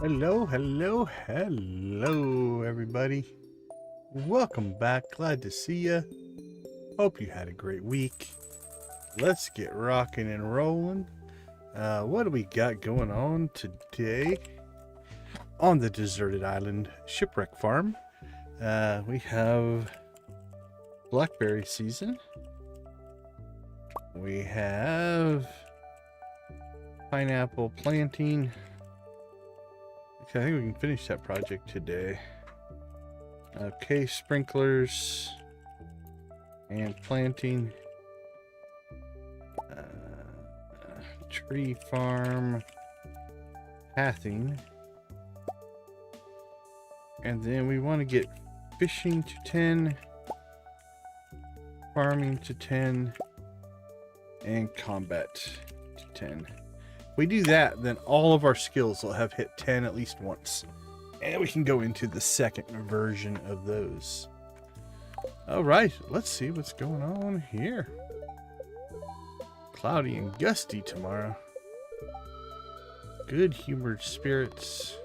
Hello, hello, hello, everybody. Welcome back. Glad to see you. Hope you had a great week. Let's get rocking and rolling. What do we got going on today on the deserted island shipwreck farm? We have blackberry season. We have pineapple planting. Okay, I think we can finish that project today. Okay, sprinklers and planting. Tree farm, pathing. And then we want to get fishing to 10, farming to 10, and combat to 10. If we do that, then all of our skills will have hit 10 at least once. And we can go into the second version of those. Alright, let's see what's going on here. Cloudy and gusty tomorrow. Good humored spirits.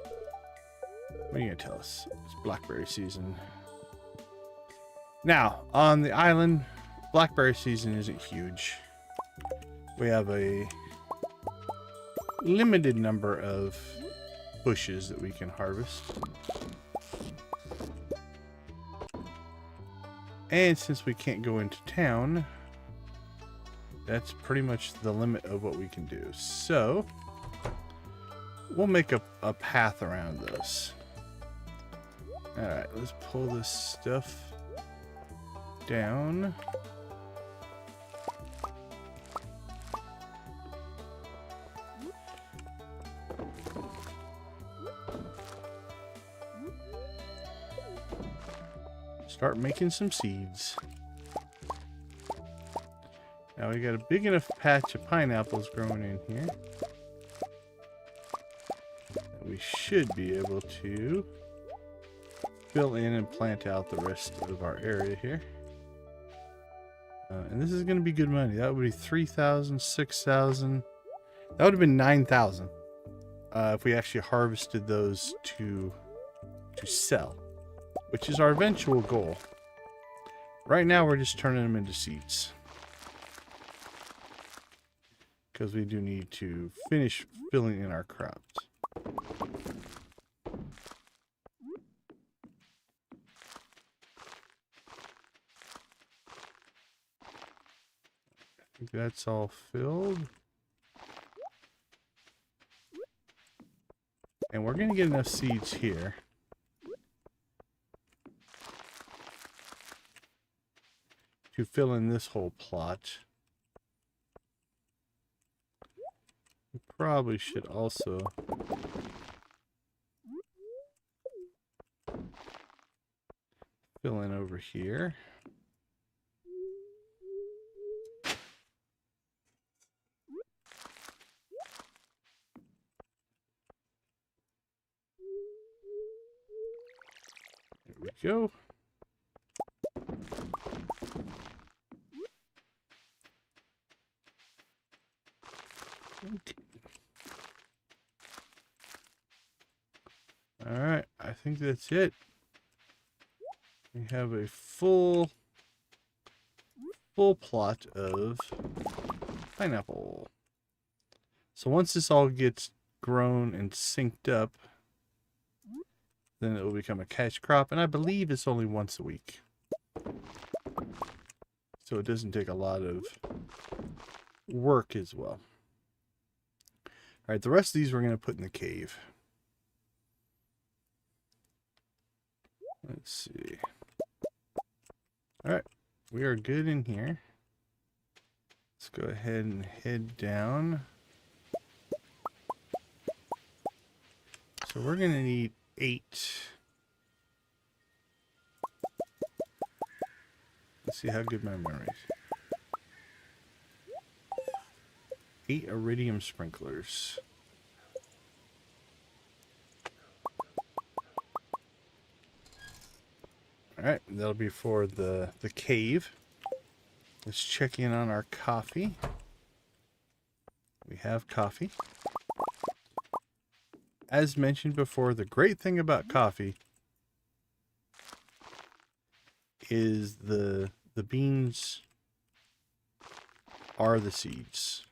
What are you going to tell us? It's blackberry season. Now, on the island, blackberry season isn't huge. We have a limited number of bushes that we can harvest. And since we can't go into town, that's pretty much the limit of what we can do. So we'll make a path around those. Alright, let's pull this stuff down. Start making some seeds. Now we got a big enough patch of pineapples growing in here that we should be able to fill in and plant out the rest of our area here. And this is going to be good money. That would be 3,000, 6,000. That would have been 9,000 if we actually harvested those to sell, which is our eventual goal. Right now we're just turning them into seeds, because we do need to finish filling in our crops. I think that's all filled. And we're going to get enough seeds here to fill in this whole plot. We probably should also fill in over here. There we go. Alright, I think that's it. We have a full plot of pineapple. So once this all gets grown and synced up, then it will become a cash crop, and I believe it's only once a week. So it doesn't take a lot of work as well. Alright, the rest of these we're going to put in the cave. Let's see. Alright, we are good in here. Let's go ahead and head down. So we're going to need 8. Let's see how good my memory is. 8 iridium sprinklers. Alright, that'll be for the cave. Let's check in on our coffee. We have coffee. as mentioned before, the great thing about coffee is the beans are the seeds.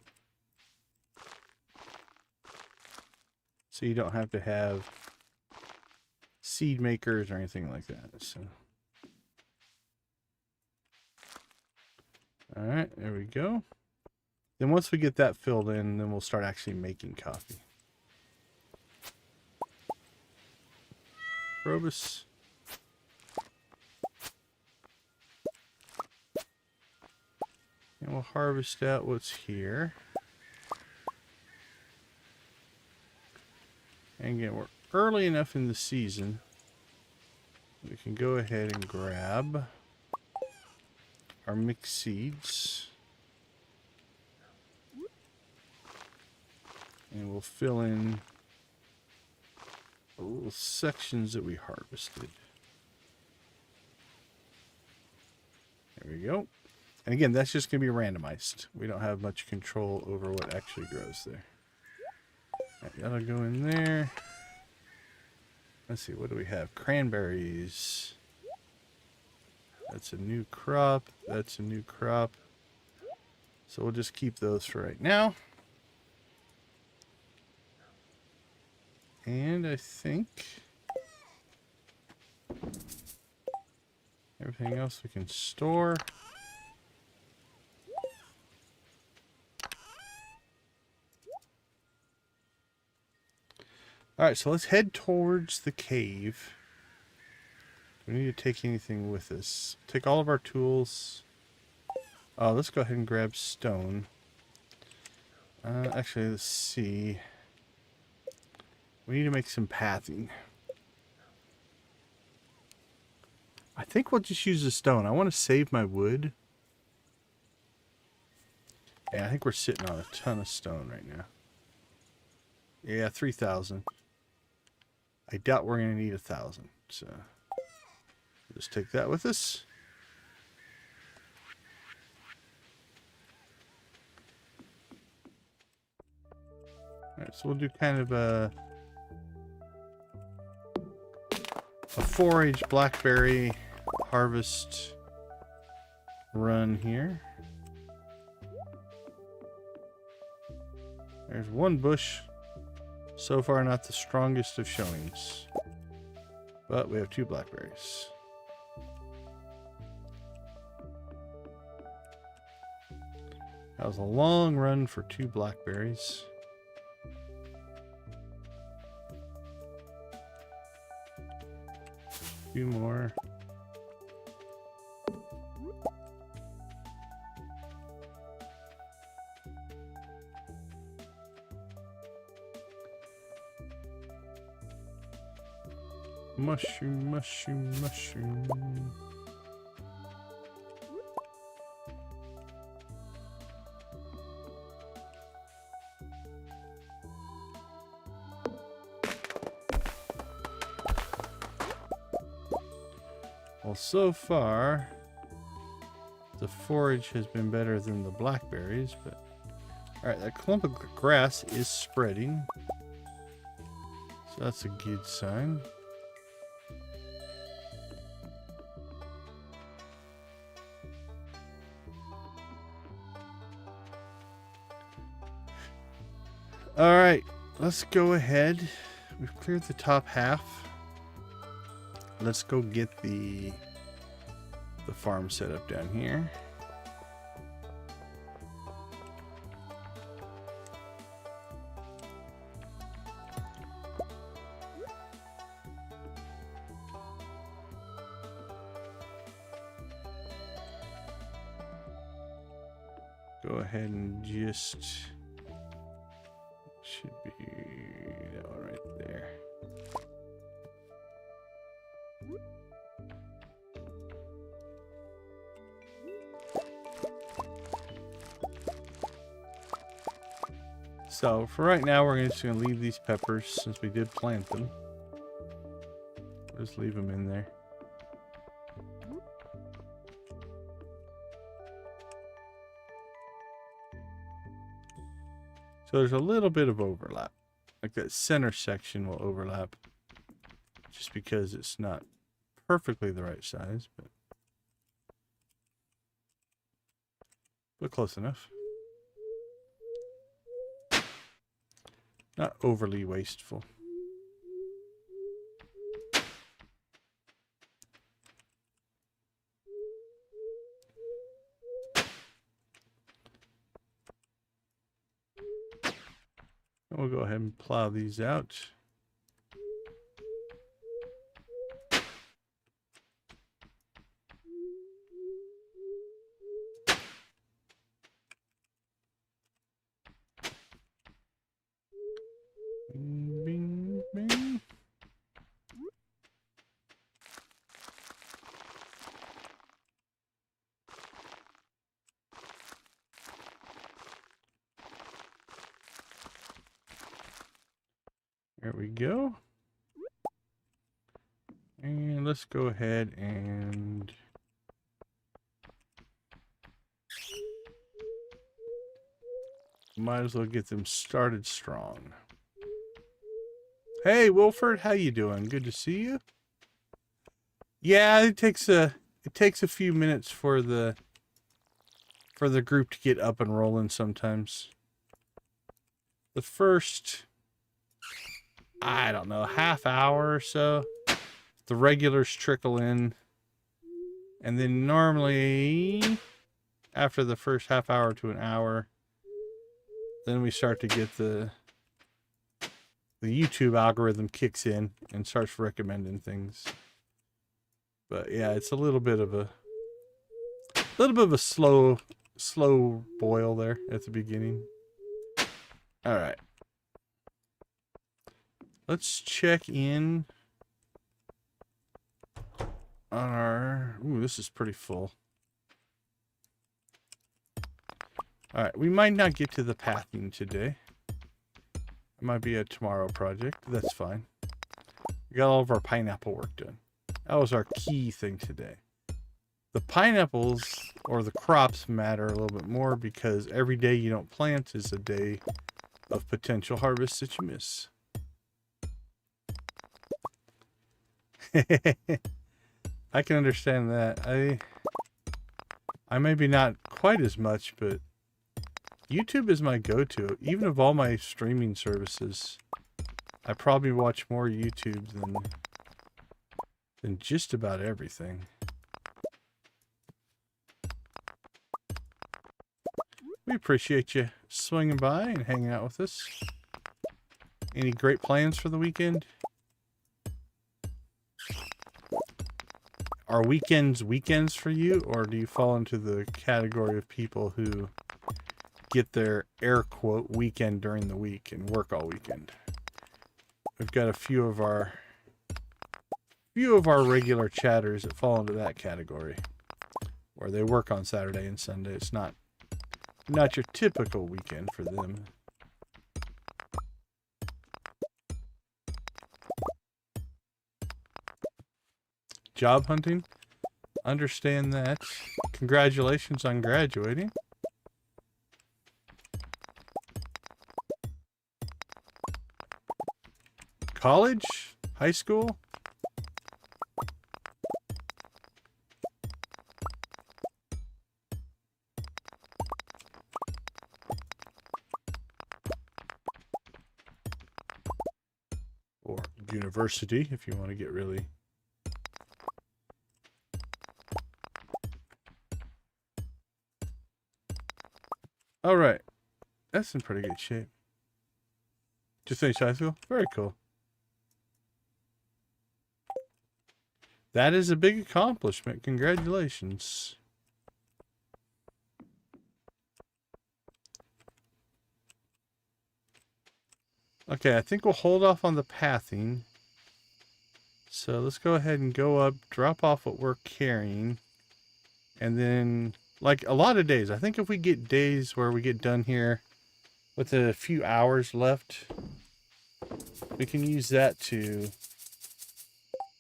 So you don't have to have seed makers or anything like that. So, all right, there we go. Then once we get that filled in, then we'll start actually making coffee. Probus. And we'll harvest out what's here. And again, we're early enough in the season. We can go ahead and grab our mixed seeds. And we'll fill in the little sections that we harvested. There we go. And again, that's just going to be randomized. We don't have much control over what actually grows there. Right, that'll go in there. Let's see, what do we have? Cranberries. That's a new crop. That's a new crop. So we'll just keep those for right now. And I think everything else we can store. Alright, so let's head towards the cave. Do we need to take anything with us? Take all of our tools. Oh, let's go ahead and grab stone. Actually, let's see. We need to make some pathing. I think we'll just use the stone. I want to save my wood. Yeah, I think we're sitting on a ton of stone right now. Yeah, 3,000. I doubt we're going to need 1,000. So, just take that with us. Alright, so we'll do kind of a forage blackberry harvest run here. There's one bush. So far, not the strongest of showings. But we have 2 blackberries. That was a long run for 2 blackberries. A few more. Mushroom, mushroom, mushroom. Well, so far, the forage has been better than the blackberries, but alright, that clump of grass is spreading. So that's a good sign. Alright, let's go ahead. We've cleared the top half. Let's go get the farm set up down here. Go ahead and just... should be that one right there. So for right now, we're just going to leave these peppers since we did plant them. Just leave them in there. So there's a little bit of overlap. like that center section will overlap just because it's not perfectly the right size, but close enough. Not overly wasteful. We'll go ahead and plow these out. Bing, bing, bing. There we go. And let's go ahead and might as well get them started strong. Hey Wilford, how you doing? Good to see you. Yeah, it takes a few minutes for the group to get up and rolling sometimes. The first, I don't know, half hour or so, the regulars trickle in. And then normally after the first half hour to an hour, then we start to get the YouTube algorithm kicks in and starts recommending things. But yeah, it's a little bit of a slow boil there at the beginning. All right. Let's check in on our... Ooh, this is pretty full. All right, we might not get to the pathing today. It might be a tomorrow project. That's fine. We got all of our pineapple work done. That was our key thing today. The pineapples, or the crops, matter a little bit more because every day you don't plant is a day of potential harvest that you miss. I can understand that. I maybe not quite as much, but YouTube is my go-to. Even of all my streaming services, I probably watch more YouTube than just about everything. We appreciate you swinging by and hanging out with us. Any great plans for the weekend? Are weekends for you, or do you fall into the category of people who get their air quote weekend during the week and work all weekend? We've got a few of our regular chatters that fall into that category, where they work on Saturday and Sunday. It's not your typical weekend for them. Job hunting? Understand that. Congratulations on graduating. College? High school? Or university, if you want to get really... All right. That's in pretty good shape. Just finished high school? Very cool. That is a big accomplishment. Congratulations. Okay, I think we'll hold off on the pathing. So let's go ahead and go up, drop off what we're carrying. And then, like a lot of days, I think if we get days where we get done here with a few hours left, we can use that to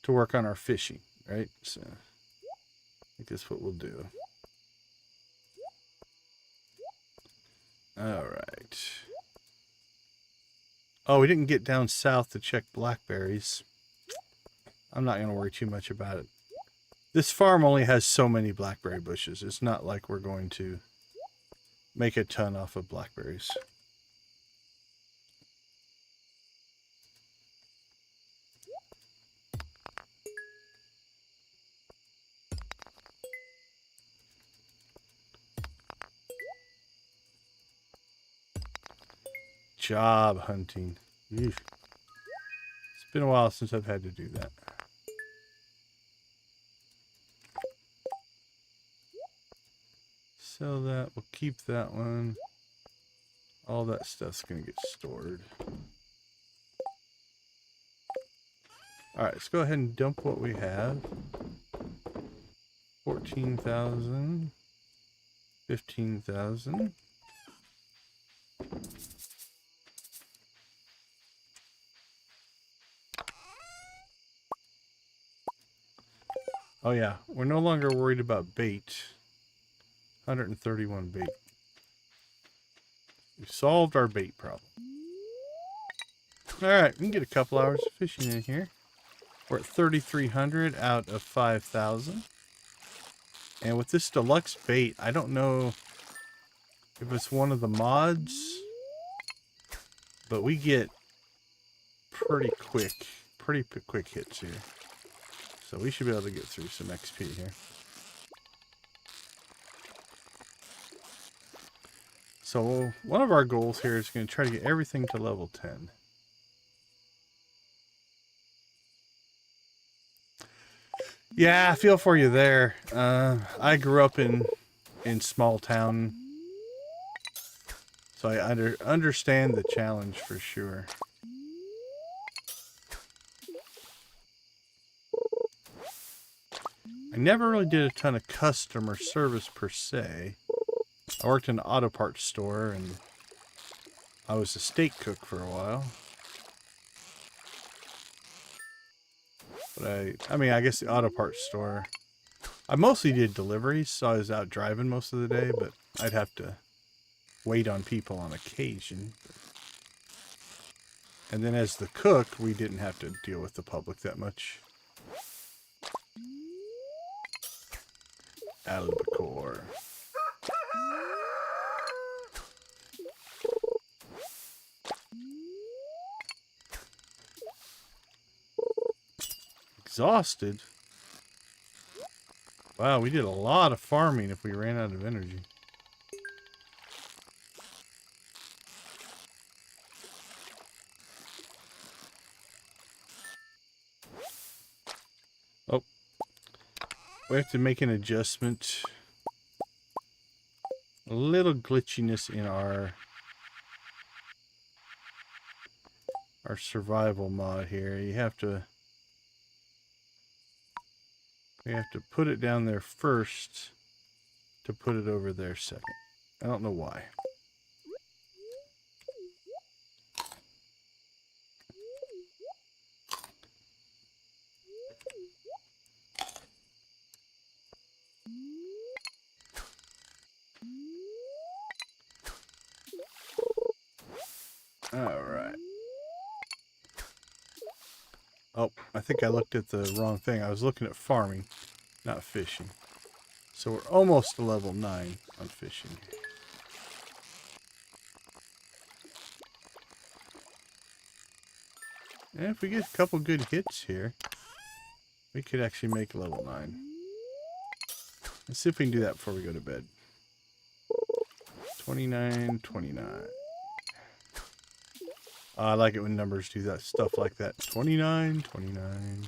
work on our fishing, right? So I think that's what we'll do. All right. Oh, we didn't get down south to check blackberries. I'm not going to worry too much about it. This farm only has so many blackberry bushes. It's not like we're going to make a ton off of blackberries. Job hunting. Eesh. It's been a while since I've had to do that. Sell that. We'll keep that one. All that stuff's going to get stored. Alright, let's go ahead and dump what we have. 14,000. 15,000. Oh yeah, we're no longer worried about bait. 131 bait. We solved our bait problem. Alright, we can get a couple hours of fishing in here. We're at 3,300 out of 5,000. And with this deluxe bait, I don't know if it's one of the mods, but we get pretty quick hits here. So we should be able to get through some XP here. So one of our goals here is going to try to get everything to level 10. Yeah, I feel for you there. I grew up in small town, so I understand the challenge for sure. I never really did a ton of customer service per se. I worked in an auto parts store, and I was a steak cook for a while. But I mean, I guess the auto parts store, I mostly did deliveries, so I was out driving most of the day, but I'd have to wait on people on occasion. And then as the cook, we didn't have to deal with the public that much. BirbCore. Exhausted. Wow, we did a lot of farming if we ran out of energy. Oh. We have to make an adjustment. A little glitchiness in our survival mod here. We have to put it down there first to put it over there second. I don't know why. All right. Oh, I think I looked at the wrong thing. I was looking at farming, not fishing. So we're almost to level 9 on fishing. And if we get a couple good hits here, we could actually make level 9. Let's see if we can do that before we go to bed. 29, 29. I like it when numbers do that stuff like that. 29, 29.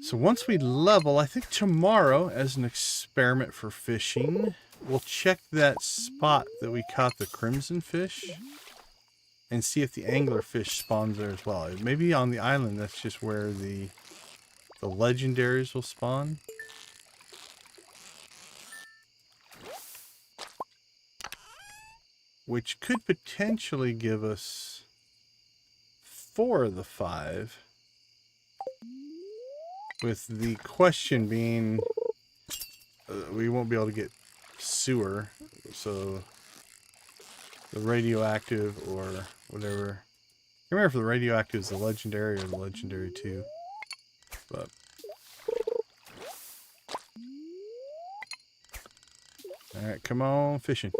So once we level, I think tomorrow, as an experiment for fishing, we'll check that spot that we caught the crimson fish and see if the anglerfish spawns there as well. Maybe on the island, that's just where the legendaries will spawn. Which could potentially give us 4 of the 5. With the question being, we won't be able to get sewer, so the radioactive or whatever. I remember if the radioactive is the legendary or the legendary 2. But alright, come on, fishing.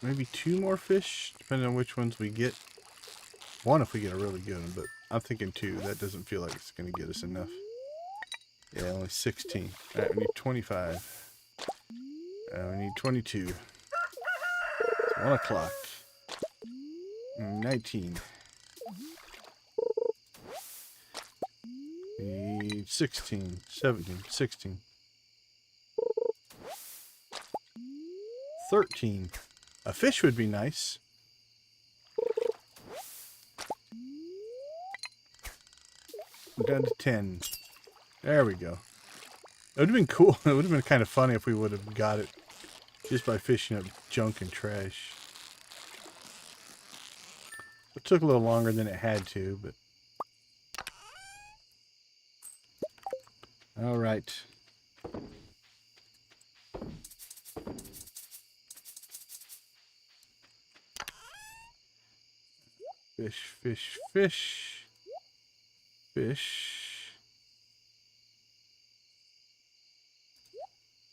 Maybe 2 more fish, depending on which ones we get. 1 if we get a really good one, but I'm thinking 2. That doesn't feel like it's going to get us enough. Yeah, only 16. Alright, we need 25. We need 22. It's 1 o'clock. 19. We need 16, 17, 16. 13. A fish would be nice. We're down to 10. There we go. It would have been cool. It would have been kind of funny if we would have got it just by fishing up junk and trash. It took a little longer than it had to, but... Alright. Fish, fish, fish. Fish.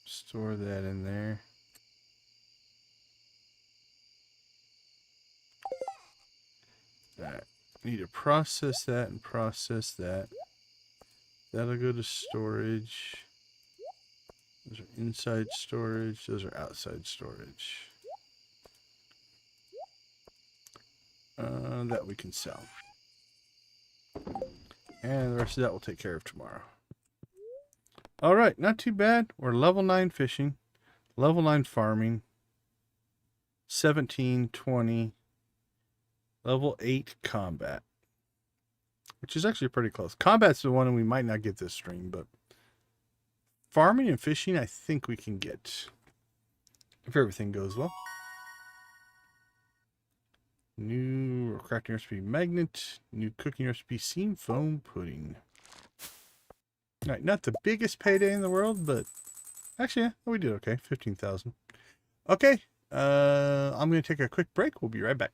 Store that in there. Alright. Need to process that and process that. That'll go to storage. Those are inside storage. Those are outside storage. That we can sell. And the rest of that we'll take care of tomorrow. Alright, not too bad. We're level 9 fishing. Level 9 farming. 17, 20. Level 8 combat. Which is actually pretty close. Combat's the one we might not get this stream, but farming and fishing I think we can get. If everything goes well. New crafting recipe magnet. New cooking recipe seam foam pudding. Alright, not the biggest payday in the world, but actually, yeah, we did okay. 15,000. Okay, I'm going to take a quick break. We'll be right back.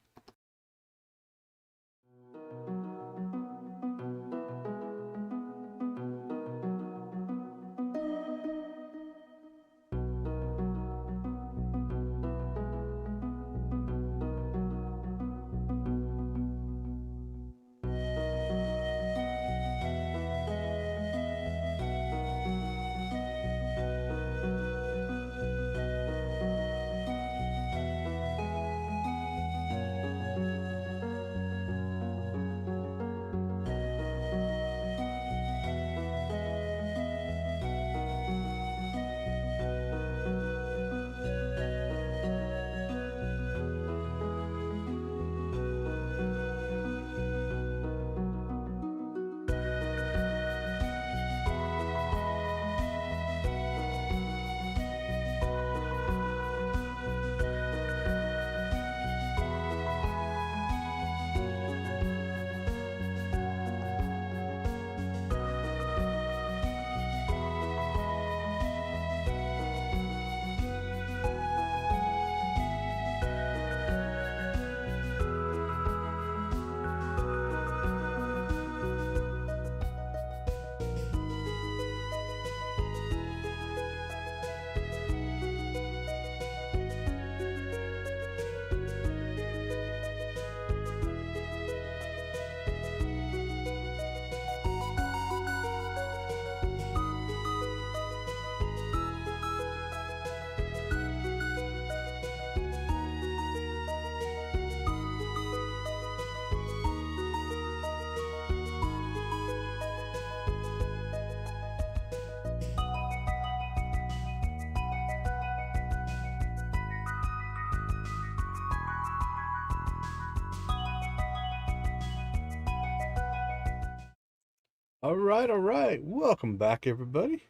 All right. Welcome back, everybody.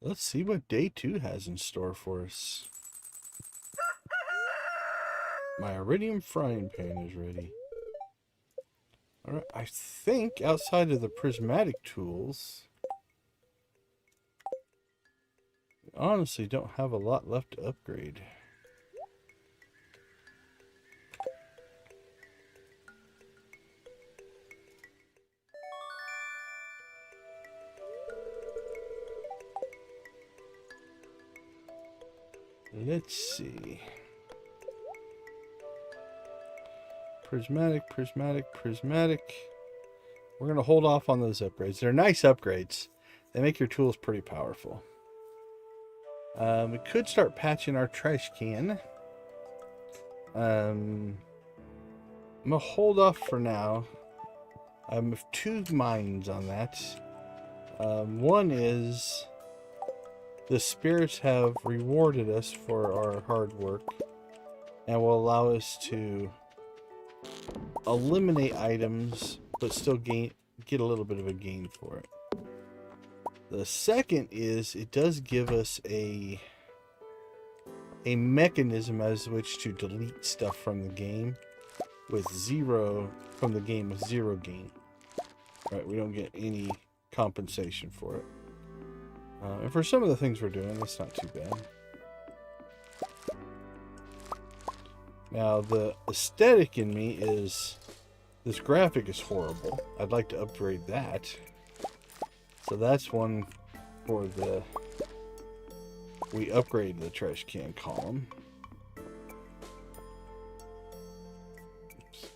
Let's see what day 2 has in store for us. My iridium frying pan is ready. Alright, I think outside of the prismatic tools, I honestly don't have a lot left to upgrade. Let's see. Prismatic. We're going to hold off on those upgrades. They're nice upgrades. They make your tools pretty powerful. We could start patching our trash can. I'm going to hold off for now. I have 2 mines on that. One is the spirits have rewarded us for our hard work and will allow us to eliminate items but still get a little bit of a gain for it. The second is it does give us a mechanism as which to delete stuff from the game with 0 gain. Right, we don't get any compensation for it. And for some of the things we're doing, that's not too bad. Now, the aesthetic in me is, this graphic is horrible. I'd like to upgrade that. So that's one for the, we upgrade the trash can column. Oops.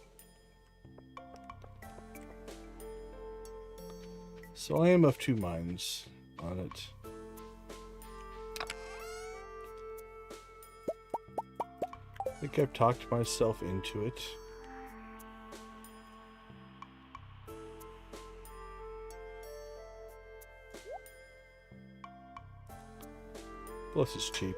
So I am of 2 minds on it. I think I've talked myself into it. Plus it's cheap.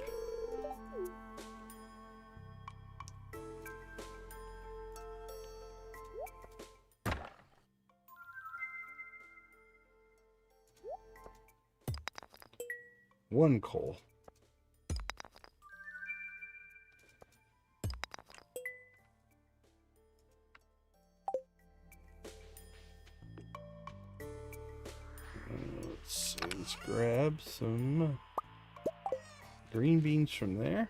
One coal. Let's grab some green beans from there.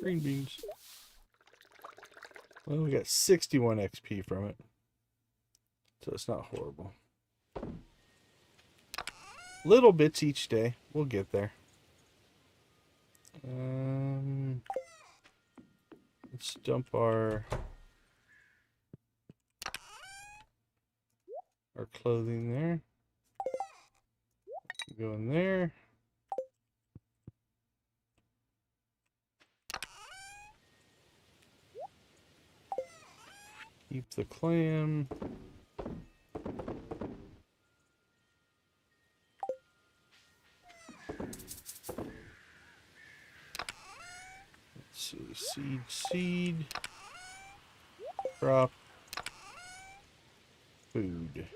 Green beans. Well, we got 61 XP from it, so it's not horrible. Little bits each day. We'll get there. Let's dump our clothing there. Go in there. Keep the clam. Let's see, seed, crop, food.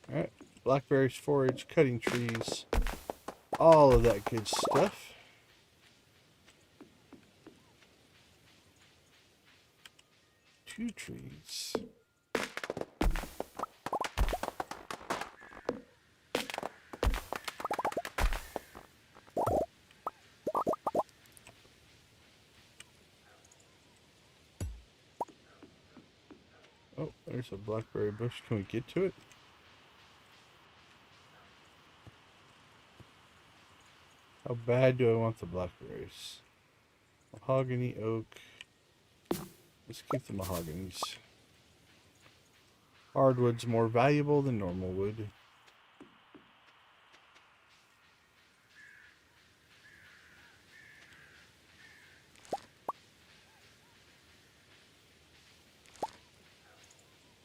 Alright, blackberries, forage, cutting trees, all of that good stuff. Two trees. Oh, there's a blackberry bush. Can we get to it? How bad do I want the blackberries? Mahogany, oak. Let's keep the mahoganies. Hardwood's more valuable than normal wood.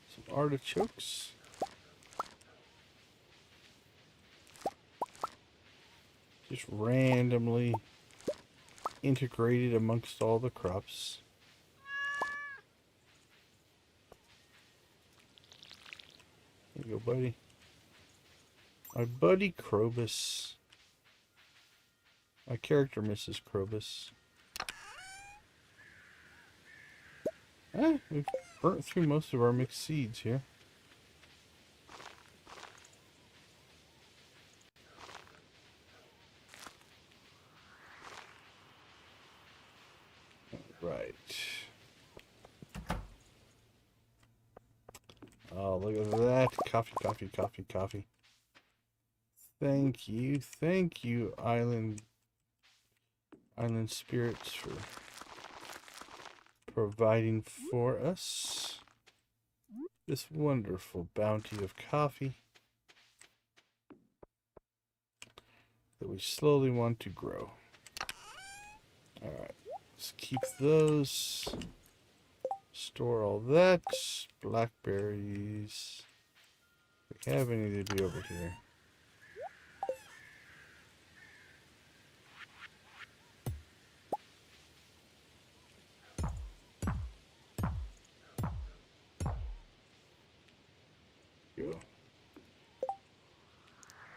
Some artichokes. just randomly integrated amongst all the crops. There you go, buddy. My buddy Krobus. My character misses Krobus. We've burnt through most of our mixed seeds here. Right. Oh, look at that. Coffee, coffee, coffee, coffee. Thank you, Island Spirits, for providing for us this wonderful bounty of coffee that we slowly want to grow. Alright, let's keep those. Store all that. Blackberries. If we have any, they'd be over here. Go.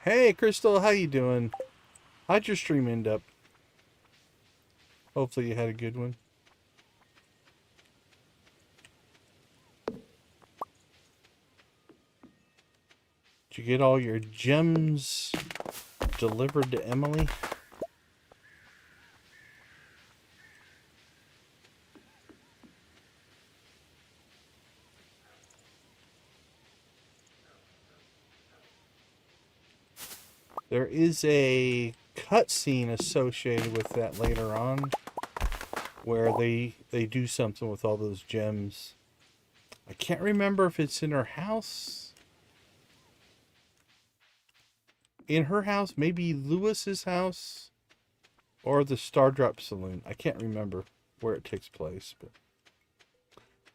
Hey, Crystal, how you doing? How'd your stream end up? Hopefully you had a good one. Did you get all your gems delivered to Emily? There is a cutscene associated with that later on, where they do something with all those gems. I can't remember if it's in her house. In her house, maybe Lewis's house, or the Stardrop Saloon. I can't remember where it takes place, but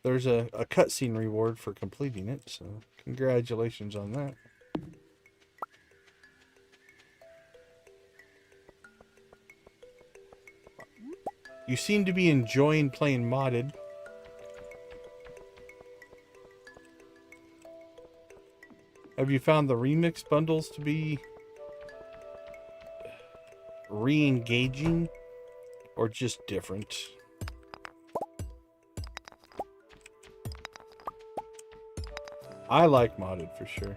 there's a cutscene reward for completing it, so congratulations on that. You seem to be enjoying playing modded. Have you found the remix bundles to be re-engaging or just different? I like modded for sure.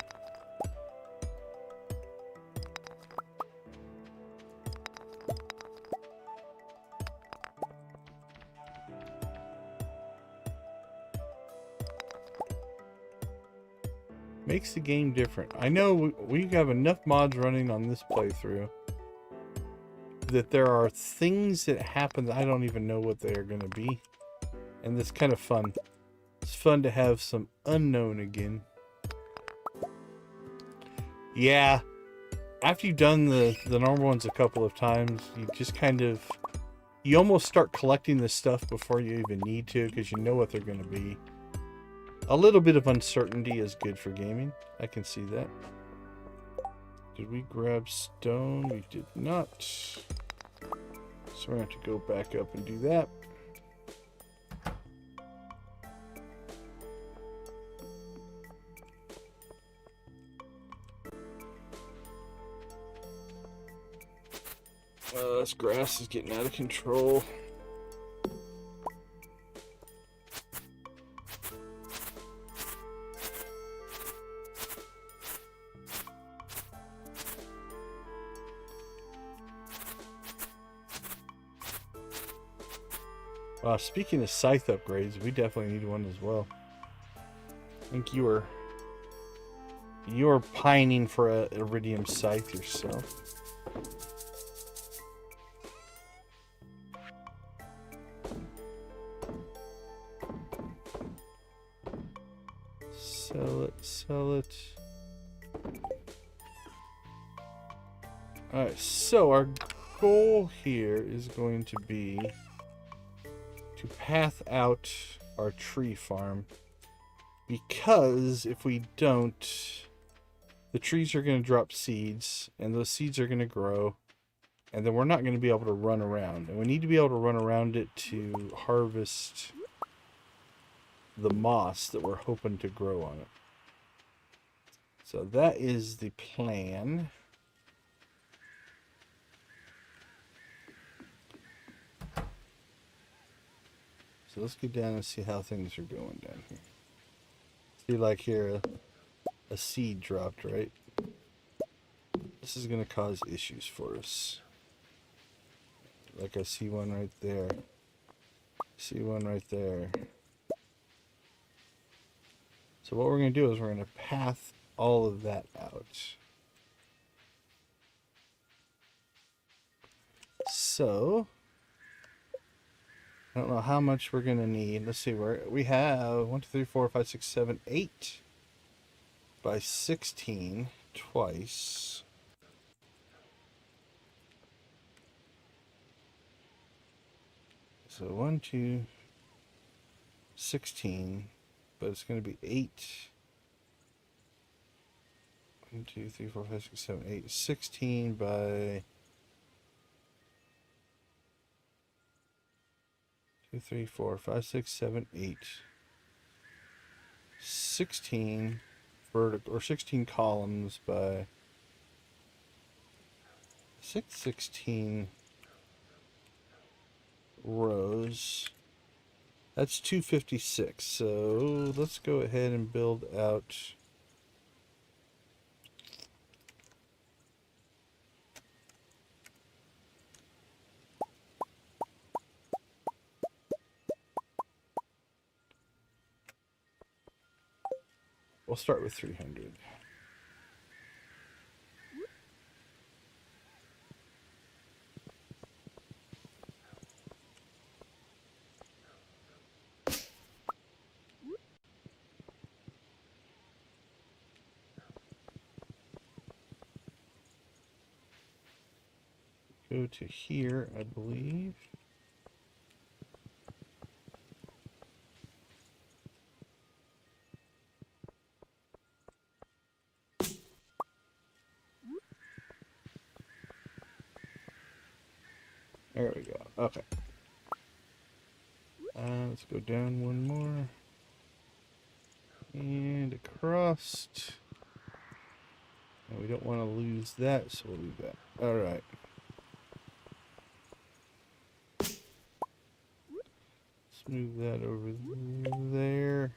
Makes the game different. I know we have enough mods running on this playthrough that there are things that happen that I don't even know what they are going to be. And it's kind of fun. It's fun to have some unknown again. Yeah. After you've done the normal ones a couple of times, you just kind of... You almost start collecting this stuff before you even need to, because you know what they're going to be. A little bit of uncertainty is good for gaming. I can see that. Did we grab stone? We did not. So we're going to have to go back up and do that. This grass is getting out of control. Speaking of scythe upgrades, we definitely need one as well. I think you were pining for a iridium scythe yourself. Sell it. Alright, so our goal here is going to be to path out our tree farm, because if we don't, the trees are going to drop seeds, and those seeds are going to grow, And then we're not going to be able to run around. And we need to be able to run around it to harvest the moss that we're hoping to grow on it. So that is the plan. So let's get down and see how things are going down here. See, like here, a seed dropped, right? This is going to cause issues for us. Like I see one right there. See one right there. So what we're going to do is we're going to path all of that out. So I don't know how much we're going to need. Let's see, we have 1, 2, 3, 4, 5, 6, 7, 8 by 16 twice. So 1, 2, 16, but it's going to be 8. 1, 2, 3, 4, 5, 6, 7, 8. 16 by 2, 3, 4, 5, 6, 7, 8. 16 vertical or 16 columns by 16 rows. That's 256. So let's go ahead and build out. We'll start with 300. Go to here, I believe. There we go. Okay. Let's go down one more. And across. And we don't want to lose that, so we'll leave that. Alright. Let's move that over there.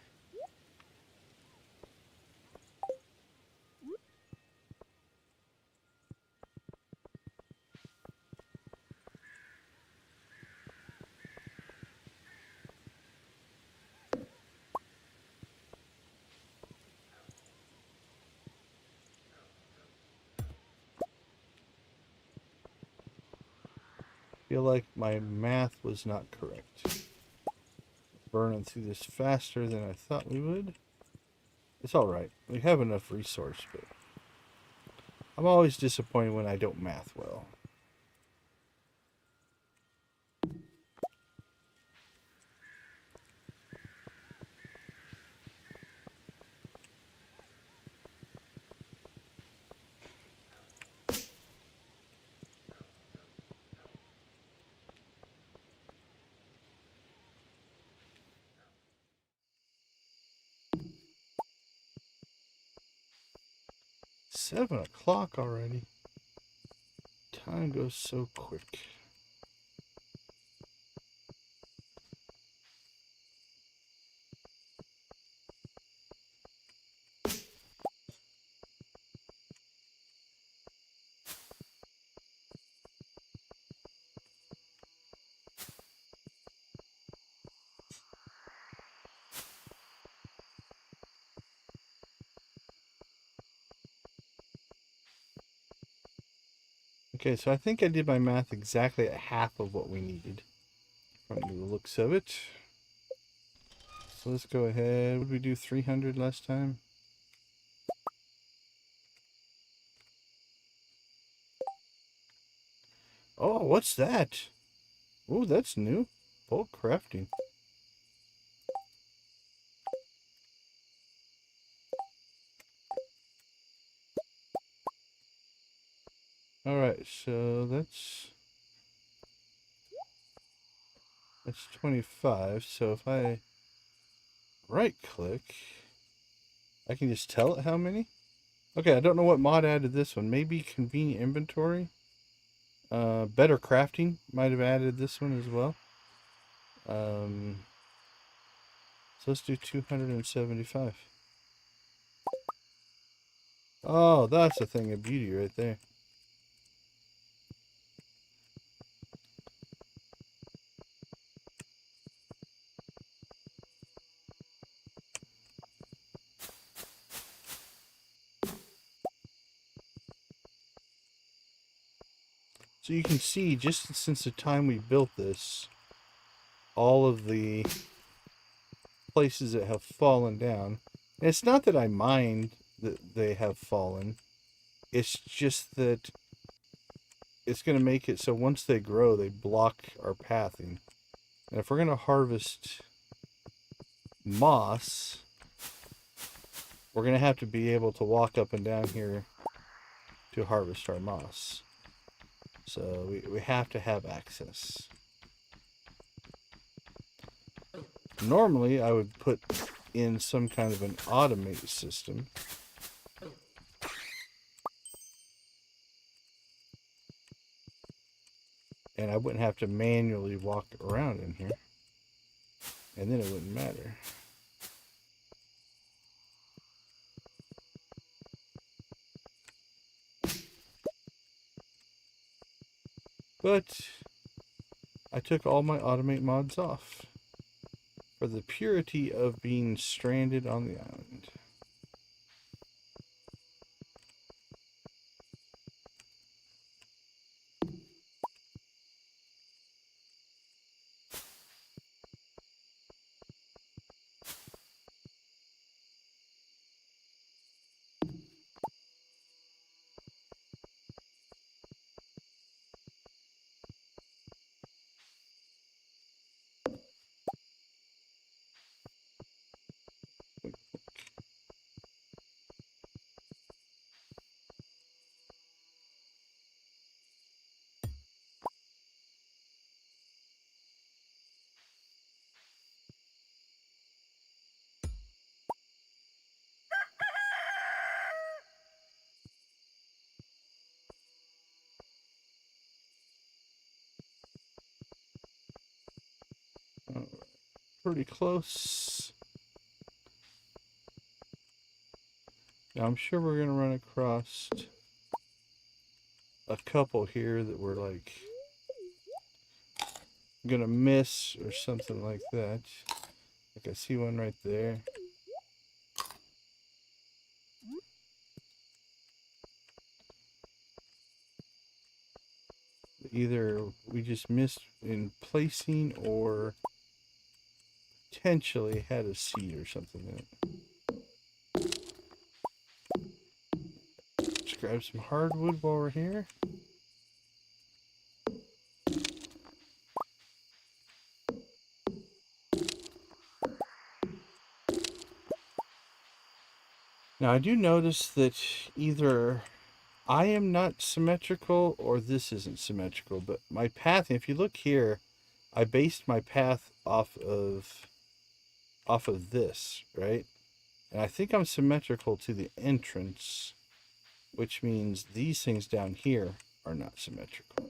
Feel like my math was not correct. Burning through this faster than I thought we would. It's alright. We have enough resource, but I'm always disappointed when I don't math well. Seven o'clock already. Time goes so quick. Okay, so I think I did my math exactly at half of what we needed from the looks of it. So let's go ahead. Would we do 300 last time? Oh, what's that? Oh, that's new. Bulk crafting. Alright, Alright, so that's 25. So if I right click, I can just tell it how many. Okay, I don't know what mod added this one. Maybe convenient inventory. Better crafting might have added this one as well. So let's do 275. Oh, that's a thing of beauty right there. So you can see, just since the time we built this, all of the places that have fallen down. And it's not that I mind that they have fallen. It's just that it's going to make it so once they grow, they block our pathing. And if we're going to harvest moss, we're going to have to be able to walk up and down here to harvest our moss. So we have to have access. Normally, I would put in some kind of an automated system. And I wouldn't have to manually walk around in here. And then it wouldn't matter. But I took all my automate mods off for the purity of being stranded on the island. Pretty close. Now I'm sure we're gonna run across a couple here that we're like gonna miss or something like that. Like I see one right there. Either we just missed in placing or potentially had a seed or something in it. Let's grab some hardwood while we're here. Now I do notice that either I am not symmetrical or this isn't symmetrical, but my path, if you look here, I based my path off of this, right? And I think I'm symmetrical to the entrance, which means these things down here are not symmetrical.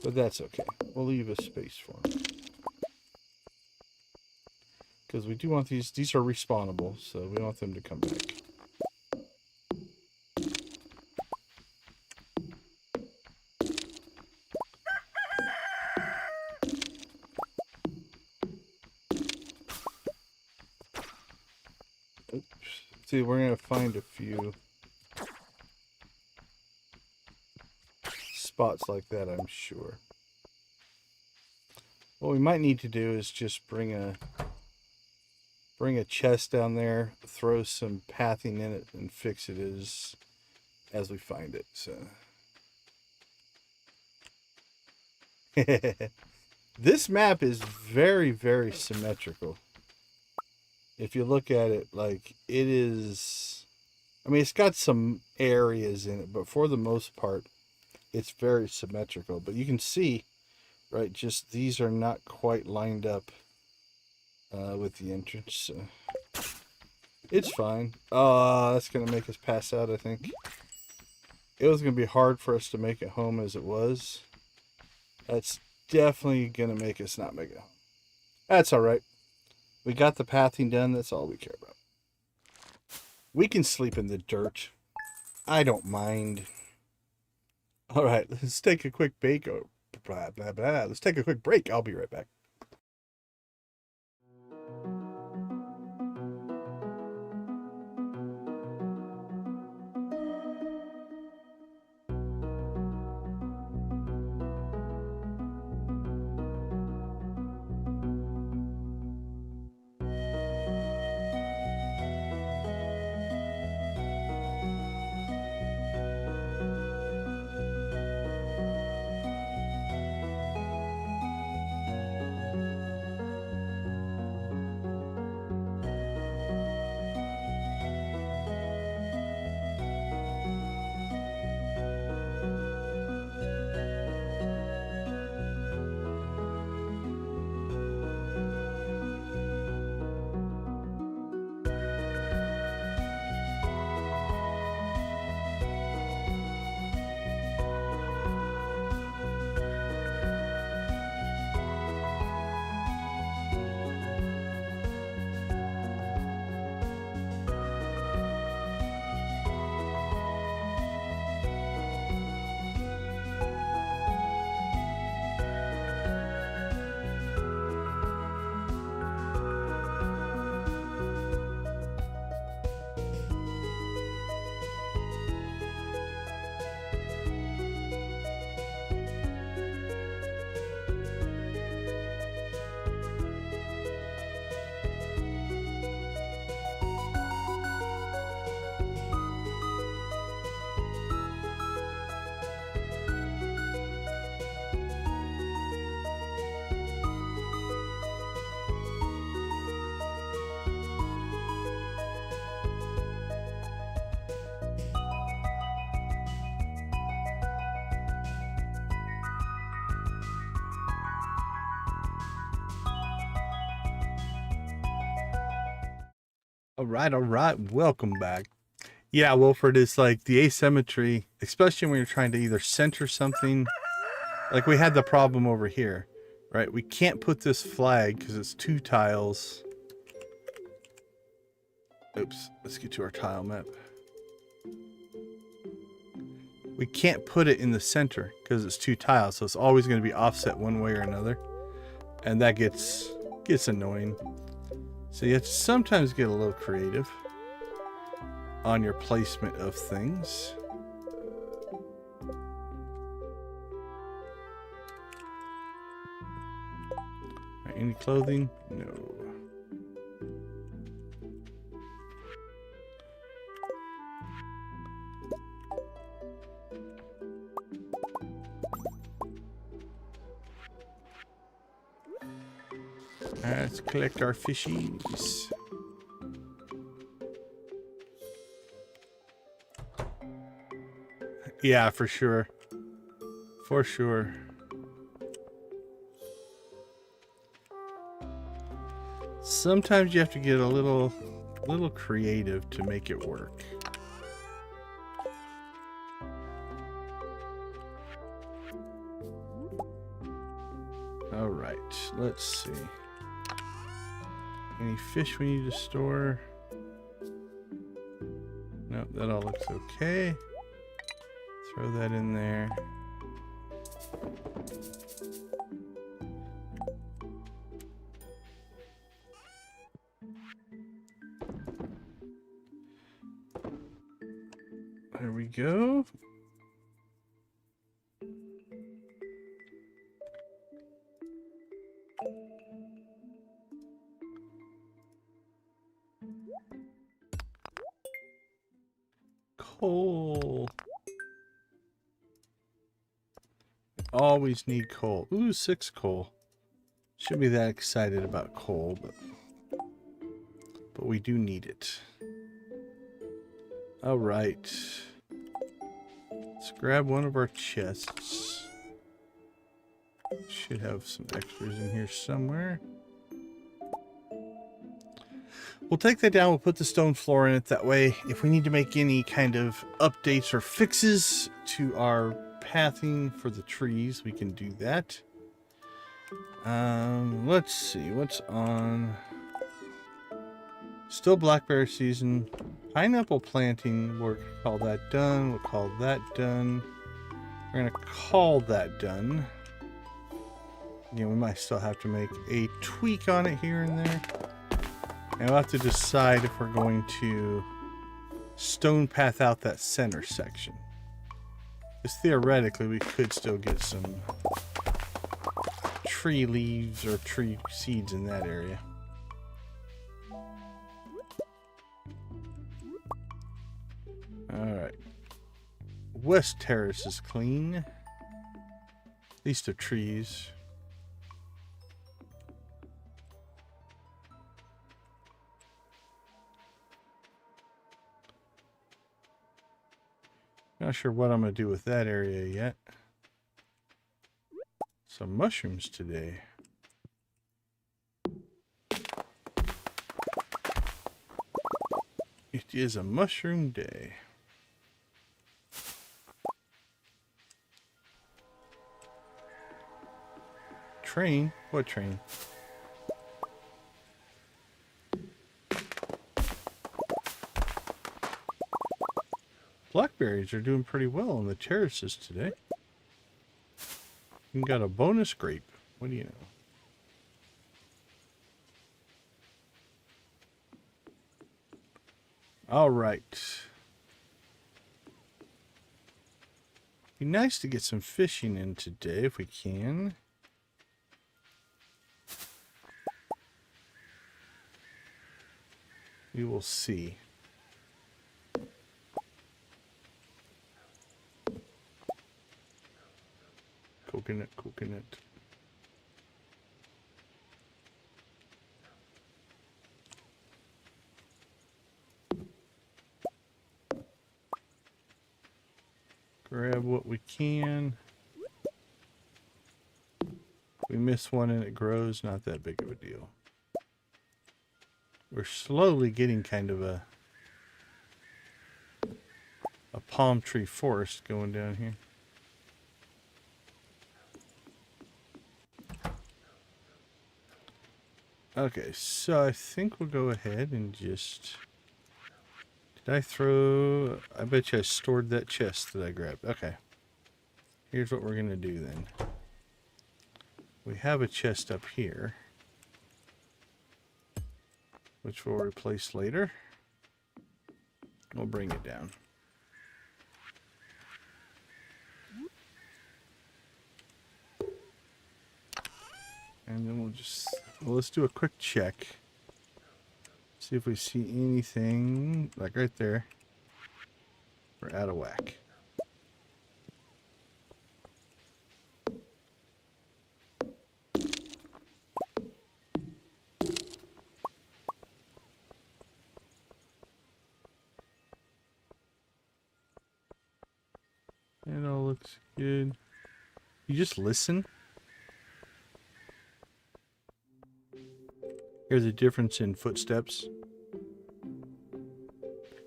But that's okay. We'll leave a space for them. Because we do want these are respawnable, so we want them to come back. Oops. See, we're going to find a few spots like that, I'm sure. What we might need to do is just bring a chest down there, throw some pathing in it, and fix it as we find it. So this map is very, very symmetrical. If you look at it, like it is, I mean, it's got some areas in it, but for the most part, it's very symmetrical. But you can see, right, just these are not quite lined up with the entrance. So it's fine. That's going to make us pass out, I think. It was going to be hard for us to make it home as it was. That's definitely going to make us not make it home. That's all right. We got the pathing done. That's all we care about. We can sleep in the dirt. I don't mind. All right, let's take a quick break. Oh, blah, blah, blah. Let's take a quick break. I'll be right back. All right. Welcome back. Yeah, Wilford, it's like the asymmetry, especially when you're trying to either center something. Like we had the problem over here, right? We can't put this flag because it's 2 tiles. Oops, let's get to our tile map. We can't put it in the center because it's 2 tiles, so it's always going to be offset one way or another. And that gets annoying. So you have to sometimes get a little creative on your placement of things. Right, any clothing? No. Let's collect our fishies. Yeah, for sure. For sure. Sometimes you have to get a little creative to make it work. All right, let's see. Any fish we need to store? Nope, that all looks okay. Throw that in there. There we go. Coal. Always need coal. Ooh, 6 coal. Shouldn't be that excited about coal, but we do need it. All right. Let's grab one of our chests. Should have some extras in here somewhere. We'll take that down. We'll put the stone floor in it. That way, if we need to make any kind of updates or fixes to our pathing for the trees, we can do that. Let's see what's on. Still blackberry season. Pineapple planting, we'll call that done. We'll call that done. We're gonna call that done. You know, we might still have to make a tweak on it here and there. And we'll have to decide if we're going to stone path out that center section. Because theoretically, we could still get some tree leaves or tree seeds in that area. Alright. West Terrace is clean. At least of trees. Not sure what I'm going to do with that area yet. Some mushrooms today. It is a mushroom day. Train? What train? Blackberries are doing pretty well on the terraces today. You got a bonus grape. What do you know? All right. Be nice to get some fishing in today if we can. We will see. Coconut, coconut. Grab what we can. We miss one and it grows, not that big of a deal. We're slowly getting kind of a palm tree forest going down here. Okay, so I think we'll go ahead and just... Did I throw... I bet you I stored that chest that I grabbed. Okay. Here's what we're going to do then. We have a chest up here, which we'll replace later. We'll bring it down. And then we'll just... Well, let's do a quick check. See if we see anything, like right there. We're out of whack. It all looks good. You just listen. Hear the difference in footsteps.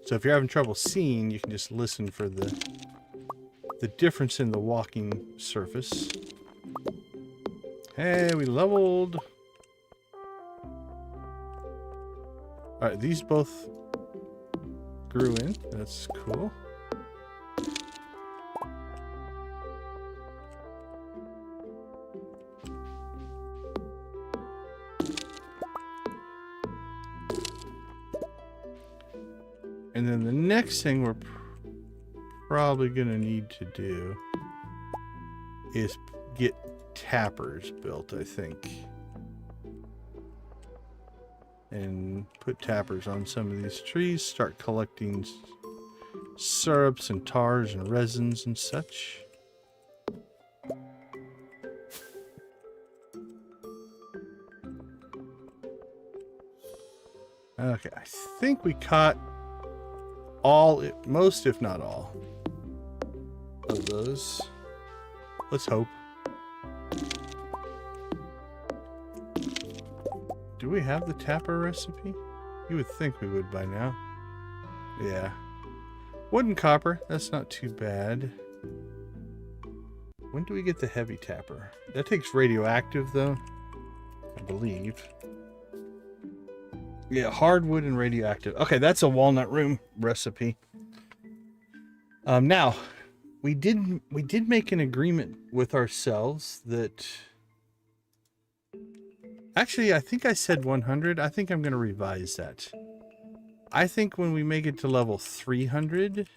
So if you're having trouble seeing, you can just listen for the difference in the walking surface. Hey, we leveled. Alright, these both grew in. That's cool. And then the next thing we're probably going to need to do is get tappers built, I think. And put tappers on some of these trees, start collecting syrups and tars and resins and such. Okay, I think we caught most if not all those. Let's hope. Do we have the tapper recipe? You would think we would by now. Yeah. Wood and copper, that's not too bad. When do we get the heavy tapper? That takes radioactive though, I believe. Yeah, hardwood and radioactive. Okay, that's a walnut room recipe. Now, we did make an agreement with ourselves that... Actually, I think I said 100. I think I'm going to revise that. I think when we make it to level 300...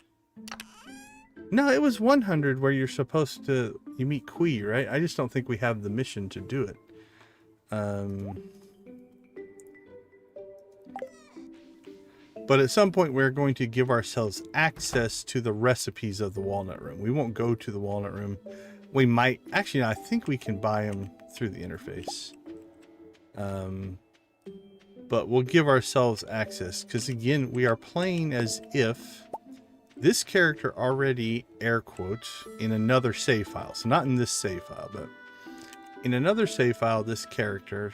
No, it was 100 where you're supposed to... You meet Kui, right? I just don't think we have the mission to do it. But at some point, we're going to give ourselves access to the recipes of the Walnut Room. We won't go to the Walnut Room. We might... Actually, I think we can buy them through the interface. But we'll give ourselves access. Because, again, we are playing as if this character already, air quotes, in another save file. So not in this save file, but in another save file, this character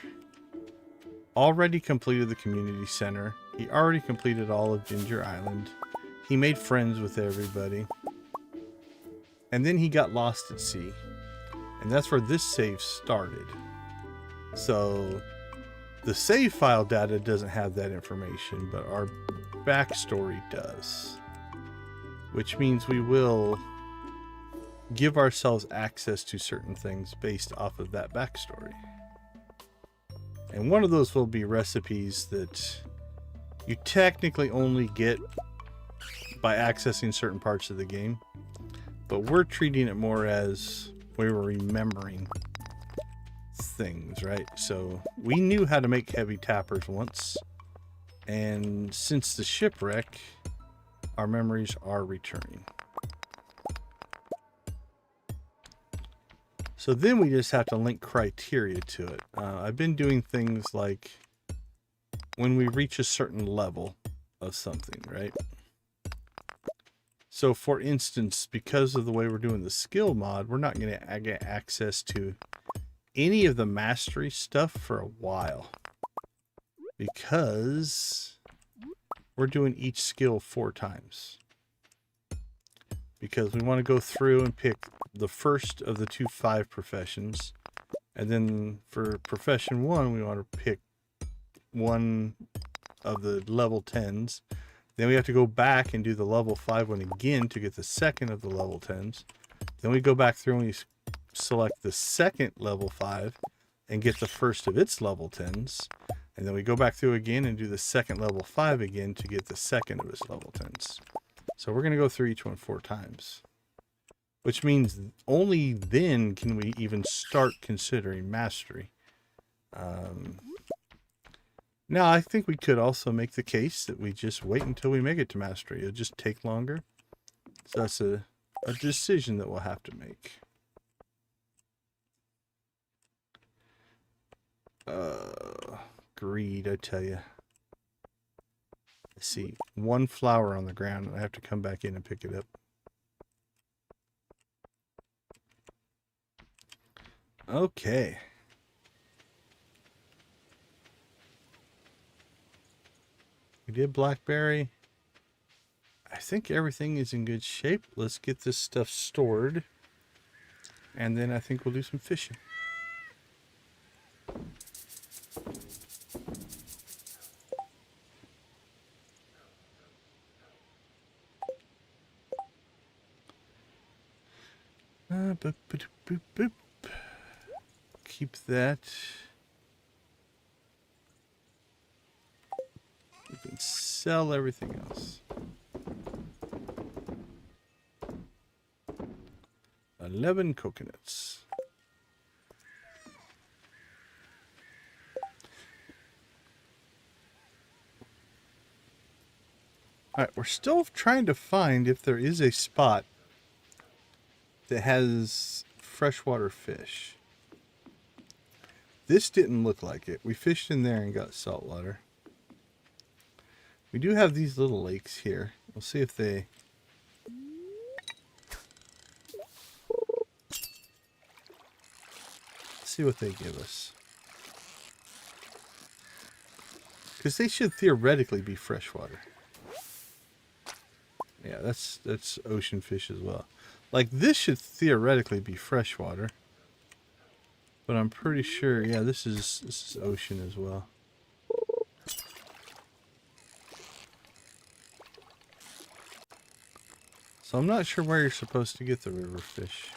already completed the community center. He already completed all of Ginger Island. He made friends with everybody. And then he got lost at sea. And that's where this save started. So the save file data doesn't have that information, but our backstory does. Which means we will give ourselves access to certain things based off of that backstory. And one of those will be recipes that you technically only get by accessing certain parts of the game. But we're treating it more as we were remembering things, right? So we knew how to make heavy tappers once. And since the shipwreck, our memories are returning. So then we just have to link criteria to it. I've been doing things like when we reach a certain level of something, right? So for instance, because of the way we're doing the skill mod, we're not going to get access to any of the mastery stuff for a while. Because we're doing each skill 4 times. Because we want to go through and pick the first of the 2 5 professions. And then for profession 1, we want to pick one of the level 10s. Then we have to go back and do the level 5 one again to get the second of the level 10s. Then we go back through and we select the second level 5 and get the first of its level 10s. And then we go back through again and do the second level 5 again to get the second of its level 10s. So we're going to go through each one 4 times. Which means only then can we even start considering mastery. Now, I think we could also make the case that we just wait until we make it to mastery. It'll just take longer. So that's a decision that we'll have to make. Greed, I tell you. Let's see. 1 flower on the ground, and I have to come back in and pick it up. Okay. We did blackberry. I think everything is in good shape. Let's get this stuff stored. And then I think we'll do some fishing. Boop, boop, boop, boop. Keep that. We can sell everything else. 11 coconuts. All right, we're still trying to find if there is a spot that has freshwater fish. This didn't look like it. We fished in there and got saltwater. We do have these little lakes here. We'll see if they... see what they give us. Because they should theoretically be freshwater. Yeah, that's ocean fish as well. Like, this should theoretically be freshwater. But I'm pretty sure, yeah, this is ocean as well. So I'm not sure where you're supposed to get the river fish.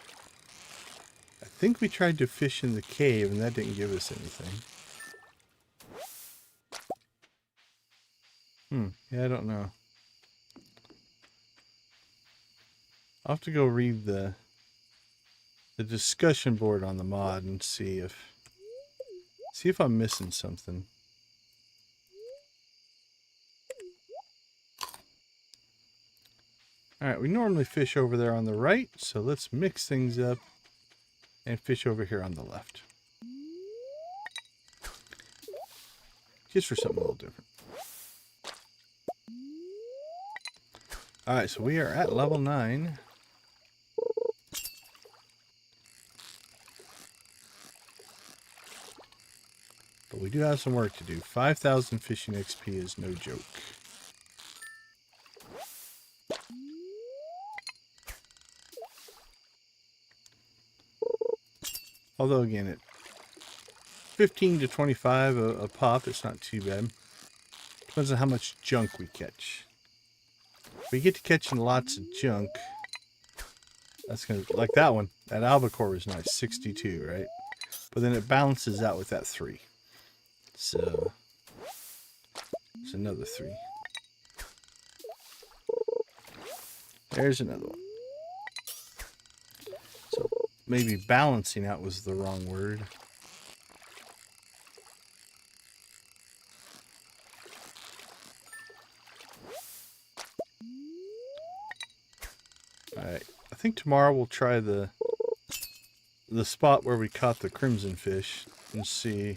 I think we tried to fish in the cave and that didn't give us anything. Yeah, I don't know. I'll have to go read the discussion board on the mod and see if I'm missing something. Alright, we normally fish over there on the right, so let's mix things up and fish over here on the left. Just for something a little different. Alright, so we are at level 9. But we do have some work to do. 5,000 fishing XP is no joke. Although again, at 15 to 25 a pop, it's not too bad. Depends on how much junk we catch. If we get to catching lots of junk, that's gonna, like that one. That albacore was nice, 62, right? But then it balances out with that 3. So it's another 3. There's another one. So maybe balancing out was the wrong word. Alright, I think tomorrow we'll try the spot where we caught the crimson fish and see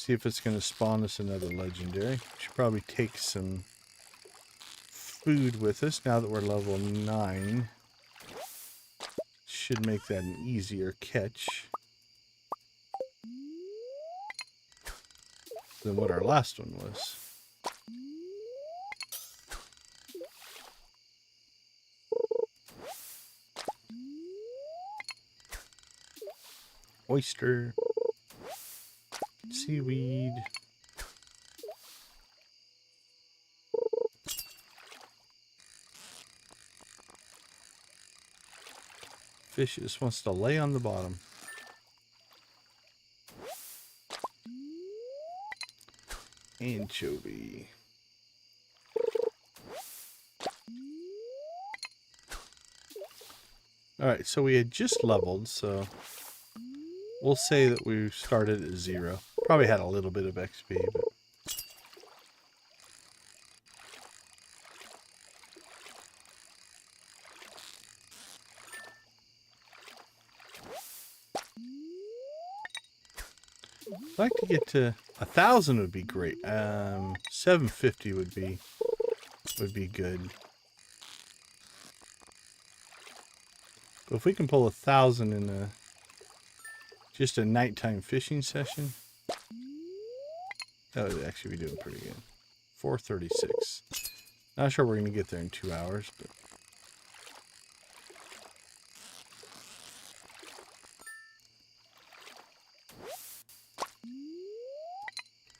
if it's going to spawn us another legendary. We should probably take some food with us now that we're level 9. Should make that an easier catch than what our last one was. Oyster, seaweed, fish just wants to lay on the bottom. Anchovy. Alright, so we had just leveled, so we'll say that we started at 0. Probably had a little bit of XP, but I'd like to get to 1,000 would be great. 750 would be good. But if we can pull 1,000 in just a nighttime fishing session, that would actually be doing pretty good. 436. Not sure we're going to get there in 2 hours, but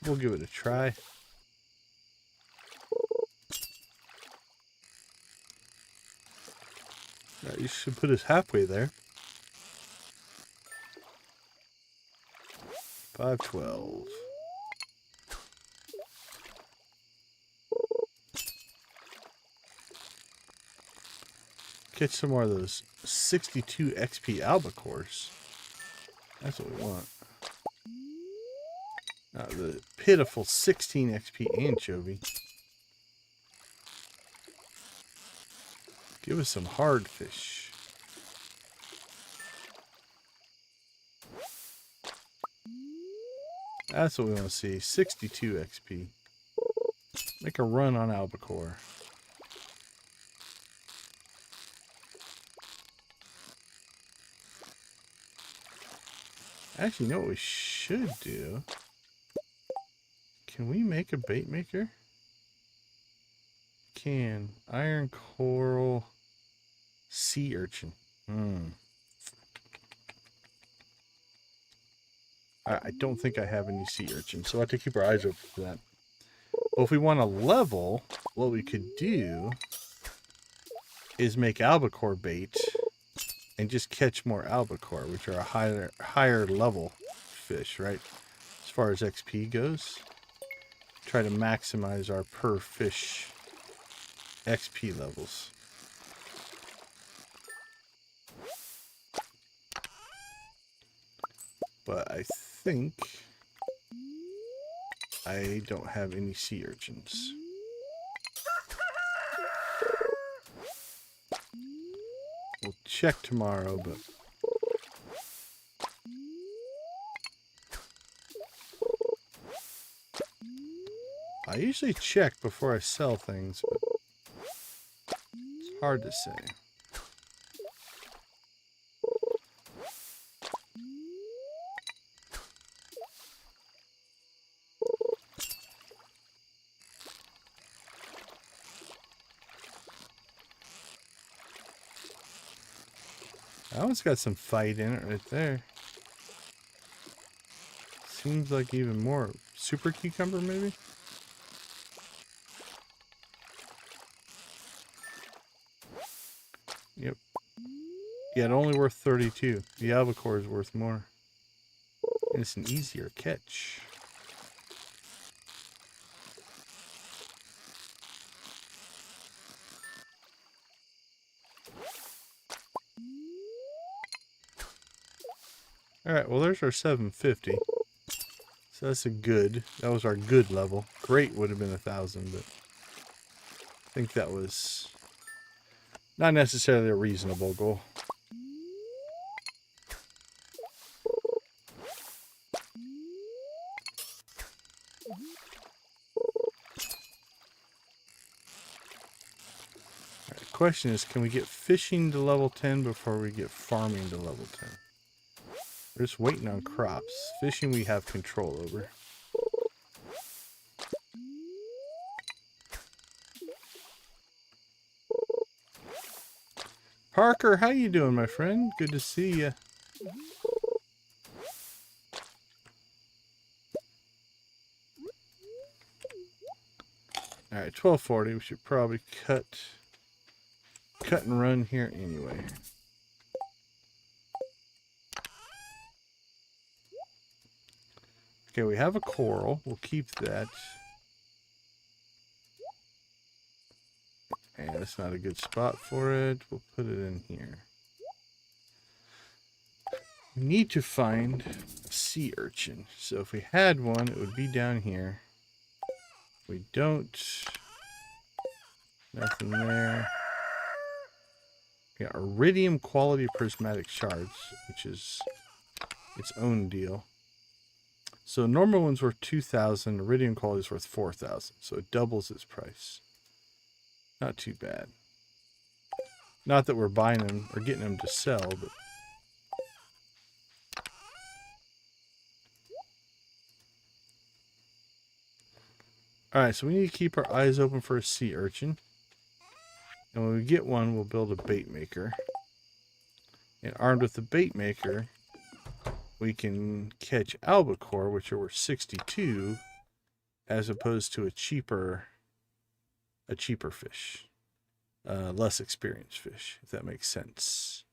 we'll give it a try. Right, you should put us halfway there. 512. Catch some more of those 62 XP albacores. That's what we want. The pitiful 16 XP anchovy. Give us some hard fish. That's what we want to see. 62 XP. Make a run on albacore. Actually, you know what we should do? Can we make a bait maker? Can. Iron coral sea urchin. I don't think I have any sea urchin, so I have to keep our eyes open for that. Well, if we want to level, what we could do is make albacore bait and just catch more albacore, which are a higher level fish, right? As far as XP goes, try to maximize our per fish XP levels. But I think I don't have any sea urchins. We'll check tomorrow, but I usually check before I sell things, but it's hard to say. That one's got some fight in it right there. Seems like even more. Super cucumber, maybe? Yep. Yeah, it only worth 32. The albacore is worth more. And it's an easier catch. Alright, well there's our 750. So that's a good. That was our good level. Great would have been 1,000, but I think that was not necessarily a reasonable goal. Alright, the question is, can we get fishing to level 10 before we get farming to level 10? We're just waiting on crops. Fishing we have control over. Parker, how you doing, my friend? Good to see you. Alright, 1240. We should probably cut and run here anyway. Okay, we have a coral. We'll keep that. And that's not a good spot for it. We'll put it in here. We need to find a sea urchin. So if we had one, it would be down here. We don't. Nothing there. Yeah, iridium quality prismatic shards, which is its own deal. So normal one's worth 2,000, iridium quality is worth 4,000, so it doubles its price. Not too bad. Not that we're buying them or getting them to sell, but alright, so we need to keep our eyes open for a sea urchin. And when we get one, we'll build a bait maker. And armed with the bait maker, we can catch albacore, which are worth 62, as opposed to a cheaper fish. Less experienced fish, if that makes sense.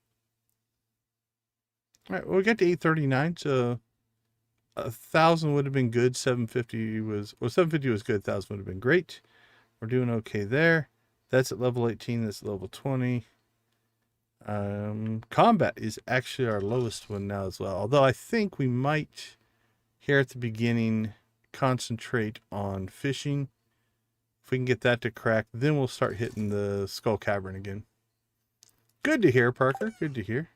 Alright, well, we got to 839, so 1,000 would have been good. 750 was, well, 750 was good. 1,000 would have been great. We're doing okay there. That's at level 18. That's at level 20. Combat is actually our lowest one now as well. Although I think we might, here at the beginning, concentrate on fishing. If we can get that to crack, then we'll start hitting the Skull Cavern again. Good to hear, Parker. Good to hear.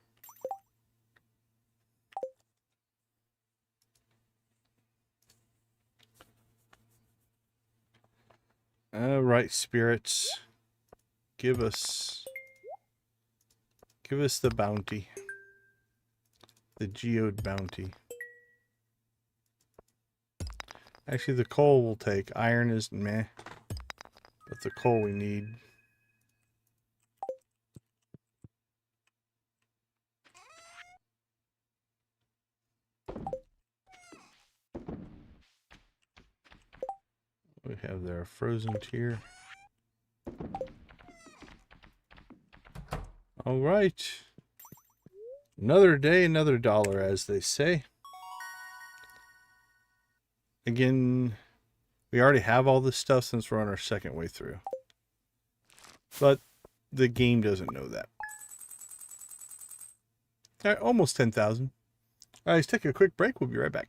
All right, spirits. Give us the bounty. The geode bounty. Actually, the coal we'll take. Iron is meh. But the coal we need. We have their frozen tier. All right. Another day, another dollar, as they say. Again, we already have all this stuff since we're on our second way through. But the game doesn't know that. All right, almost 10,000. All right, let's take a quick break. We'll be right back.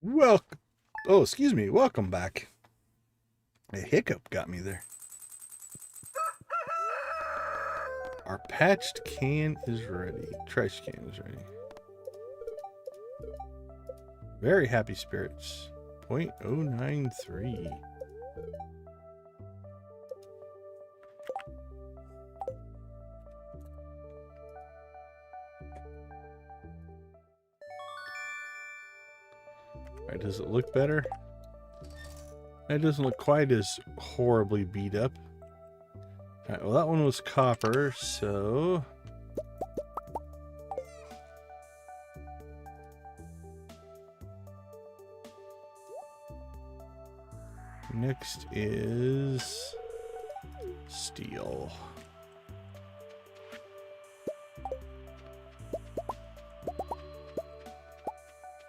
Welcome. Oh, excuse me. Welcome back. A hiccup got me there. Our patched can is ready. Trash can is ready. Very happy spirits. 0.093. Alright, does it look better? It doesn't look quite as horribly beat up. Alright, well that one was copper, so... Next is... steel.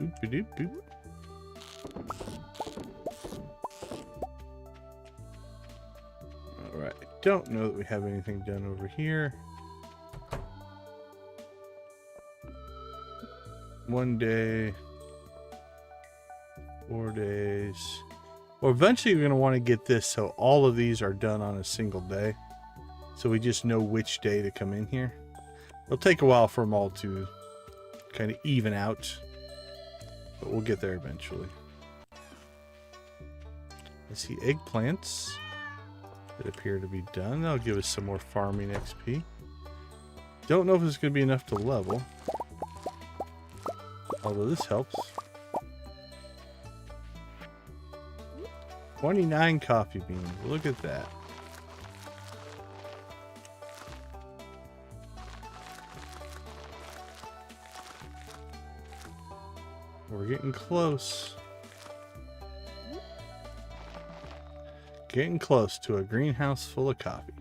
Boop-a-doop-boop. Alright, I don't know that we have anything done over here. 1 day. 4 days. Well, eventually we're going to want to get this so all of these are done on a single day. So we just know which day to come in here. It'll take a while for them all to kind of even out. But we'll get there eventually. I see eggplants that appear to be done. That'll give us some more farming XP. Don't know if it's going to be enough to level. Although this helps. 29 coffee beans. Look at that. We're getting close. Getting close to a greenhouse full of coffee.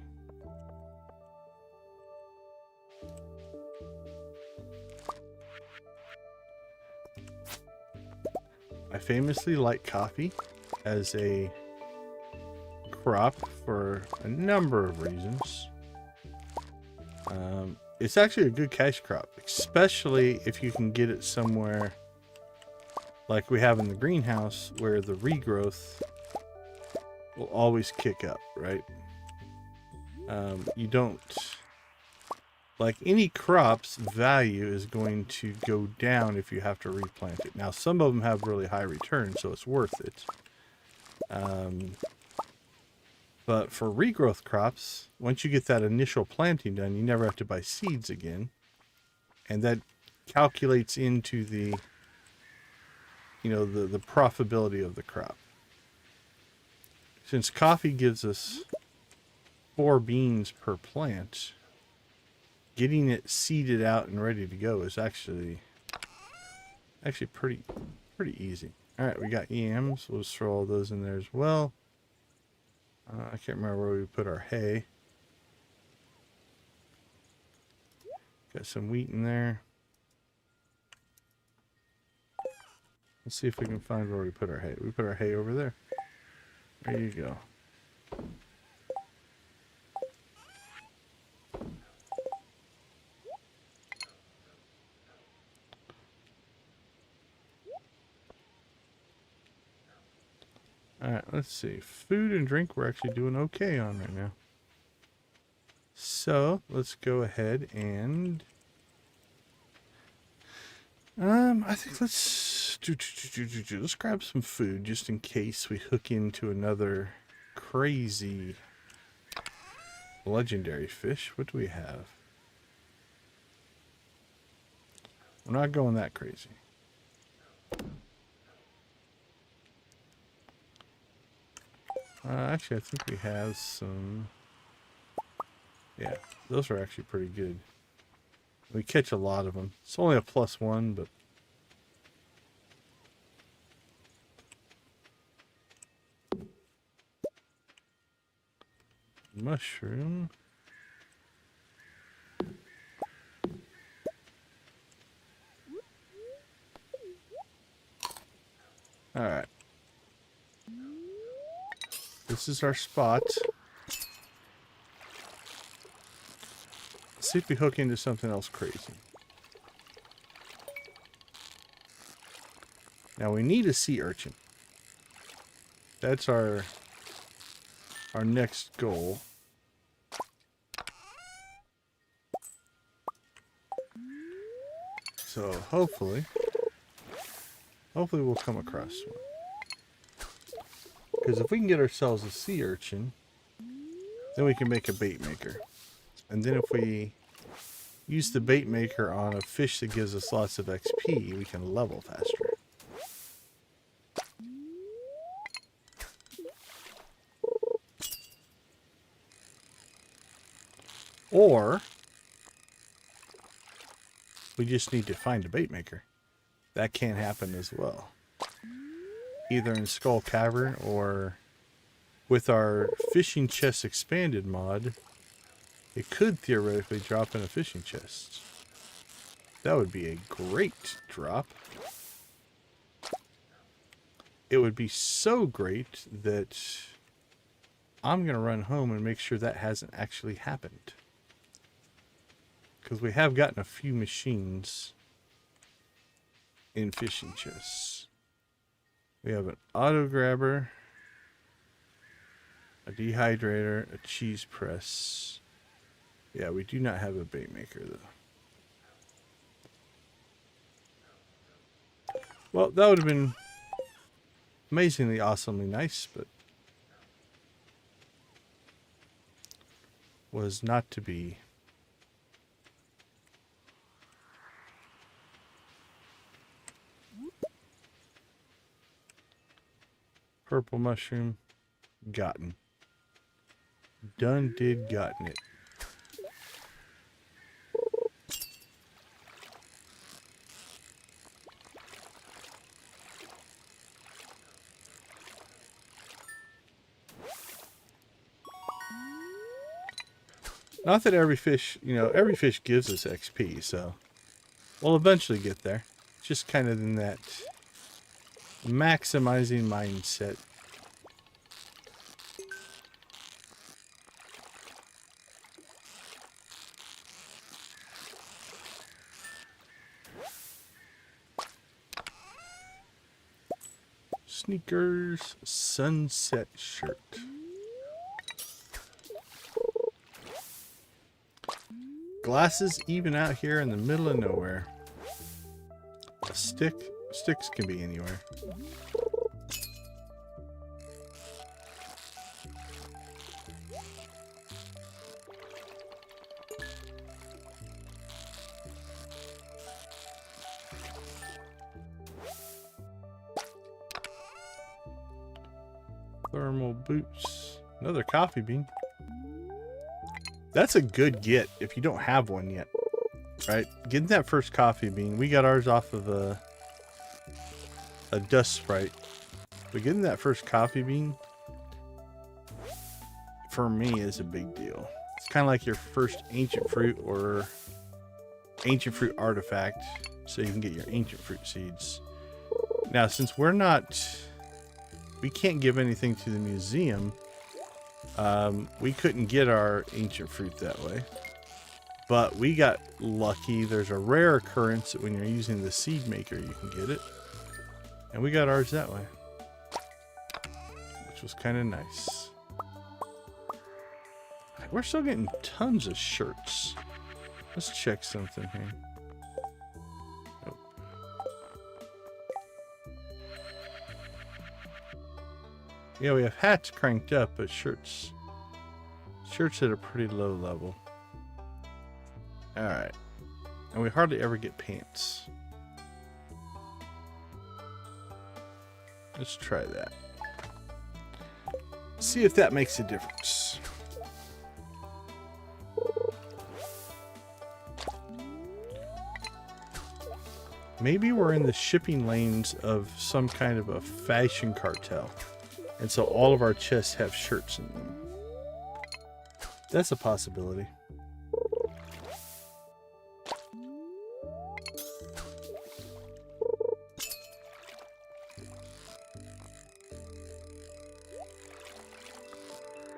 I famously like coffee as a crop for a number of reasons. It's actually a good cash crop, especially if you can get it somewhere like we have in the greenhouse where the regrowth will always kick up, right? You don't, like any crop's value is going to go down if you have to replant it. Now, some of them have really high returns, so it's worth it. But for regrowth crops, once you get that initial planting done, you never have to buy seeds again. And that calculates into the, you know, the profitability of the crop. Since coffee gives us 4 beans per plant, getting it seeded out and ready to go is actually pretty easy. All right, we got yams. We'll just throw all those in there as well. I can't remember where we put our hay. Got some wheat in there. Let's see if we can find where we put our hay. We put our hay over there. There you go. Alright, let's see. Food and drink we're actually doing okay on right now. So, let's go ahead and... I think let's grab some food just in case we hook into another crazy legendary fish. What do we have? We're not going that crazy. Actually, I think we have some... Yeah, those are actually pretty good. We catch a lot of them. It's only a +1, but... Mushroom. Alright. This is our spot. Let's see if we hook into something else crazy. Now we need a sea urchin. That's our next goal. So hopefully we'll come across one. Because if we can get ourselves a sea urchin, then we can make a bait maker. And then if we use the bait maker on a fish that gives us lots of XP, we can level faster. Or we just need to find a bait maker. That can happen as well. Either in Skull Cavern or with our fishing chest expanded mod, it could theoretically drop in a fishing chest. That would be a great drop. It would be so great that I'm going to run home and make sure that hasn't actually happened. Because we have gotten a few machines in fishing chests. We have an auto grabber, a dehydrator, a cheese press. Yeah, we do not have a bait maker though. Well, that would have been amazingly, awesomely nice, but was not to be. Purple mushroom, gotten. Done did gotten it. Not that every fish, you know, every fish gives us XP, so we'll eventually get there. Just kind of in that maximizing mindset. Sneakers, sunset shirt. Glasses even out here in the middle of nowhere. A stick. Sticks can be anywhere. Thermal boots. Another coffee bean. That's a good get if you don't have one yet. Right? Getting that first coffee bean. We got ours off of a dust sprite. But getting that first coffee bean for me is a big deal. It's kind of like your first ancient fruit or ancient fruit artifact, so you can get your ancient fruit seeds. Now, since we can't give anything to the museum, we couldn't get our ancient fruit that way. But we got lucky. There's a rare occurrence that when you're using the Seedmaker, you can get it. And we got ours that way, which was kind of nice. We're still getting tons of shirts. Let's check something here. Nope. Yeah, we have hats cranked up, but shirts at a pretty low level. Alright. And we hardly ever get pants. Let's try that. See if that makes a difference. Maybe we're in the shipping lanes of some kind of a fashion cartel. And so all of our chests have shirts in them. That's a possibility.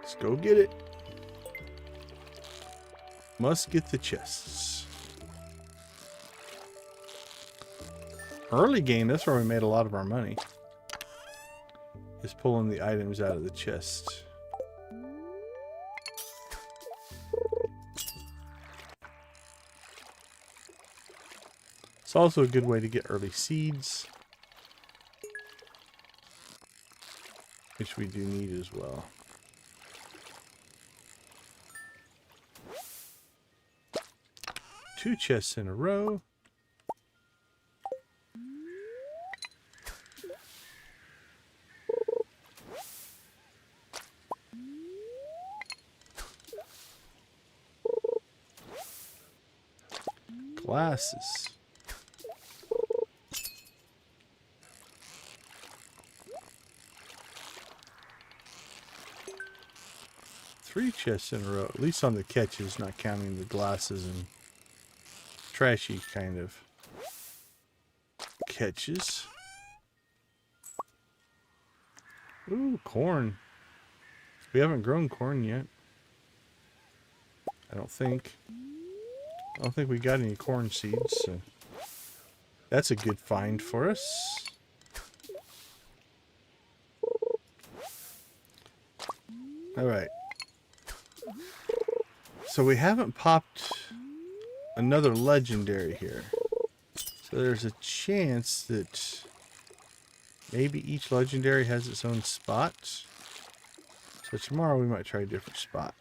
Let's go get it. Must get the chests. Early game, that's where we made a lot of our money. Is pulling the items out of the chest. It's also a good way to get early seeds, which we do need as well. Two chests in a row. Glasses. Three chests in a row, at least on the catches, not counting the glasses and trashy kind of catches. Ooh, corn. We haven't grown corn yet. I don't think we got any corn seeds, so that's a good find for us. Alright. So we haven't popped another legendary here. So there's a chance that maybe each legendary has its own spot. So tomorrow we might try a different spot.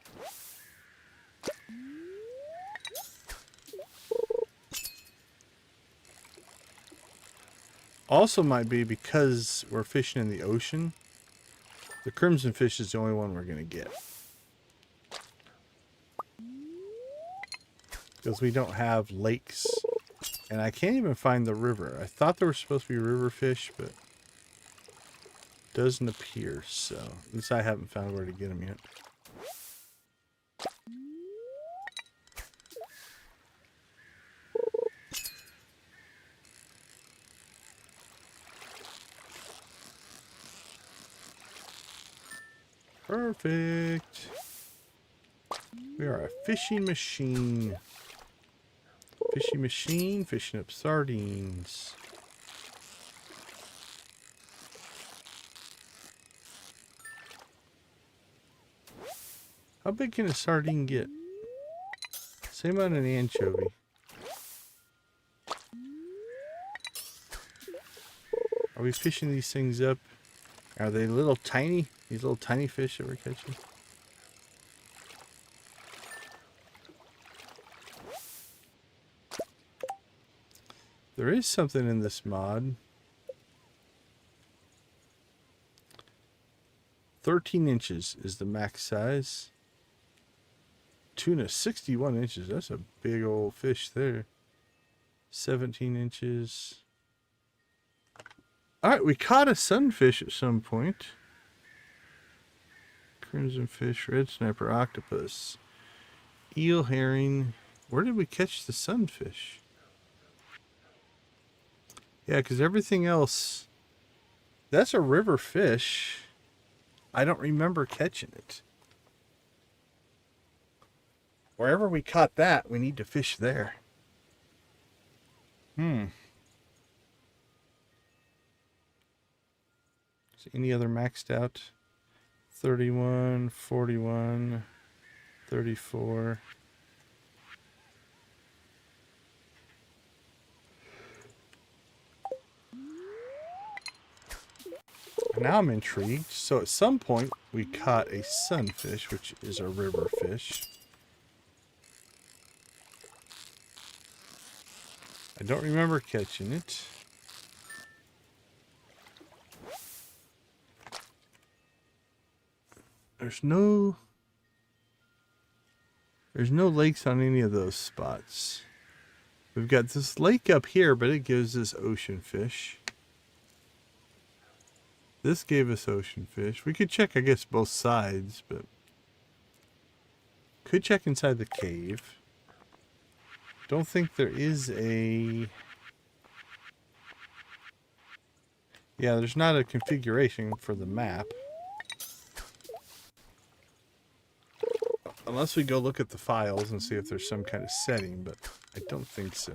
Also might be because we're fishing in the ocean. The crimson fish is the only one we're going to get. Because we don't have lakes. And I can't even find the river. I thought there were supposed to be river fish, but doesn't appear. So at least I haven't found where to get them yet. Perfect. We are a fishing machine. Fishing machine, fishing up sardines. How big can a sardine get? Same on an anchovy. Are we fishing these things up? Are they little tiny? These little tiny fish that we're catching? There is something in this mod. 13 inches is the max size. Tuna 61 inches. That's a big old fish there. 17 inches. Alright, we caught a sunfish at some point. Crimson fish, red snapper, octopus, eel, herring. Where did we catch the sunfish? Yeah, because everything else... That's a river fish. I don't remember catching it. Wherever we caught that, we need to fish there. Is any other maxed out? 31, 41, 34. Now I'm intrigued. So at some point we caught a sunfish, which is a river fish. I don't remember catching it. There's no lakes on any of those spots. We've got this lake up here, but it gives us ocean fish. This gave us ocean fish. We could check, I guess, both sides, but could check inside the cave. Don't think there is a... Yeah, there's not a configuration for the map. Unless we go look at the files and see if there's some kind of setting, but I don't think so.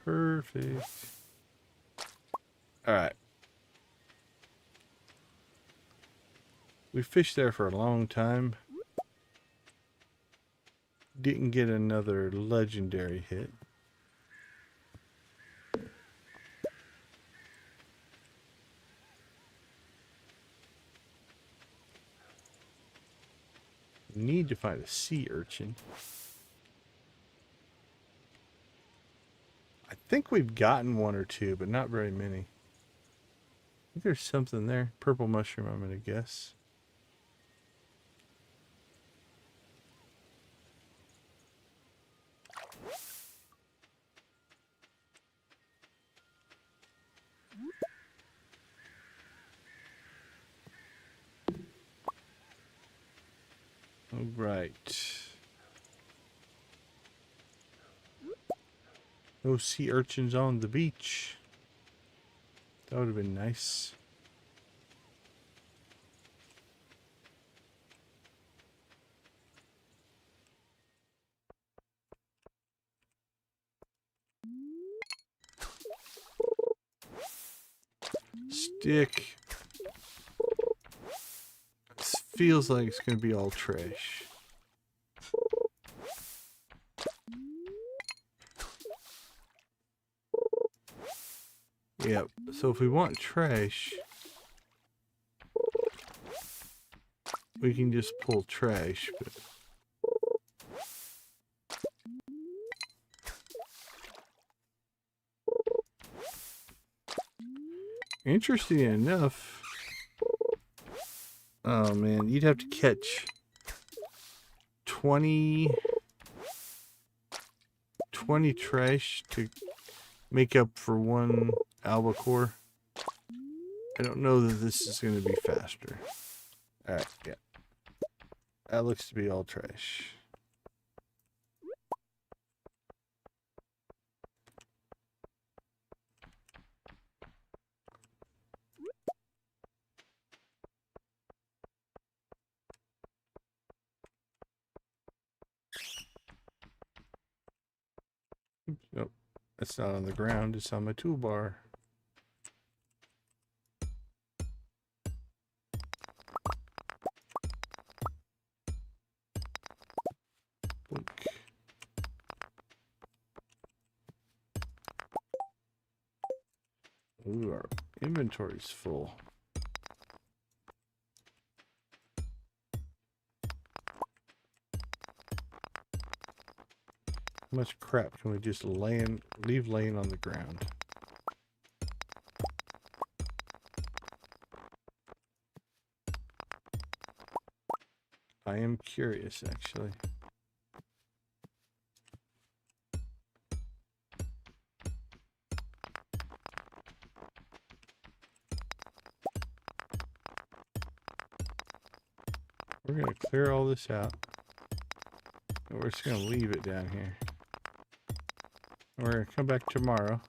Perfect. Alright. We fished there for a long time. Didn't get another legendary hit. Need to find a sea urchin. I think we've gotten one or two, but not very many. I think there's something there. Purple mushroom, I'm going to guess. All right. No sea urchins on the beach. That would have been nice. Stick. This feels like it's going to be all trash. Yep, so if we want trash, we can just pull trash, but interesting enough, oh man, you'd have to catch 20 trash to make up for one albacore. I don't know that this is going to be faster. Alright, yeah. That looks to be all trash. Nope, it's not on the ground, it's on my toolbar. Look. Ooh, our inventory's full. How much crap can we just leave laying on the ground? I am curious, actually. We're going to clear all this out. And we're just going to leave it down here. We're going to come back tomorrow.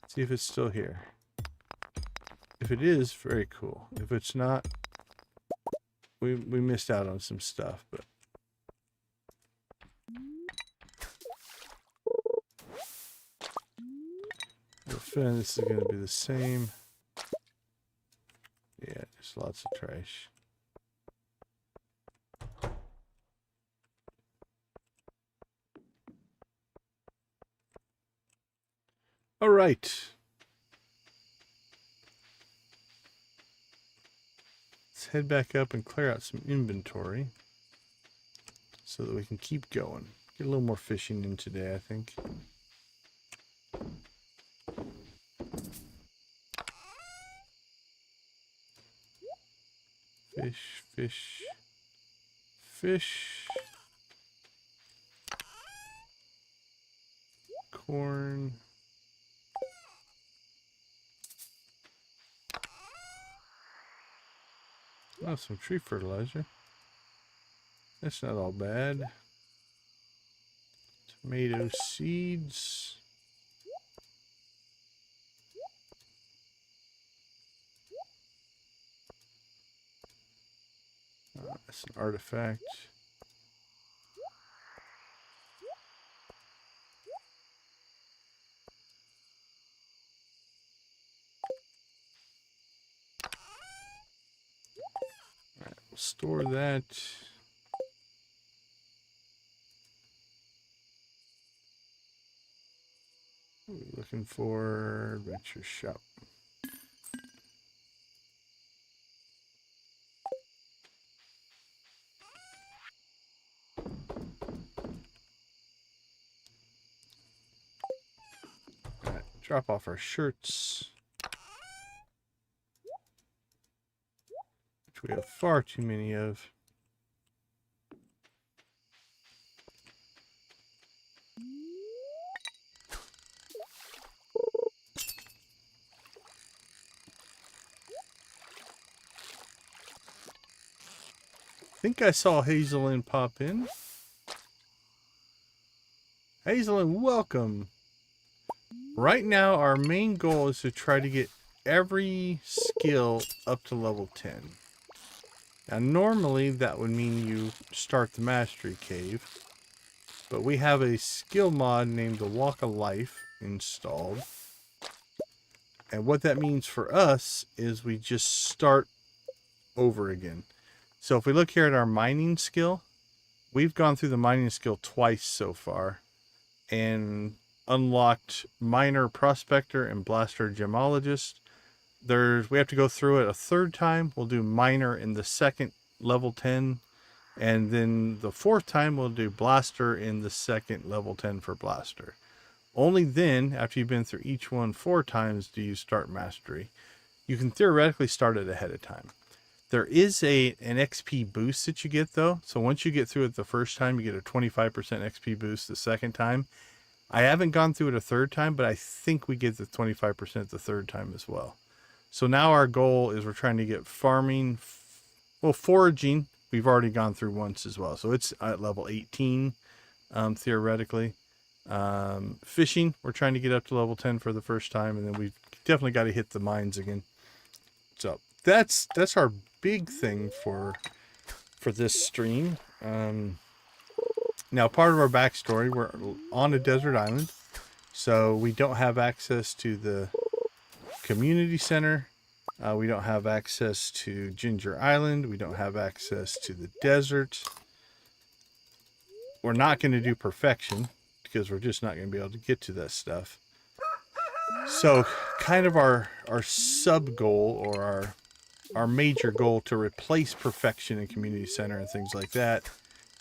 See if it's still here. If it is, very cool. If it's not, we missed out on some stuff, but the fin, this is going to be the same. Yeah, just lots of trash. All right. Let's head back up and clear out some inventory so that we can keep going. Get a little more fishing in today, I think. Fish, fish, fish. Corn. Oh, some tree fertilizer. That's not all bad. Tomato seeds. That's an artifact. Alright, we'll store that. What are we looking for? Adventure shop. Alright, drop off our shirts, which we have far too many of. I think I saw Hazelyn pop in. Hazelyn, welcome. Right now, our main goal is to try to get every skill up to level 10. Now, normally that would mean you start the Mastery Cave, but we have a skill mod named the Walk of Life installed. And what that means for us is we just start over again. So if we look here at our mining skill, we've gone through the mining skill twice so far and unlocked Miner Prospector and Blaster Gemologist. We have to go through it a third time. We'll do Miner in the second level 10, and then the fourth time we'll do Blaster in the second level 10 for Blaster. Only then, after you've been through each one 4 times, do you start Mastery. You can theoretically start it ahead of time. There is an XP boost that you get, though. So once you get through it the first time, you get a 25% XP boost the second time. I haven't gone through it a third time, but I think we get the 25% the third time as well. So now our goal is we're trying to get farming, well, foraging. We've already gone through once as well. So it's at level 18, theoretically. Fishing, we're trying to get up to level 10 for the first time. And then we've definitely got to hit the mines again. So that's our big thing for this stream. Now, part of our backstory, we're on a desert island. So we don't have access to the community center. We don't have access to Ginger Island. We don't have access to the desert. We're not going to do perfection because we're just not going to be able to get to that stuff. So kind of our sub goal, or our major goal to replace perfection in community center and things like that,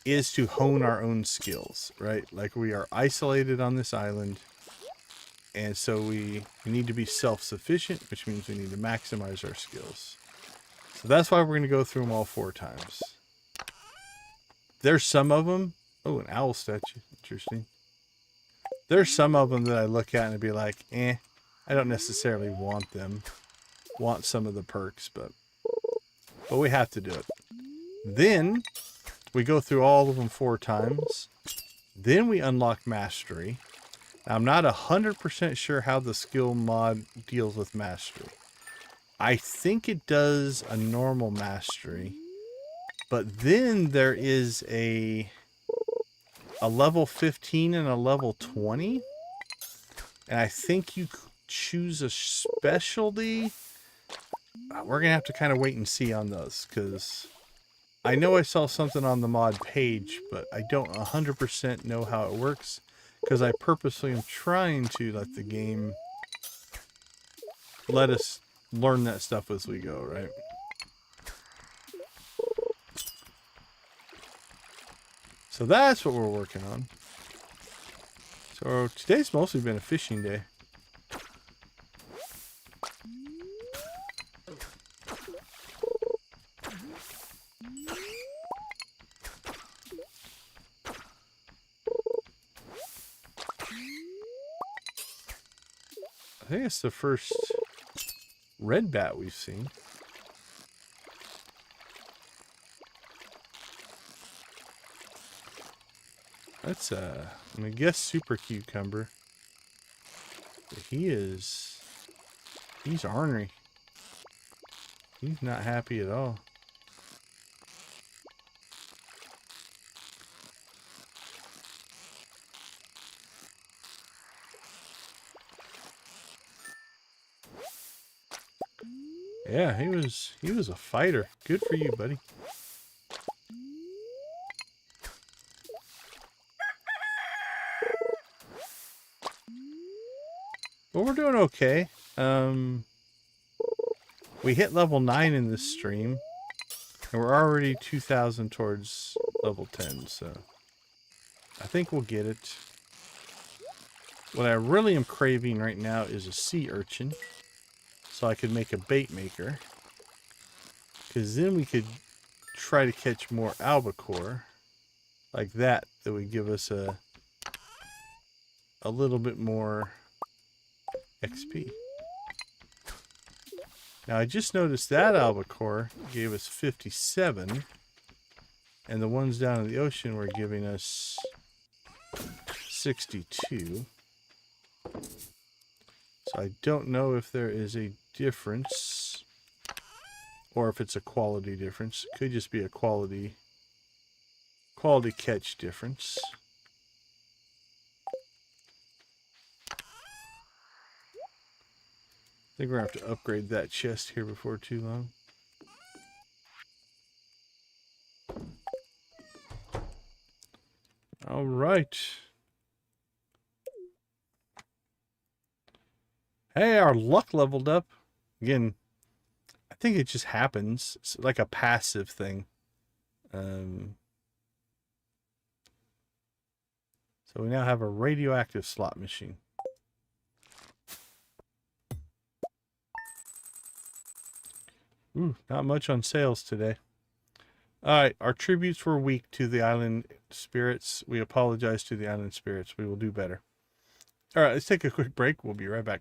is to hone our own skills, right? Like, we are isolated on this island. And so we need to be self-sufficient, which means we need to maximize our skills. So that's why we're going to go through them all 4 times. There's some of them. Oh, an owl statue. Interesting. There's some of them that I look at and be like, I don't necessarily want them. Want some of the perks, but we have to do it. Then we go through all of them 4 times. Then we unlock mastery. I'm not 100% sure how the skill mod deals with mastery. I think it does a normal mastery, but then there is a level 15 and a level 20, and I think you choose a specialty. We're gonna have to kind of wait and see on those, because I know I saw something on the mod page, but I don't 100% know how it works. Because I purposely am trying to let the game let us learn that stuff as we go, right? So that's what we're working on. So today's mostly been a fishing day. I think it's the first red bat we've seen. That's I'm gonna guess super cucumber. But he's ornery. He's not happy at all. Yeah, he was a fighter. Good for you, buddy. But we're doing okay. We hit level 9 in this stream, and we're already 2,000 towards level 10, so I think we'll get it. What I really am craving right now is a sea urchin, so I could make a bait maker, because then we could try to catch more albacore like that would give us a little bit more XP. Now I just noticed that albacore gave us 57, and the ones down in the ocean were giving us 62. So I don't know if there is a difference, or if it's a quality difference. It could just be a quality catch difference. I think we're going to have to upgrade that chest here before too long. All right. Hey, our luck leveled up. Again, I think it just happens. It's like a passive thing. So we now have a radioactive slot machine. Ooh, not much on sales today. Alright, our tributes were weak to the island spirits. We apologize to the island spirits. We will do better. Alright, let's take a quick break. We'll be right back.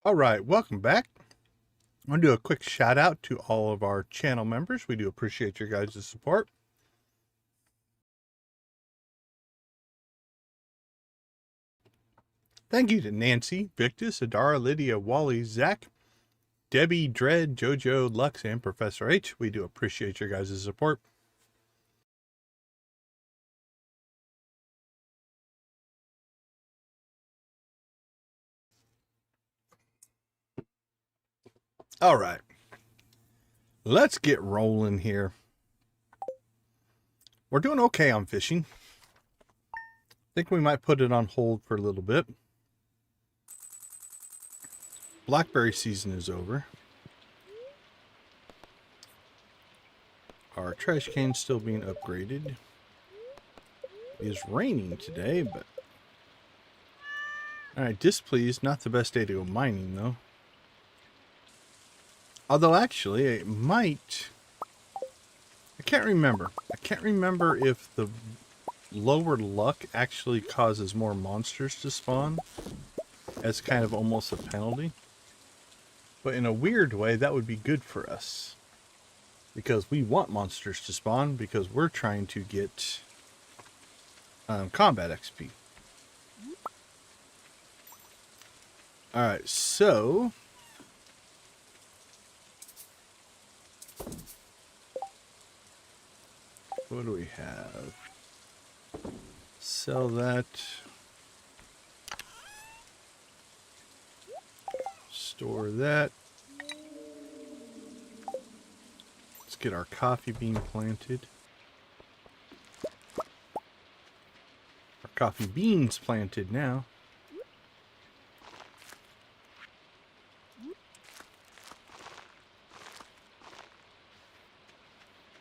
All right, welcome back. I want to do a quick shout out to all of our channel members. We do appreciate your guys' support. Thank you to Nancy, Victus, Adara, Lydia, Wally, Zach, Debbie, Dredd, Jojo, Lux, and Professor H. We do appreciate your guys' support. All right. Let's get rolling here. We're doing okay on fishing. I think we might put it on hold for a little bit. Blackberry season is over. Our trash can's still being upgraded. It is raining today, but... Alright, displeased. Not the best day to go mining, though. Although, actually, it might... I can't remember. I can't remember if the lower luck actually causes more monsters to spawn as kind of almost a penalty. But in a weird way, that would be good for us. Because we want monsters to spawn because we're trying to get combat XP. Alright, so... what do we have? Sell that. Store that. Let's get our coffee bean planted. Our coffee beans planted now.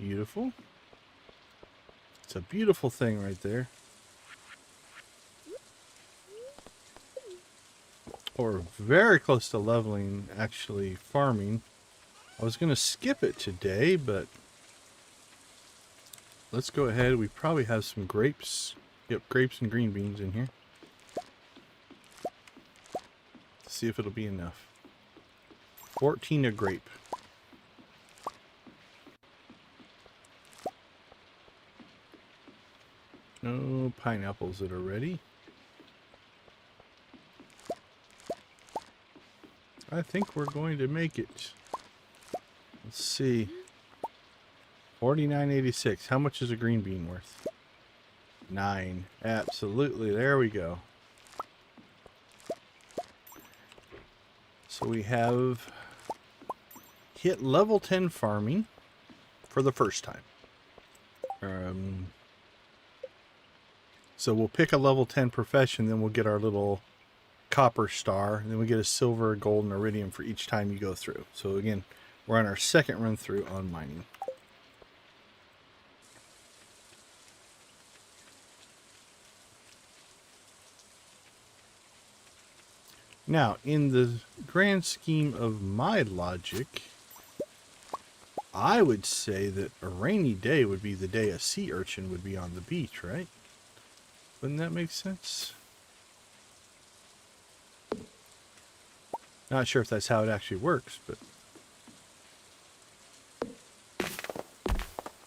Beautiful. It's a beautiful thing right there. Or very close to leveling, actually, farming. I was going to skip it today, but let's go ahead. We probably have some grapes. Yep, grapes and green beans in here. Let's see if it'll be enough. 14 a grape. No pineapples that are ready. I think we're going to make it. Let's see. 49.86. How much is a green bean worth? 9. Absolutely. There we go. So we have hit level 10 farming for the first time. So we'll pick a level 10 profession, then we'll get our little copper star, and then we get a silver, gold, and iridium for each time you go through. So again, we're on our second run through on mining. Now, in the grand scheme of my logic, I would say that a rainy day would be the day a sea urchin would be on the beach, right? Wouldn't that make sense? Not sure if that's how it actually works, but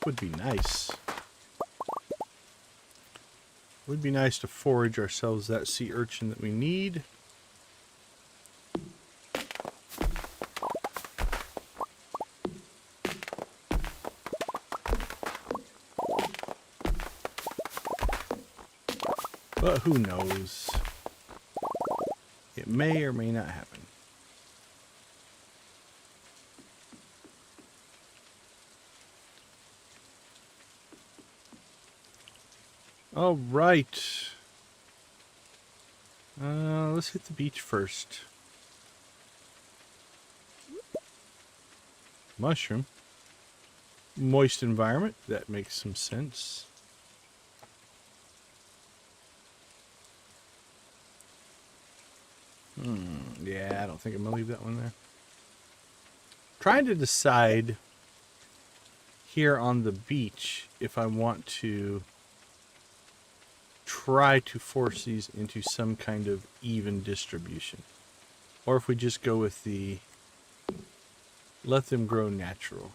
would be nice. Would be nice to forage ourselves that sea urchin that we need. But who knows? It may or may not happen. All right. Let's hit the beach first. Mushroom. Moist environment. That makes some sense. Yeah, I don't think I'm going to leave that one there. Trying to decide here on the beach if I want to try to force these into some kind of even distribution. Or if we just go with the let them grow natural.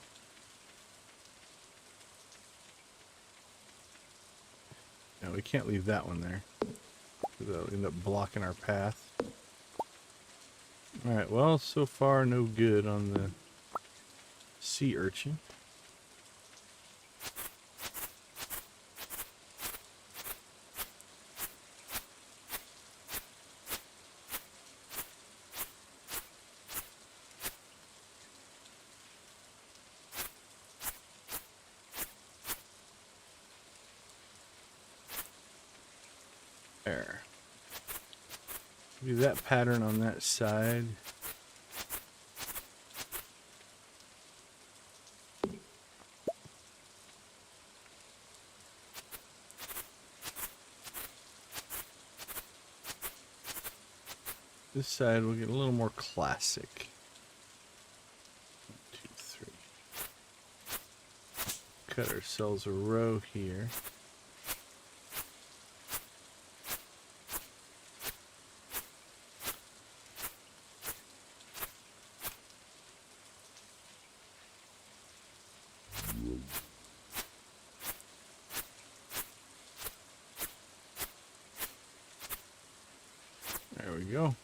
No, we can't leave that one there. That'll end up blocking our path. Alright, well, so far no good on the sea urchin. There. Do that pattern on that side. This side will get a little more classic. 1, 2, 3. Cut ourselves a row here. There we go.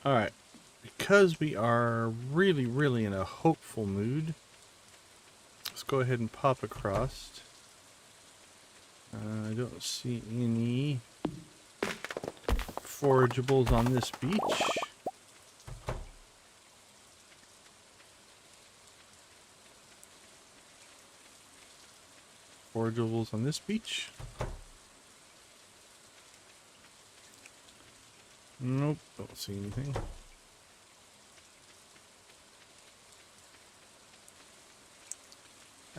Alright, because we are really in a hopeful mood, let's go ahead and pop across. I don't see any forageables on this beach. Forageables on this beach. Nope, don't see anything.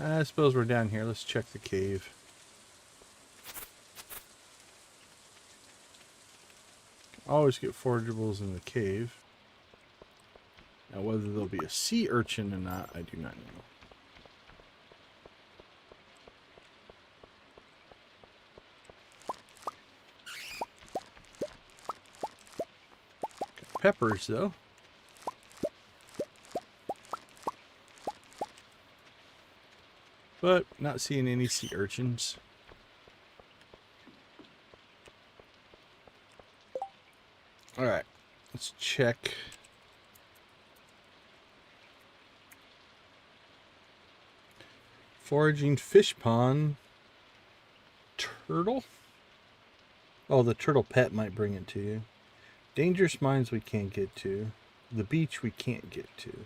I suppose we're down here. Let's check the cave. Always get forageables in the cave. Now whether there'll be a sea urchin or not, I do not know. Peppers though. But not seeing any sea urchins. Alright, let's check. Foraging fish pond. Turtle? Oh, the turtle pet might bring it to you. Dangerous mines we can't get to. The beach we can't get to.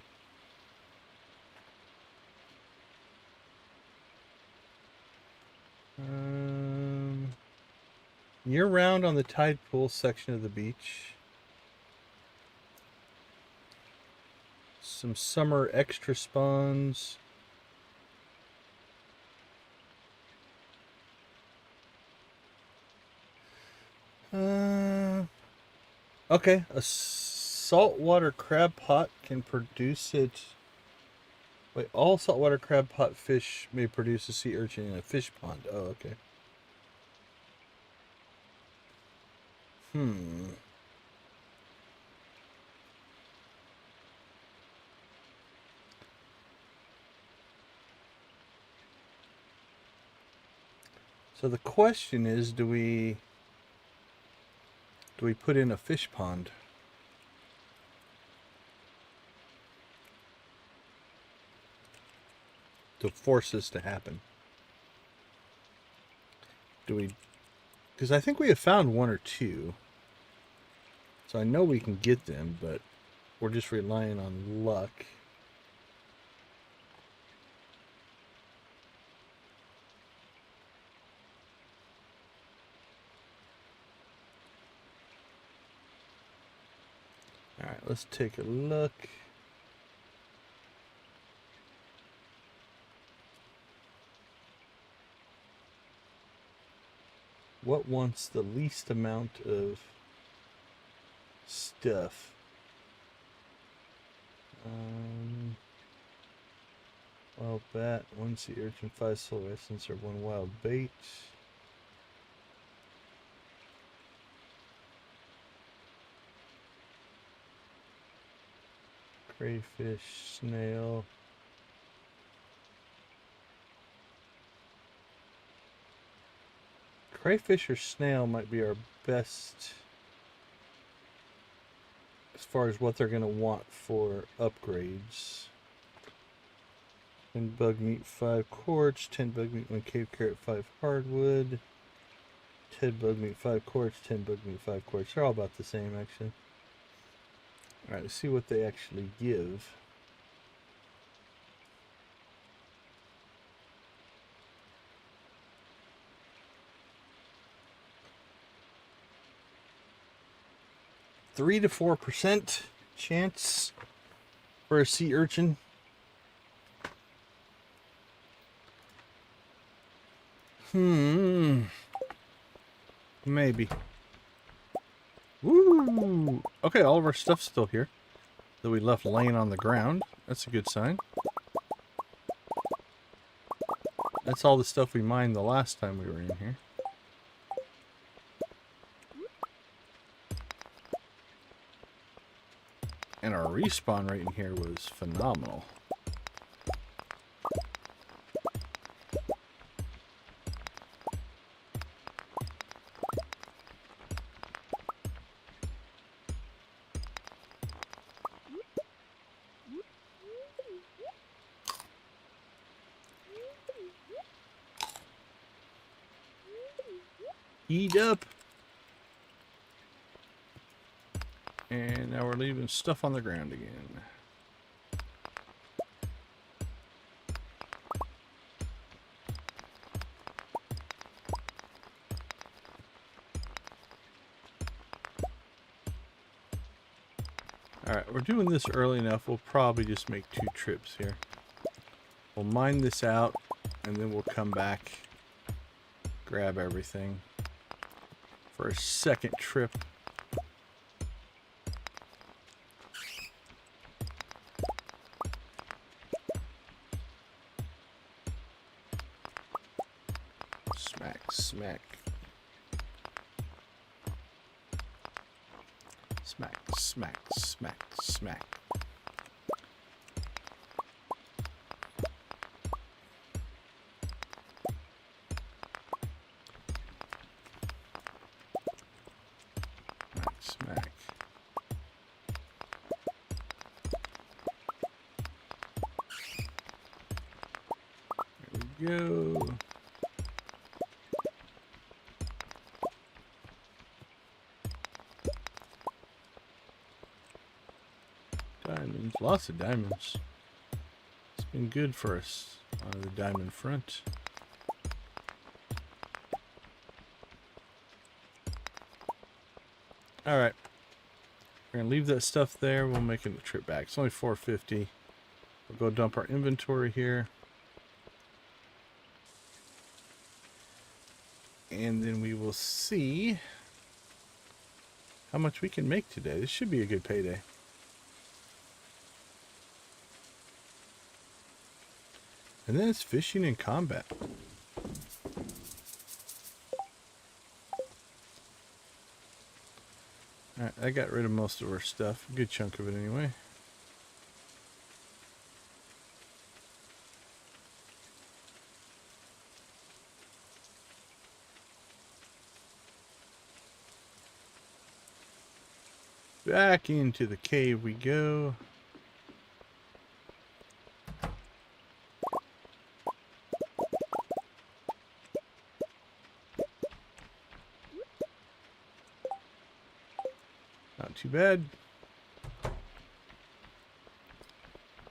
Year-round on the tide pool section of the beach. Some summer extra spawns. Okay, a saltwater crab pot can produce it. Wait, all saltwater crab pot fish may produce a sea urchin in a fish pond. Oh, okay. So the question is, do we put in a fish pond? To force this to happen. Do we? Because I think we have found 1 or 2. So I know we can get them, but we're just relying on luck. Alright, let's take a look. What wants the least amount of stuff? Wild bat, 1 sea urchin, 5 soul essence, or 1 wild bait. Crayfish, snail. Crayfish or snail might be our best as far as what they're going to want for upgrades. 10 bug meat, 5 quartz, 10 bug meat, 1 cave carrot, 5 hardwood, 10 bug meat, 5 quartz, 10 bug meat, 5 quartz. They're all about the same, actually. Alright, let's see what they actually give. $3 to 4% chance for a sea urchin. Maybe. Woo! Okay, all of our stuff's still here that we left laying on the ground. That's a good sign. That's all the stuff we mined the last time we were in here. And our respawn rate in here was phenomenal. Eat up. And now we're leaving stuff on the ground again. Alright, we're doing this early enough. We'll probably just make 2 trips here. We'll mine this out, and then we'll come back, grab everything for a second trip. Smack, smack. Smack, smack, smack, smack. Smack. There we go. Diamonds, lots of diamonds. It's been good for us on the diamond front. Alright. We're going to leave that stuff there. We'll make it a trip back. It's only $4.50. We'll go dump our inventory here. And then we will see how much we can make today. This should be a good payday. And then it's fishing and combat. Alright, I got rid of most of our stuff. A good chunk of it anyway. Back into the cave we go. Not too bad.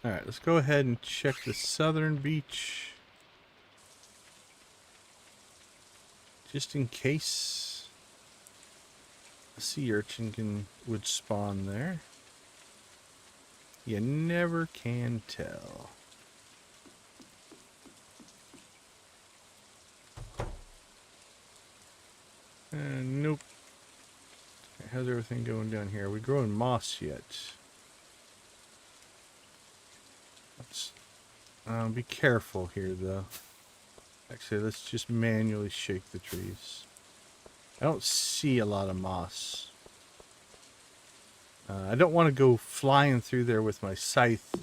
Alright, let's go ahead and check the southern beach. Just in case a sea urchin would spawn there. You never can tell. Nope. How's everything going down here? Are we growing moss yet? Let's be careful here, though. Actually, let's just manually shake the trees. I don't see a lot of moss. I don't want to go flying through there with my scythe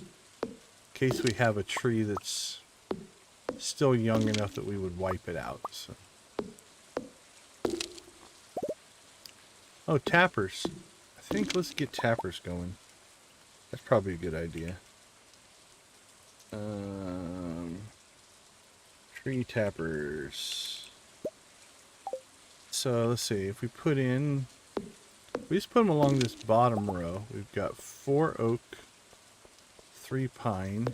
in case we have a tree that's still young enough that we would wipe it out. So. Oh, tappers. I think let's get tappers going. That's probably a good idea. Tree tappers. So let's see, if we put in, we just put them along this bottom row. We've got 4 oak, 3 pine.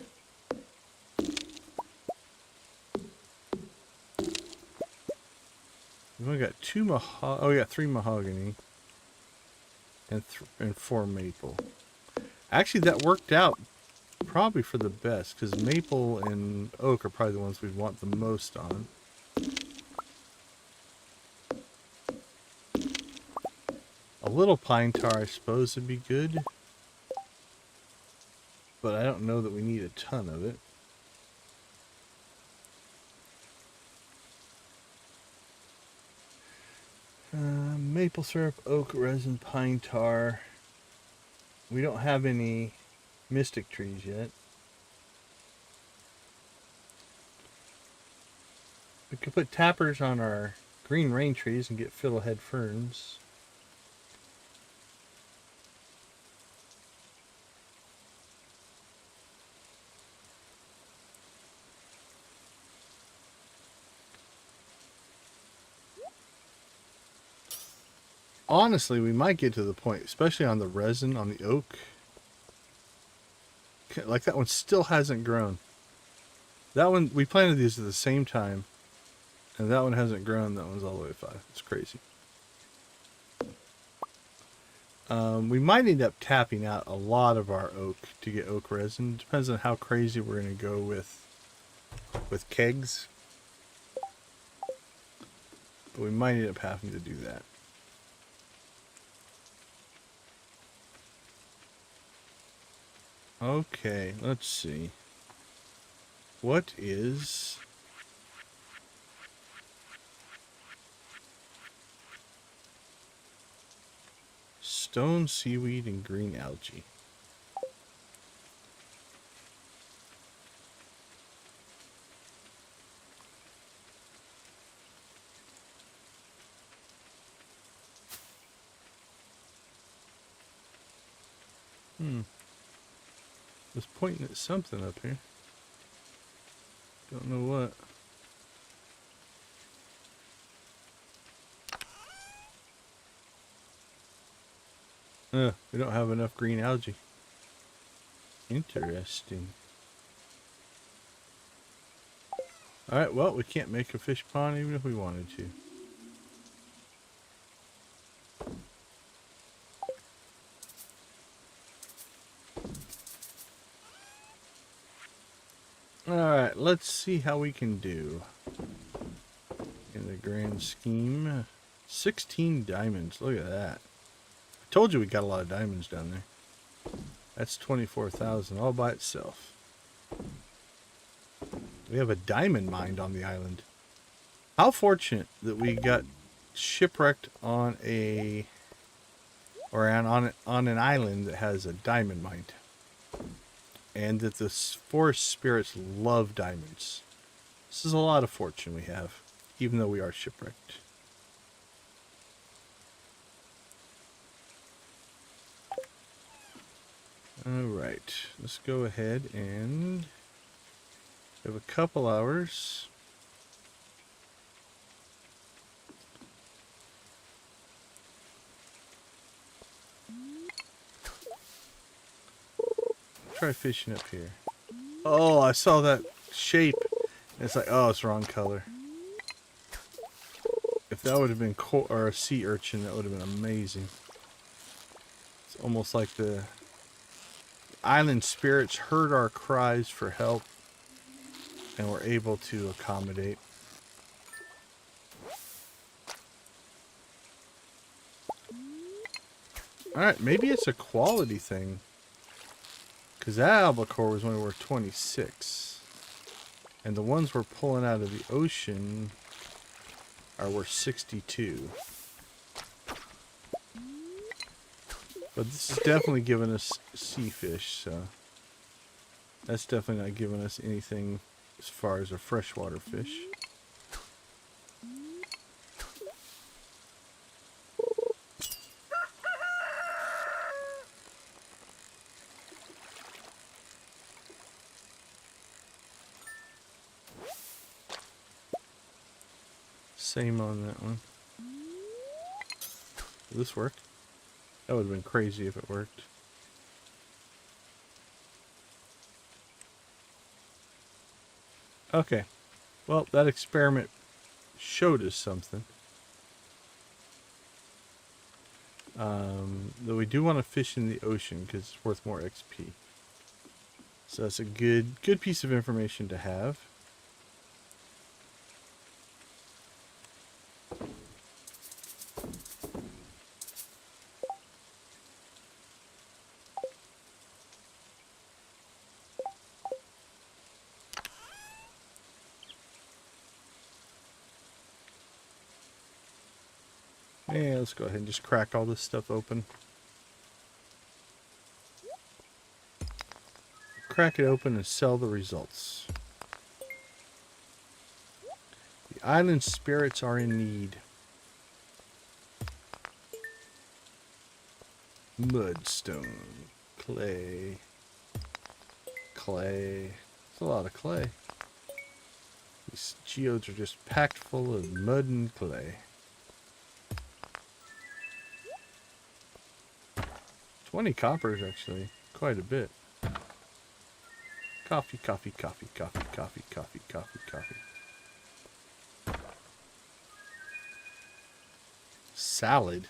We've only got 2 oh yeah, 3 mahogany and 4 maple. Actually, that worked out probably for the best because maple and oak are probably the ones we'd want the most on. A little pine tar, I suppose, would be good, but I don't know that we need a ton of it. Maple syrup, oak resin, pine tar. We don't have any mystic trees yet. We could put tappers on our green rain trees and get fiddlehead ferns. Honestly, we might get to the point, especially on the resin, on the oak. Like that one still hasn't grown. That one, we planted these at the same time. And that one hasn't grown. That one's all the way to 5. It's crazy. We might end up tapping out a lot of our oak to get oak resin. Depends on how crazy we're going to go with kegs. But we might end up having to do that. Okay, let's see. What is... stone, seaweed, and green algae. Was pointing at something up here. Don't know what. We don't have enough green algae. Interesting. Alright, well, we can't make a fish pond even if we wanted to. Alright, let's see how we can do in the grand scheme. 16 diamonds, look at that. I told you we got a lot of diamonds down there. That's 24,000 all by itself. We have a diamond mine on the island. How fortunate that we got shipwrecked on a on an island that has a diamond mine. And that the forest spirits love diamonds. This is a lot of fortune we have, even though we are shipwrecked. Alright, let's go ahead and have a couple hours. Try fishing up here. Oh, I saw that shape. It's like, oh, it's wrong color. If that would have been or a sea urchin, that would have been amazing. It's almost like the island spirits heard our cries for help and were able to accommodate. Alright, maybe it's a quality thing. Because that albacore was only worth 26. And the ones we're pulling out of the ocean are worth 62. But this is definitely giving us sea fish, so that's definitely not giving us anything as far as a freshwater fish. Same on that one. Will this work? That would have been crazy if it worked. Okay. Well, that experiment showed us something. Though we do want to fish in the ocean because it's worth more XP. So that's a good piece of information to have. Yeah, let's go ahead and just crack all this stuff open. Crack it open and sell the results. The island spirits are in need. Mudstone. Clay. Clay. It's a lot of clay. These geodes are just packed full of mud and clay. 20 coppers, actually. Quite a bit. Coffee, coffee, coffee, coffee, coffee, coffee, coffee, coffee. Salad?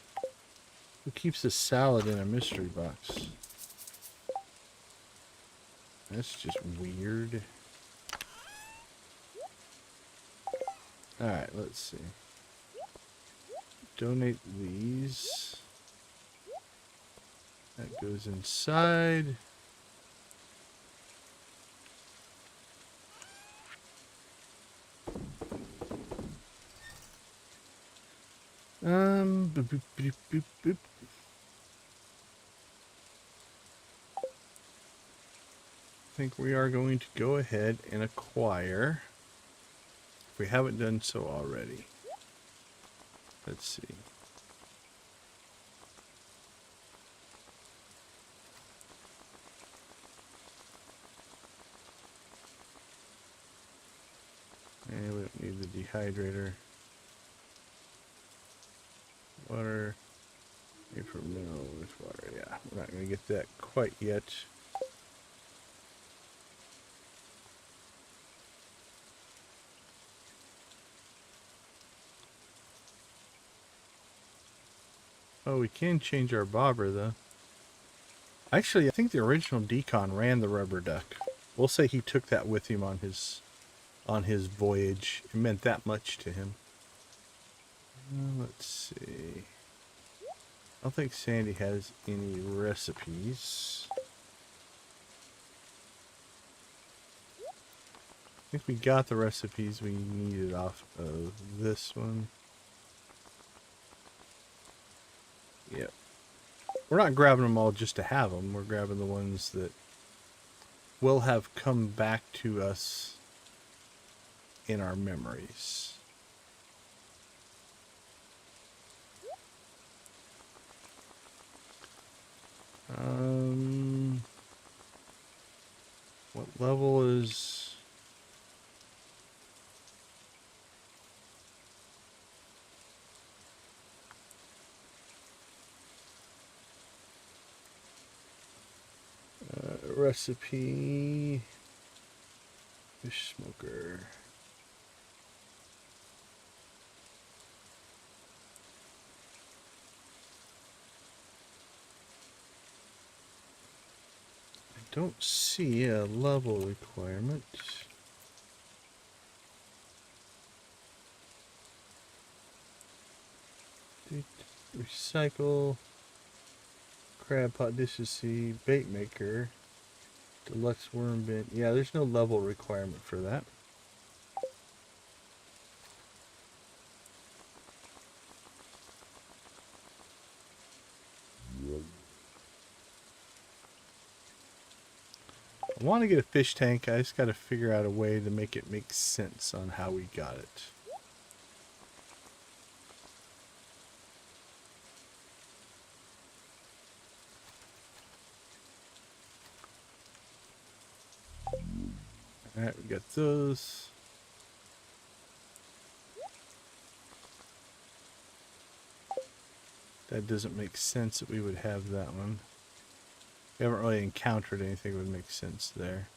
Who keeps a salad in a mystery box? That's just weird. Alright, let's see. Donate these. That goes inside. Boop, boop, boop, boop, boop. I think we are going to go ahead and acquire, if we haven't done so already. Let's see. And we don't need the dehydrator. Water. For mineral with water. Yeah, we're not going to get that quite yet. Oh, we can change our bobber though. Actually, I think the original Decon ran the rubber duck. We'll say he took that with him on his voyage. It meant that much to him. Let's see. I don't think Sandy has any recipes. I think we got the recipes we needed off of this one. Yep. We're not grabbing them all just to have them. We're grabbing the ones that will have come back to us in our memories. What level is... recipe... Fish smoker... Don't see a level requirement. Recycle, crab pot, dishes, seed, bait maker, deluxe worm bin. Yeah, there's no level requirement for that. I want to get a fish tank. I just got to figure out a way to make it make sense on how we got it. Alright, we got those. That doesn't make sense that we would have that one. We haven't really encountered anything that would make sense there.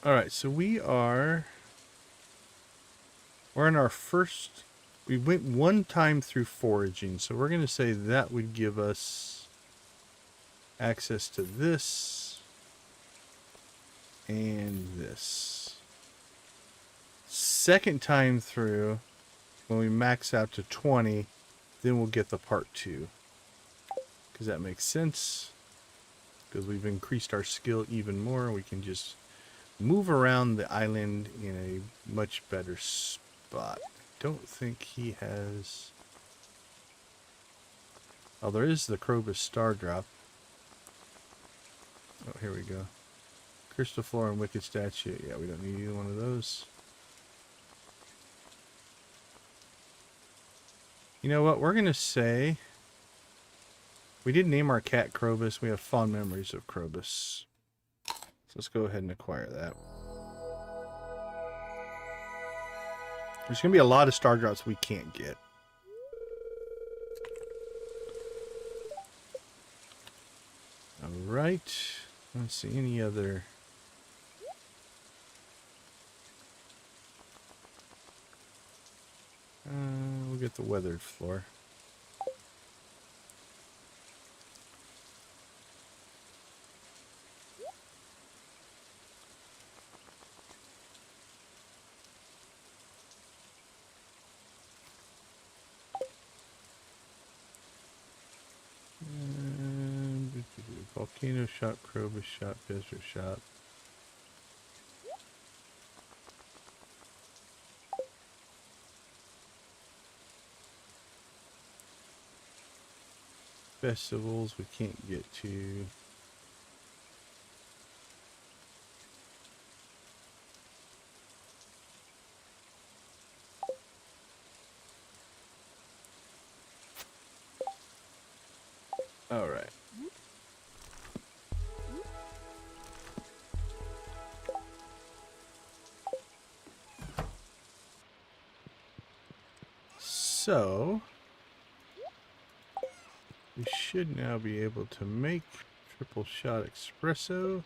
Alright, so we're in our first, we went one time through foraging, so we're going to say that would give us access to this and this. Second time through, when we max out to 20, then we'll get the part 2. Because that makes sense. Because we've increased our skill even more, we can just move around the island in a much better spot. Don't think he has... Oh, there is the Krobus star drop. Oh, here we go. Crystal floor and wicked statue. Yeah, we don't need either one of those. You know what? We're going to say... We did name our cat Krobus. We have fond memories of Krobus. So let's go ahead and acquire that. There's going to be a lot of star drops we can't get. Alright. Let's see, any other... we'll get the weathered floor. Volcano shop, Krobus shop, desert shop. Festivals we can't get to. All right. So, we should now be able to make triple shot espresso.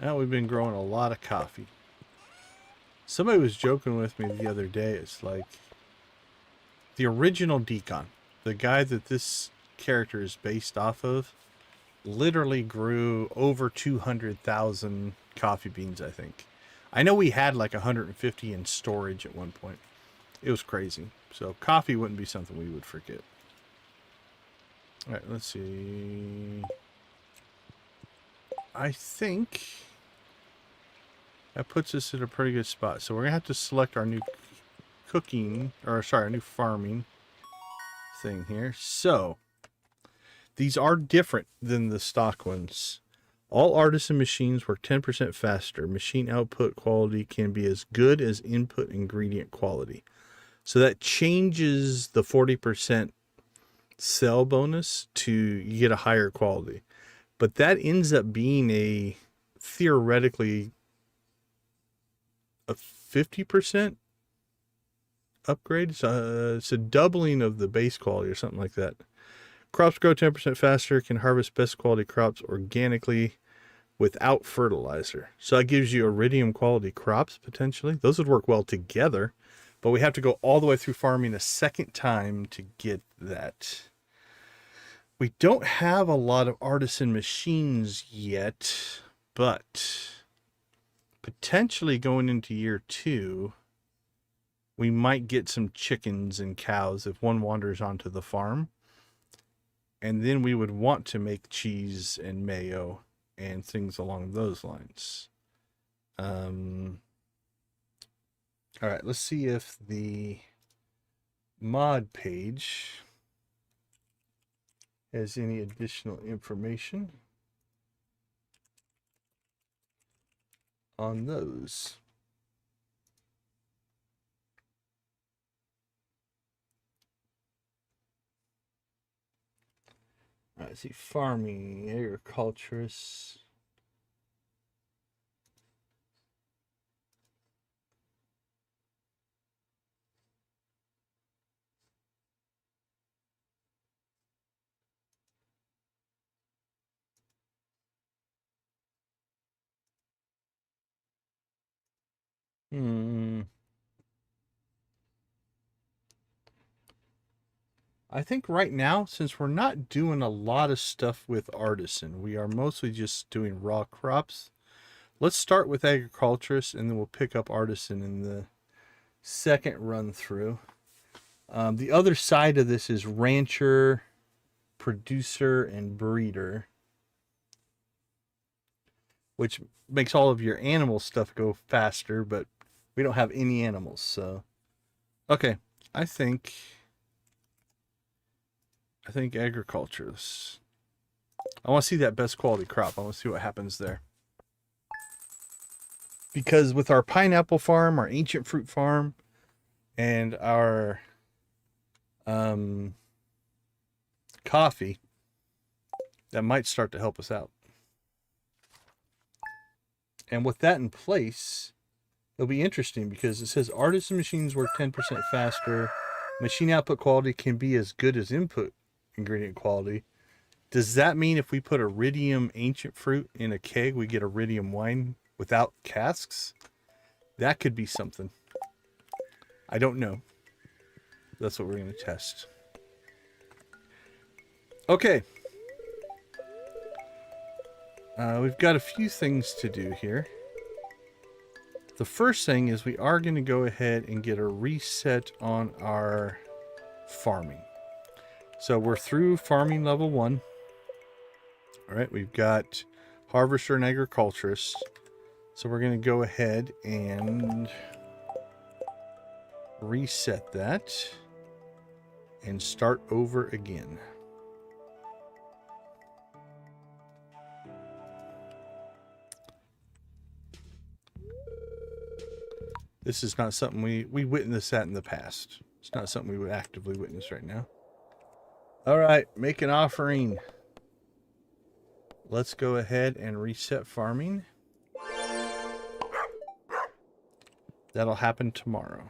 Now we've been growing a lot of coffee. Somebody was joking with me the other day. It's like the original Decon, the guy that this character is based off of, literally grew over 200,000 coffee beans, I think. I know we had like 150 in storage at one point. It was crazy. So coffee wouldn't be something we would forget. All right, let's see. I think that puts us in a pretty good spot. So we're going to have to select our new our new farming thing here. So these are different than the stock ones. All artisan machines work 10% faster. Machine output quality can be as good as input ingredient quality. So that changes the 40% sell bonus to you get a higher quality. But that ends up being a theoretically a 50% upgrade. It's a doubling of the base quality or something like that. Crops grow 10% faster, can harvest best quality crops organically without fertilizer. So that gives you iridium quality crops potentially. Those would work well together, but we have to go all the way through farming a second time to get that. We don't have a lot of artisan machines yet, but potentially going into year 2, we might get some chickens and cows if one wanders onto the farm. And then we would want to make cheese and mayo and things along those lines. All right, let's see if the mod page has any additional information on those. All right, let's see, farming, agriculturist. I think right now, since we're not doing a lot of stuff with artisan, we are mostly just doing raw crops. Let's start with agriculturist, and then we'll pick up artisan in the second run through. The other side of this is rancher, producer, and breeder, which makes all of your animal stuff go faster, but we don't have any animals, so. Okay, I think agriculturist. I want to see that best quality crop. I want to see what happens there. Because with our pineapple farm, our ancient fruit farm, and our coffee, that might start to help us out. And with that in place, it'll be interesting because it says artisan machines work 10% faster. Machine output quality can be as good as input ingredient quality. Does that mean if we put iridium ancient fruit in a keg, we get iridium wine without casks? That could be something. I don't know. That's what we're going to test. Okay. We've got a few things to do here. The first thing is we are going to go ahead and get a reset on our farming. So we're through farming level 1. All right, we've got harvester and agriculturist. So we're going to go ahead and reset that and start over again. This is not something we witnessed that in the past. It's not something we would actively witness right now. All right, make an offering. Let's go ahead and reset farming. That'll happen tomorrow.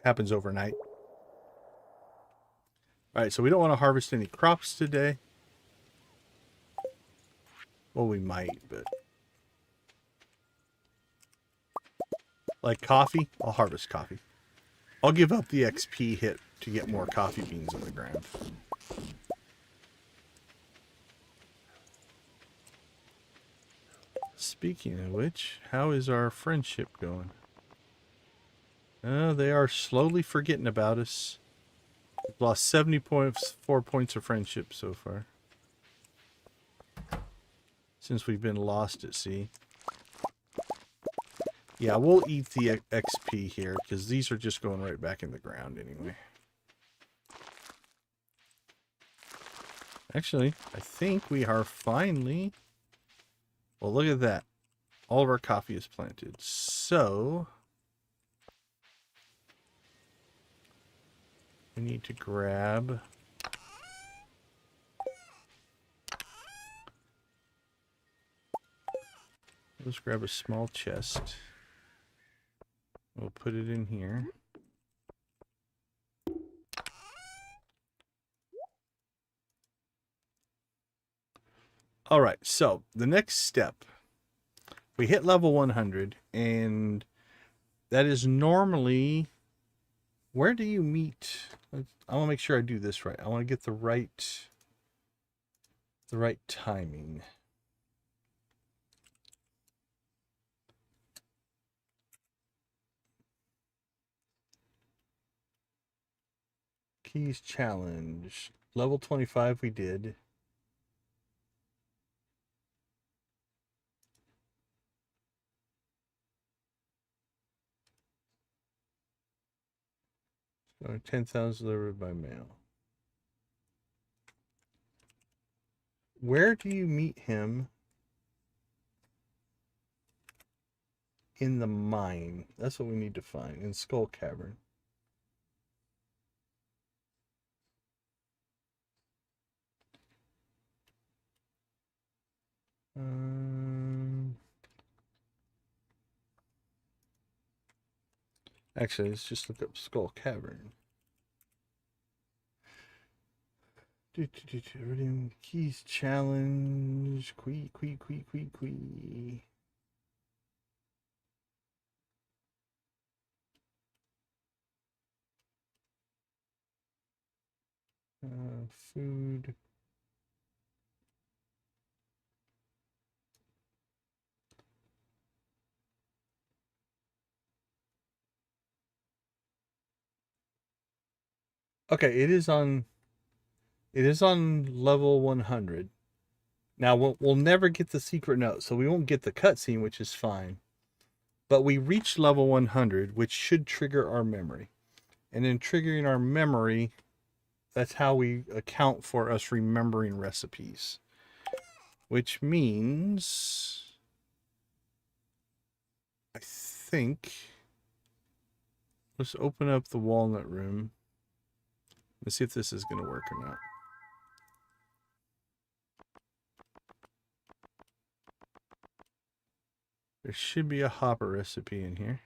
Happens overnight. All right, so we don't want to harvest any crops today. Well, we might, but... like coffee, I'll harvest coffee. I'll give up the XP hit to get more coffee beans on the ground. Speaking of which, how is our friendship going? They are slowly forgetting about us. We've lost 70.4 points of friendship so far. Since we've been lost at sea. Yeah, we'll eat the XP here, because these are just going right back in the ground anyway. Actually, I think we are finally... well, look at that. All of our coffee is planted. So... we need to grab... let's grab a small chest. We'll put it in here. All right, so the next step, we hit level 100, and that is normally, where do you meet? I want to make sure I do this right. I want to get the right timing. Keys challenge. Level 25 we did. So 10,000 delivered by mail. Where do you meet him? In the mine. That's what we need to find. In Skull Cavern. Actually, let's just look up Skull Cavern. Reading Keys challenge. Quee. Food. Okay, it is on level 100. Now we'll never get the secret note, so we won't get the cutscene, which is fine. But we reached level 100, which should trigger our memory. And in triggering our memory, that's how we account for us remembering recipes. Which means I think let's open up the walnut room. Let's see if this is going to work or not. There should be a hopper recipe in here.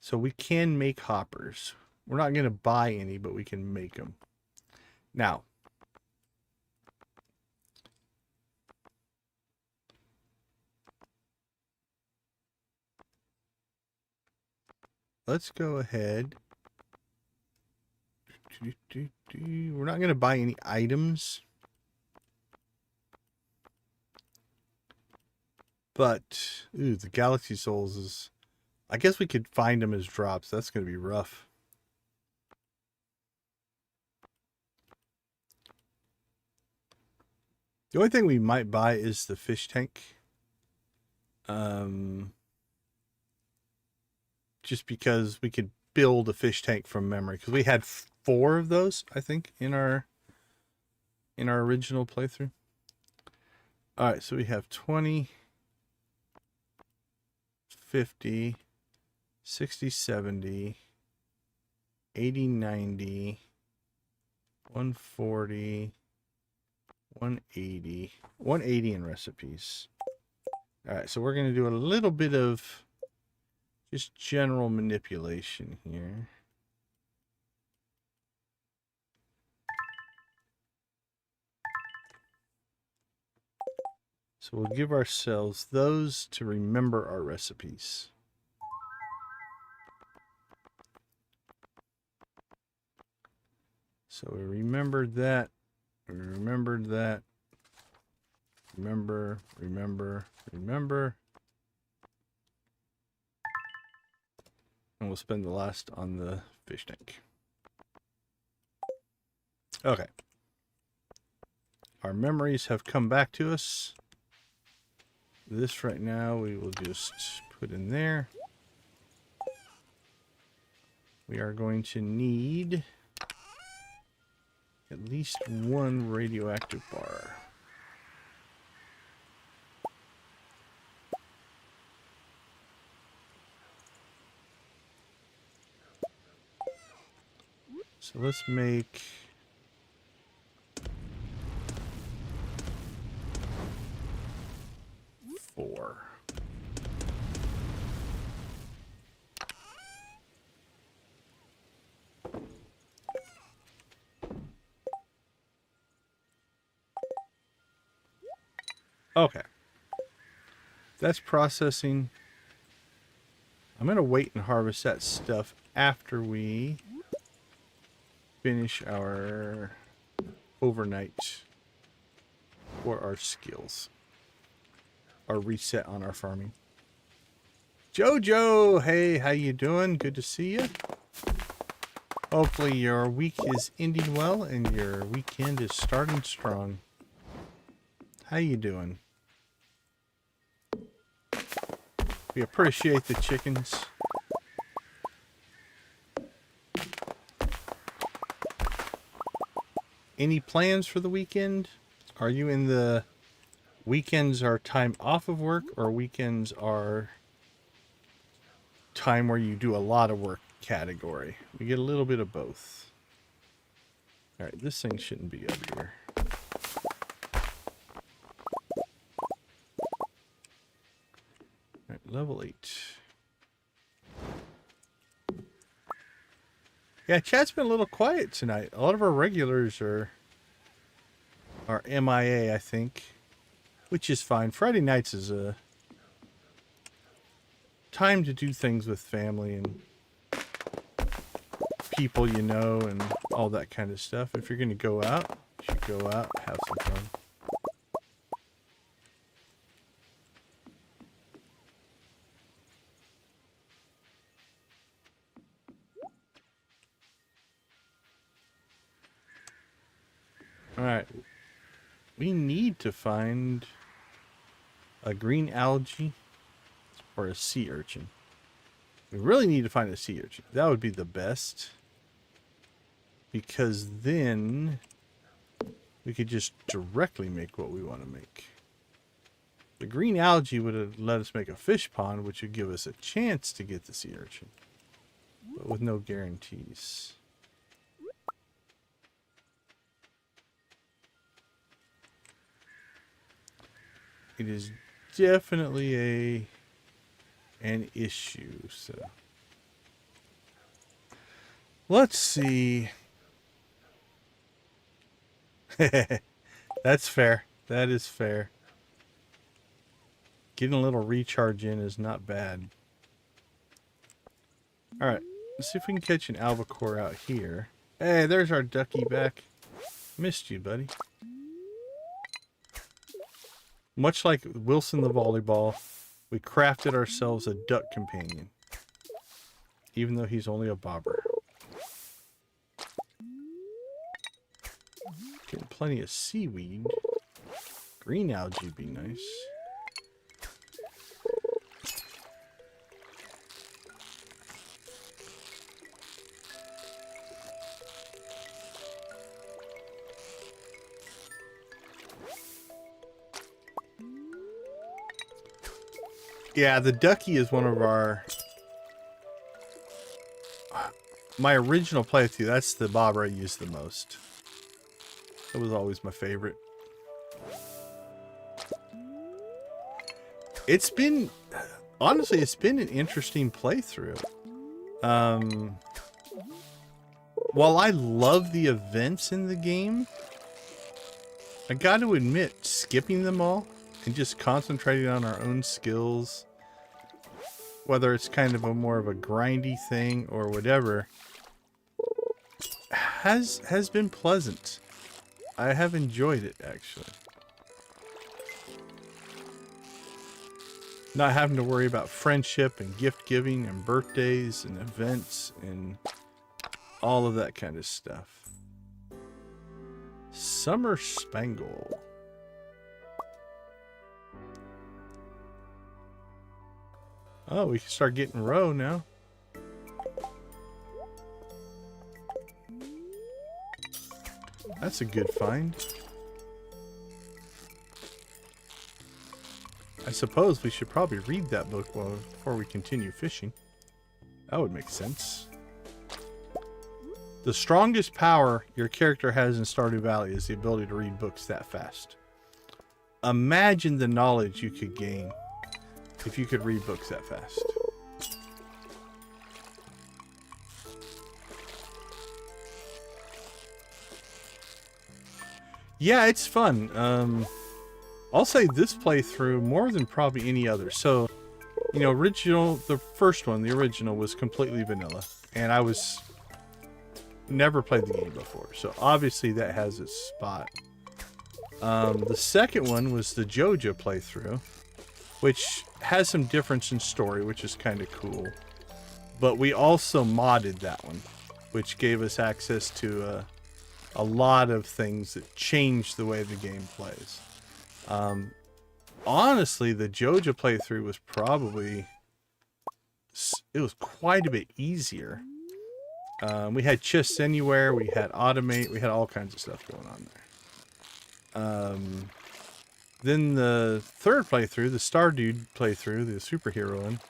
So we can make hoppers. We're not going to buy any, but we can make them. Now, let's go ahead. We're not going to buy any items. But, ooh, the Galaxy Souls is... I guess we could find them as drops. That's going to be rough. The only thing we might buy is the fish tank. Just because we could build a fish tank from memory. Because we had 4 of those, I think, in our original playthrough. Alright, so we have 20, 50, 60, 70, 80, 90, 140, 180. 180 in recipes. Alright, so we're going to do a little bit of just general manipulation here. So we'll give ourselves those to remember our recipes. So we remembered that. We remembered that. Remember. And we'll spend the last on the fish tank. Okay. Our memories have come back to us. This right now we will just put in there. We are going to need at least 1 radioactive bar. So let's make 4. Okay. That's processing. I'm going to wait and harvest that stuff after we finish our overnight for our skills. Our reset on our farming. Jojo, hey, how you doing? Good to see you. Hopefully your week is ending well and your weekend is starting strong. How you doing? We appreciate the chickens. Any plans for the weekend? Are you in the weekends are time off of work, or weekends are time where you do a lot of work category? We get a little bit of both. All right, this thing shouldn't be up here. All right, level 8. Yeah, chat's been a little quiet tonight. A lot of our regulars are MIA, I think, which is fine. Friday nights is a time to do things with family and people you know and all that kind of stuff. If you're going to go out, you should go out, have some fun. All right. We need to find a green algae or a sea urchin. We really need to find a sea urchin. That would be the best. Because then we could just directly make what we want to make. The green algae would have let us make a fish pond, which would give us a chance to get the sea urchin. But with no guarantees. It is definitely an issue, so let's see. That's fair. That is fair. Getting a little recharge in is not bad. Alright, let's see if we can catch an albacore out here. Hey, there's our ducky back. Missed you, buddy. Much like Wilson the volleyball, we crafted ourselves a duck companion. Even though he's only a bobber. Getting plenty of seaweed. Green algae would be nice. Yeah, the ducky is one of our... My original playthrough, that's the bobber I used the most. It was always my favorite. It's been... Honestly, it's been an interesting playthrough. While I love the events in the game, I got to admit, skipping them all and just concentrating on our own skills, whether it's kind of a more of a grindy thing or whatever, has been pleasant. I have enjoyed it, actually. Not having to worry about friendship and gift giving and birthdays and events and all of that kind of stuff. Summer Spangle. Oh, we can start getting roe now. That's a good find. I suppose we should probably read that book before we continue fishing. That would make sense. The strongest power your character has in Stardew Valley is the ability to read books that fast. Imagine the knowledge you could gain if you could read books that fast. Yeah, it's fun. I'll say this playthrough more than probably any other. So, you know, the first one, the original, was completely vanilla. And I never played the game before. So obviously that has its spot. The second one was the JoJo playthrough. which has some difference in story, which is kind of cool. But we also modded that one, which gave us access to a lot of things that changed the way the game plays. Honestly, the Joja playthrough was probably... it was quite a bit easier. We had chests anywhere, we had automate, we had all kinds of stuff going on there. Then the third playthrough, the Stardew playthrough, the superhero one,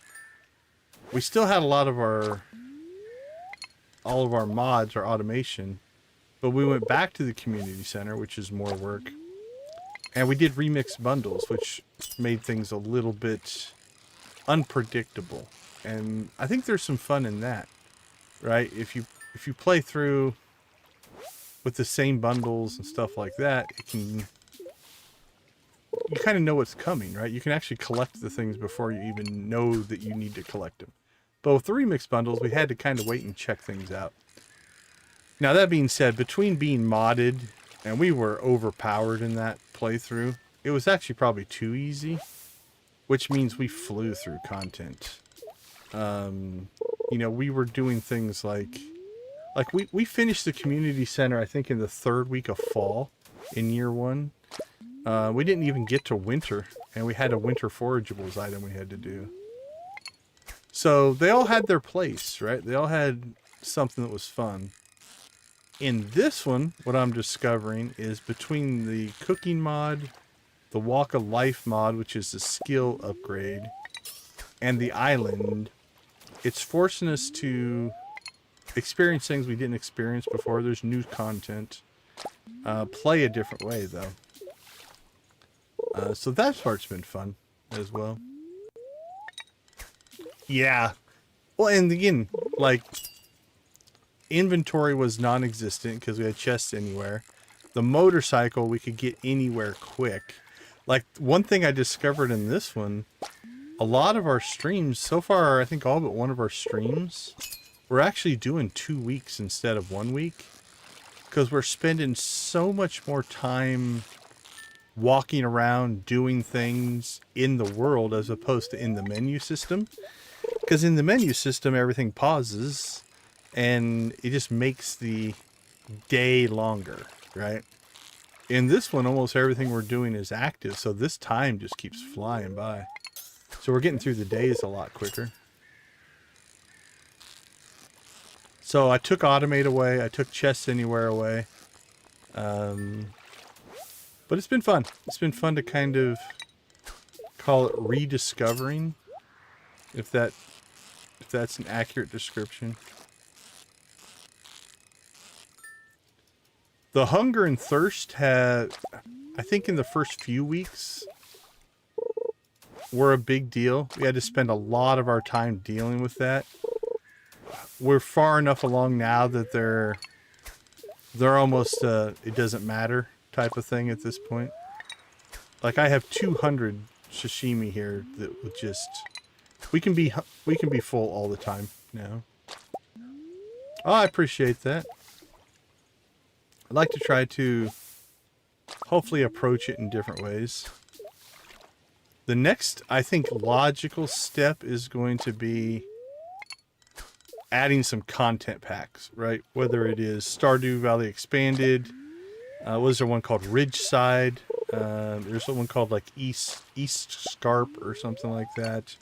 we still had a lot of all of our mods, our automation, but we went back to the community center, which is more work, and we did remix bundles, which made things a little bit unpredictable. And I think there's some fun in that, right? If you play through with the same bundles and stuff like that, you kind of know what's coming, right? You can actually collect the things before you even know that you need to collect them. But with the remix bundles, we had to kind of wait and check things out. Now, that being said, between being modded and we were overpowered in that playthrough, it was actually probably too easy, which means we flew through content. You know, we were doing things like we finished the community center, I think, in the 3rd week of fall in year 1. We didn't even get to winter, and we had a winter forageables item we had to do. So they all had their place, right? They all had something that was fun. In this one, what I'm discovering is between the cooking mod, the walk of life mod, which is the skill upgrade, and the island, it's forcing us to experience things we didn't experience before. There's new content. Play a different way, though. So that part's been fun as well. Yeah. Well, and again, like, inventory was non-existent because we had chests anywhere. The motorcycle, we could get anywhere quick. Like, one thing I discovered in this one, a lot of our streams, so far, I think all but one of our streams, we're actually doing 2 weeks instead of 1 week. Because we're spending so much more time walking around doing things in the world as opposed to in the menu system. Because in the menu system, everything pauses and it just makes the day longer, right? In this one, almost everything we're doing is active, so this time just keeps flying by. So we're getting through the days a lot quicker. So I took automate away, I took chests anywhere away. But it's been fun. It's been fun to kind of call it rediscovering, if that's an accurate description. The hunger and thirst had, I think in the first few weeks, were a big deal. We had to spend a lot of our time dealing with that. We're far enough along now that they're almost it doesn't matter type of thing at this point. Like, I have 200 sashimi here that would just, we can be full all the time now. Oh, I appreciate that. I'd like to try to hopefully approach it in different ways. The next, I think, logical step is going to be adding some content packs, right? Whether it is Stardew Valley Expanded, was there one called Ridgeside? There's one called like East Scarp or something like that.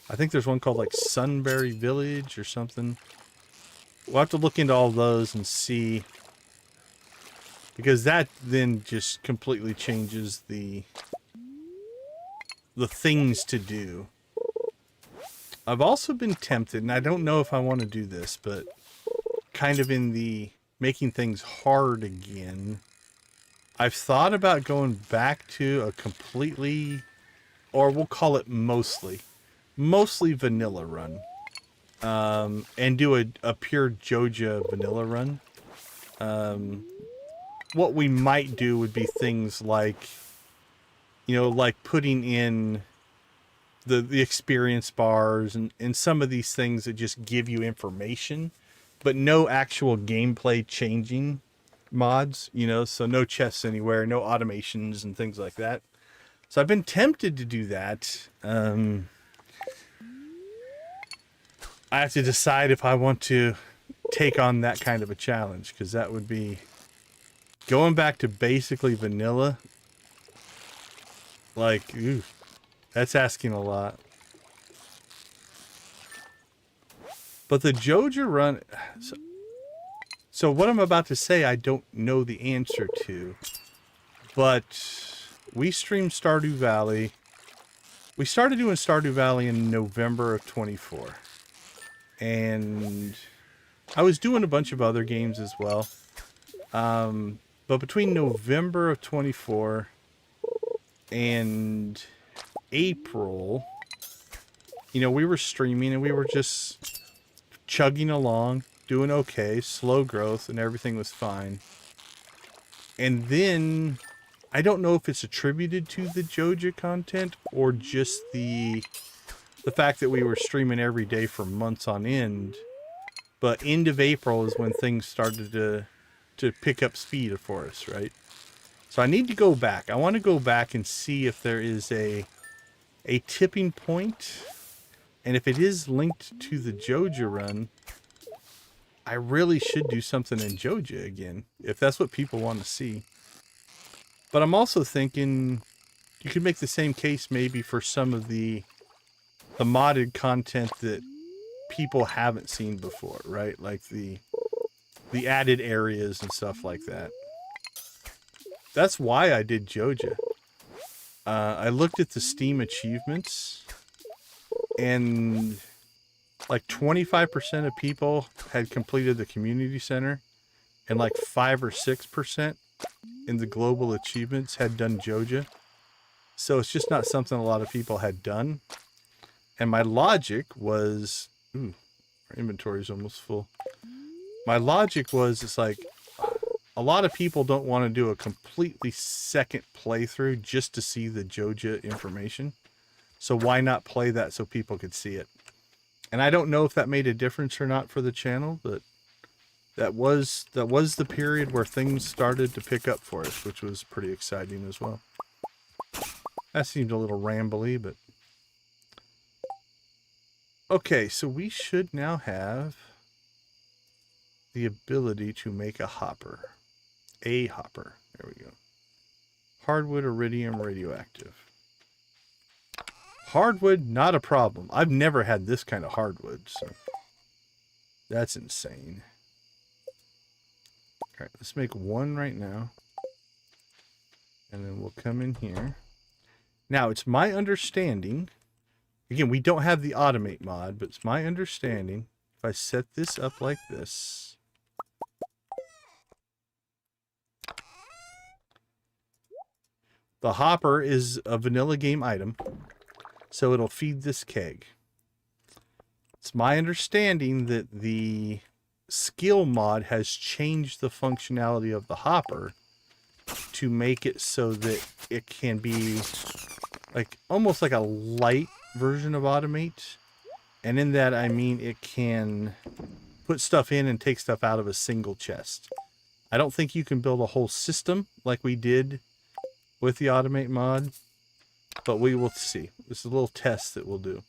I think there's one called like Sunbury Village or something. We'll have to look into all those and see, because that then just completely changes the things to do. I've also been tempted, and I don't know if I want to do this, but kind of in the making things hard again, I've thought about going back to a completely, or we'll call it mostly vanilla run, and do a pure Joja vanilla run. What we might do would be things like, you know, like putting in the experience bars and some of these things that just give you information, but no actual gameplay changing mods, you know, so no chests anywhere, no automations and things like that. So I've been tempted to do that. I have to decide if I want to take on that kind of a challenge, because that would be going back to basically vanilla. Like, ooh, that's asking a lot. But the Joja run... So what I'm about to say, I don't know the answer to. But we streamed Stardew Valley. We started doing Stardew Valley in November of 24. And I was doing a bunch of other games as well. But between November of 24 and April, you know, we were streaming and we were just chugging along, doing okay, slow growth, and everything was fine. And then, I don't know if it's attributed to the Joja content or just the fact that we were streaming every day for months on end. But end of April is when things started to pick up speed for us, right? So I need to go back. I want to go back and see if there is a tipping point. And if it is linked to the Joja run, I really should do something in Joja again, if that's what people want to see. But I'm also thinking you could make the same case maybe for some of the modded content that people haven't seen before, right? Like the added areas and stuff like that. That's why I did Joja. I looked at the Steam achievements, and like 25% of people had completed the community center, and like 5 or 6% in the global achievements had done Joja. So it's just not something a lot of people had done. And my logic was, ooh, our inventory is almost full. My logic was, it's like, a lot of people don't want to do a completely second playthrough just to see the Joja information. So why not play that so people could see it? And I don't know if that made a difference or not for the channel, but that was the period where things started to pick up for us, which was pretty exciting as well. That seemed a little rambly, but... Okay, so we should now have the ability to make a hopper. A hopper. There we go. Hardwood, iridium, radioactive. Hardwood, not a problem. I've never had this kind of hardwood, so that's insane. All right, let's make one right now. And then we'll come in here. Now, it's my understanding, again, we don't have the automate mod, but it's my understanding, if I set this up like this, the hopper is a vanilla game item, so it'll feed this keg. It's my understanding that the skill mod has changed the functionality of the hopper to make it so that it can be like almost like a light version of automate. And in that, I mean it can put stuff in and take stuff out of a single chest. I don't think you can build a whole system like we did with the automate mod, but we will see. This is a little test that we'll do.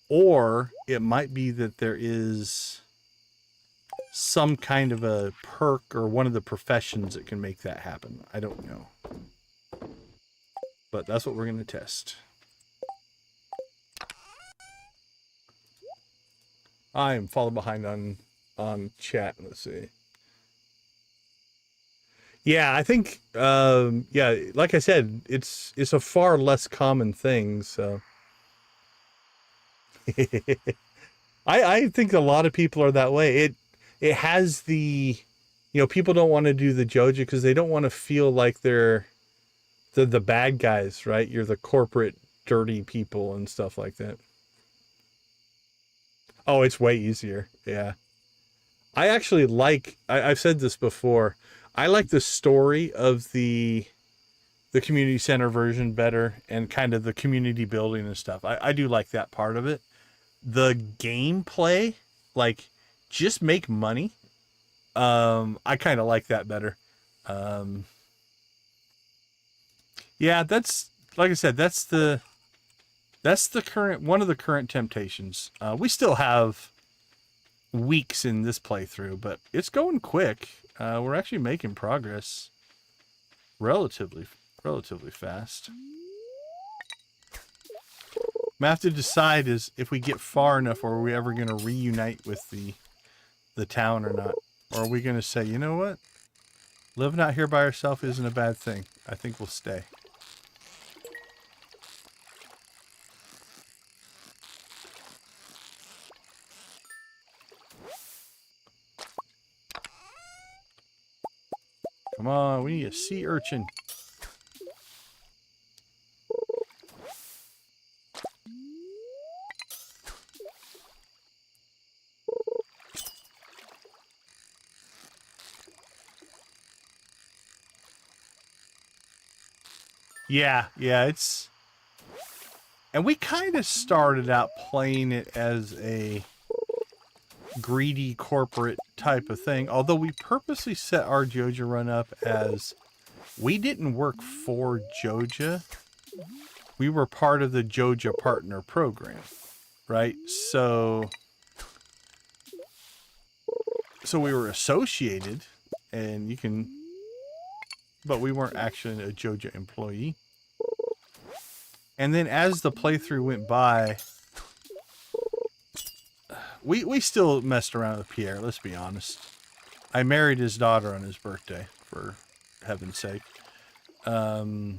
Or it might be that there is some kind of a perk or one of the professions that can make that happen. I don't know. But that's what we're going to test. I am falling behind on chat. Let's see. Yeah, I think, yeah, like I said, it's a far less common thing, so. I think a lot of people are that way. It has the, you know, people don't want to do the Joja because they don't want to feel like they're the bad guys, right? You're the corporate dirty people and stuff like that. Oh, it's way easier. Yeah. I actually like, I've said this before, I like the story of the community center version better, and kind of the community building and stuff. I do like that part of it. The gameplay, like, just make money. I kind of like that better. Yeah, that's like I said, that's the current one of the current temptations. We still have weeks in this playthrough, but it's going quick. We're actually making progress relatively fast. We have to decide is if we get far enough, or are we ever going to reunite with the town or not? Or are we going to say, you know what? Living out here by ourselves isn't a bad thing. I think we'll stay. Come on, we need a sea urchin. Yeah, it's... And we kind of started out playing it as a greedy corporate type of thing, although we purposely set our Joja run up as we didn't work for Joja. We were part of the Joja Partner Program, right? So we were associated, and you can... But we weren't actually a Joja employee. And then as the playthrough went by, we still messed around with Pierre, let's be honest. I married his daughter on his birthday, for heaven's sake. But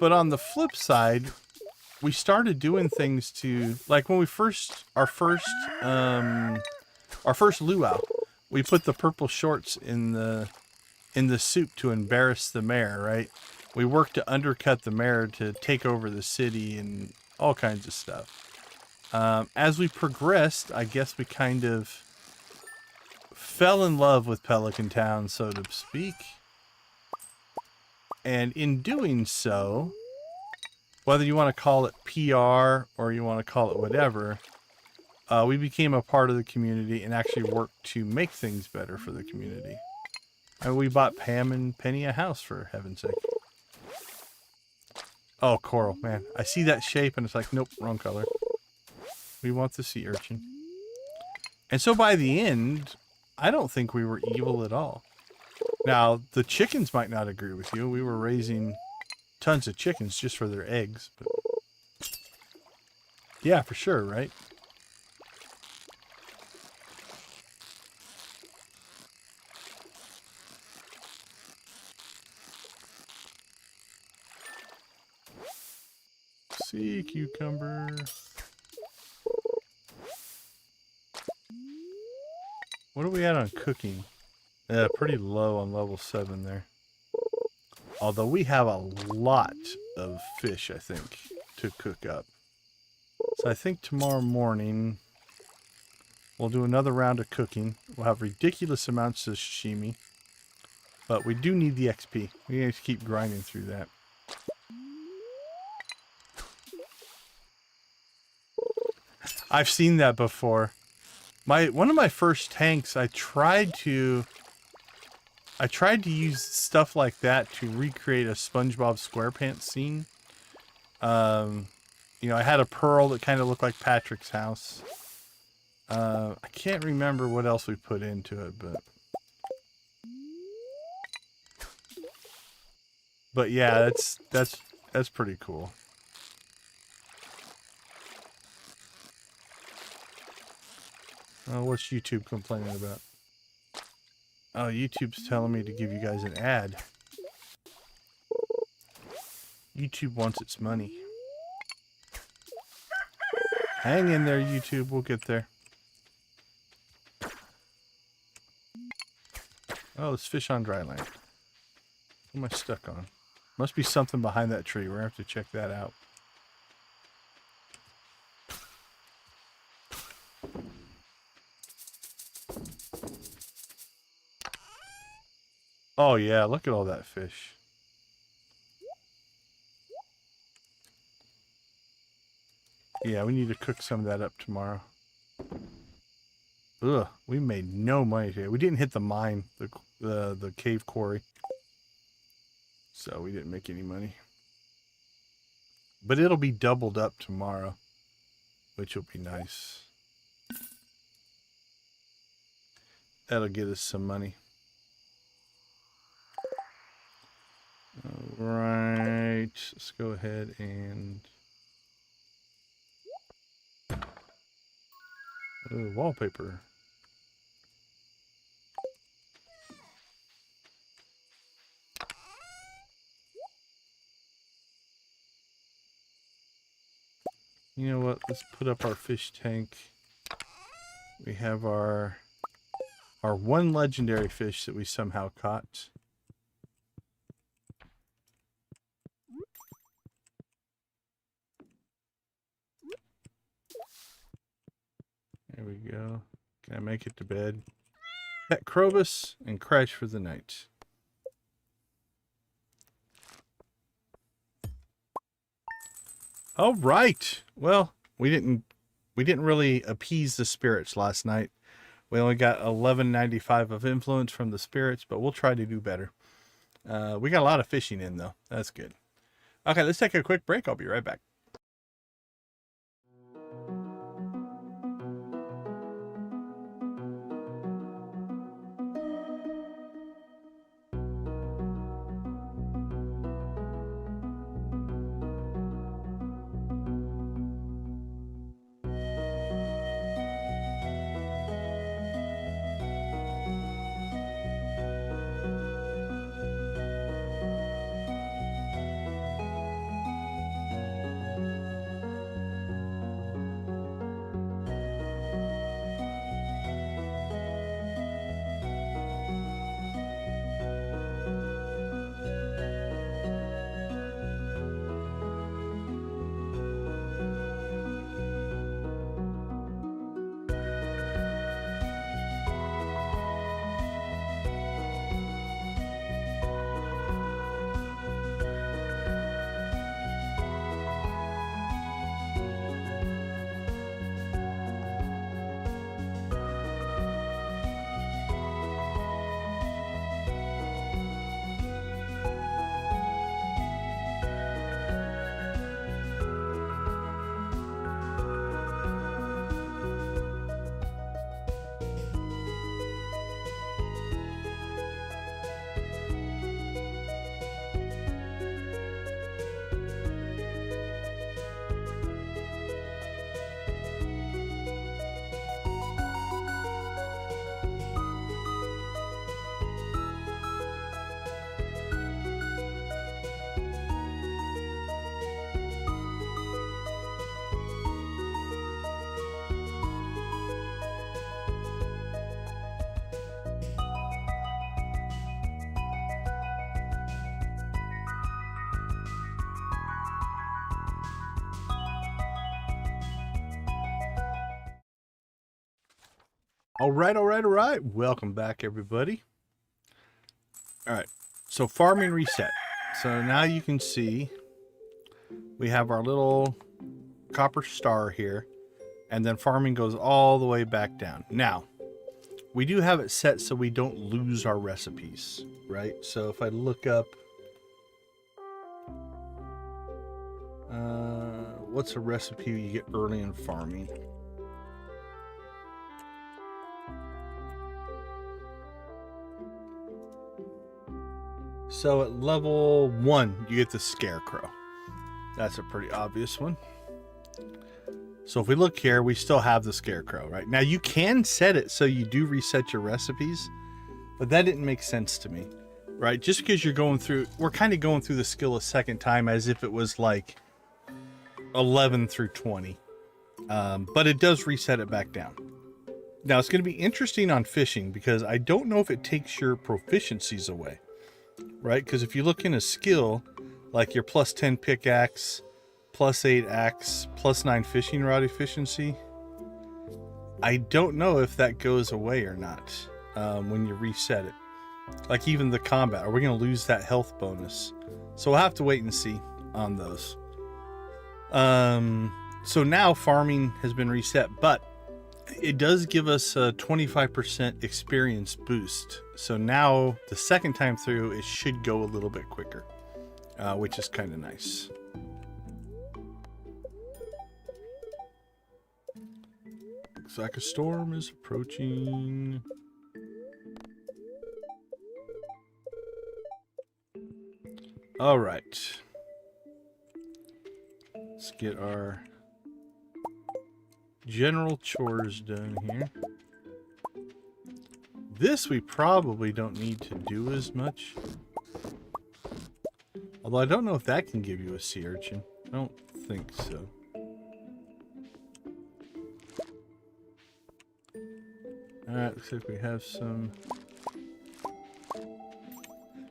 on the flip side, we started doing things to, like when we our first luau, we put the purple shorts in the soup to embarrass the mayor, right? We worked to undercut the mayor to take over the city and all kinds of stuff. As we progressed, I guess we kind of fell in love with Pelican Town, so to speak. And in doing so, whether you want to call it PR or you want to call it whatever, we became a part of the community and actually worked to make things better for the community. And we bought Pam and Penny a house, for heaven's sake. Oh, coral, man. I see that shape and it's like, nope, wrong color. We want the sea urchin. And so by the end, I don't think we were evil at all. Now, the chickens might not agree with you. We were raising tons of chickens just for their eggs. But yeah, for sure, right? Sea cucumber. What are we at on cooking? Pretty low on level 7 there. Although we have a lot of fish, I think, to cook up. So I think tomorrow morning we'll do another round of cooking. We'll have ridiculous amounts of sashimi. But we do need the XP. We need to keep grinding through that. I've seen that before. One of my first tanks, I tried to use stuff like that to recreate a SpongeBob SquarePants scene. You know, I had a pearl that kind of looked like Patrick's house. I can't remember what else we put into it, but yeah, that's pretty cool. Oh, what's YouTube complaining about? Oh, YouTube's telling me to give you guys an ad. YouTube wants its money. Hang in there, YouTube. We'll get there. Oh, there's fish on dry land. What am I stuck on? Must be something behind that tree. We're going to have to check that out. Oh yeah, look at all that fish. Yeah, we need to cook some of that up tomorrow. Ugh, we made no money today. We didn't hit the mine, the cave quarry. So we didn't make any money. But it'll be doubled up tomorrow, which will be nice. That'll get us some money. All right, let's go ahead and wallpaper. You know what? Let's put up our fish tank. We have our one legendary fish that we somehow caught. There we go. Can I make it to bed? Pet Krobus and crash for the night. All right. Well, we didn't really appease the spirits last night. We only got 1195 of influence from the spirits, but we'll try to do better. We got a lot of fishing in though. That's good. Okay, let's take a quick break. I'll be right back. All right. Welcome back, everybody. All right, so farming reset. So now you can see we have our little copper star here, and then farming goes all the way back down. Now, we do have it set so we don't lose our recipes, right? So if I look up, what's a recipe you get early in farming? So at level 1, you get the Scarecrow. That's a pretty obvious one. So if we look here, we still have the Scarecrow, right? Now you can set it so you do reset your recipes, but that didn't make sense to me, right? Just because you're going through, we're kind of going through the skill a second time as if it was like 11 through 20. But it does reset it back down. Now it's going to be interesting on fishing because I don't know if it takes your proficiencies away. Right, because if you look in a skill, like your plus 10 pickaxe, plus 8 axe, plus 9 fishing rod efficiency, I don't know if that goes away or not when you reset it. Like even the combat, are we going to lose that health bonus? So we'll have to wait and see on those. So now farming has been reset, but it does give us a 25% experience boost. So now the second time through, it should go a little bit quicker, which is kind of nice. Looks like a storm is approaching. All right. Let's get our general chores done here. This we probably don't need to do as much. Although I don't know if that can give you a sea urchin. I don't think so. Alright, looks like we have some.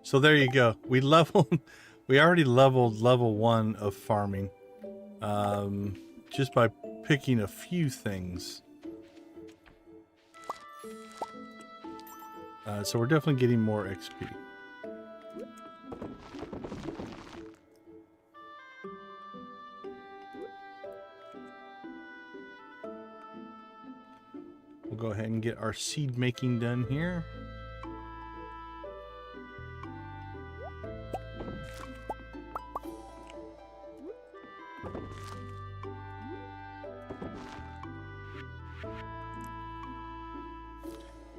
So there you go. We already leveled level 1 of farming. Just by picking a few things. So we're definitely getting more XP. We'll go ahead and get our seed making done here.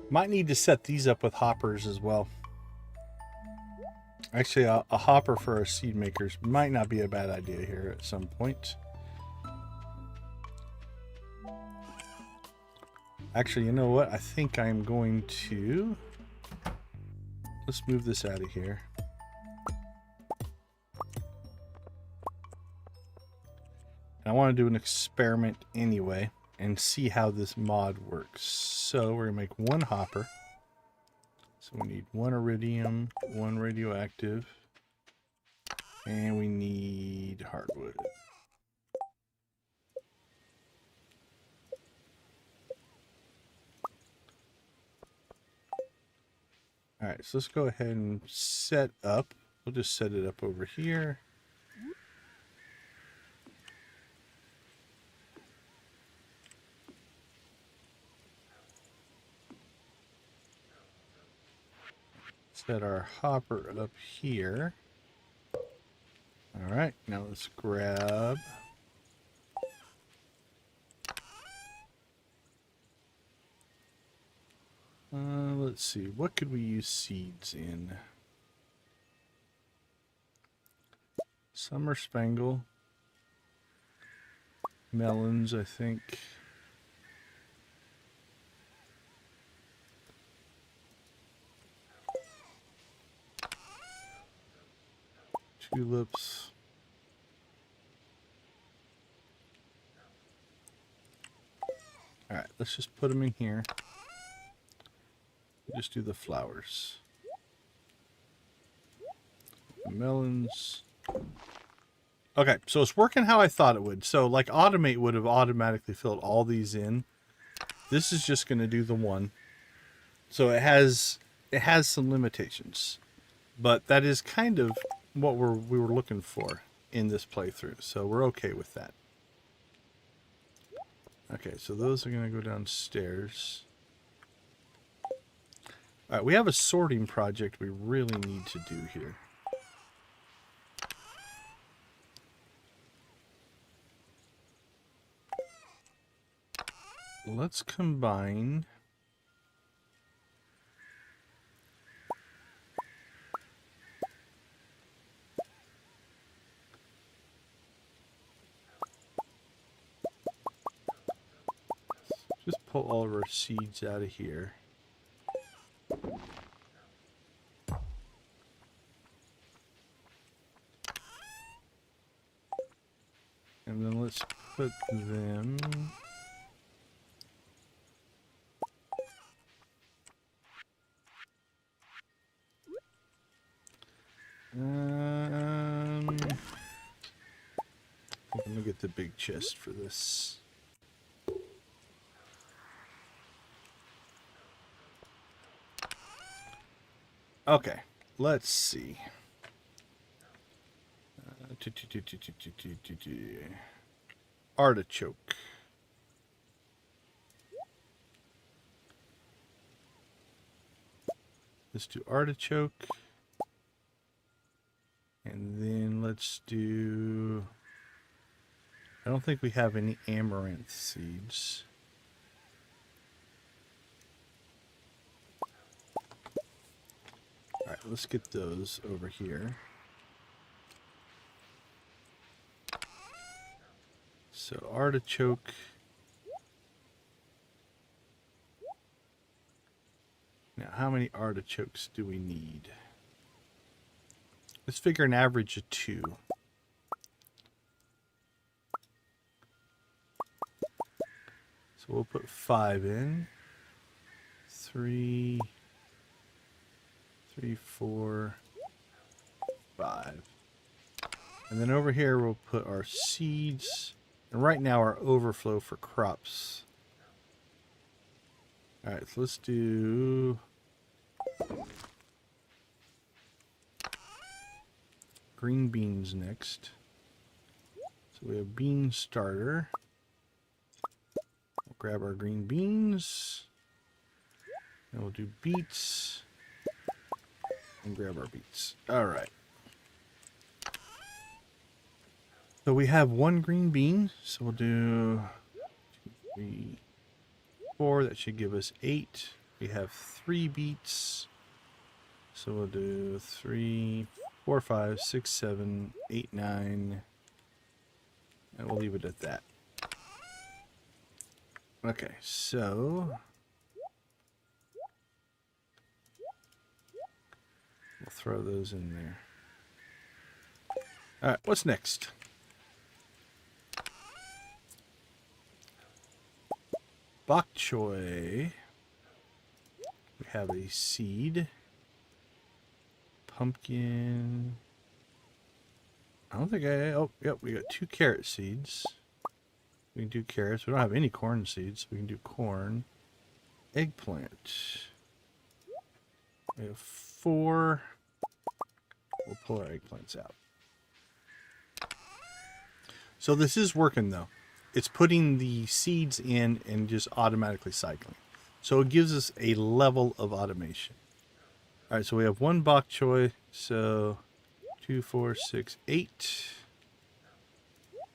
Might need to set these up with hoppers as well. Actually, a hopper for our seed makers might not be a bad idea here at some point. Actually, you know what? I think I'm going to... Let's move this out of here. I want to do an experiment anyway and see how this mod works. So we're going to make one hopper. So we need one iridium, one radioactive, and we need hardwood. All right, so let's go ahead and set up. We'll just set it up over here. Set our hopper up here. All right, now let's grab. Let's see, what could we use seeds in? Summer spangle. Melons, I think. Tulips. All right, let's just put them in here. Just do the flowers. Melons. Okay, so it's working how I thought it would. So like automate would have automatically filled all these in. This is just going to do the one. So it has some limitations, but that is kind of what we were looking for in this playthrough. So we're okay with that. Okay, so those are going to go downstairs. All right, we have a sorting project we really need to do here. Let's combine just pull all of our seeds out of here. And then let's put them... I'm gonna get the big chest for this. Okay, let's see. Artichoke. Let's do artichoke. And then let's do... I don't think we have any amaranth seeds. let's get those over here. So artichoke. Now, how many artichokes do we need? Let's figure an average of 2. So we'll put 5 in. 3, 4, 5. And then over here we'll put our seeds. And right now our overflow for crops. Alright, so let's do green beans next. So we have bean starter. We'll grab our green beans. And we'll do beets. And grab our beets. Alright. So we have 1 green bean. So we'll do 2, 3, 4. That should give us 8. We have 3 beets. So we'll do 3, 4, 5, 6, 7, 8, 9. And we'll leave it at that. Okay, so we'll throw those in there. Alright, what's next? Bok choy. We have a seed. Pumpkin. I don't think oh, yep, we got 2 carrot seeds. We can do carrots. We don't have any corn seeds. We can do corn. Eggplant. We have 4. We'll pull our eggplants out. So this is working though. It's putting the seeds in and just automatically cycling. So it gives us a level of automation. All right, so we have 1 bok choy. So 2, 4, 6, 8.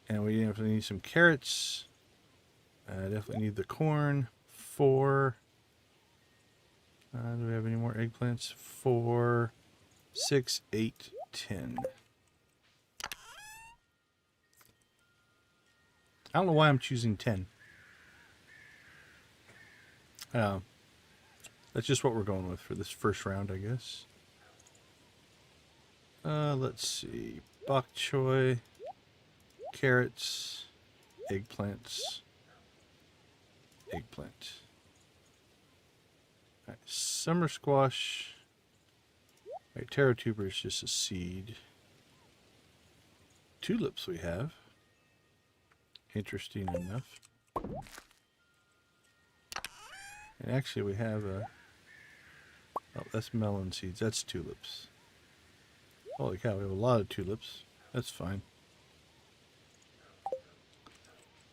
And we definitely need some carrots. Definitely need the corn. 4. Do we have any more eggplants? 4, 6, 8, 10. I don't know why I'm choosing 10. That's just what we're going with for this first round, I guess. Let's see. Bok choy, carrots, eggplants, eggplant. All right, summer squash. All right, taro tuber is just a seed. Tulips we have. Interesting enough. And actually we have a... Oh, that's melon seeds. That's tulips. Holy cow, we have a lot of tulips. That's fine.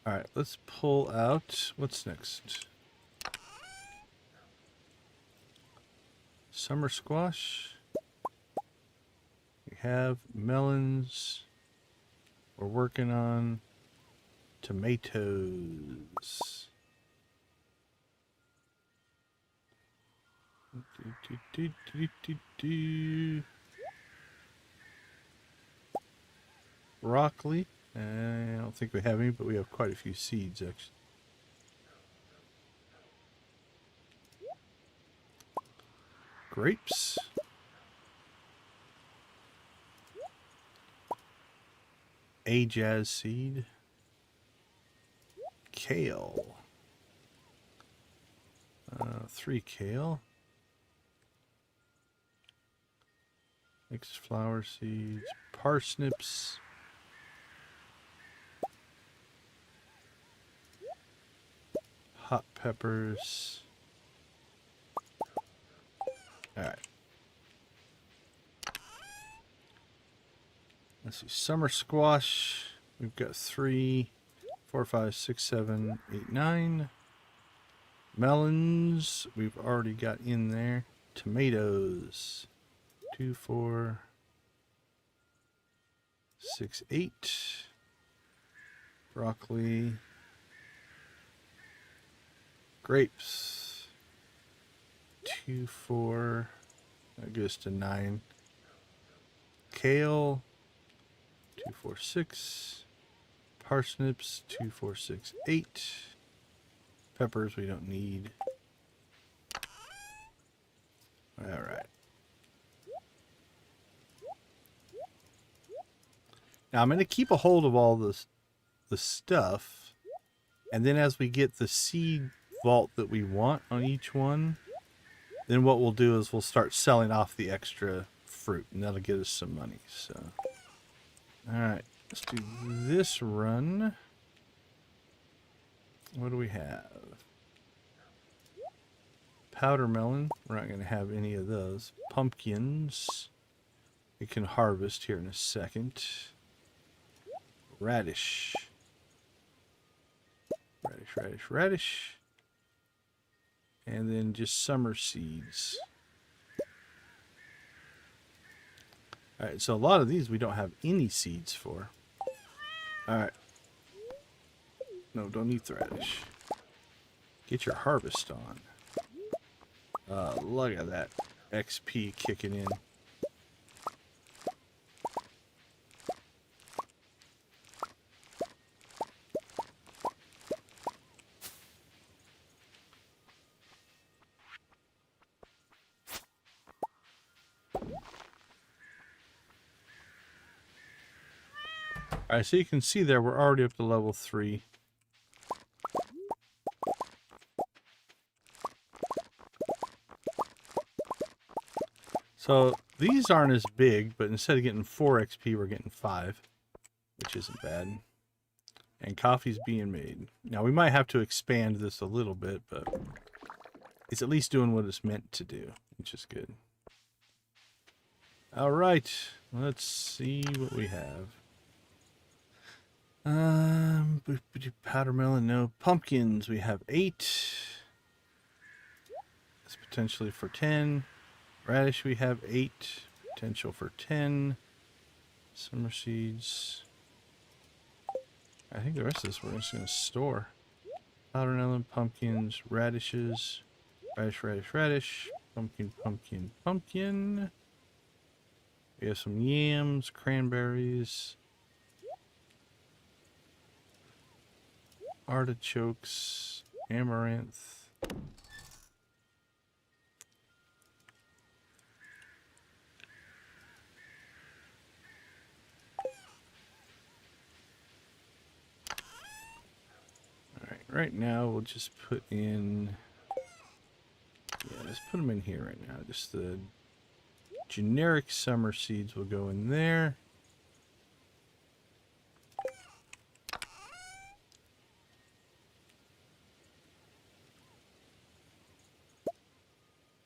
Alright, let's pull out... What's next? Summer squash. We have melons. We're working on tomatoes. Broccoli. I don't think we have any, but we have quite a few seeds actually. Grapes. A jazz seed. Kale. 3 kale. Mixed flower seeds. Parsnips. Hot peppers. Alright. Let's see. Summer squash. We've got 3, 4, 5, 6, 7, 8, 9. Melons. We've already got in there. Tomatoes. 2, 4, 6, 8. Broccoli. Grapes. 2, 4. That goes to 9. Kale, 2, 4, 6. Parsnips, 2, 4, 6, 8. Peppers we don't need. All right. Now I'm going to keep a hold of all the stuff, and then as we get the seed vault that we want on each one, then what we'll do is we'll start selling off the extra fruit, and that'll get us some money. So, all right, let's do this run. What do we have? Powder melon. We're not going to have any of those. Pumpkins. We can harvest here in a second. Radish. Radish. And then just summer seeds. Alright, so a lot of these we don't have any seeds for. Alright. No, don't eat the radish. Get your harvest on. Look at that XP kicking in. Alright, so you can see there we're already up to level 3. So these aren't as big, but instead of getting 4 XP, we're getting 5, which isn't bad. And coffee's being made. Now we might have to expand this a little bit, but it's at least doing what it's meant to do, which is good. All right, let's see what we have. Powder melon, no. Pumpkins, we have 8. That's potentially for 10. Radish, we have 8. Potential for 10. Summer seeds. I think the rest of this we're just going to store. Powder melon, pumpkins, radishes. Radish. Pumpkin. We have some yams, cranberries. Artichokes, amaranth. Alright, right now we'll just put in... Yeah, let's put them in here right now. Just the generic summer seeds will go in there.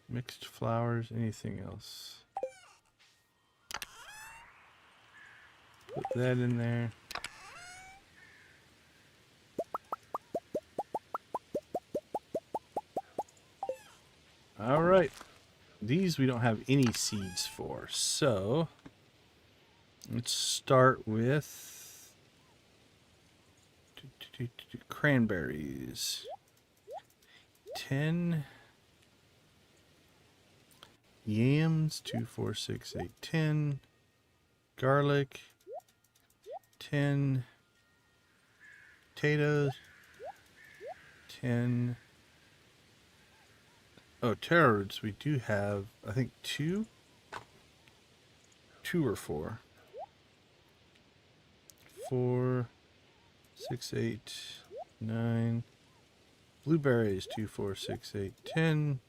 Mixed flowers, anything else? Put that in there. All right. These we don't have any seeds for, so let's start with cranberries. 10. Yams, 2, 4, 6, 8, 10. Garlic, 10. Potatoes, 10. Oh, taro roots, we do have, I think, 2? 2 or 4. 4, 6, 8, 9. Blueberries, 2, 4, 6, 8, 10.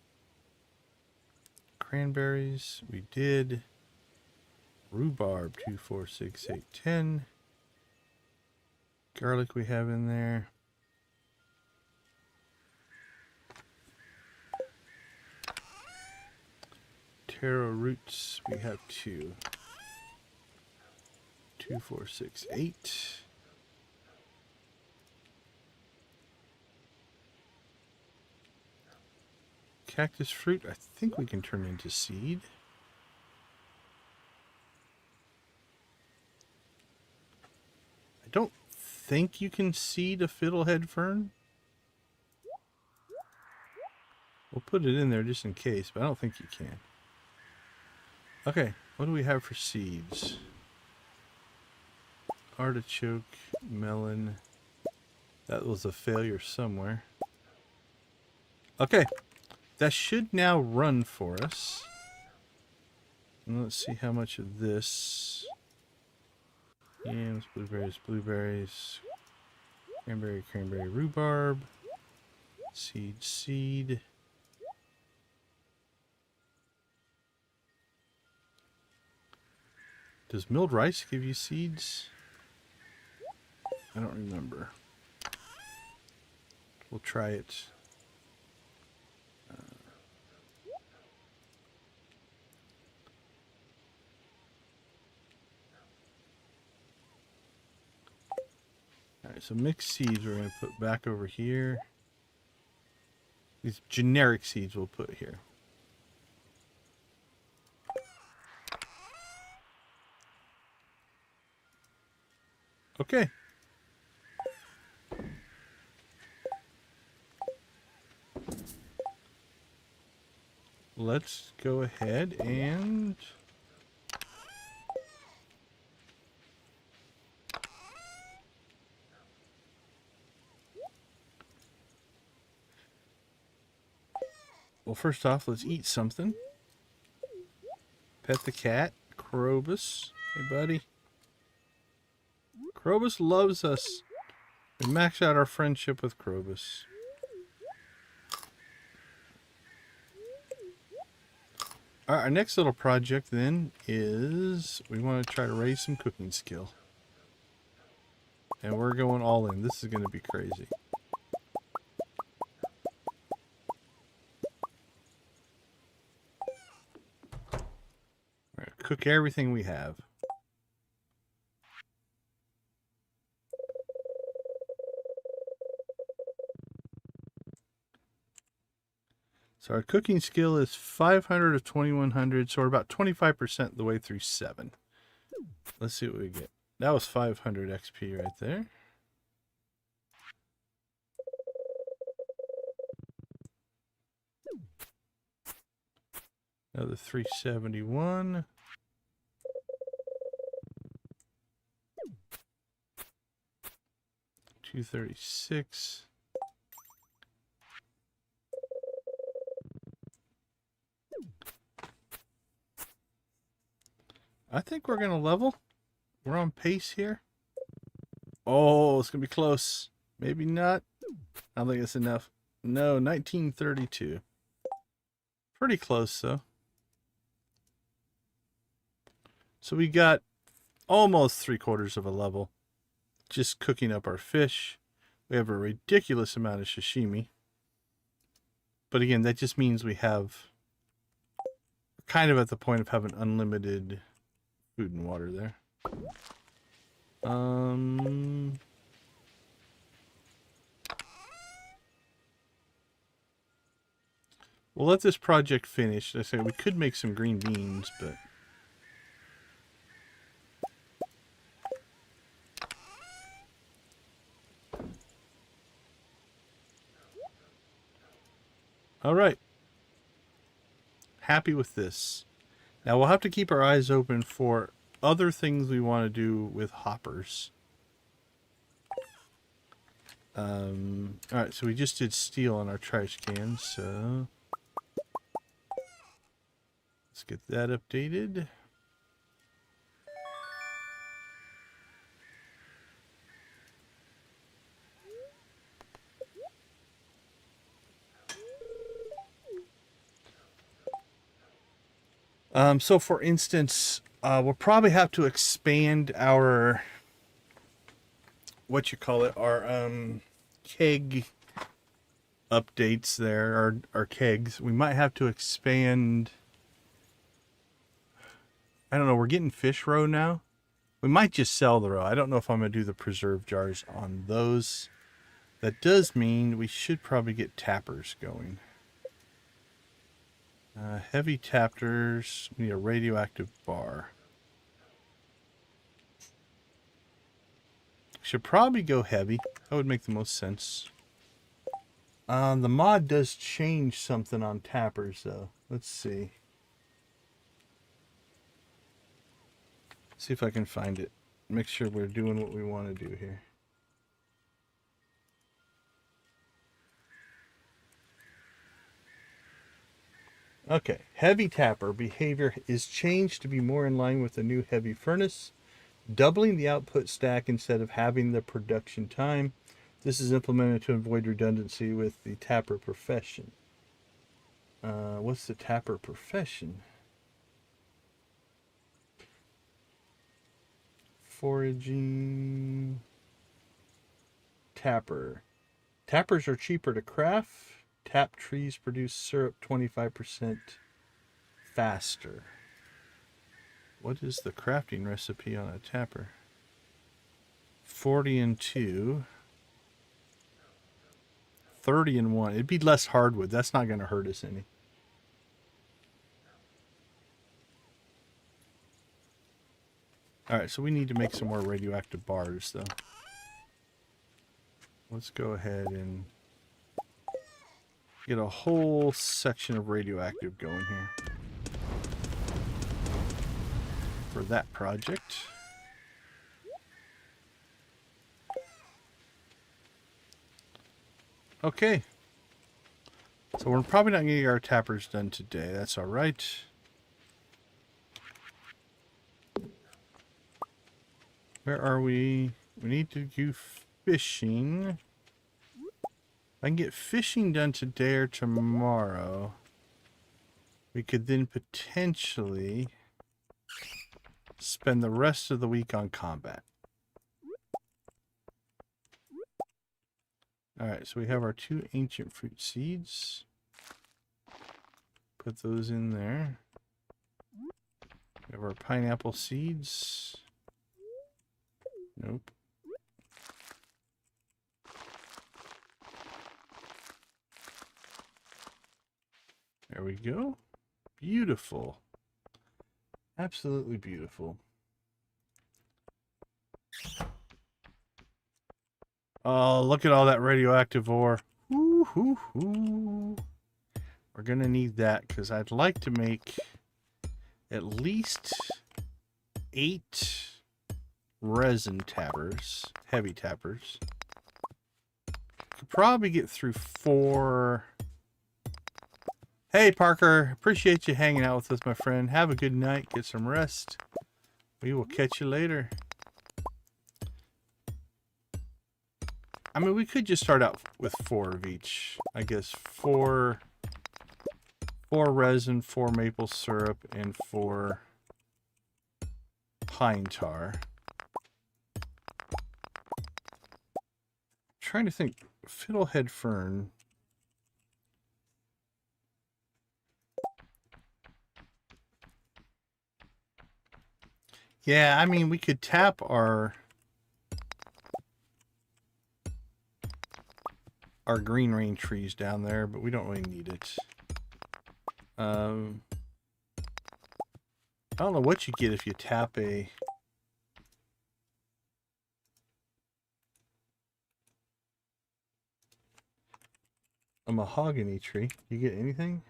Cranberries, we did. Rhubarb, 2, 4, 6, 8, 10. Garlic we have in there. Taro roots, we have 2. 2, 4, 6, 8. Cactus fruit, I think we can turn into seed. I don't think you can seed a fiddlehead fern. We'll put it in there just in case, but I don't think you can. Okay, what do we have for seeds? Artichoke, melon. That was a failure somewhere. Okay, that should now run for us. And let's see how much of this. Yams, blueberries, blueberries. Cranberry, cranberry, rhubarb. Seed, seed. Does milled rice give you seeds? I don't remember. We'll try it. Alright, so mixed seeds we're going to put back over here. These generic seeds we'll put here. Okay. Let's go ahead and... Well, first off, let's eat something. Pet the cat. Krobus. Hey, buddy. Krobus loves us. We max out our friendship with Krobus. Our next little project, then, is we want to try to raise some cooking skill. And we're going all in. This is going to be crazy. Cook everything we have. So our cooking skill is 500 of 2100, so we're about 25% the way through 7. Let's see what we get. That was 500 XP right there. Another 371. $236. I think we're gonna level. We're on pace here. Oh, it's gonna be close. Maybe not. I don't think it's enough. No, 1932. Pretty close though. So we got almost 3/4 of a level. Just cooking up our fish. We have a ridiculous amount of sashimi. But again, that just means we have kind of at the point of having unlimited food and water there. We'll let this project finish. I say we could make some green beans, but all right. Happy with this. Now we'll have to keep our eyes open for other things we want to do with hoppers. Alright, so we just did steel on our trash cans, so let's get that updated. So for instance, we'll probably have to expand our, our keg updates there, our kegs. We might have to expand, I don't know, we're getting fish roe now. We might just sell the roe. I don't know if I'm going to do the preserve jars on those. That does mean we should probably get tappers going. Heavy tappers, we need a radioactive bar. Should probably go heavy. That would make the most sense. The mod does change something on tappers, though. Let's see. See if I can find it. Make sure we're doing what we want to do here. Okay, heavy tapper behavior is changed to be more in line with the new heavy furnace, doubling the output stack instead of having the production time. This is implemented to avoid redundancy with the tapper profession. What's the tapper profession? Foraging. Tapper. Tappers are cheaper to craft. Tap trees produce syrup 25% faster. What is the crafting recipe on a tapper? 40 and 2. 30 and 1. It'd be less hardwood. That's not going to hurt us any. Alright, so we need to make some more radioactive bars, though. Let's go ahead and get a whole section of radioactive going here for that project. Okay. So we're probably not going to get our tappers done today. That's all right. Where are we? We need to do fishing. If I can get fishing done today or tomorrow, we could then potentially spend the rest of the week on combat. Alright, so we have our 2 ancient fruit seeds. Put those in there. We have our pineapple seeds. Nope. There we go. Beautiful. Absolutely beautiful. Oh, look at all that radioactive ore. Ooh, ooh, ooh. We're going to need that because I'd like to make at least 8 resin tappers, heavy tappers. Could probably get through 4. Hey, Parker. Appreciate you hanging out with us, my friend. Have a good night. Get some rest. We will catch you later. I mean, we could just start out with 4 of each. I guess 4 resin, 4 maple syrup, and 4 pine tar. I'm trying to think. Fiddlehead fern. Yeah, I mean, we could tap our green rain trees down there, but we don't really need it. I don't know what you get if you tap a mahogany tree. You get anything?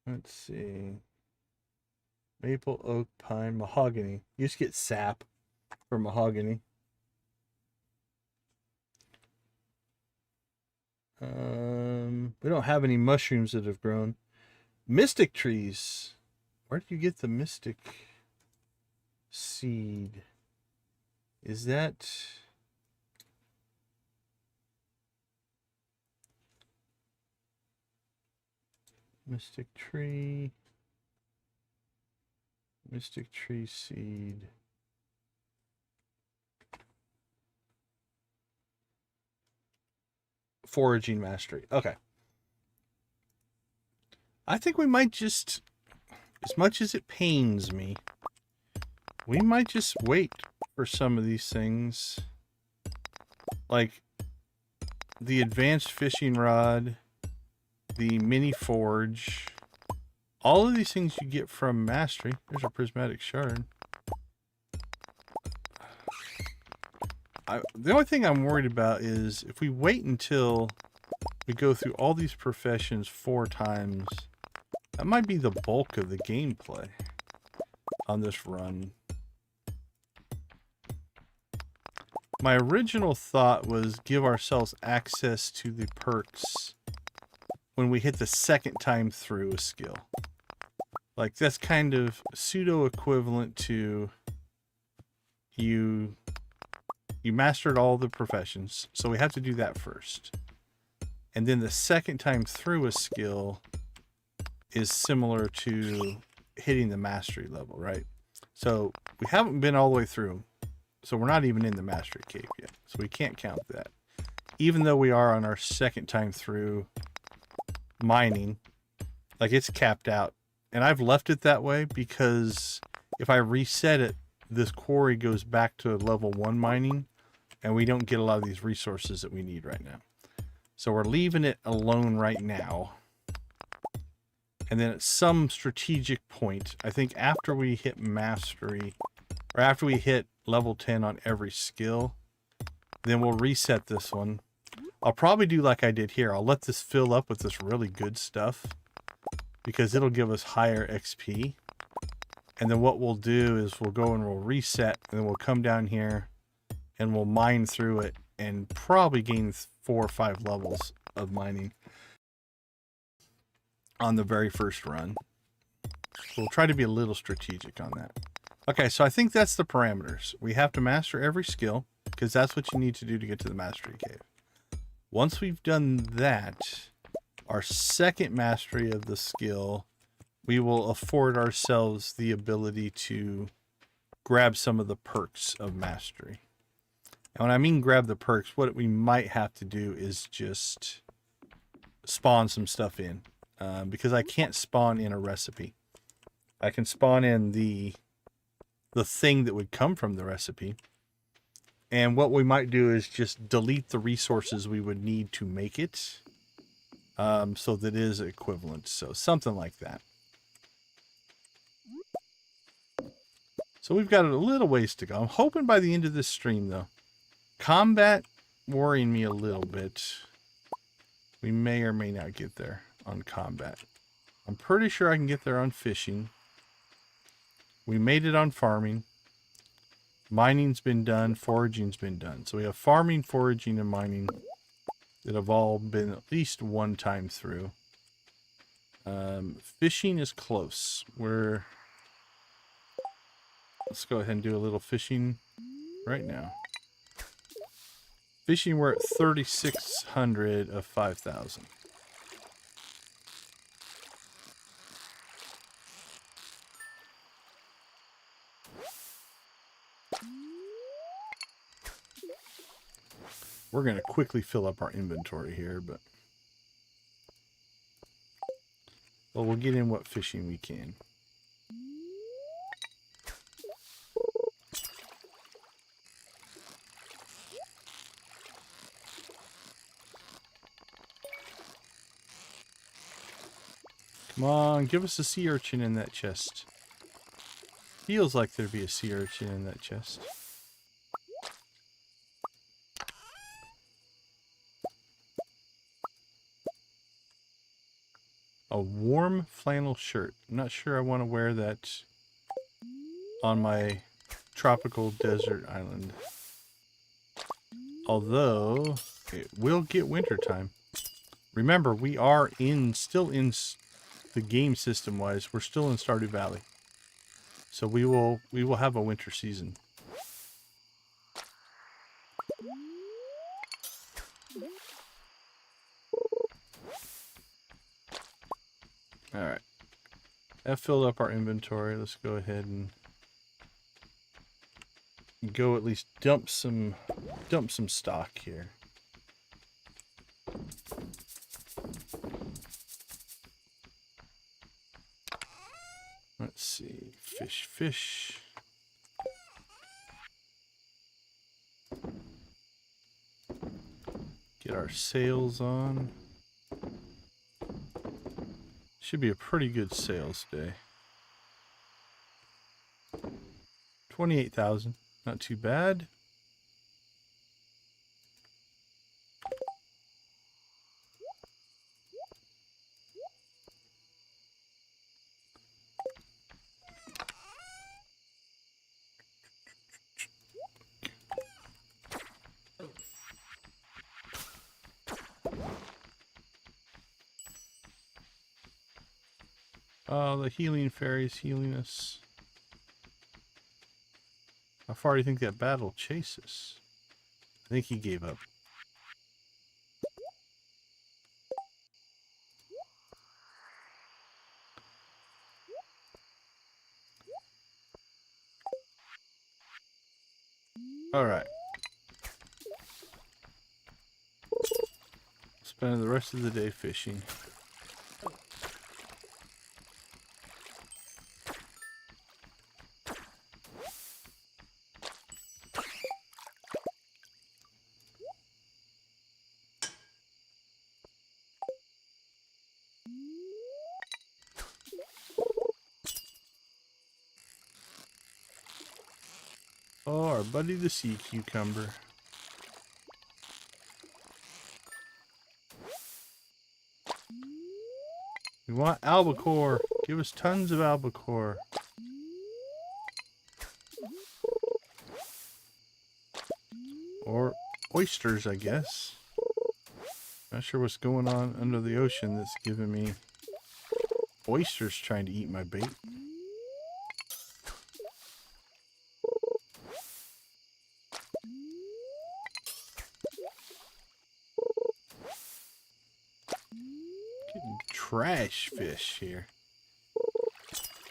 Let's see. Maple, oak, pine, mahogany. You just get sap for mahogany. We don't have any mushrooms that have grown. Mystic trees. Where did you get the mystic seed? Is that... Mystic tree seed. Foraging mastery. Okay. I think we might just, as much as it pains me, we might just wait for some of these things. Like the advanced fishing rod, the mini forge, all of these things you get from mastery. There's a prismatic shard. The only thing I'm worried about is if we wait until we go through all these professions 4 times. That might be the bulk of the gameplay on this run. My original thought was give ourselves access to the perks when we hit the 2nd time through a skill. Like, that's kind of pseudo equivalent to you mastered all the professions, so we have to do that first. And then the 2nd time through a skill is similar to hitting the mastery level, right? So we haven't been all the way through, so we're not even in the mastery cave yet, so we can't count that. Even though we are on our 2nd time through mining, like, it's capped out. And I've left it that way because if I reset it, this quarry goes back to level 1 mining, and we don't get a lot of these resources that we need right now. So we're leaving it alone right now. And then at some strategic point, I think after we hit mastery, or after we hit level 10 on every skill, then we'll reset this one. I'll probably do like I did here. I'll let this fill up with this really good stuff, because it'll give us higher XP. And then what we'll do is we'll go and we'll reset, and then we'll come down here and we'll mine through it and probably gain 4 or 5 levels of mining on the very first run. We'll try to be a little strategic on that. Okay, so I think that's the parameters. We have to master every skill, because that's what you need to do to get to the mastery cave. Once we've done that, our 2nd mastery of the skill, we will afford ourselves the ability to grab some of the perks of mastery. And when I mean grab the perks, what we might have to do is just spawn some stuff in. Because I can't spawn in a recipe. I can spawn in the thing that would come from the recipe. And what we might do is just delete the resources we would need to make it. So that is equivalent. So something like that. So we've got a little ways to go. I'm hoping by the end of this stream, though. Combat worrying me a little bit. We may or may not get there on combat. I'm pretty sure I can get there on fishing. We made it on farming. Mining's been done. Foraging's been done. So we have farming, foraging, and mining that have all been at least 1 time through. Fishing is close. Let's go ahead and do a little fishing right now. Fishing, we're at 3,600 of 5,000. We're going to quickly fill up our inventory here, but we'll get in what fishing we can. Come on, give us a sea urchin in that chest. Feels like there'd be a sea urchin in that chest. A warm flannel shirt. I'm not sure I want to wear that on my tropical desert island. Although, it will get wintertime. Remember, we are still in the game system-wise. We're still in Stardew Valley. So we will have a winter season. Alright. That filled up our inventory. Let's go ahead and go at least dump some stock here. Let's see. Fish. Get our sails on. Should be a pretty good sales day. 28,000. Not too bad. Oh, the healing fairy's healing us. How far do you think that battle chases? I think he gave up. All right. Spend the rest of the day fishing. Oh, our buddy the sea cucumber. We want albacore. Give us tons of albacore. Or oysters, I guess. Not sure what's going on under the ocean that's giving me oysters trying to eat my bait. Getting trash fish here.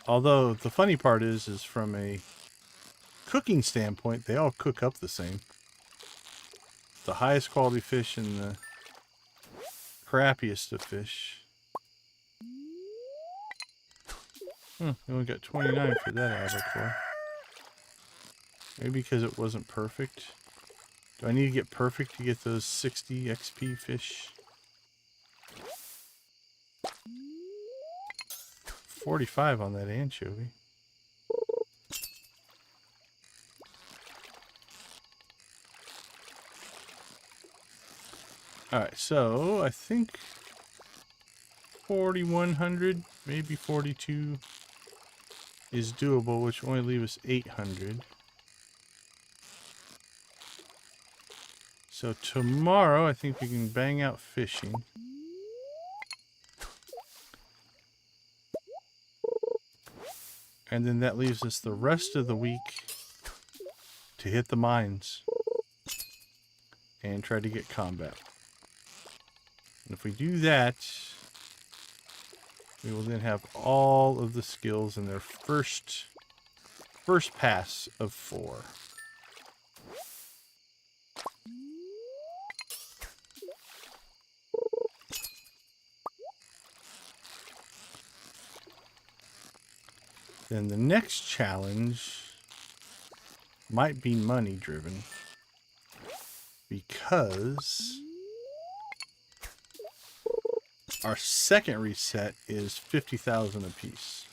Although the funny part is from a cooking standpoint, they all cook up the same. The highest quality fish and the crappiest of fish. We only got 29 for that albacore. Maybe because it wasn't perfect. Do I need to get perfect to get those 60 XP fish? 45 on that anchovy. Alright, so I think 4,100, maybe 42 is doable, which will only leave us 800. So tomorrow, I think we can bang out fishing. And then that leaves us the rest of the week to hit the mines and try to get combat. And if we do that, we will then have all of the skills in their first pass of 4. Then the next challenge might be money driven, because our second reset is 50,000 apiece.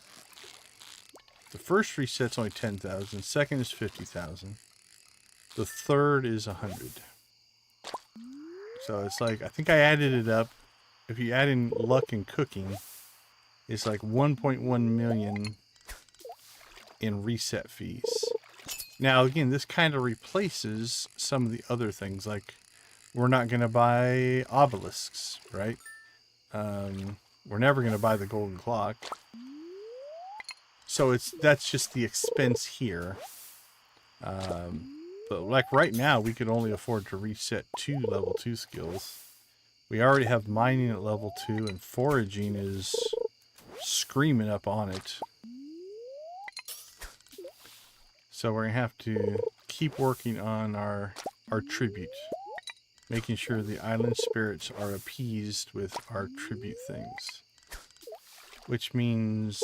The first reset's only 10,000, second is 50,000. The third is 100. So it's like, I think I added it up. If you add in luck and cooking, it's like 1.1 million in reset fees. Now again, this kind of replaces some of the other things, like we're not going to buy obelisks, right? We're never going to buy the golden clock. So that's just the expense here. But like right now, we could only afford to reset 2 level 2 skills. We already have mining at level 2, and foraging is screaming up on it. So we're going to have to keep working on our tribute. Making sure the island spirits are appeased with our tribute things. Which means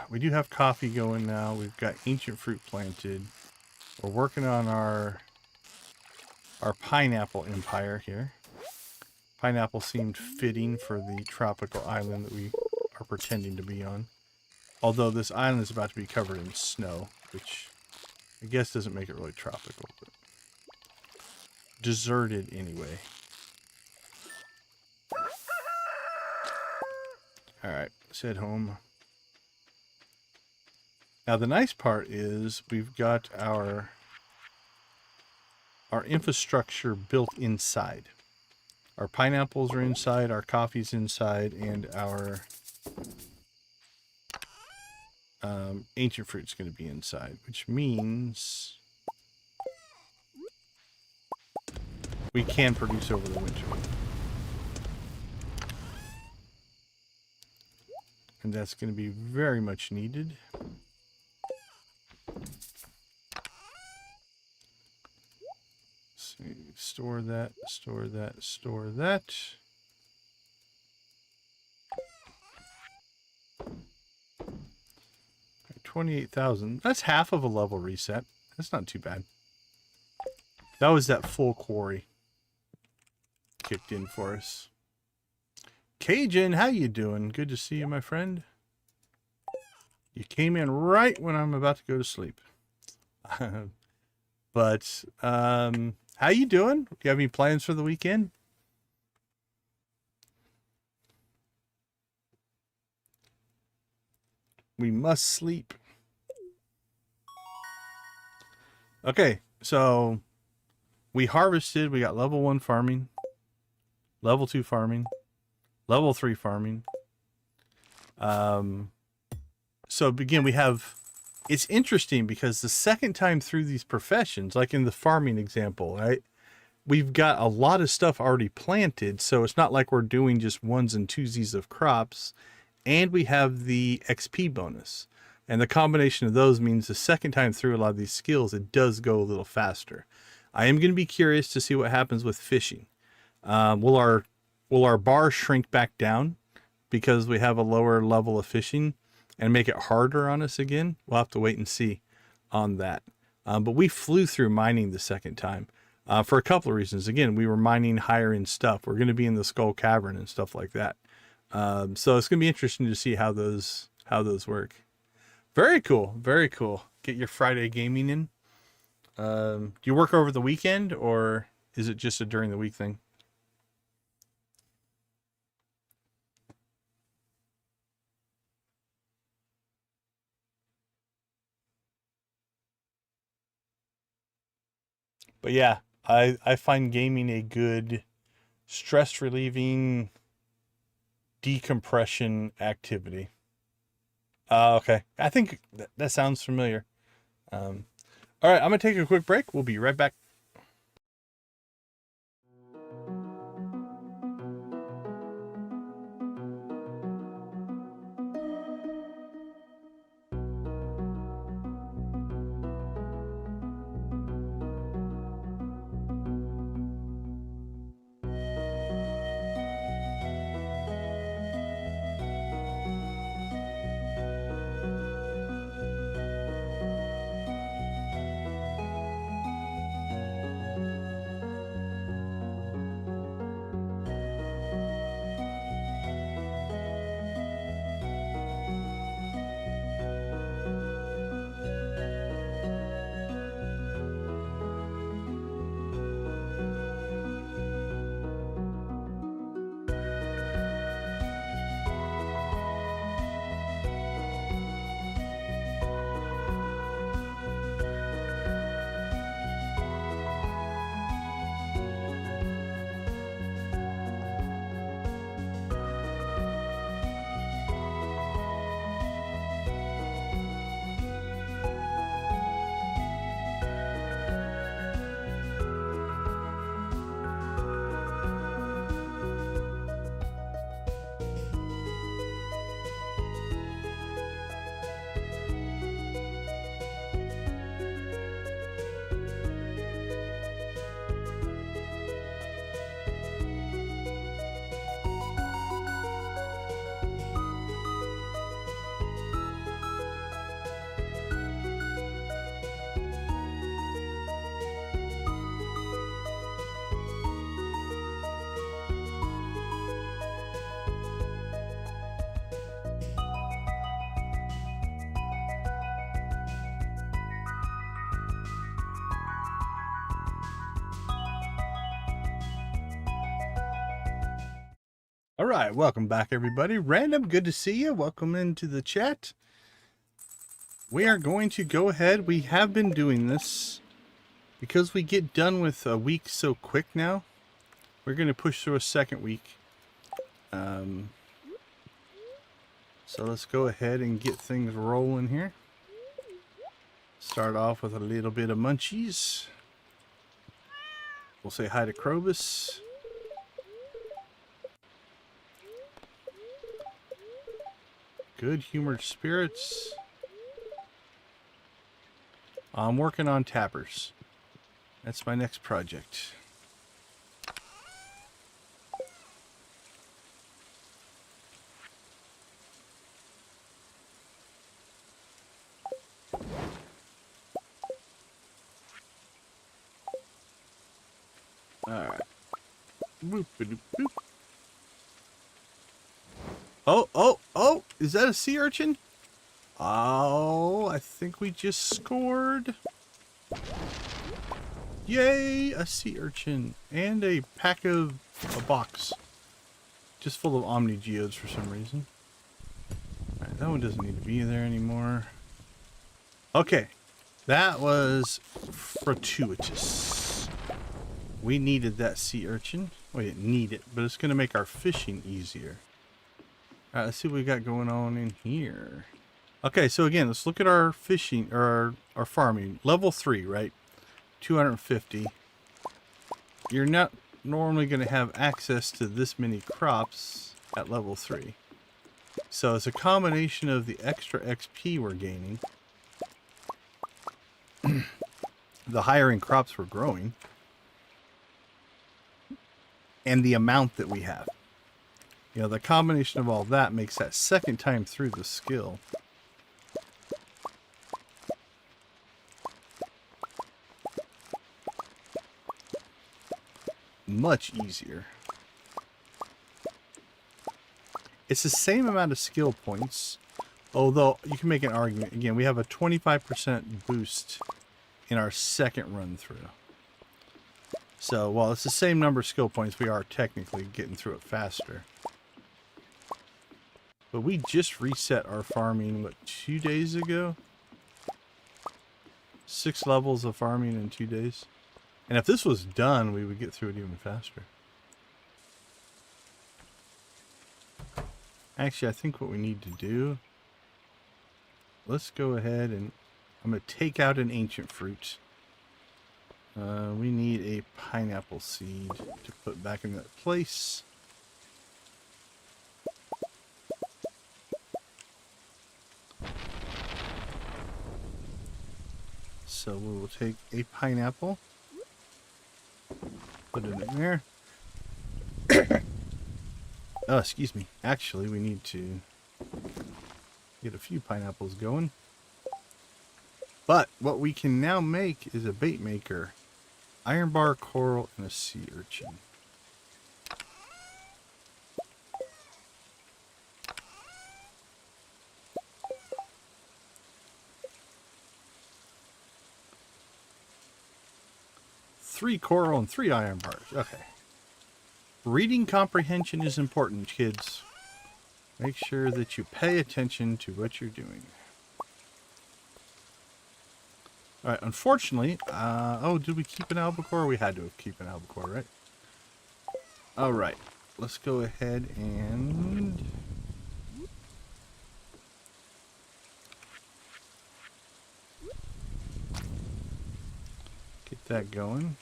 we do have coffee going now. We've got ancient fruit planted. We're working on our pineapple empire here. Pineapple seemed fitting for the tropical island that we are pretending to be on. Although this island is about to be covered in snow, which I guess doesn't make it really tropical, but deserted anyway. Alright, let's head home. Now the nice part is we've got our infrastructure built inside. Our pineapples are inside, our coffee's inside, and our ancient fruit's going to be inside, which means we can produce over the winter. And that's going to be very much needed. So store that, store that, store that. Okay, 28,000. That's half of a level reset. That's not too bad. That was that full quarry kicked in for us. Cajun, how you doing? Good to see you, my friend. You came in right when I'm about to go to sleep. But, how you doing? Do you have any plans for the weekend? We must sleep. Okay, so we harvested. We got level 1 farming, level 2 farming, level 3 farming. So again, we have, it's interesting because the second time through these professions, like in the farming example, right? We've got a lot of stuff already planted. So it's not like we're doing just ones and twosies of crops, and we have the XP bonus. And the combination of those means the second time through a lot of these skills, it does go a little faster. I am going to be curious to see what happens with fishing. Will our bar shrink back down because we have a lower level of fishing and make it harder on us again? We'll have to wait and see on that. But we flew through mining the second time for a couple of reasons. Again, we were mining higher end stuff. We're going to be in the Skull Cavern and stuff like that. So it's going to be interesting to see how those work. Very cool. Very cool. Get your Friday gaming in. Do you work over the weekend, or is it just a during the week thing? But yeah, I find gaming a good stress relieving decompression activity. Okay. I think that sounds familiar. All right, I'm going to take a quick break. We'll be right back. All right, welcome back, everybody. Random, good to see you. Welcome into the chat. We are going to go ahead. We have been doing this because we get done with a week so quick now. We're going to push through a second week. So let's go ahead and get things rolling here. Start off with a little bit of munchies. We'll say hi to Krobus. Good humored spirits. I'm working on tappers. That's my next project. Alright. Boop, boop, boop. Oh, is that a sea urchin? Oh, I think we just scored. Yay, a sea urchin. And a box. Just full of Omni Geodes for some reason. Alright, that one doesn't need to be there anymore. Okay, that was fortuitous. We needed that sea urchin. We didn't need it, but it's going to make our fishing easier. Alright, let's see what we got going on in here. Okay, so again, let's look at our fishing, or our farming. Level 3, right? 250. You're not normally going to have access to this many crops at level 3. So it's a combination of the extra XP we're gaining, the higher in crops we're growing, and the amount that we have. You know, the combination of all that makes that second time through the skill much easier. It's the same amount of skill points, although you can make an argument. Again, we have a 25% boost in our second run through. So while it's the same number of skill points, we are technically getting through it faster. But we just reset our farming, what, 2 days ago? 6 levels of farming in 2 days. And if this was done, we would get through it even faster. Actually, I think what we need to do, let's go ahead and I'm going to take out an ancient fruit. We need a pineapple seed to put back in that place. So we will take a pineapple, put it in there. Oh, excuse me. Actually, we need to get a few pineapples going. But what we can now make is a bait maker. Iron bar, coral, and a sea urchin. Three coral and 3 iron bars. Okay. Reading comprehension is important, kids. Make sure that you pay attention to what you're doing. Alright, unfortunately, oh, did we keep an albacore? We had to keep an albacore, right? Alright, let's go ahead and get that going.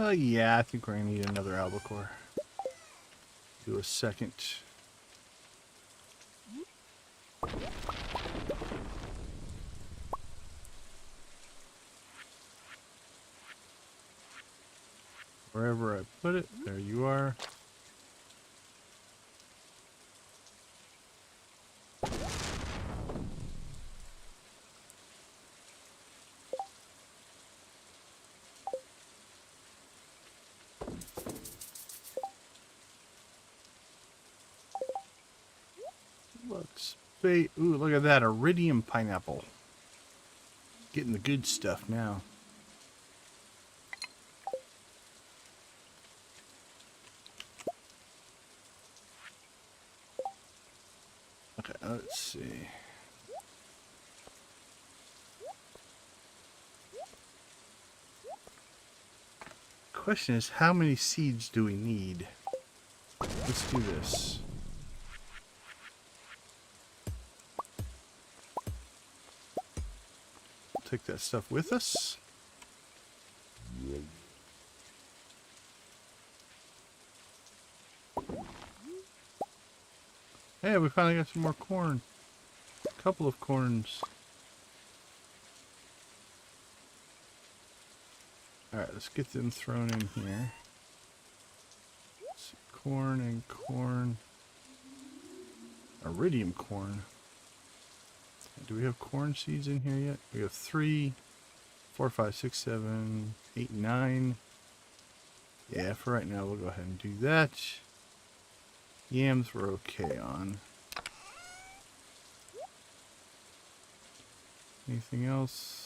Yeah, I think we're gonna need another albacore. Do a second. Wherever I put it, there you are. Ooh, look at that, iridium pineapple. Getting the good stuff now. Okay, let's see. question is, how many seeds do we need? Let's do this. Take that stuff with us. Hey, we finally got some more corn. A couple of corns. Alright, let's get them thrown in here. Corn and corn. Iridium corn. Do we have corn seeds in here yet? We have 3, 4, 5, 6, 7, 8, 9. Yeah, for right now we'll go ahead and do that. Yams we're okay on. Anything else?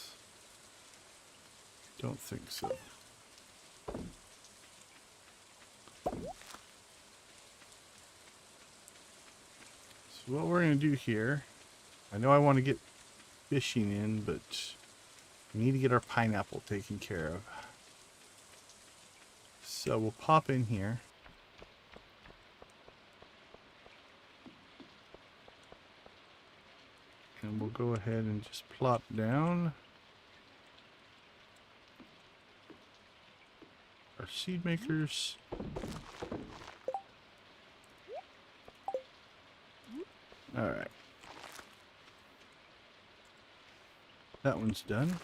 Don't think so. So what we're going to do here, I know I want to get fishing in, but we need to get our pineapple taken care of. So we'll pop in here. And we'll go ahead and just plop down our seed makers. All right. That one's done.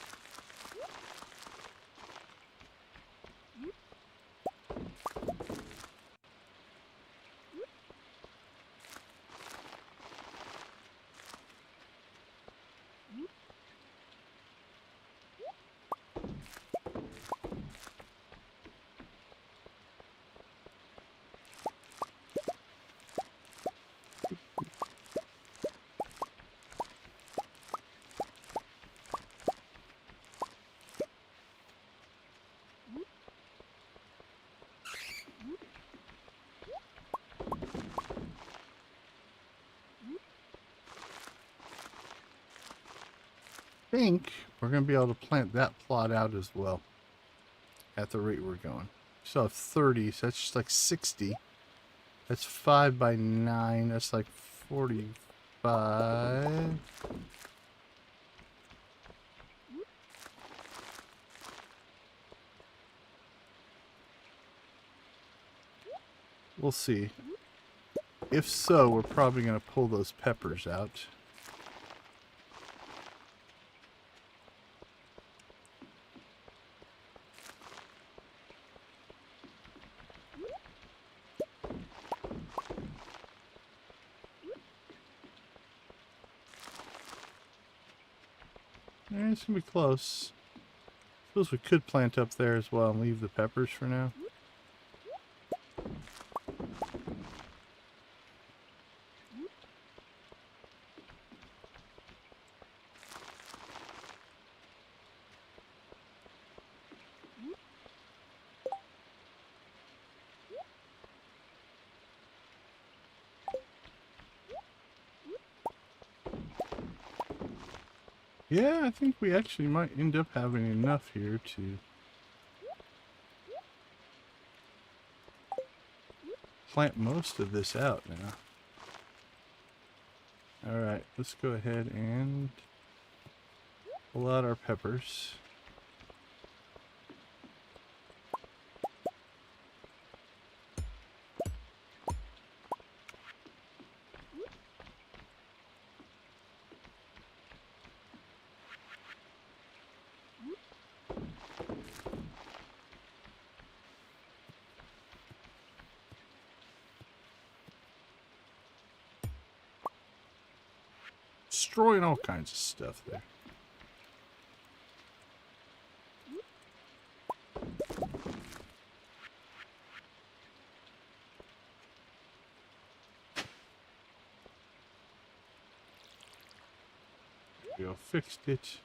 I think we're going to be able to plant that plot out as well at the rate we're going. So 30, so that's just like 60. That's 5 by 9. That's like 45. We'll see. If so, we're probably going to pull those peppers out. It's gonna be close. Suppose we could plant up there as well and leave the peppers for now. Yeah, I think we actually might end up having enough here to plant most of this out now. Alright, let's go ahead and pull out our peppers. Destroying all kinds of stuff there. There we go, fixed it.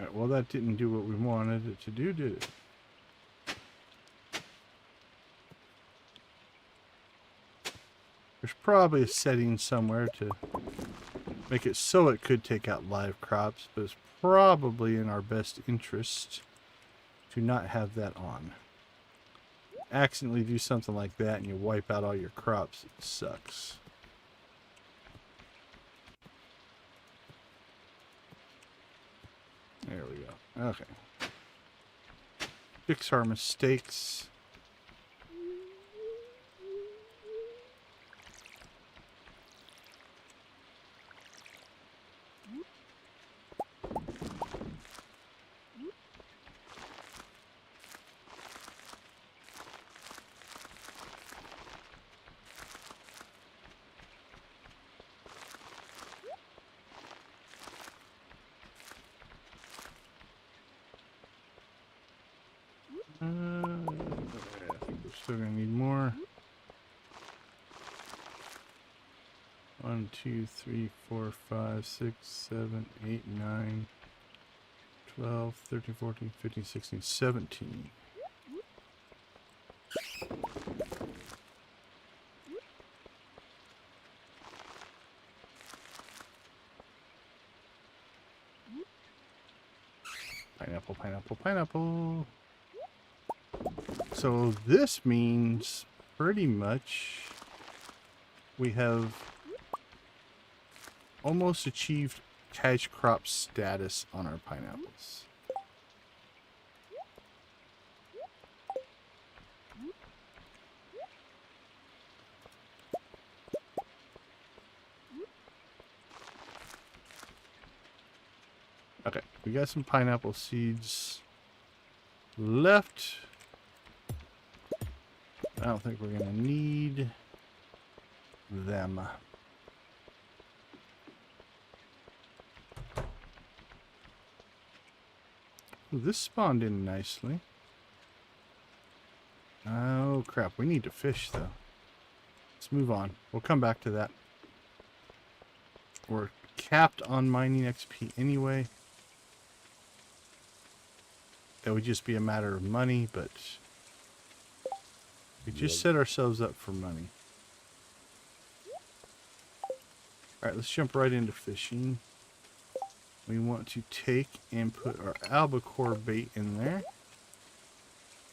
Alright, well that didn't do what we wanted it to do, did it? There's probably a setting somewhere to make it so it could take out live crops, but it's probably in our best interest to not have that on. Accidentally do something like that and you wipe out all your crops. It sucks. There we go. Okay. Fix our mistakes. I think we're still gonna need more. 1, 2, 3, 4, 5, 6, 7, 8, 9, 12, 13, 14, 15, 16, 17. Pineapple, pineapple, pineapple. So this means pretty much we have almost achieved cash crop status on our pineapples. Okay, we got some pineapple seeds left. I don't think we're gonna need them. Ooh, this spawned in nicely. Oh crap, we need to fish though. Let's move on. We'll come back to that. We're capped on mining XP anyway. That would just be a matter of money, but we just set ourselves up for money. Alright, let's jump right into fishing. We want to take and put our albacore bait in there.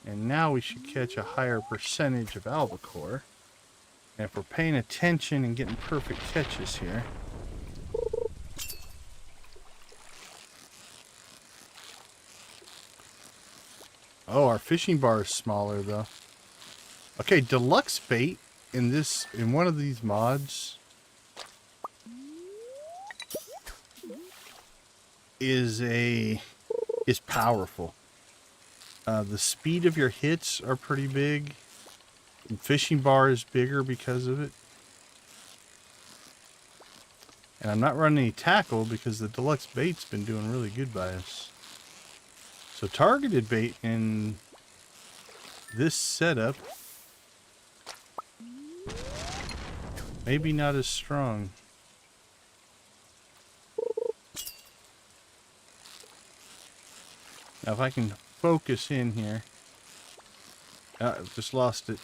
And now we should catch a higher percentage of albacore. And if we're paying attention and getting perfect catches here. Oh, our fishing bar is smaller though. Okay, deluxe bait in one of these mods is powerful. The speed of your hits are pretty big. And fishing bar is bigger because of it. And I'm not running any tackle because the deluxe bait's been doing really good by us. So targeted bait in this setup maybe not as strong. Now if I can focus in here. I've just lost it.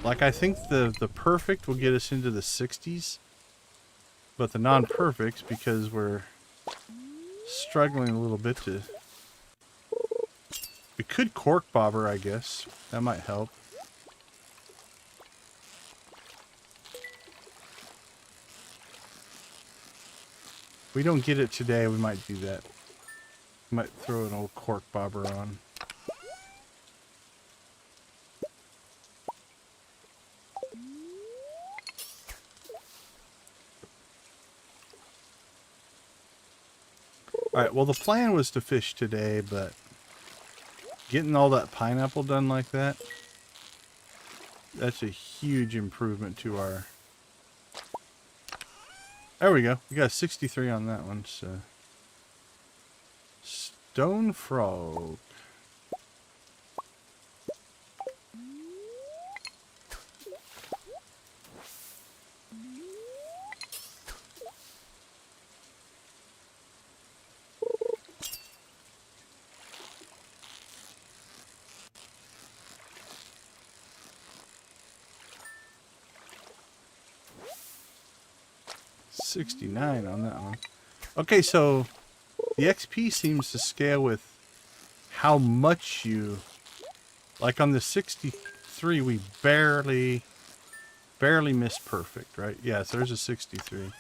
Like I think the perfect will get us into the 60s. But the non-perfects, because we're struggling a little bit to... We could cork bobber, I guess. That might help. If we don't get it today, we might do that. We might throw an old cork bobber on. Alright, well the plan was to fish today, but getting all that pineapple done like that, that's a huge improvement to our... There we go. We got 63 on that one, so... Stone frog. 69 on that one. Okay, so the XP seems to scale with how much you... Like on the 63, we barely missed perfect, right? Yeah, so there's a 63.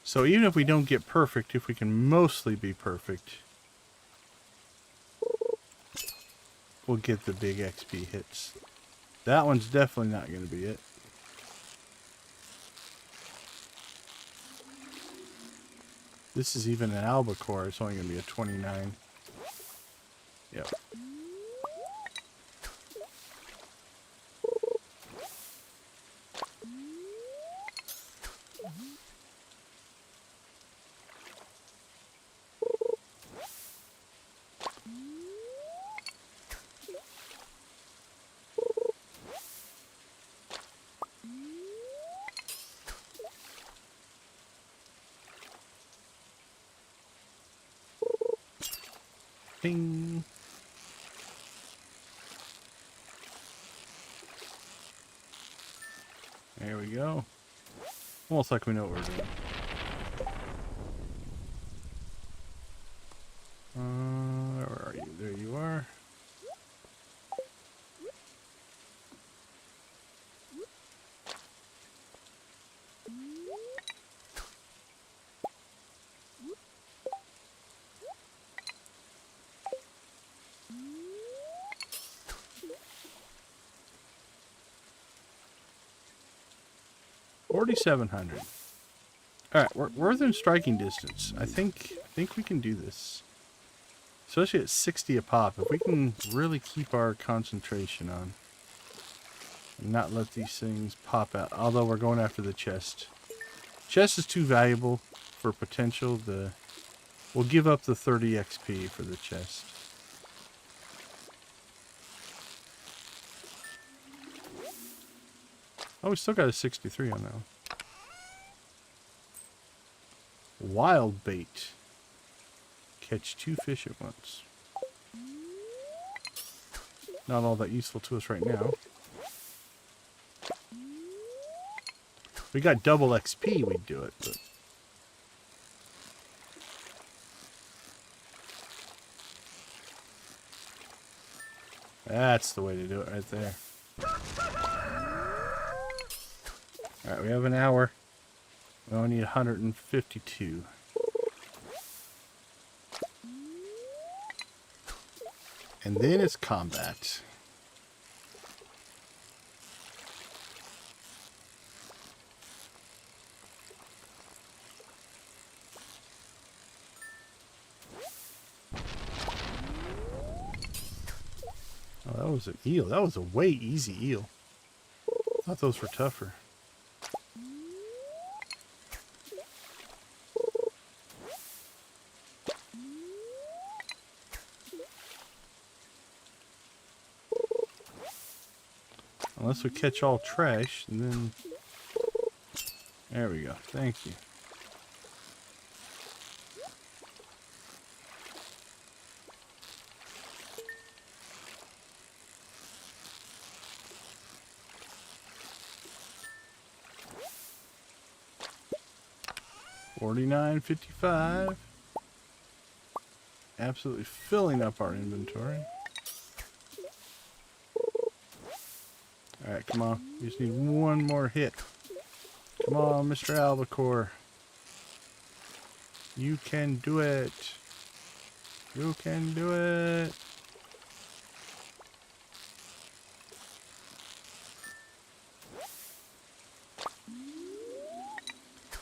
So even if we don't get perfect, if we can mostly be perfect, we'll get the big XP hits. That one's definitely not going to be it. This is even an albacore. It's only going to be a 29. Yep. Ding. There we go. Almost like we know what we're doing. Where are you? There you are. $4,700. All right, we're within striking distance. I think we can do this. Especially at 60 a pop, if we can really keep our concentration on and not let these things pop out. Although we're going after the chest. Chest is too valuable for potential. We'll give up the 30 XP for the chest. Oh, we still got a 63 on that one. Wild bait. Catch 2 fish at once. Not all that useful to us right now. If we got double XP, we'd do it, but... That's the way to do it right there. Alright, we have an hour. We only need 152. And then it's combat. Oh, that was an eel. That was a way easy eel. I thought those were tougher. Unless we catch all trash, and then... There we go. Thank you. $49.55. Absolutely filling up our inventory. Alright, come on. You just need one more hit. Come on, Mr. Albacore. You can do it. You can do it.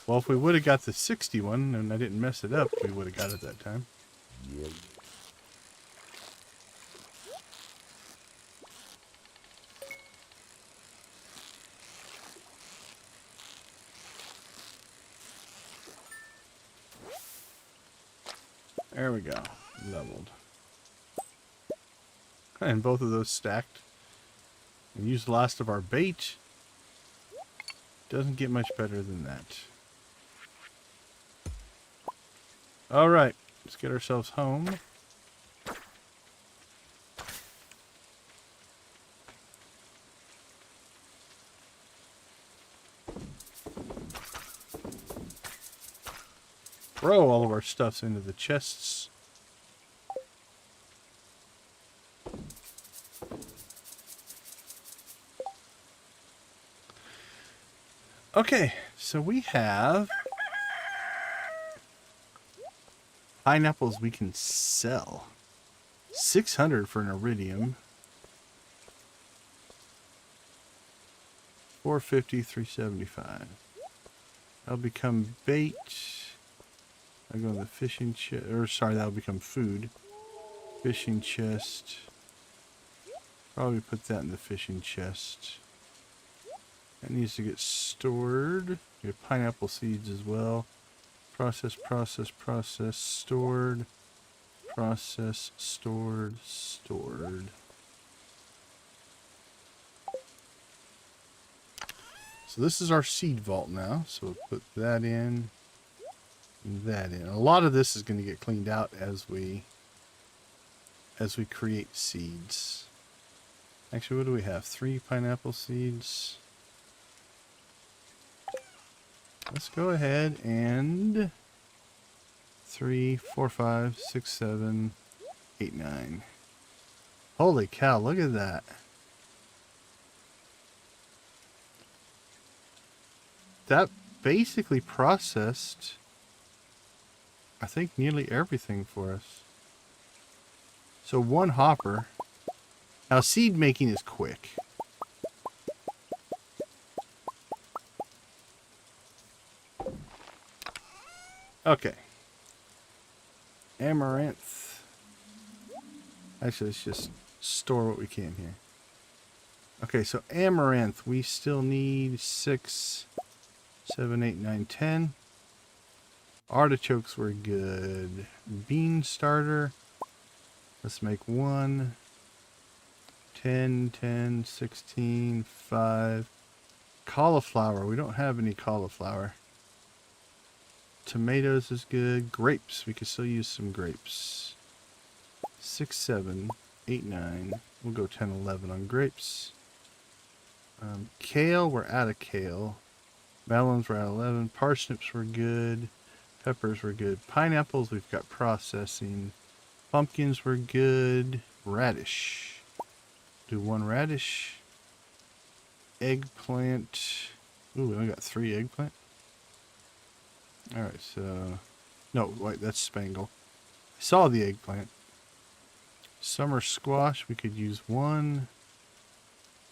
Well, if we would have got the 61 and I didn't mess it up, we would have got it that time. Yep. There we go. Leveled. And both of those stacked. And used the last of our bait. Doesn't get much better than that. All right, let's get ourselves home. Throw all of our stuffs into the chests. Okay, so we have pineapples we can sell. 600 for an iridium. 450, 375. That'll become bait. I'll go in the fishing chest, or sorry, that'll become food. Fishing chest. Probably put that in the fishing chest. That needs to get stored. We have pineapple seeds as well. Process, process, process, stored. Process, stored, stored. So this is our seed vault now. So we'll put that in. And that in. A lot of this is going to get cleaned out as we create seeds. Actually, what do we have? 3 pineapple seeds. Let's go ahead and 3, 4, 5, 6, 7, 8, 9. Holy cow, look at that. That basically processed, I think, nearly everything for us. So 1 hopper. Now seed making is quick. Okay. Amaranth. Actually, let's just store what we can here. Okay, so amaranth, we still need 6, 7, 8, 9, 10. Artichokes were good. Bean starter. Let's make 1. 10, 10, 16, 5. Cauliflower. We don't have any cauliflower. Tomatoes is good. Grapes. We could still use some grapes. 6, 7, 8, 9. We'll go 10, 11 on grapes. Kale. We're out of kale. Melons were at 11. Parsnips were good. Peppers were good. Pineapples, we've got processing. Pumpkins were good. Radish. Do 1 radish. Eggplant. Ooh, we only got 3 eggplant. Alright, so... No, wait, that's spangle. I saw the eggplant. Summer squash, we could use 1.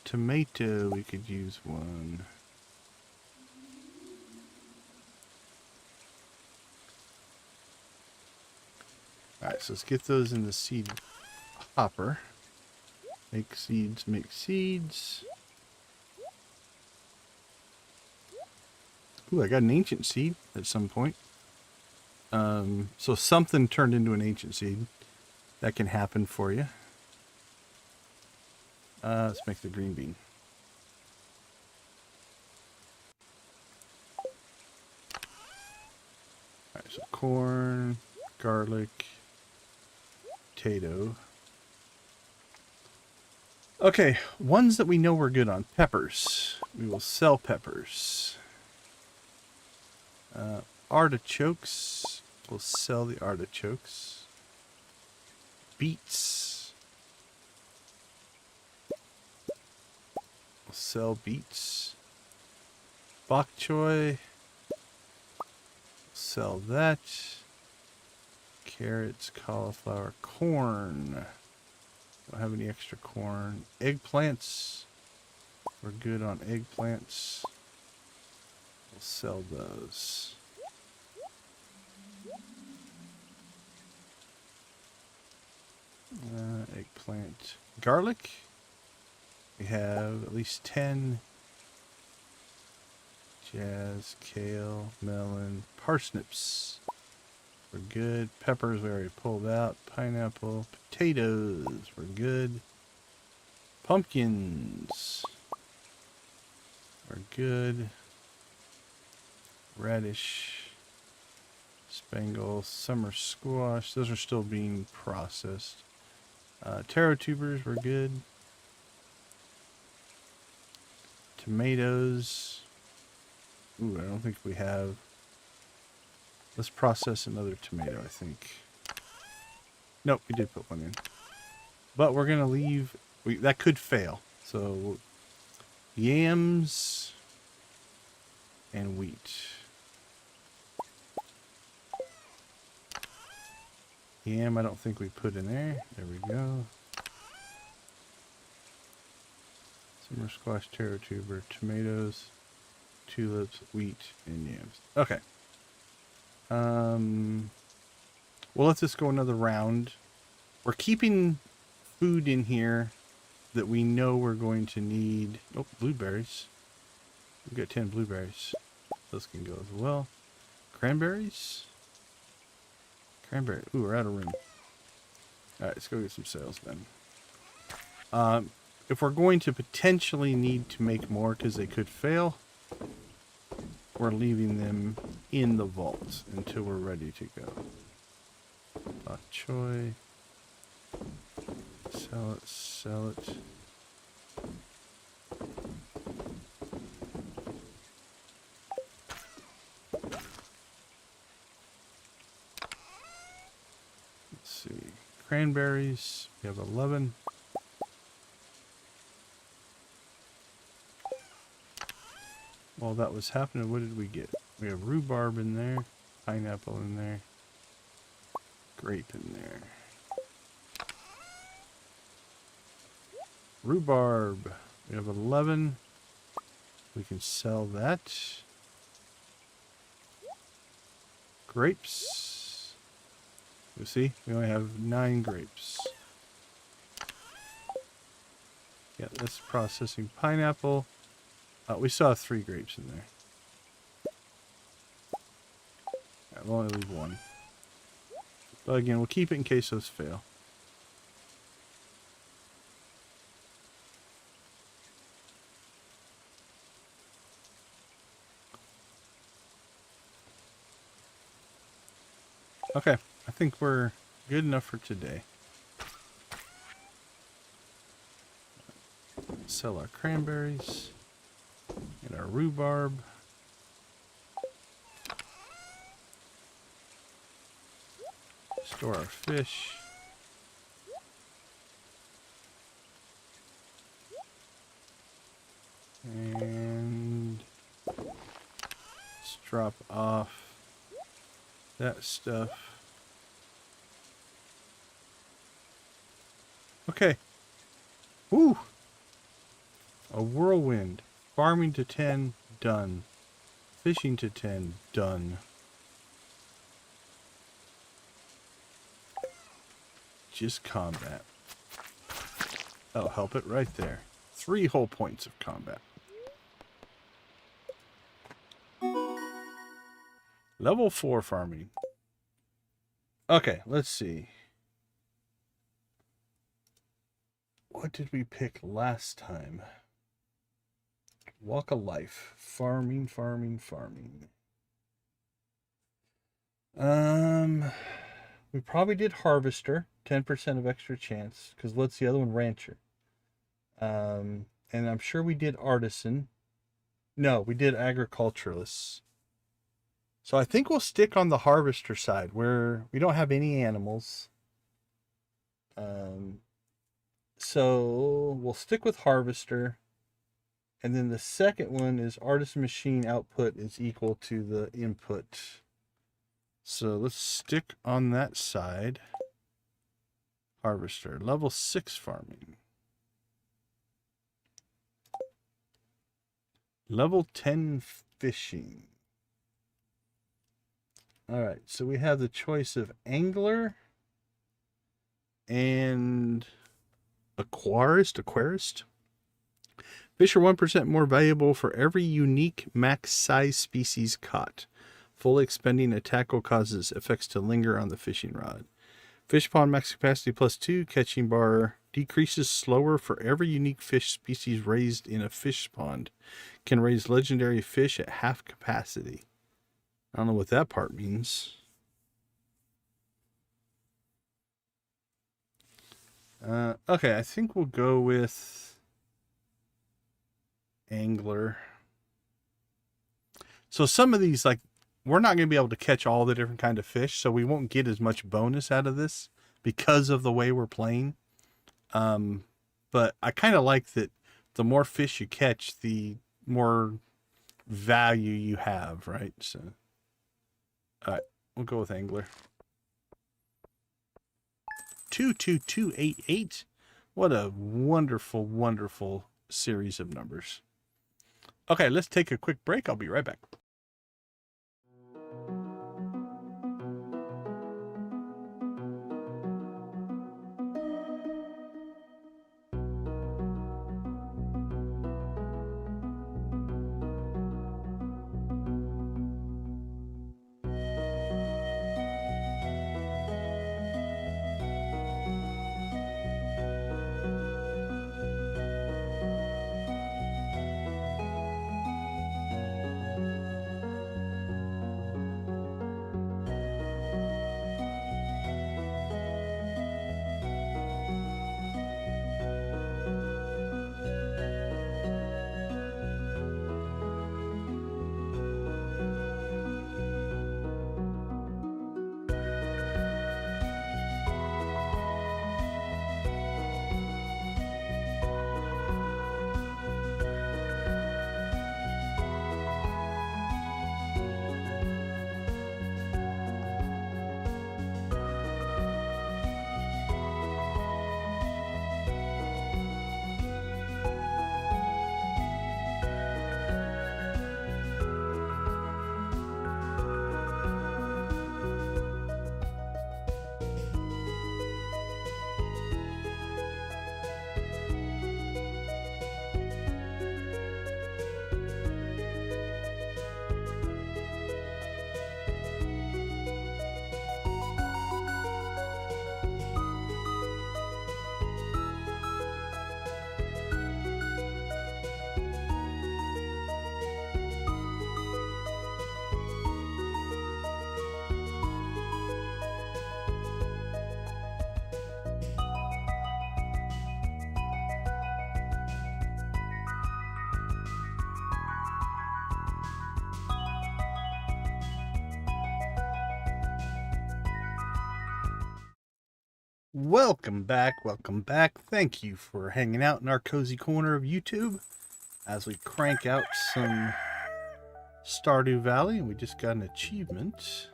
Tomato, we could use 1. Alright, so let's get those in the seed hopper. Make seeds, make seeds. Ooh, I got an ancient seed at some point. So something turned into an ancient seed. That can happen for you. Let's make the green bean. Alright, so corn, garlic, potato. Okay, ones that we know we're good on. Peppers. We will sell peppers. Artichokes. We'll sell the artichokes. Beets. We'll sell beets. Bok choy. Sell that. Carrots, cauliflower, corn. Don't have any extra corn. Eggplants. We're good on eggplants. We'll sell those. Eggplant. Garlic. We have at least 10. Jazz, kale, melon, parsnips. We're good. Peppers we already pulled out. Pineapple. Potatoes. We're good. Pumpkins. We're good. radish, spangle, summer squash. Those are still being processed. Taro tubers were good. Tomatoes. Ooh, I don't think we have. Let's process another tomato, I think. Nope, we did put one in. But we're going to leave. That could fail. So, yams and wheat. Yam, I don't think we put in there. There we go. Summer squash, taro tuber, tomatoes, tulips, wheat, and yams. Okay. We'll let this go another round. We're keeping food in here that we know we're going to need. Oh, blueberries. We've got 10 blueberries. Those can go as well. Cranberries. Cranberry. Ooh, we're out of room. Alright, let's go get some sales then. If we're going to potentially need to make more because they could fail, we're leaving them in the vault until we're ready to go. Bok choy. Sell it, sell it. Let's see. Cranberries. We have 11. While that was happening, what did we get? We have rhubarb in there, pineapple in there, grape in there. Rhubarb. We have 11. We can sell that. Grapes. You see, we only have 9 grapes. Yeah, that's processing pineapple. We saw 3 grapes in there. Right, we'll only leave 1. But again, we'll keep it in case those fail. Okay, I think we're good enough for today. Sell our cranberries. And our rhubarb. Store our fish. And let's drop off that stuff. Okay. Woo! A whirlwind. Farming to 10, done. Fishing to 10, done. Just combat. That'll help it right there. 3 whole points of combat. Level 4 farming. Okay, let's see. What did we pick last time? Walk of life. Farming, farming, farming. We probably did harvester. 10% of extra chance. Because what's the other one? Rancher. And I'm sure we did artisan. No, we did agriculturalist. So I think we'll stick on the harvester side where we don't have any animals. So we'll stick with harvester. And then the second one is artisan machine output is equal to the input. So let's stick on that side. Harvester. Level 6 farming. Level 10 fishing. Alright, so we have the choice of angler and aquarist. Fish are 1% more valuable for every unique max size species caught. Fully expending a tackle causes effects to linger on the fishing rod. Fish pond max capacity +2. Catching bar decreases slower for every unique fish species raised in a fish pond. Can raise legendary fish at half capacity. I don't know what that part means. Okay, I think we'll go with angler. So some of these, like, we're not going to be able to catch all the different kind of fish, so we won't get as much bonus out of this because of the way we're playing. But I kind of like that the more fish you catch, the more value you have, right? So, all right, we'll go with angler. 22288. What a wonderful, wonderful series of numbers. Okay, let's take a quick break. I'll be right back. Welcome back, welcome back. Thank you for hanging out in our cozy corner of YouTube as we crank out some Stardew Valley. And we just got an achievement.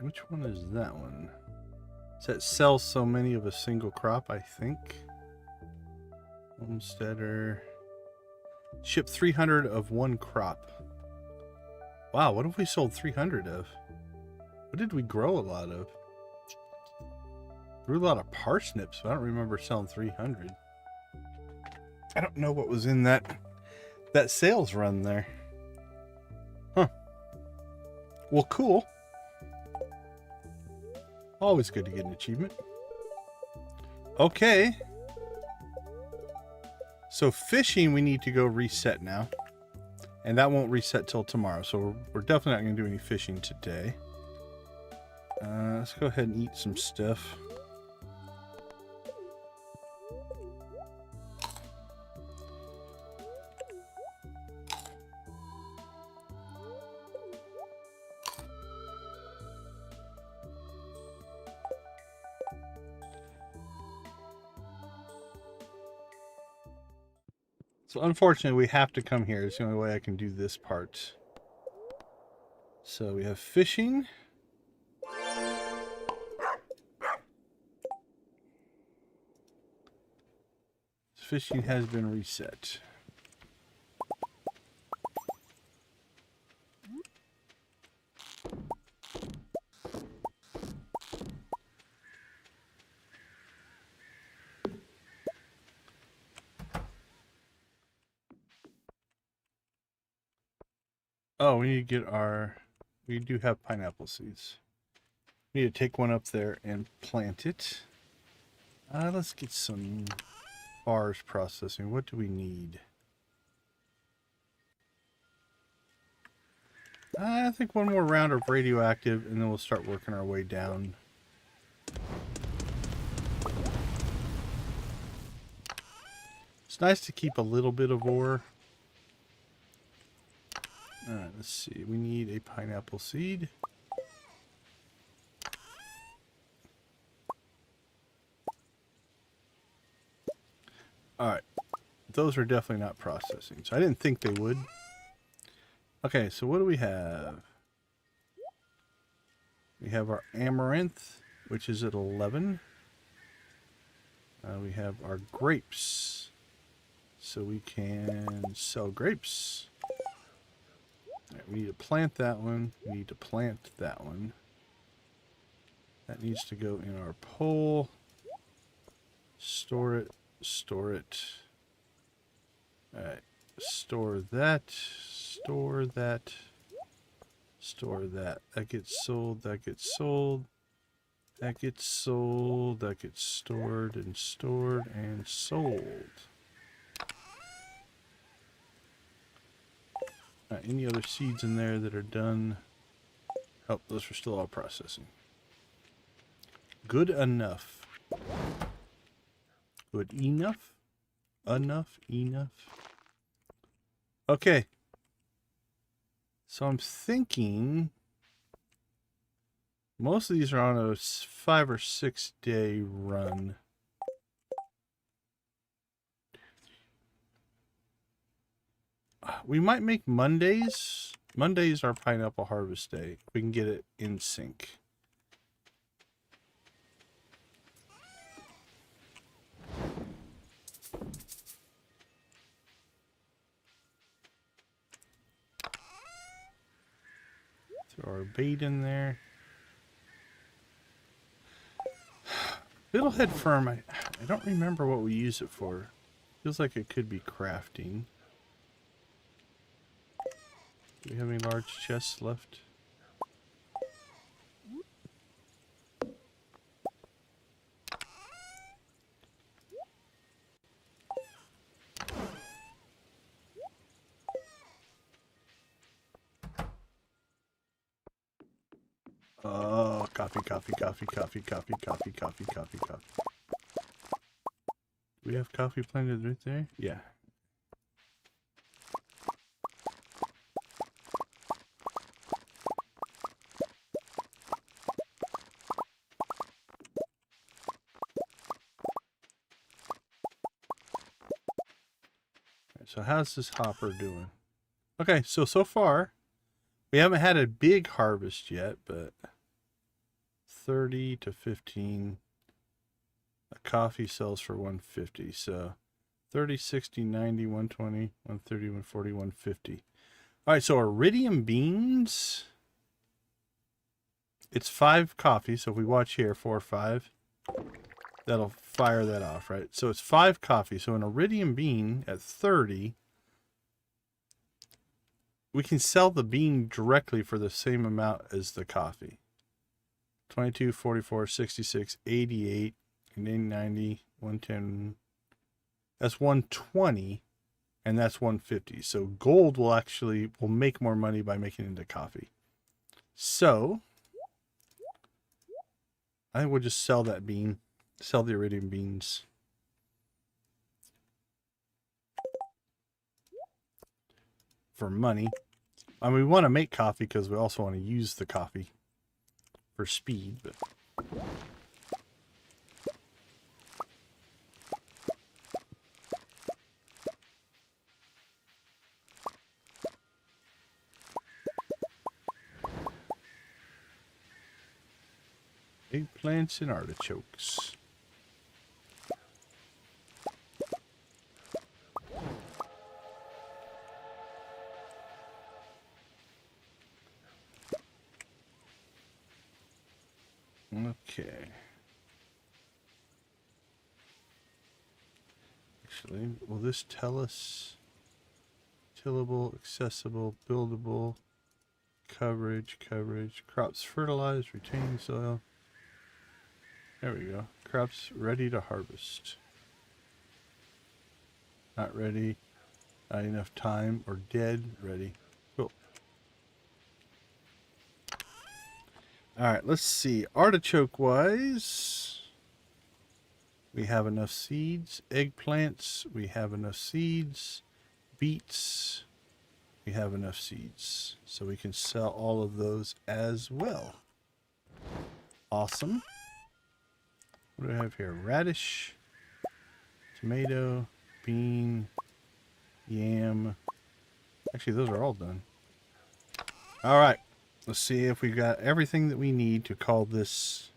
Which one is that one? It says sells so many of a single crop, I think. Homesteader. Ship 300 of one crop. Wow, what have we sold 300 of? What did we grow a lot of? Grew a lot of parsnips, but I don't remember selling 300. I don't know what was in that sales run there. Huh. Well, cool. Always good to get an achievement. Okay. So fishing, we need to go reset now. And that won't reset till tomorrow. So we're definitely not going to do any fishing today. Let's go ahead and eat some stuff. So unfortunately, we have to come here. It's the only way I can do this part. So we have fishing. Fishing has been reset. Oh, we need to get our... We do have pineapple seeds. We need to take one up there and plant it. Let's get some bars processing. What do we need? I think one more round of radioactive, and then we'll start working our way down. It's nice to keep a little bit of ore. Alright, let's see. We need a pineapple seed. Alright. Those are definitely not processing. So I didn't think they would. Okay, so what do we have? We have our amaranth, which is at 11. We have our grapes. So we can sell grapes. Right, we need to plant that one. We need to plant that one. That needs to go in our pole. Store it. Store it. Alright. Store that. Store that. Store that. That gets sold. That gets sold. That gets sold. That gets stored and stored and sold. Any other seeds in there that are done? Oh, those are still all processing. Good enough. Good enough? Enough? Enough? Okay. So I'm thinking most of these are on a 5 or 6 day run. We might make Mondays. Mondays our pineapple harvest day. We can get it in sync. Throw our bait in there. Fiddlehead Firm, I don't remember what we use it for. Feels like it could be crafting. Do we have any large chests left? Oh, coffee, coffee, coffee, coffee, coffee, coffee, coffee, coffee, coffee. Do we have coffee planted right there? Yeah. So how's this hopper doing? Okay, so far, we haven't had a big harvest yet, but 30 to 15. A coffee sells for 150. So 30, 60, 90, 120, 130, 140, 150. All right, so iridium beans. It's 5 coffee. So if we watch here, 4 or 5, that'll fire that off, right? So it's 5 coffee. So an iridium bean at 30, we can sell the bean directly for the same amount as the coffee. 22, 44, 66, 88, 90, 110. That's 120, and that's 150. So gold will make more money by making it into coffee. So I think we'll just sell that bean. Sell the iridium beans. For money. I mean, we want to make coffee because we also want to use the coffee for speed, but eggplants and artichokes. Okay. Actually, will this tell us tillable, accessible, buildable, coverage, crops fertilized, retaining soil. There we go. Crops ready to harvest. Not ready. Not enough time or dead. Ready. Cool. All right, let's see. Artichoke wise, we have enough seeds. Eggplants, we have enough seeds. Beets, we have enough seeds. So we can sell all of those as well. Awesome. What do I have here? Radish, tomato, bean, yam. Actually, those are all done. All right. Let's see if we got everything that we need to call this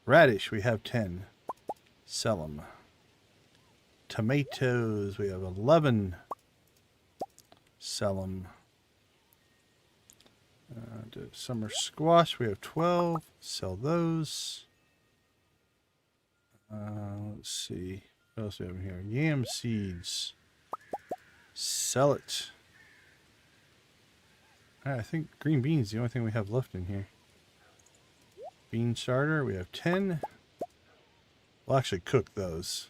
radish. We have 10. Sell them. Tomatoes. We have 11. Sell them. Summer squash. We have 12. Sell those. Let's see. What else do we have here? Yam seeds. Sell it. I think green beans is the only thing we have left in here. Bean starter, we have 10. We'll actually cook those.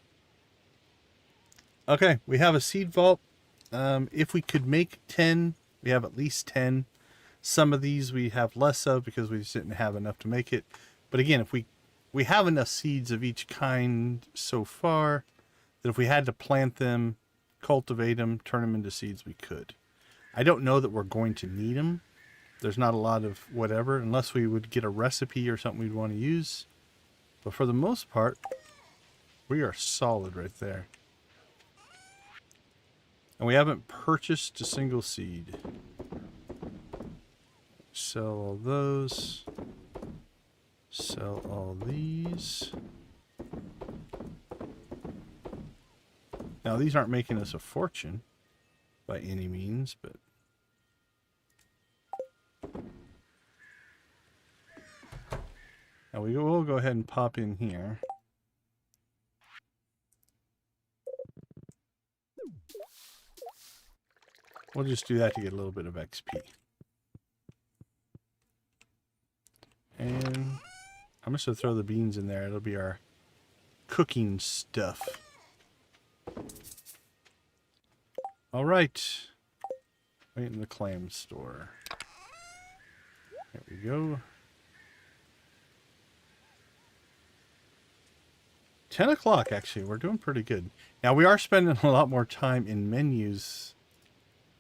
Okay, we have a seed vault. If we could make 10, we have at least 10. Some of these we have less of because we just didn't have enough to make it. But again, if we have enough seeds of each kind so far that if we had to plant them, cultivate them, turn them into seeds, we could. I don't know that we're going to need them. There's not a lot of whatever, unless we would get a recipe or something we'd want to use. But for the most part, we are solid right there. And we haven't purchased a single seed. Sell all those. Sell all these. Now, these aren't making us a fortune by any means, but now we'll go ahead and pop in here. We'll just do that to get a little bit of XP. And I'm just going to throw the beans in there. It'll be our cooking stuff. All right. Wait in the clam store. There we go. 10 o'clock, actually. We're doing pretty good. Now, we are spending a lot more time in menus.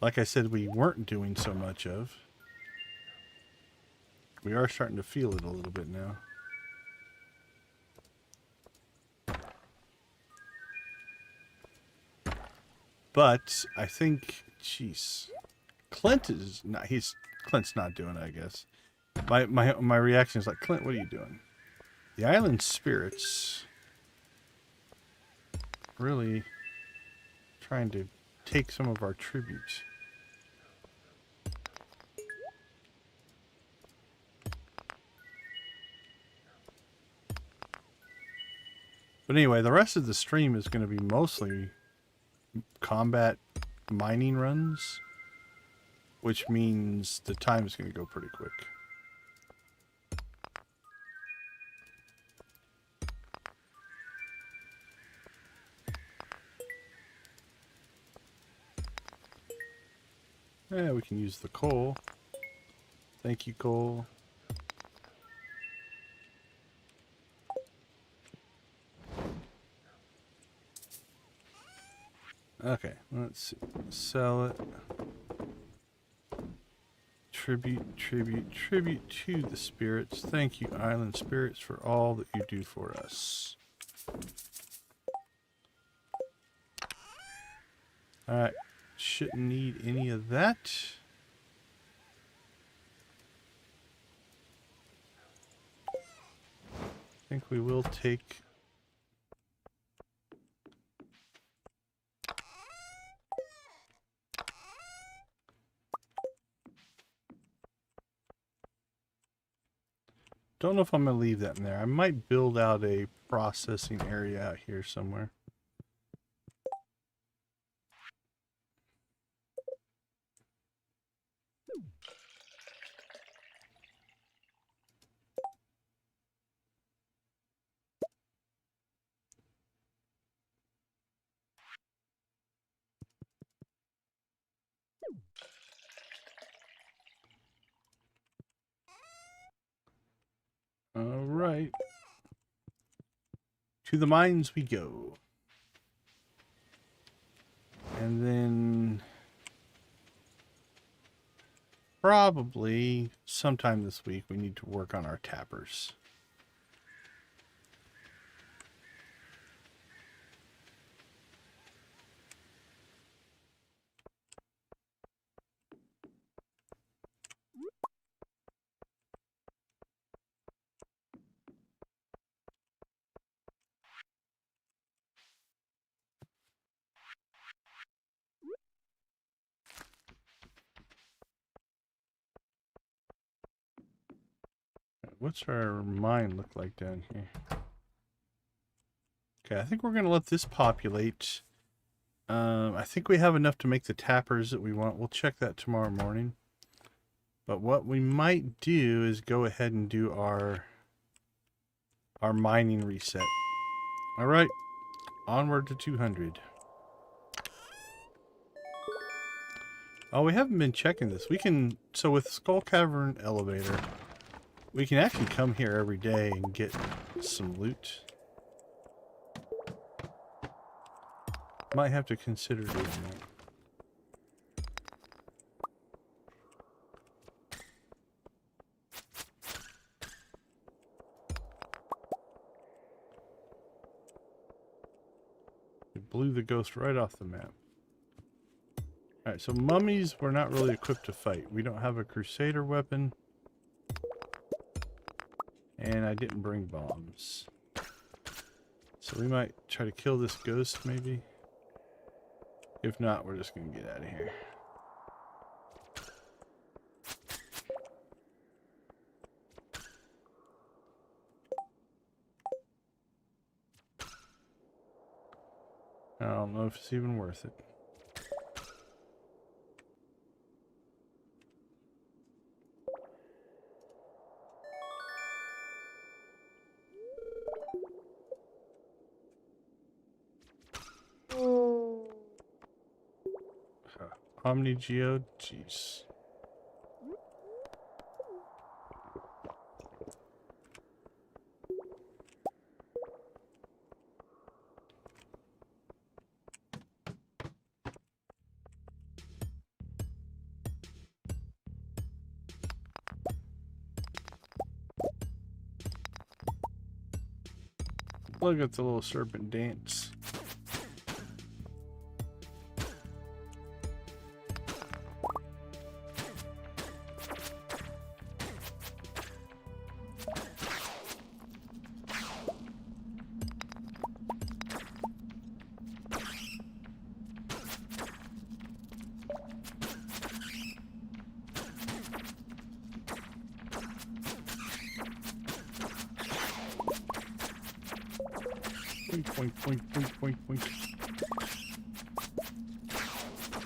Like I said, we weren't doing so much of. We are starting to feel it a little bit now. But I think, jeez, Clint's not doing it, I guess. My reaction is like, Clint, what are you doing? The island spirits really trying to take some of our tributes. But anyway, the rest of the stream is going to be mostly combat mining runs, which means the time is going to go pretty quick. Yeah, we can use the coal. Thank you, coal. Okay, let's see. Sell it. Tribute to the spirits. Thank you, island spirits, for all that you do for us. Alright. Shouldn't need any of that. I think we will take... Don't know if I'm going to leave that in there. I might build out a processing area out here somewhere. right. To the mines we go. And then probably sometime this week we need to work on our tappers. What's our mine look like down here? Okay, I think we're going to let this populate. I think we have enough to make the tappers that we want. We'll check that tomorrow morning. But what we might do is go ahead and do our mining reset. All right, onward to 200. Oh, we haven't been checking this. We can, so with Skull Cavern Elevator, we can actually come here every day and get some loot. Might have to consider doing that. It blew the ghost right off the map. Alright, so mummies we're not really equipped to fight. We don't have a crusader weapon. And I didn't bring bombs. So we might try to kill this ghost maybe. If not, we're just going to get out of here. I don't know if it's even worth it. Omni-Geo? Jeez. Look at the little serpent dance. Point.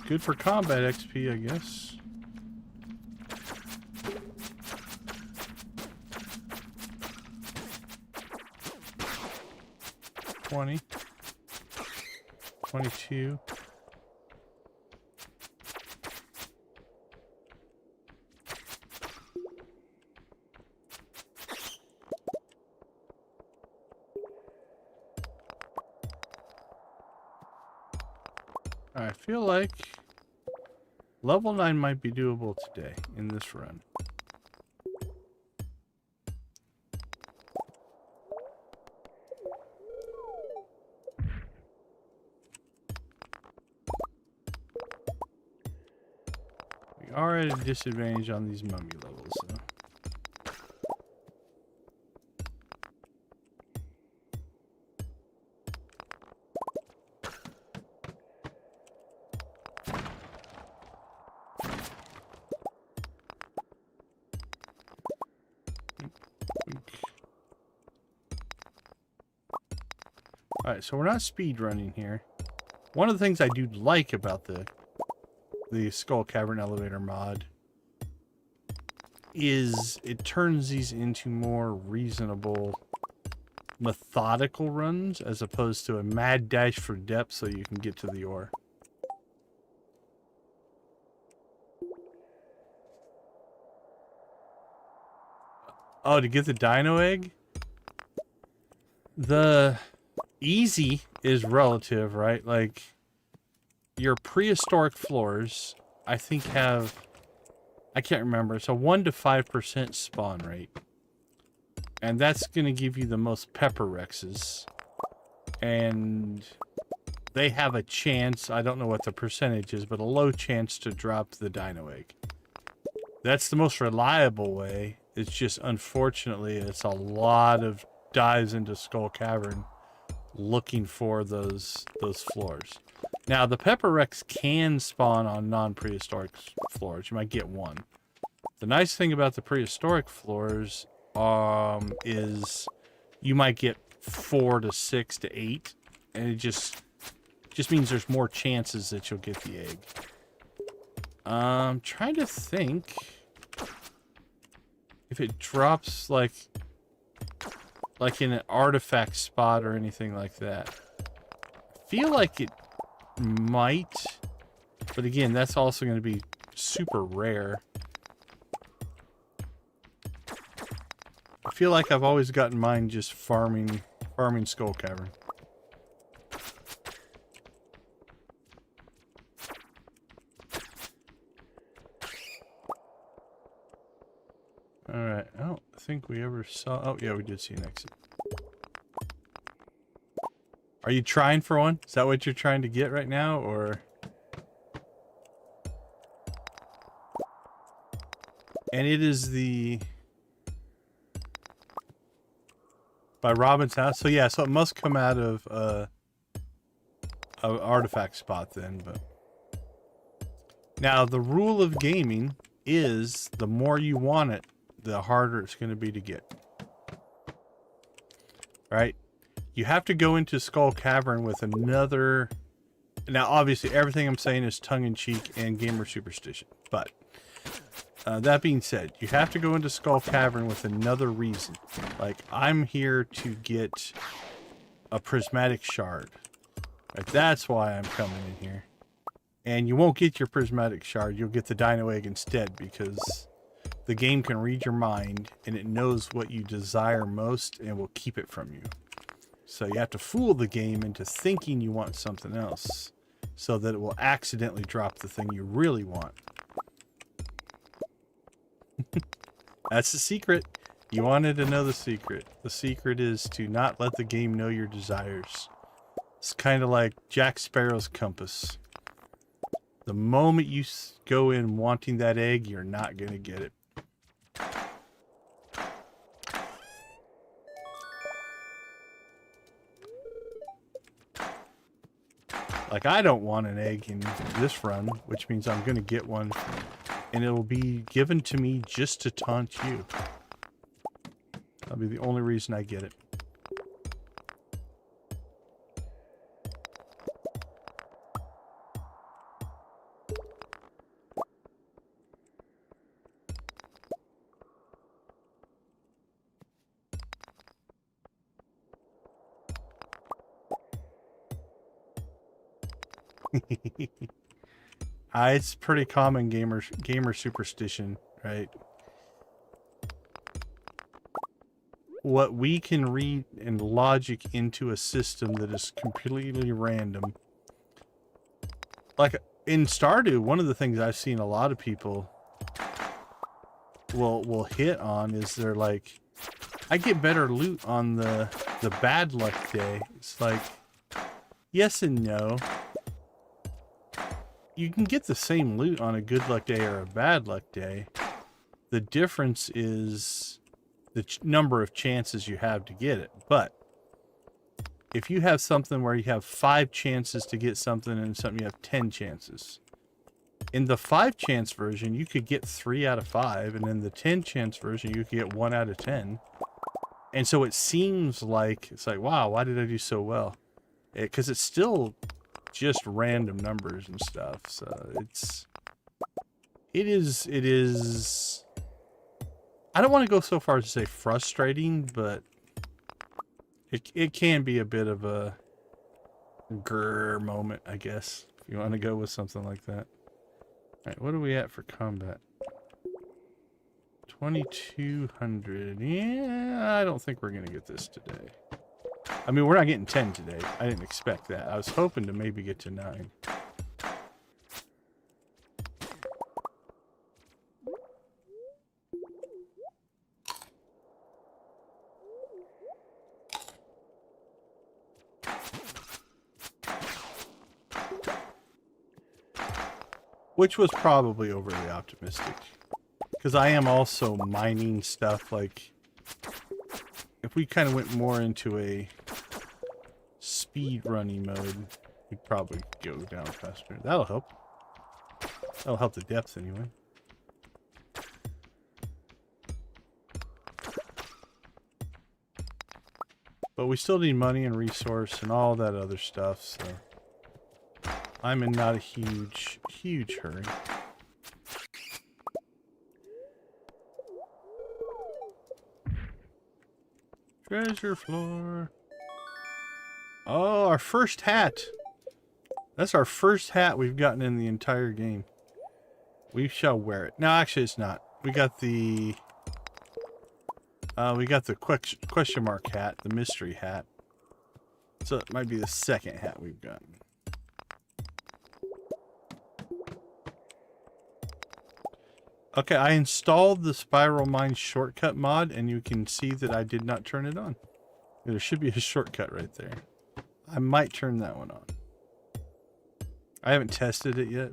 Good for combat XP, I guess. $20. $22. I feel like level 9 might be doable today in this run. We are at a disadvantage on these mummy levels, though. Alright, so we're not speed running here. One of the things I do like about the Skull Cavern Elevator mod is it turns these into more reasonable, methodical runs as opposed to a mad dash for depth so you can get to the ore. Oh, to get the dino egg? The easy is relative, right? Like, your prehistoric floors, I think have, I can't remember, it's a 1 to 5% spawn rate. And that's going to give you the most pepper rexes. And they have a chance, I don't know what the percentage is, but a low chance to drop the dino egg. That's the most reliable way. It's just, unfortunately, it's a lot of dives into Skull Cavern looking for those floors. Now, the Pepper Rex can spawn on non-prehistoric floors. You might get one. The nice thing about the prehistoric floors is you might get 4 to 6 to 8, and it just means there's more chances that you'll get the egg. Trying to think if it drops like in an artifact spot or anything like that. I feel like it might, but again, that's also going to be super rare. I feel like I've always gotten mine just farming Skull Cavern. Alright, I don't think we ever saw... Oh, yeah, we did see an exit. Are you trying for one? Is that what you're trying to get right now, or... And it is the... By Robin's house? So yeah, so it must come out of an artifact spot then, but... Now, the rule of gaming is the more you want it, the harder it's going to be to get. Right? You have to go into Skull Cavern with another... Now, obviously, everything I'm saying is tongue-in-cheek and gamer superstition. But, that being said, you have to go into Skull Cavern with another reason. Like, I'm here to get a prismatic shard. Right? That's why I'm coming in here. And you won't get your prismatic shard. You'll get the dino egg instead, because... the game can read your mind, and it knows what you desire most and will keep it from you. So you have to fool the game into thinking you want something else, so that it will accidentally drop the thing you really want. That's the secret. You wanted to know the secret. The secret is to not let the game know your desires. It's kind of like Jack Sparrow's compass. The moment you go in wanting that egg, you're not going to get it. Like, I don't want an egg in this run, which means I'm going to get one, and it'll be given to me just to taunt you. That'll be the only reason I get it. It's pretty common gamer superstition, right? What we can read and logic into a system that is completely random. Like in Stardew, one of the things I've seen a lot of people will hit on is they're like, I get better loot on the bad luck day. It's like, yes and no. You can get the same loot on a good luck day or a bad luck day. The difference is the number of chances you have to get it. But if you have something where you have 5 chances to get something and something you have 10 chances. In the 5 chance version, you could get 3 out of 5. And in the 10 chance version, you could get 1 out of 10. And so it seems like, it's like, wow, why did I do so well? Because it's still... just random numbers and stuff, so it is I don't want to go so far as to say frustrating, but it can be a bit of a grrr moment, I guess, if you want to go with something like that. All right, what are we at for combat? 2200. Yeah, I don't think we're gonna get this today. I mean, we're not getting 10 today. I didn't expect that. I was hoping to maybe get to 9. Which was probably overly optimistic. Because I am also mining stuff, like... If we kind of went more into a speed running mode, we'd probably go down faster. That'll help. That'll help the depth anyway. But we still need money and resource and all that other stuff, so I'm in not a huge hurry. Treasure floor. Oh, our first hat. That's our first hat we've gotten in the entire game. We shall wear it. No, actually it's not. We got the question mark hat, the mystery hat. So it might be the second hat we've gotten. Okay, I installed the Spiral Mine shortcut mod, and you can see that I did not turn it on. There should be a shortcut right there. I might turn that one on. I haven't tested it yet.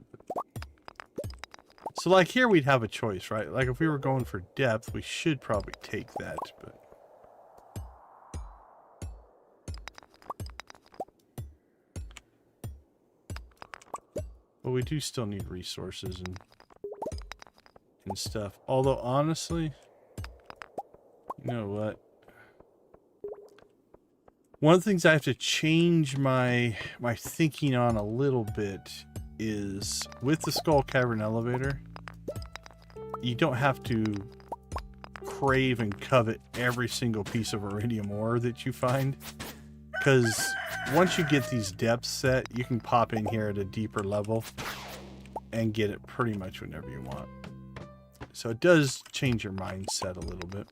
So like here we'd have a choice, right? Like if we were going for depth, we should probably take that, but we do still need resources and stuff. Although honestly, you know what? One of the things I have to change my thinking on a little bit is with the Skull Cavern elevator, you don't have to crave and covet every single piece of iridium ore that you find, because once you get these depths set, you can pop in here at a deeper level and get it pretty much whenever you want. So it does change your mindset a little bit.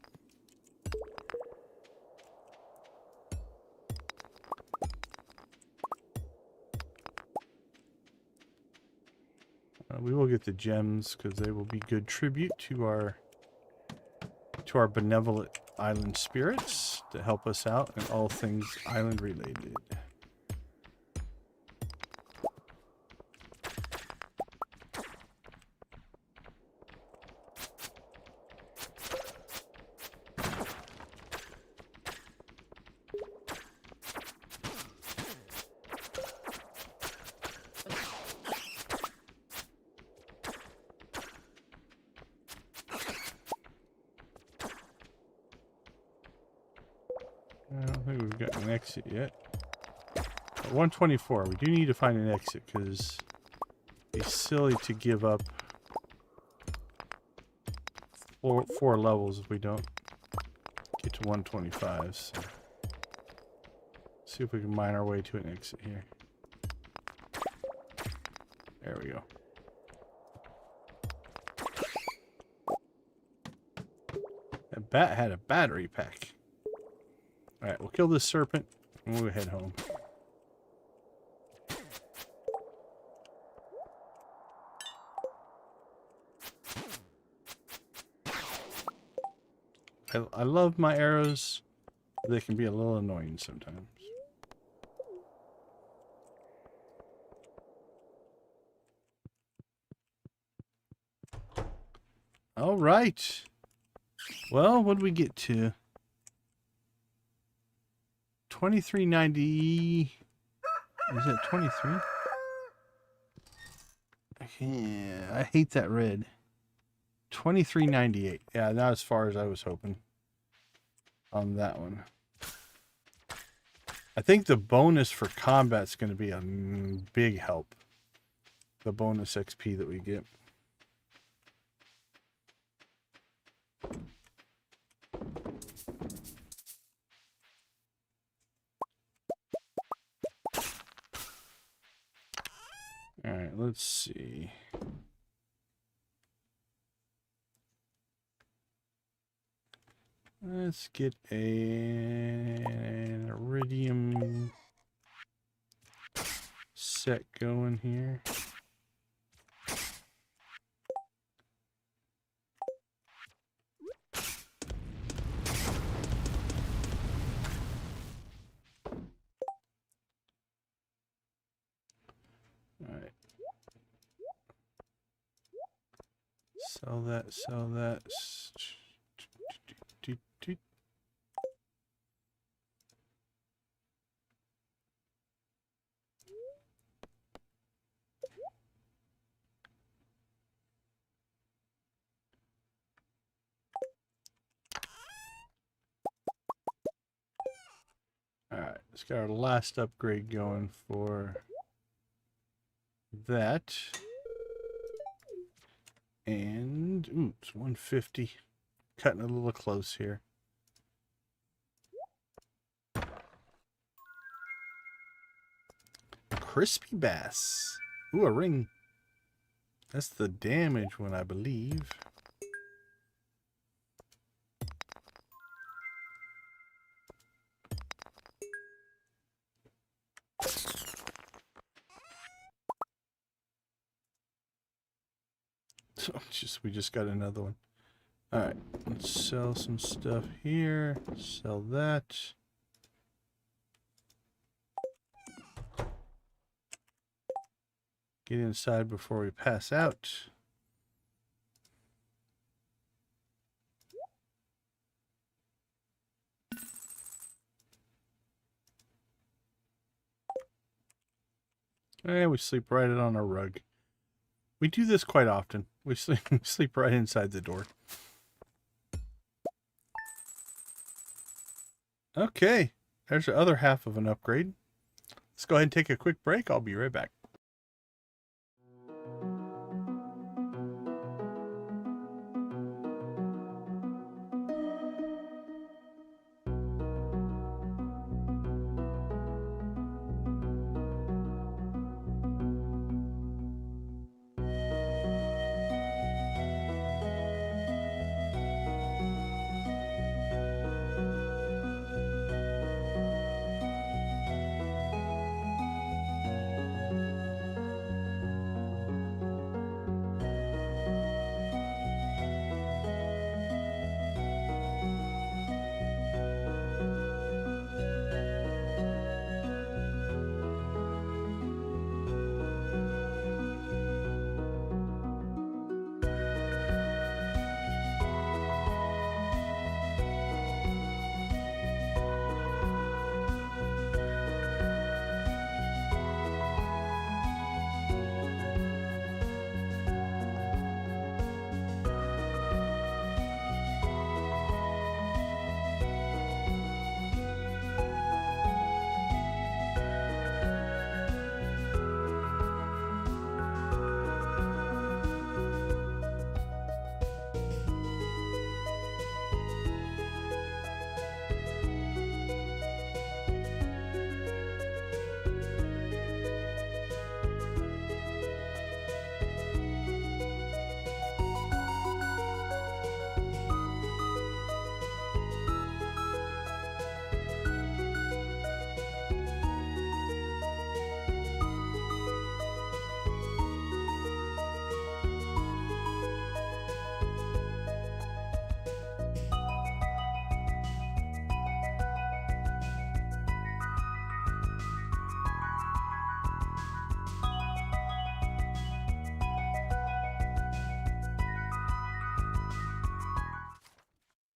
We will get the gems because they will be good tribute to our benevolent island spirits to help us out in all things island related. I don't think we've got an exit yet. At 124, we do need to find an exit because it's silly to give up four levels if we don't get to 125. So see if we can mine our way to an exit here. There we go. That bat had a battery pack. Alright, we'll kill this serpent and we'll head home. I love my arrows. They can be a little annoying sometimes. Alright. Well, what did we get to? 2390. Is it 23? I hate that red. 2398. Yeah, not as far as I was hoping on that one. I think the bonus for combat's going to be a big help. The bonus XP that we get. All right, let's see. Let's get an iridium set going here. Alright. Sell that, sell that. Alright, let's get our last upgrade going for that. And, ooh, it's 150. Cutting a little close here. Crispy bass. Ooh, a ring. That's the damage one, I believe. So we just got another one. Alright, let's sell some stuff here. Sell that. Get inside before we pass out. And we sleep right on our rug. We do this quite often. We sleep right inside the door. Okay, there's the other half of an upgrade. Let's go ahead and take a quick break. I'll be right back.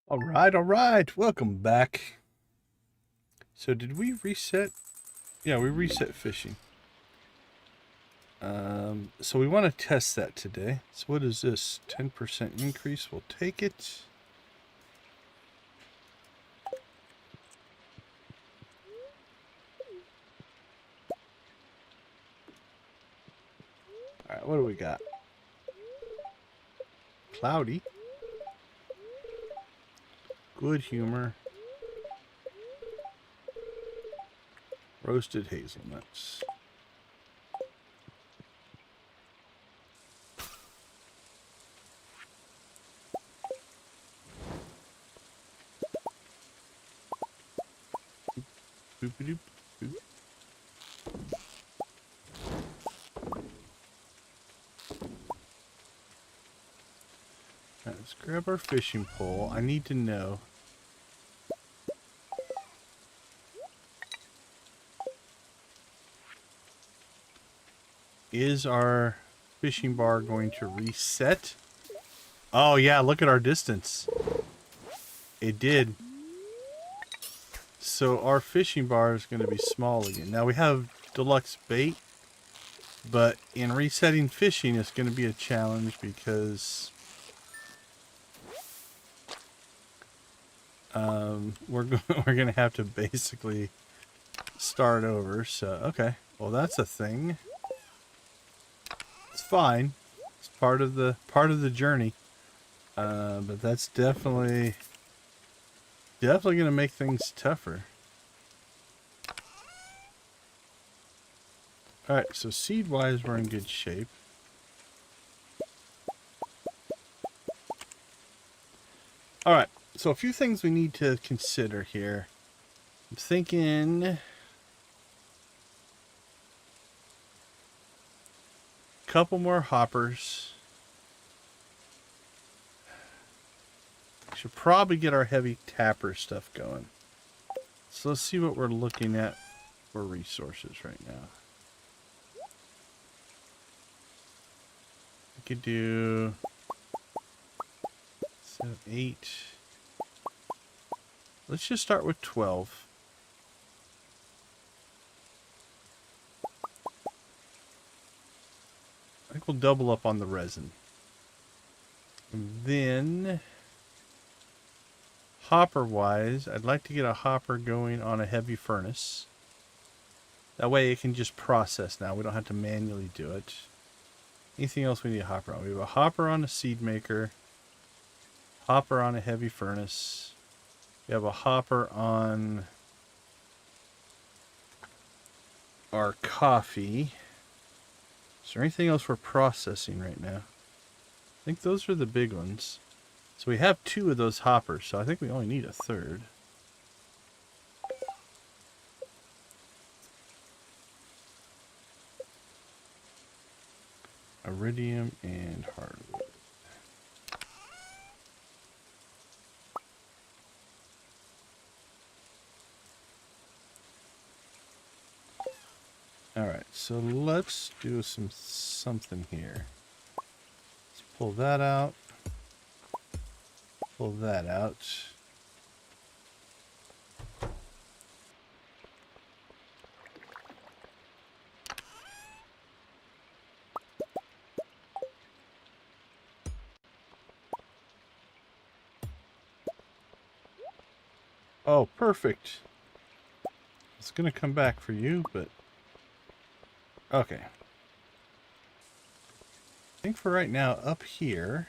All right. Welcome back. So did we reset? Yeah, we reset fishing. So we want to test that today. So what is this? 10% increase. We'll take it. All right, what do we got? Cloudy. Good humor. Roasted hazelnuts. doop, doop. Let's grab our fishing pole. I need to know. Is our fishing bar going to reset? Oh yeah, look at our distance. It did. So our fishing bar is going to be small again. Now we have deluxe bait, but in resetting fishing it's going to be a challenge because we're going to have to basically start over. So okay, well that's a thing. It's fine. It's part of the journey. But that's definitely going to make things tougher. All right, so seed wise we're in good shape. All right, so a few things we need to consider here. I'm thinking couple more hoppers. Should probably get our heavy tapper stuff going. So let's see what we're looking at for resources right now. We could do 7, 8. Let's just start with 12. I think we'll double up on the resin. And then hopper wise, I'd like to get a hopper going on a heavy furnace. That way it can just process now. We don't have to manually do it. Anything else we need a hopper on? We have a hopper on a Seedmaker. Hopper on a heavy furnace. We have a hopper on our coffee. Is there anything else we're processing right now? I think those are the big ones. So we have 2 of those hoppers, so I think we only need a 3rd. Iridium and hardwood. Alright, so let's do something here. Let's pull that out. Pull that out. Oh, perfect. It's gonna come back for you, but okay. I think for right now, up here,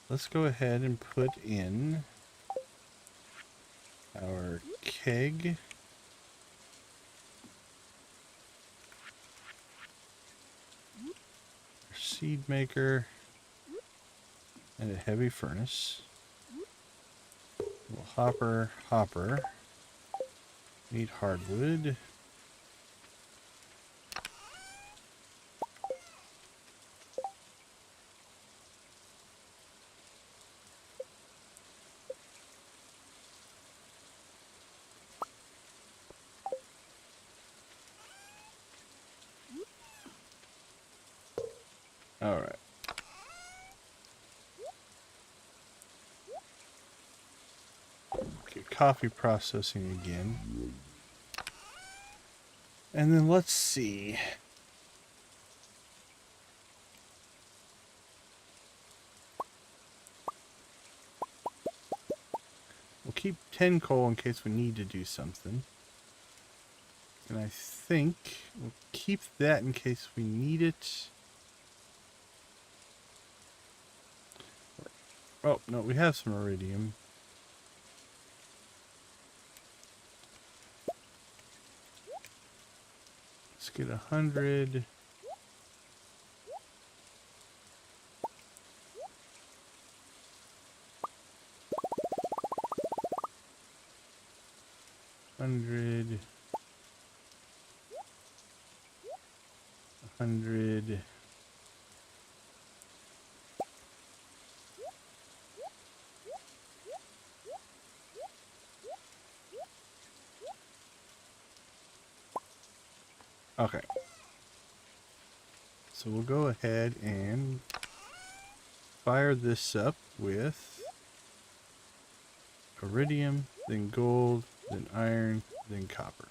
let's go ahead and put in our keg. Our Seedmaker. And a heavy furnace. Little hopper. Need hardwood. All right. Get coffee processing again. And then let's see. We'll keep 10 coal in case we need to do something. And I think we'll keep that in case we need it. Oh, no, we have some iridium. Let's get 100. $100. 100. 100. Okay. So we'll go ahead and fire this up with iridium, then gold, then iron, then copper.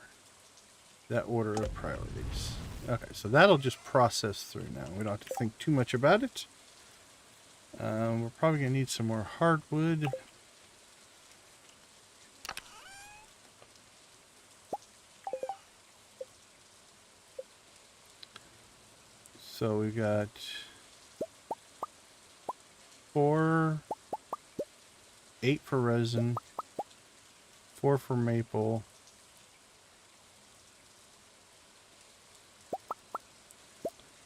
That order of priorities. Okay, so that'll just process through now. We don't have to think too much about it. We're probably going to need some more hardwood. So we got 4, 8 for resin, 4 for maple,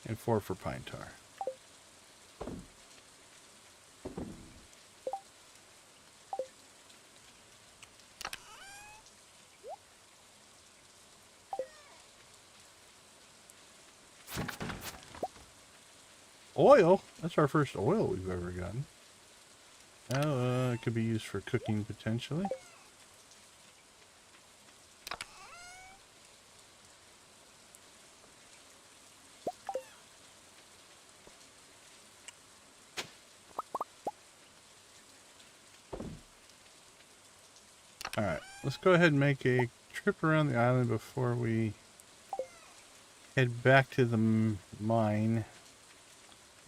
and 4 for pine tar. Oil? That's our first oil we've ever gotten. Now, it could be used for cooking potentially. Alright, let's go ahead and make a trip around the island before we head back to the mine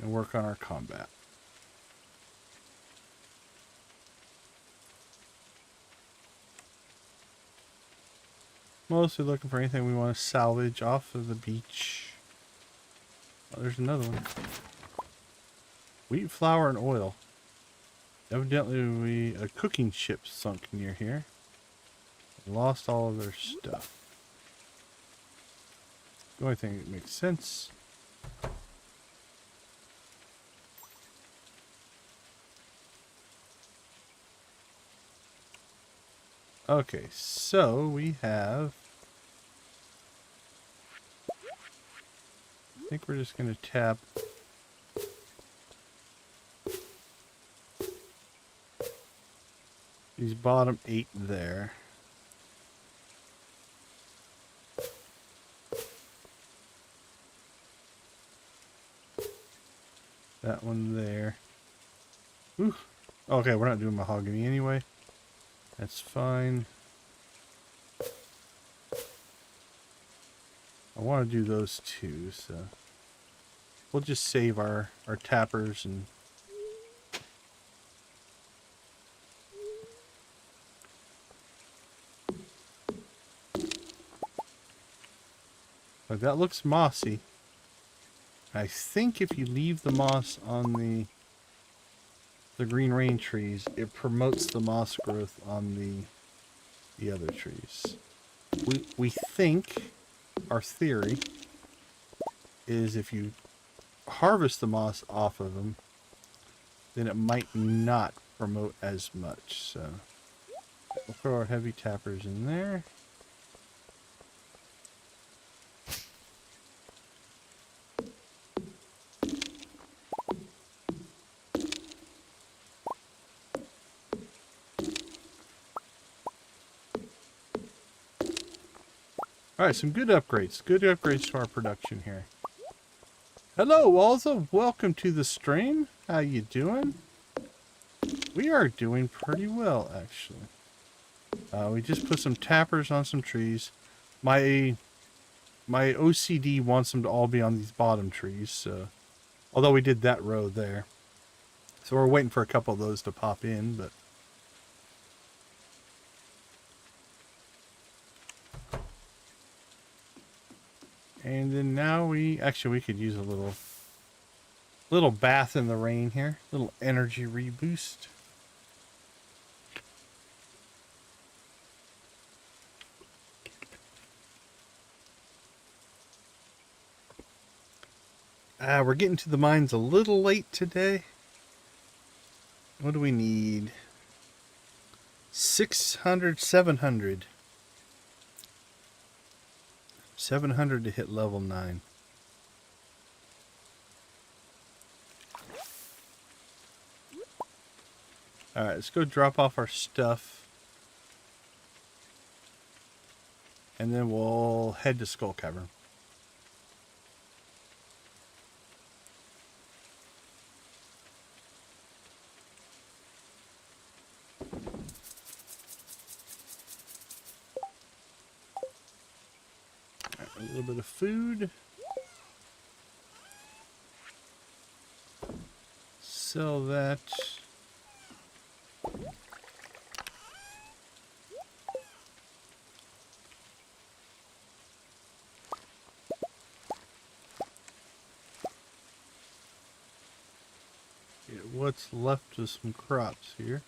and work on our combat. Mostly looking for anything we want to salvage off of the beach. Oh, there's another one. Wheat, flour, and oil. Evidently a cooking ship sunk near here. Lost all of their stuff. The only thing that makes sense. Okay, so we have... I think we're just going to tap... these bottom 8 there. That one there. Ooh. Okay, we're not doing mahogany anyway. That's fine. I want to do those two, so we'll just save our tappers and but that looks mossy. I think if you leave the moss on the green rain trees, it promotes the moss growth on the other trees. We think, our theory is if you harvest the moss off of them, then it might not promote as much. So we'll throw our heavy tappers in there. Alright, some good upgrades. Good upgrades to our production here. Hello, Walza. Welcome to the stream. How you doing? We are doing pretty well, actually. We just put some tappers on some trees. My OCD wants them to all be on these bottom trees, so... although we did that row there. So we're waiting for a couple of those to pop in, but... and then now we could use a little bath in the rain here. Little energy reboost. We're getting to the mines a little late today. What do we need? 600, 700. 700 to hit level 9. Alright, let's go drop off our stuff. And then we'll head to Skull Cavern. A little bit of food. Sell that. Get what's left of some crops here.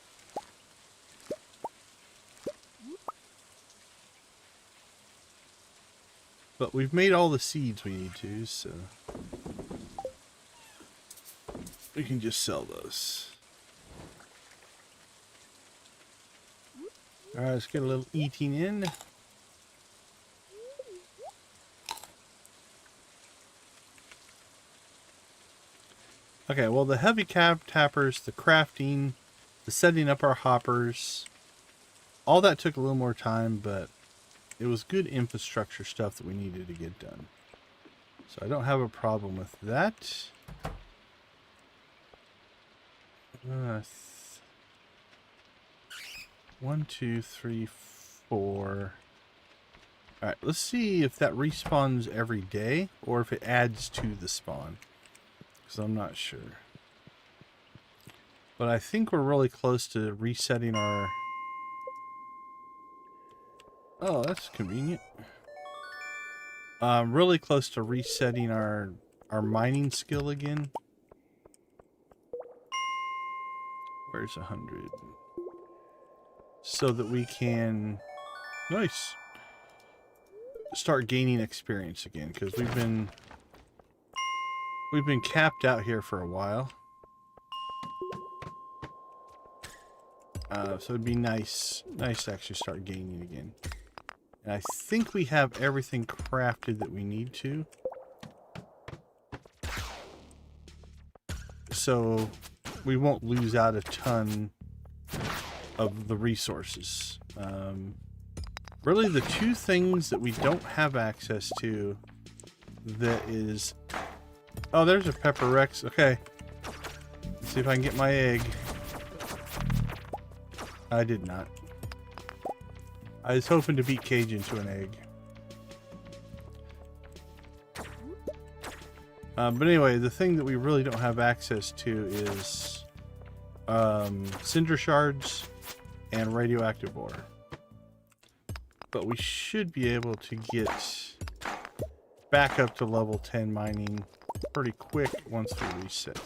But we've made all the seeds we need to, so we can just sell those. Alright, let's get a little eating in. Okay, well, the heavy cab tappers, the crafting, the setting up our hoppers, all that took a little more time, but it was good infrastructure stuff that we needed to get done. So I don't have a problem with that. 1, 2, 3, 4. Alright, let's see if that respawns every day or if it adds to the spawn. Because I'm not sure. But I think we're really close to resetting our... Oh, that's convenient. Really close to resetting our mining skill again. Where's 100? So that we can... Nice. Start gaining experience again, because we've been capped out here for a while. So it'd be nice to actually start gaining again. And I think we have everything crafted that we need to. So we won't lose out a ton of the resources. Really the two things that we don't have access to that is... Oh, there's a Pepper Rex. Okay. Let's see if I can get my egg. I did not. I was hoping to beat Cajun to an egg. But anyway, the thing that we really don't have access to is cinder shards and radioactive ore. But we should be able to get back up to level 10 mining pretty quick once we reset.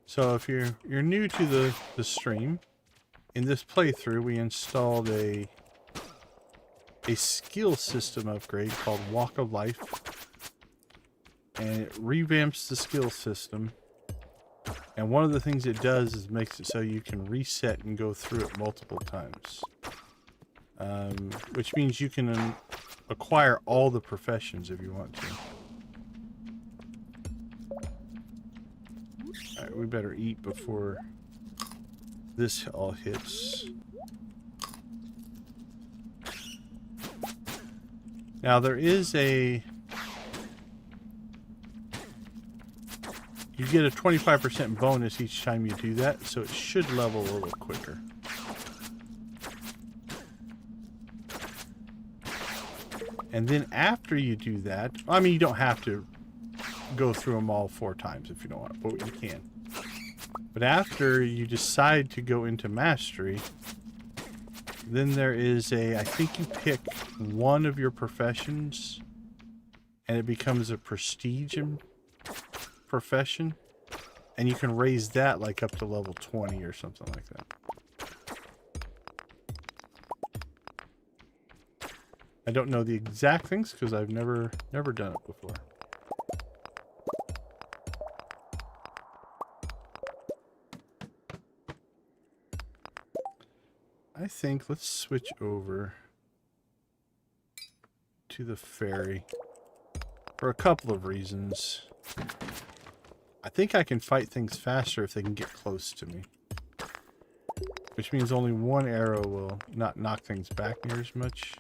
So if you're new to the stream, in this playthrough we installed a skill system upgrade called Walk of Life, and it revamps the skill system, and one of the things it does is makes it so you can reset and go through it multiple times, which means you can acquire all the professions if you want to. Alright, we better eat before this all hits. Now there is you get a 25% bonus each time you do that, so it should level a little quicker. And then after you do that, I mean, you don't have to go through them all 4 times if you don't want, but you can. But after you decide to go into mastery, then there is I think you pick one of your professions and it becomes a prestige profession, and you can raise that like up to level 20 or something like that. I don't know the exact things because I've never done it before. I think let's switch over to the ferry for a couple of reasons. I think I can fight things faster if they can get close to me. Which means only one arrow will not knock things back near as much.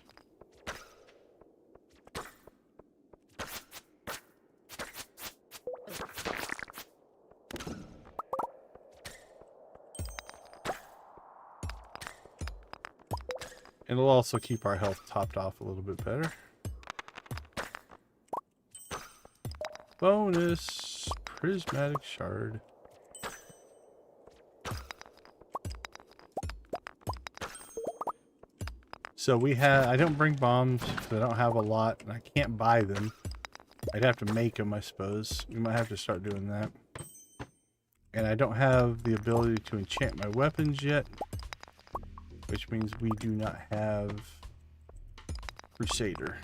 And it'll also keep our health topped off a little bit better. Bonus prismatic shard. So I don't bring bombs because I don't have a lot and I can't buy them. I'd have to make them, I suppose. We might have to start doing that. And I don't have the ability to enchant my weapons yet, which means we do not have Crusader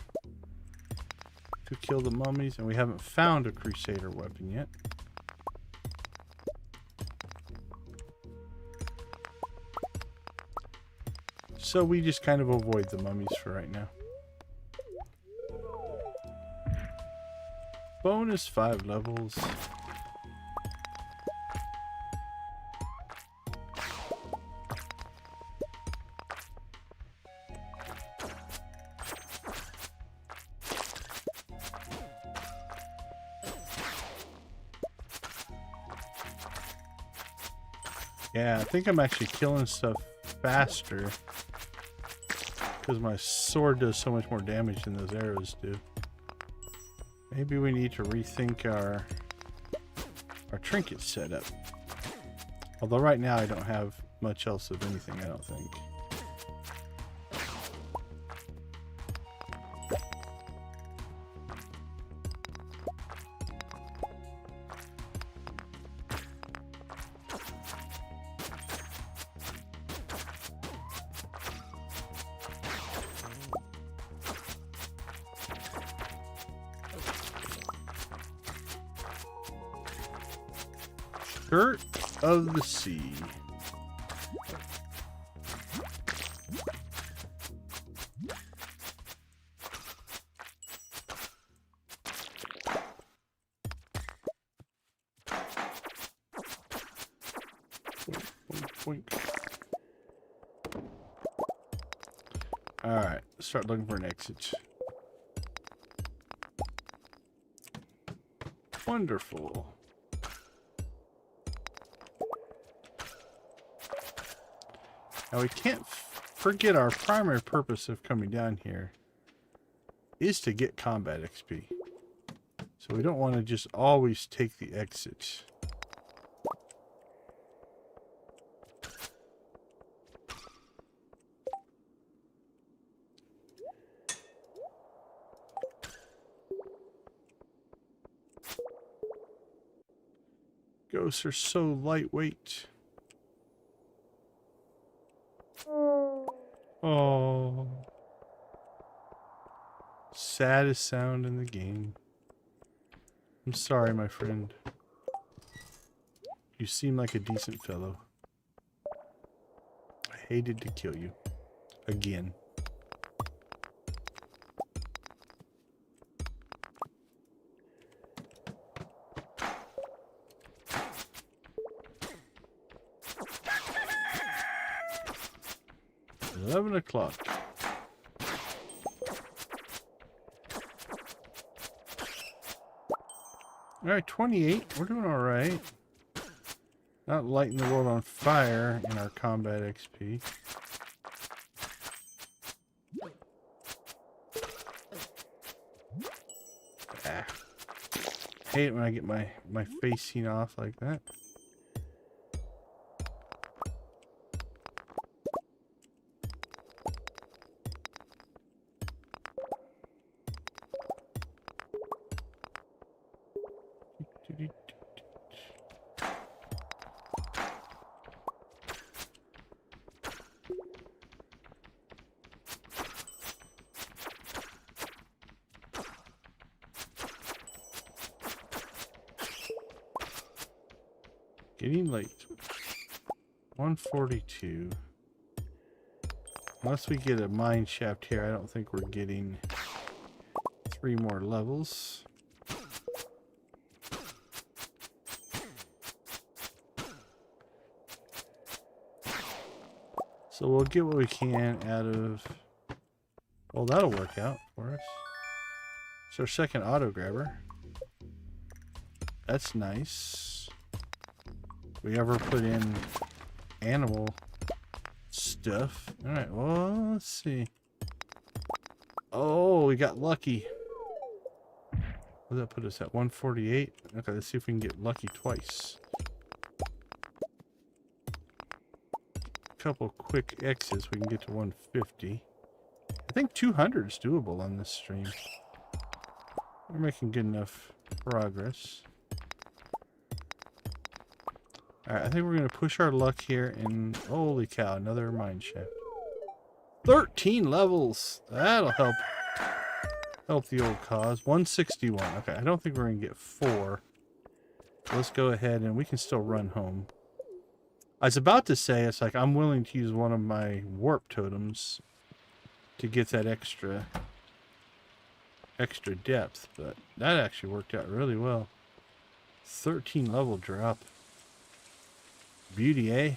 to kill the mummies, and we haven't found a Crusader weapon yet. So we just kind of avoid the mummies for right now. Bonus 5 levels. Yeah, I think I'm actually killing stuff faster because my sword does so much more damage than those arrows do. Maybe we need to rethink our trinket setup. Although right now I don't have much else of anything, I don't think. Skirt of the sea. All right, start looking for an exit. Wonderful. Now we can't forget our primary purpose of coming down here is to get combat XP. So we don't want to just always take the exits. Ghosts are so lightweight. Oh, saddest sound in the game. I'm sorry, my friend. You seem like a decent fellow. I hated to kill you. Again. O'clock. All right, 28. We're doing all right. Not lighting the world on fire in our combat XP. Ah. Hate it when I get my face seen off like that. Getting late. 142. Unless we get a mine shaft here, I don't think we're getting 3 more levels. So we'll get what we can out of... Well, that'll work out for us. It's our second auto grabber. That's nice. We ever put in animal stuff? Alright, well, let's see. Oh, we got lucky. What did that put us at? 148? Okay, let's see if we can get lucky twice. Couple quick X's, we can get to 150. I think 200 is doable on this stream. We're making good enough progress. Alright, I think we're going to push our luck here, and holy cow, another mine shaft. 13 levels! That'll help the old cause. 161. Okay, I don't think we're going to get 4. Let's go ahead, and we can still run home. I was about to say, it's like I'm willing to use one of my warp totems to get that extra depth, but that actually worked out really well. 13 level drop. Beauty, eh?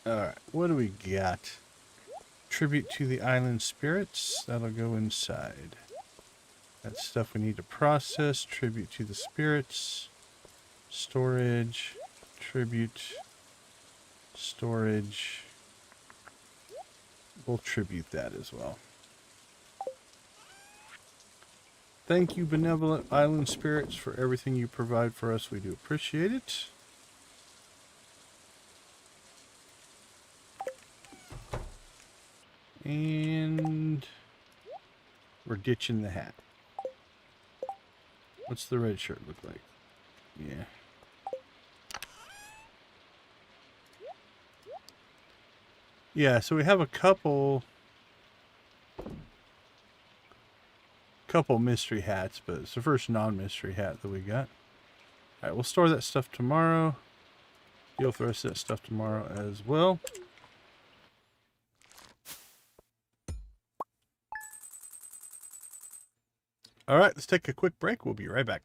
Alright, what do we got? Tribute to the island spirits. That'll go inside. That's stuff we need to process. Tribute to the spirits. Storage. Tribute. Storage. We'll tribute that as well. Thank you, benevolent island spirits, for everything you provide for us. We do appreciate it. And we're ditching the hat. What's the red shirt look like? Yeah. Yeah, so we have a couple mystery hats, but it's the first non-mystery hat that we got. Alright, we'll store that stuff tomorrow. Deal with the rest of that stuff tomorrow as well. Alright, let's take a quick break. We'll be right back.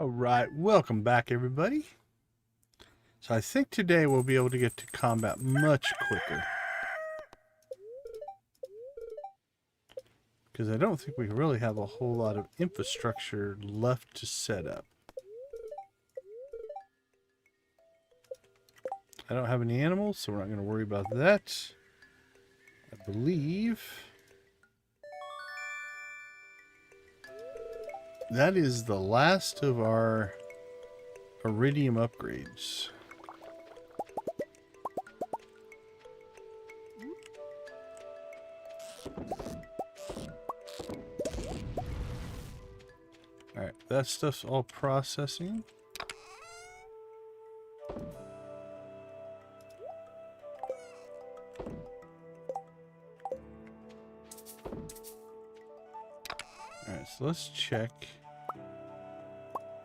All right, welcome back, everybody. So I think today we'll be able to get to combat much quicker. Because I don't think we really have a whole lot of infrastructure left to set up. I don't have any animals, so we're not going to worry about that. I believe that is the last of our iridium upgrades. Alright, that stuff's all processing. Alright, so let's check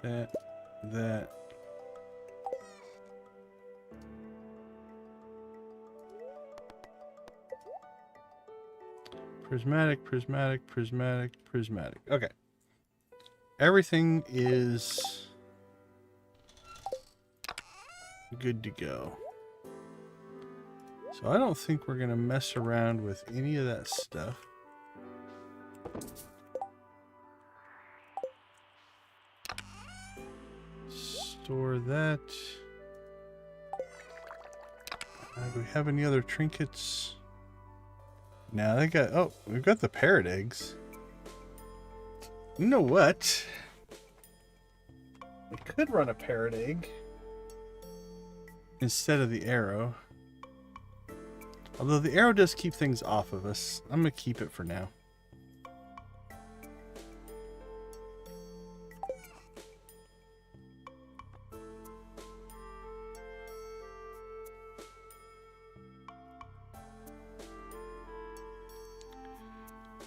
that. Prismatic. Okay. Everything is good to go. So I don't think we're going to mess around with any of that stuff. Store that. Do we have any other trinkets? Now they got, oh, we've got the parrot eggs. You know what? We could run a parrot egg instead of the arrow. Although the arrow does keep things off of us. I'm going to keep it for now.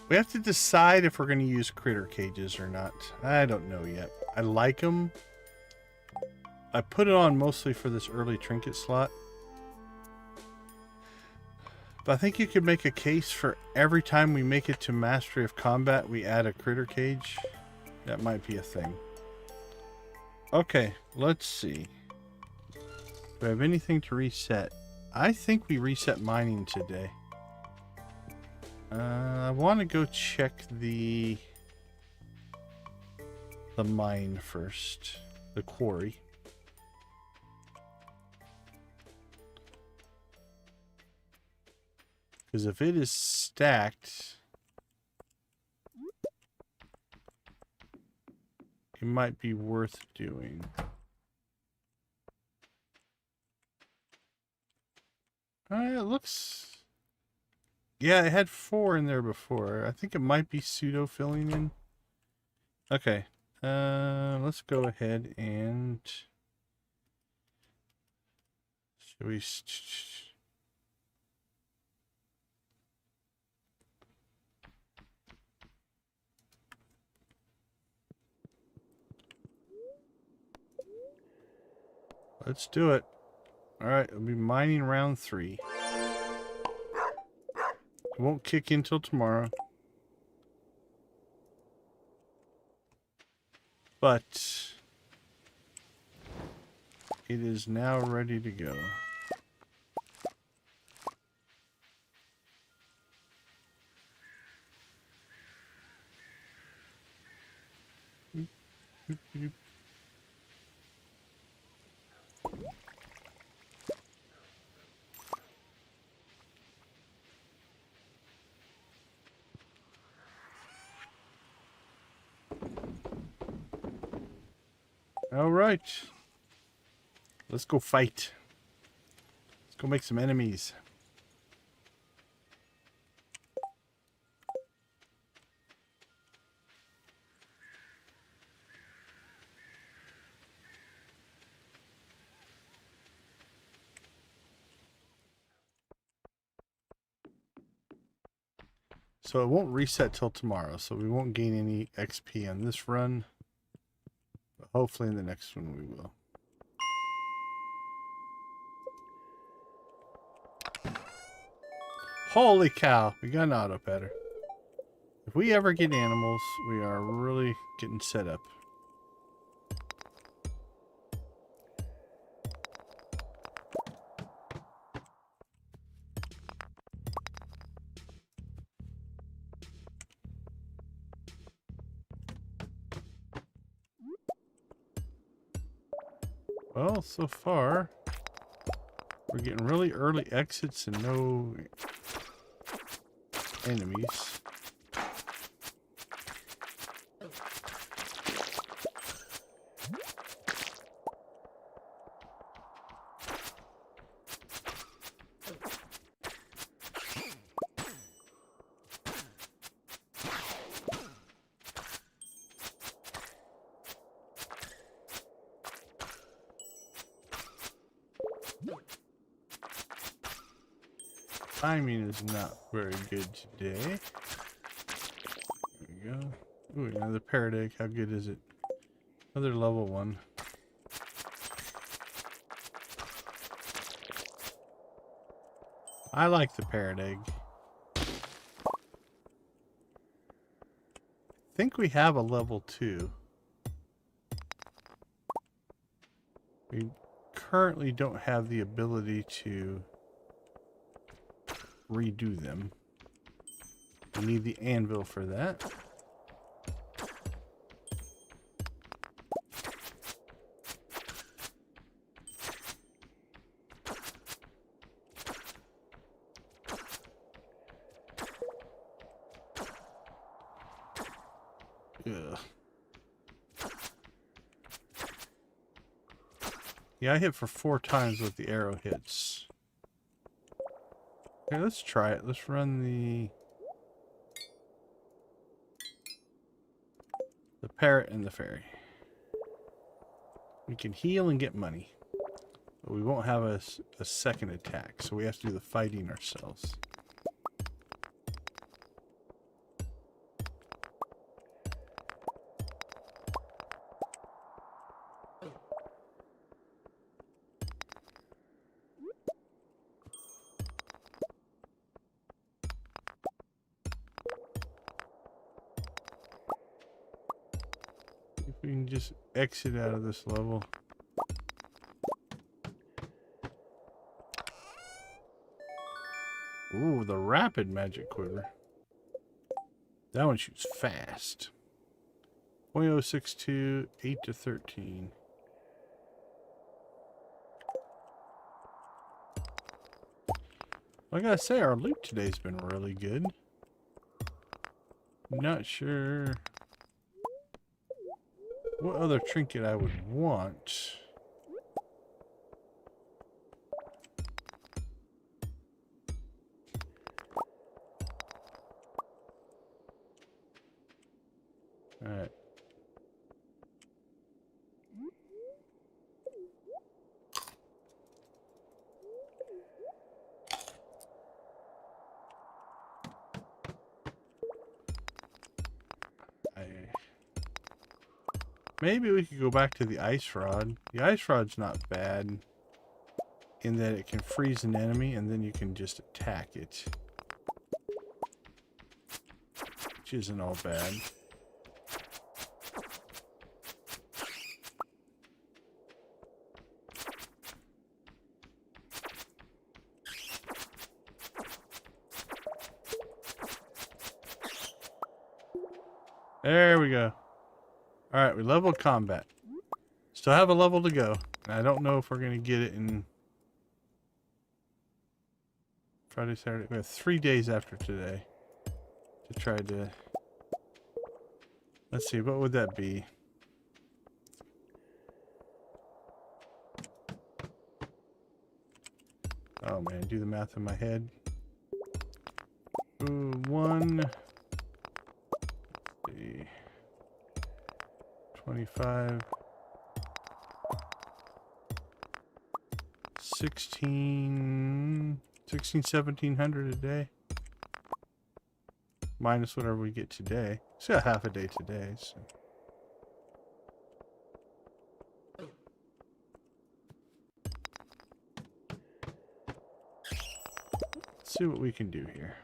We have to decide if we're going to use critter cages or not. I don't know yet. I like them. I put it on mostly for this early trinket slot. But I think you could make a case for every time we make it to Mastery of Combat, we add a critter cage. That might be a thing. Okay, let's see. Do I have anything to reset? I think we reset mining today. I want to go check the mine first. The quarry. Because if it is stacked, it might be worth doing. It looks... Yeah, it had 4 in there before. I think it might be pseudo filling in. Okay. Let's go ahead and... Shall we... Let's do it. Alright, it'll be mining round 3. It won't kick in till tomorrow. But it is now ready to go. All right. Let's go fight. Let's go make some enemies. So it won't reset till tomorrow, so we won't gain any XP on this run. But hopefully in the next one we will. Holy cow, we got an auto petter. If we ever get animals, we are really getting set up. Well, so far, we're getting really early exits and no enemies. Timing is not very good today. There we go. Ooh, another parrot egg. How good is it? Another level 1. I like the parrot egg. I think we have a level 2. We currently don't have the ability to redo them. We need the anvil for that. Ugh. Yeah, I hit for 4 times with the arrow hits. Okay, let's try it. Let's run the parrot and the fairy. We can heal and get money, but we won't have a second attack, so we have to do the fighting ourselves. We can just exit out of this level. Ooh, the rapid magic quiver. That one shoots fast. 0.062, 8 to 13. I gotta say, our loot today's been really good. Not sure what other trinket I would want. Alright. Maybe we could go back to the ice rod. The ice rod's not bad in that it can freeze an enemy and then you can just attack it, which isn't all bad. There we go. Alright, we leveled combat. Still have a level to go. I don't know if we're going to get it in Friday, Saturday. We have 3 days after today to try to... Let's see, what would that be? Oh man, do the math in my head. Ooh, 1... 25, 1700 a day. Minus whatever we get today. So half a day today. So. Let's see what we can do here.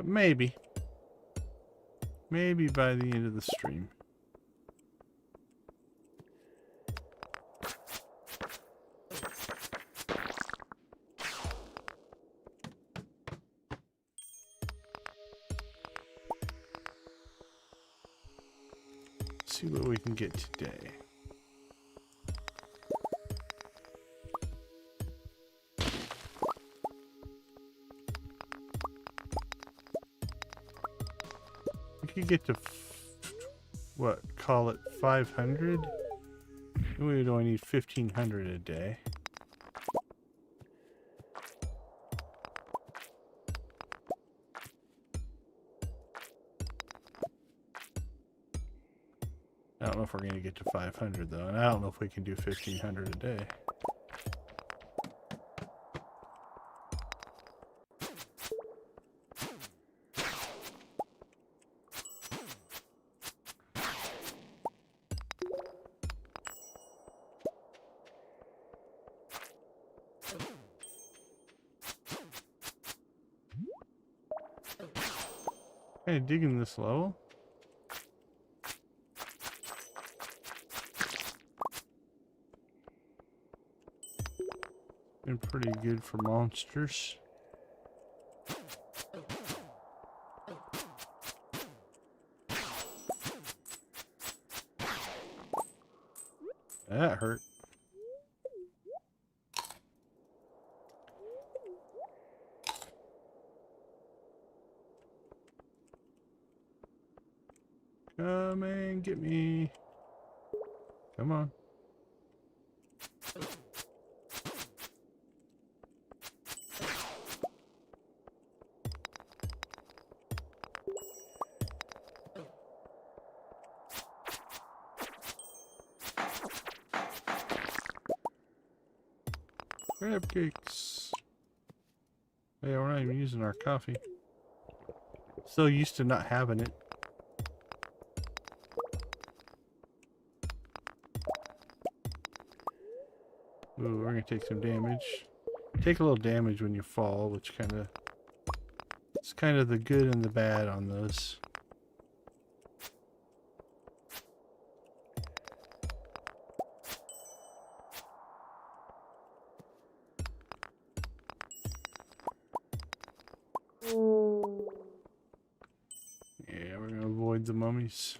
But maybe. Maybe by the end of the stream. See what we can get today. We could get to what? Call it 500. We would only need 1,500 a day. I don't know if we're going to get to 500 though, and I don't know if we can do 1,500 a day. Kind of digging this level. Been pretty good for monsters. That hurt. Come and get me. Come on. Crab cakes. Yeah, we're not even using our coffee. So used to not having it. Ooh, we're gonna take some damage. Take a little damage when you fall, which it's kind of the good and the bad on those. Yeah, we're gonna avoid the mummies.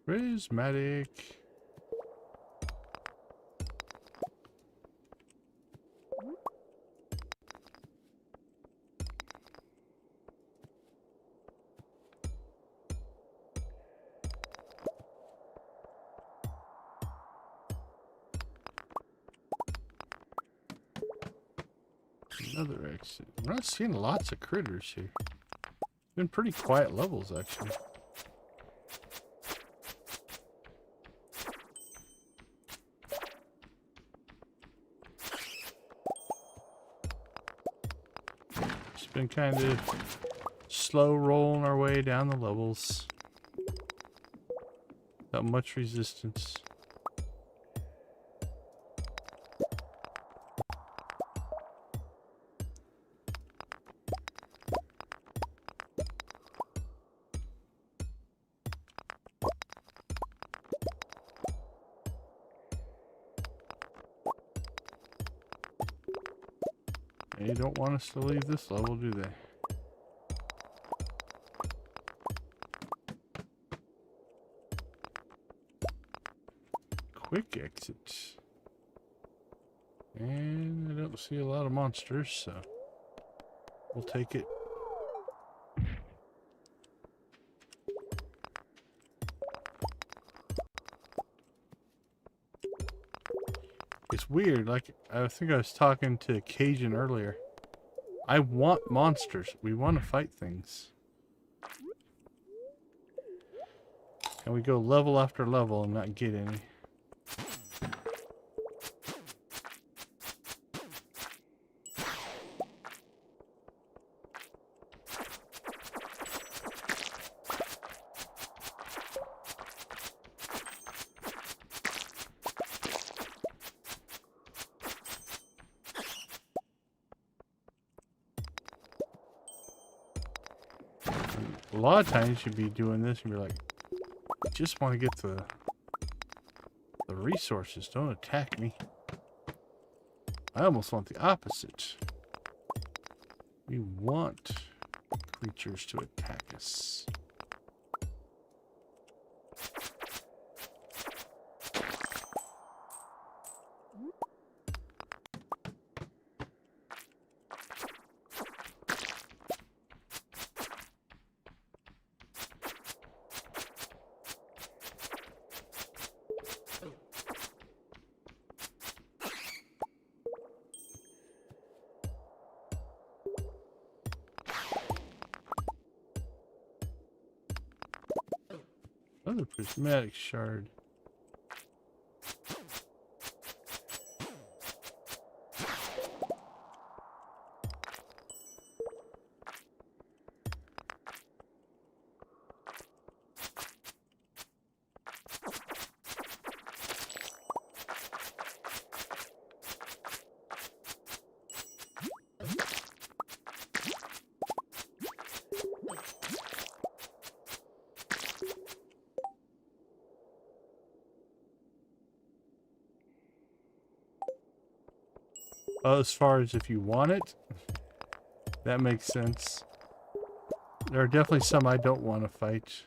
Prismatic. Another exit. We're not seeing lots of critters here. Been pretty quiet levels, actually. Just been kind of slow rolling our way down the levels. Without much resistance. They don't want us to leave this level, do they? Quick exit. And I don't see a lot of monsters, so we'll take it. It's weird, like, I think I was talking to Cajun earlier. I want monsters. We want to fight things. And we go level after level and not get any. A lot of times you'd be doing this and you're like, I just want to get the resources. Don't attack me. I almost want the opposite. We want creatures to attack us. Another prismatic shard. As far as if you want it, that makes sense. There are definitely some I don't want to fight.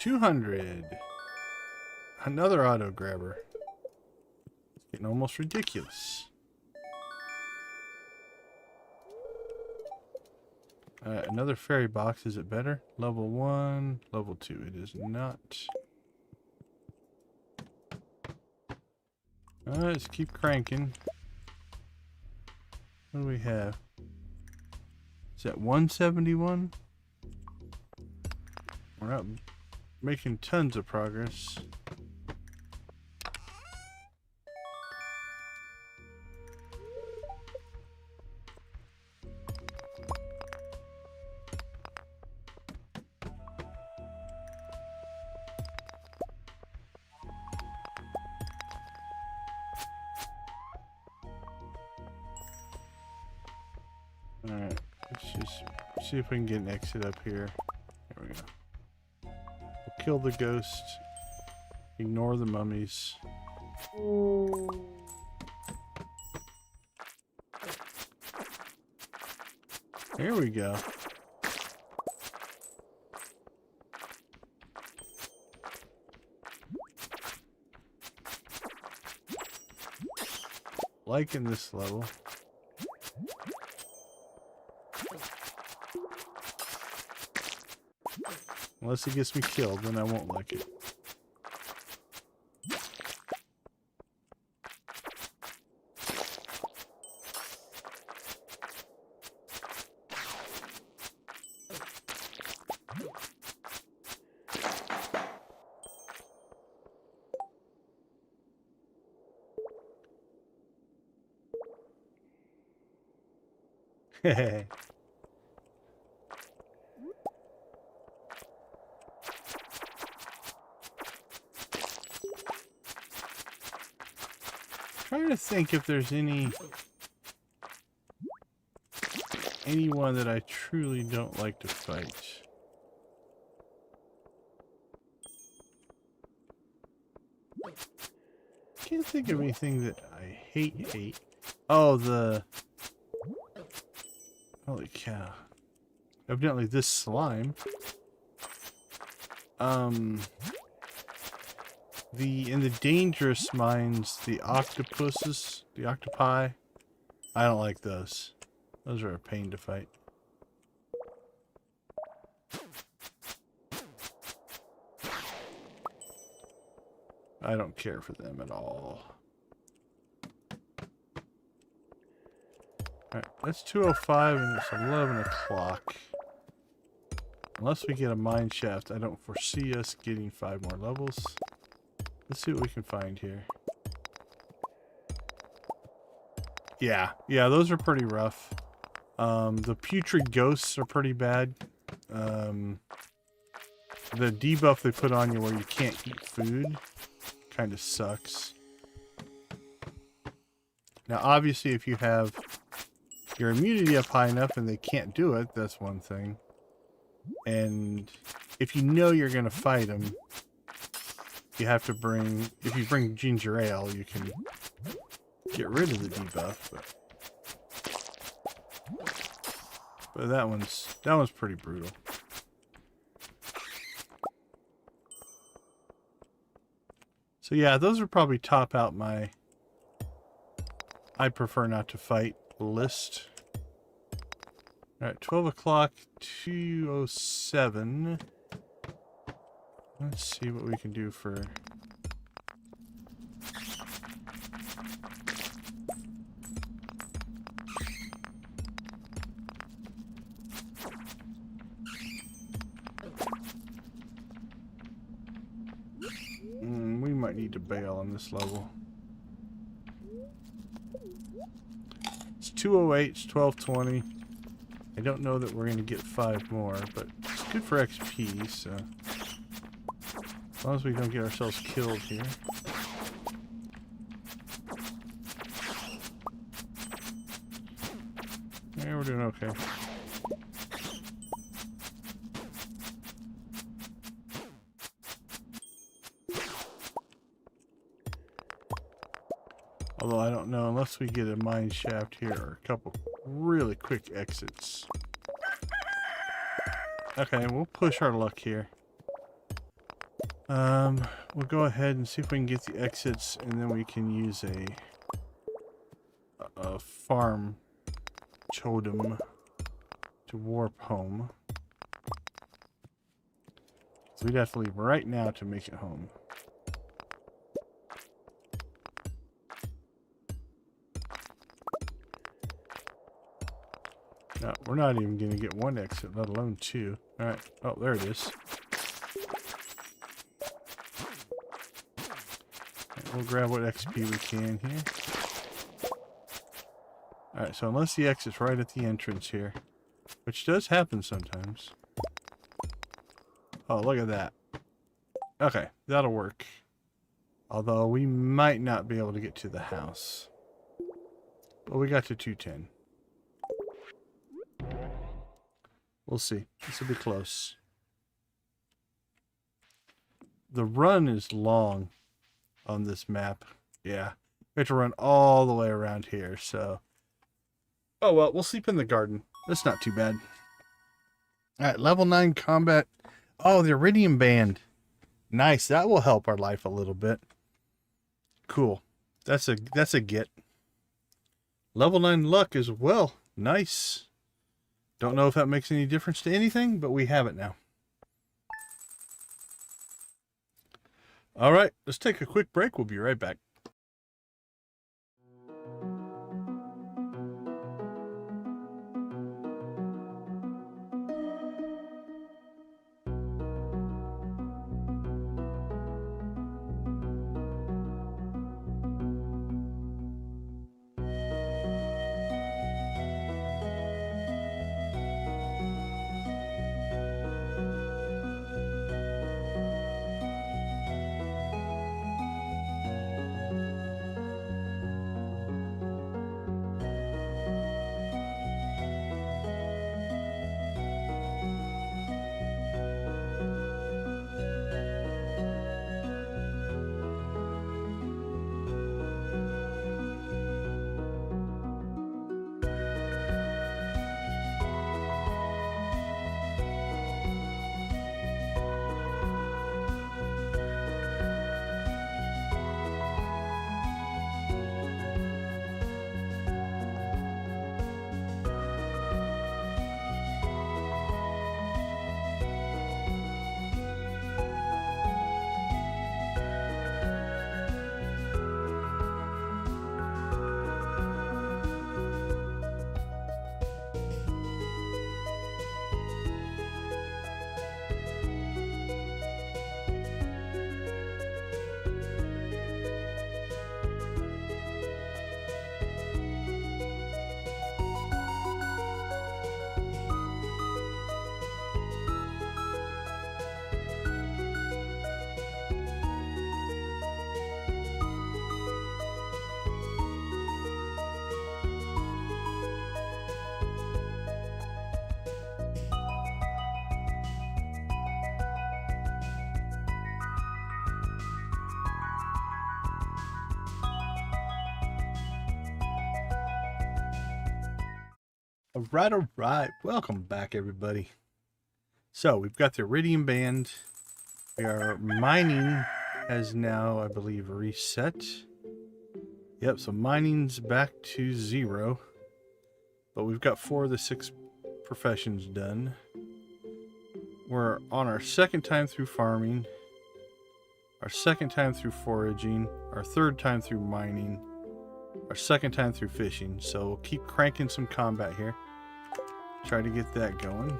$200. Another auto grabber. It's getting almost ridiculous. Another fairy box. Is it better? Level 1, level 2. It is not. Let's keep cranking. What do we have? Is that 171? We're not making tons of progress. Alright, let's just see if we can get an exit up here. There we go. We'll kill the ghost. Ignore the mummies. Here we go. Liking this level. Unless it gets me killed, then I won't like it. Hehe. Trying to think if there's anyone that I truly don't like to fight. Can't think of anything that I hate. Oh, holy cow. Evidently this slime. In the dangerous mines, the octopuses, the octopi, I don't like those. Those are a pain to fight. I don't care for them at all. Alright, that's 2:05 and it's 11 o'clock. Unless we get a mine shaft, I don't foresee us getting 5 more levels. Let's see what we can find here. Yeah, those are pretty rough. The putrid ghosts are pretty bad. The debuff they put on you where you can't eat food kind of sucks. Now, obviously, if you have your immunity up high enough and they can't do it, that's one thing. And if you know you're going to fight them, you have to bring... If you bring ginger ale, you can get rid of the debuff. But that one's pretty brutal. So yeah, those would probably top out my I prefer not to fight list. Alright, 12 o'clock, 2:07. Let's see what we can do for... we might need to bail on this level. It's 2:08, it's 12:20. I don't know that we're going to get 5 more, but it's good for XP, so... As long as we don't get ourselves killed here. Yeah, we're doing okay. Although I don't know, unless we get a mine shaft here or a couple really quick exits. Okay, we'll push our luck here. We'll go ahead and see if we can get the exits, and then we can use a farm totem to warp home. So we'd have to leave right now to make it home. No, we're not even going to get 1 exit, let alone 2. Alright, oh, there it is. We'll grab what XP we can here. Alright, so unless the exit's right at the entrance here, which does happen sometimes. Oh, look at that. Okay, that'll work. Although we might not be able to get to the house. But we got to 210. We'll see. This will be close. The run is long on this map. Yeah. We have to run all the way around here, so... Oh, well, we'll sleep in the garden. That's not too bad. Alright, level 9 combat. Oh, the Iridium Band. Nice. That will help our life a little bit. Cool. That's a get. Level 9 luck as well. Nice. Don't know if that makes any difference to anything, but we have it now. Alright, let's take a quick break. We'll be right back. All right. Welcome back, everybody. So we've got the Iridium Band. Our mining has now, I believe, reset. Yep, so mining's back to 0. But we've got 4 of the 6 professions done. We're on our second time through farming, our second time through foraging, our third time through mining, our second time through fishing. So we'll keep cranking some combat here. Try to get that going.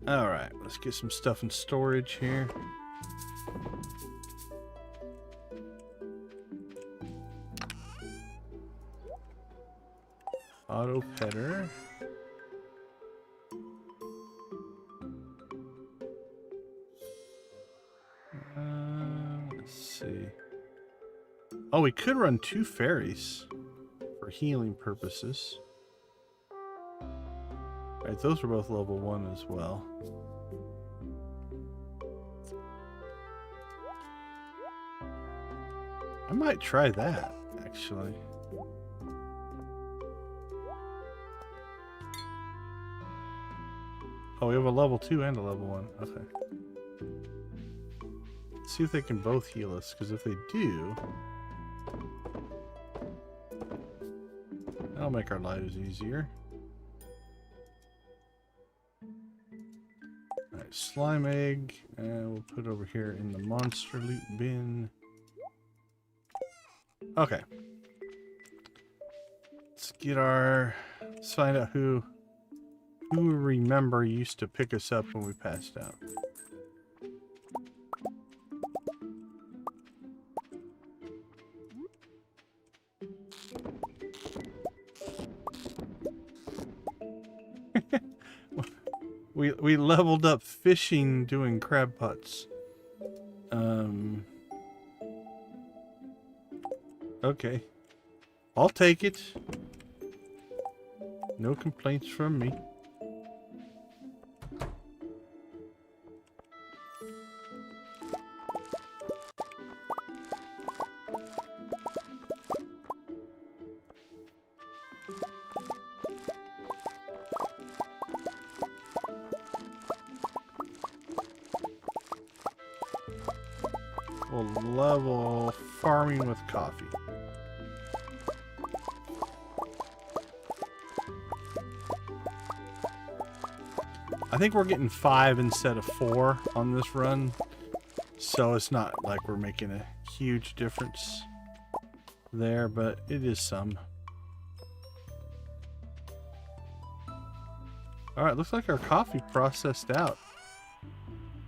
Alright, let's get some stuff in storage here. Auto petter. Let's see. Oh, we could run 2 fairies for healing purposes. Right, those are both level 1 as well. I might try that, actually. Oh, we have a level 2 and a level 1. Okay. Let's see if they can both heal us, because if they do, that'll make our lives easier. Alright, slime egg, and we'll put it over here in the monster loot bin. Okay. Let's find out who we remember used to pick us up when we passed out. We leveled up fishing doing crab pots. Okay. I'll take it. No complaints from me. We'll level farming with coffee. I think we're getting 5 instead of 4 on this run, so it's not like we're making a huge difference there, but it is some. Alright, looks like our coffee processed out.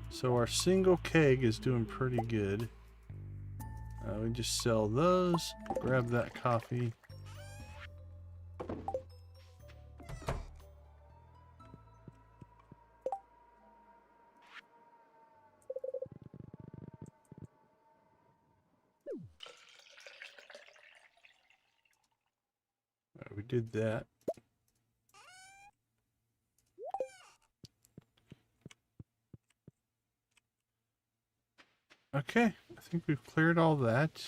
So our single keg is doing pretty good. We just sell those, grab that coffee. We did that. Okay, I think we've cleared all that.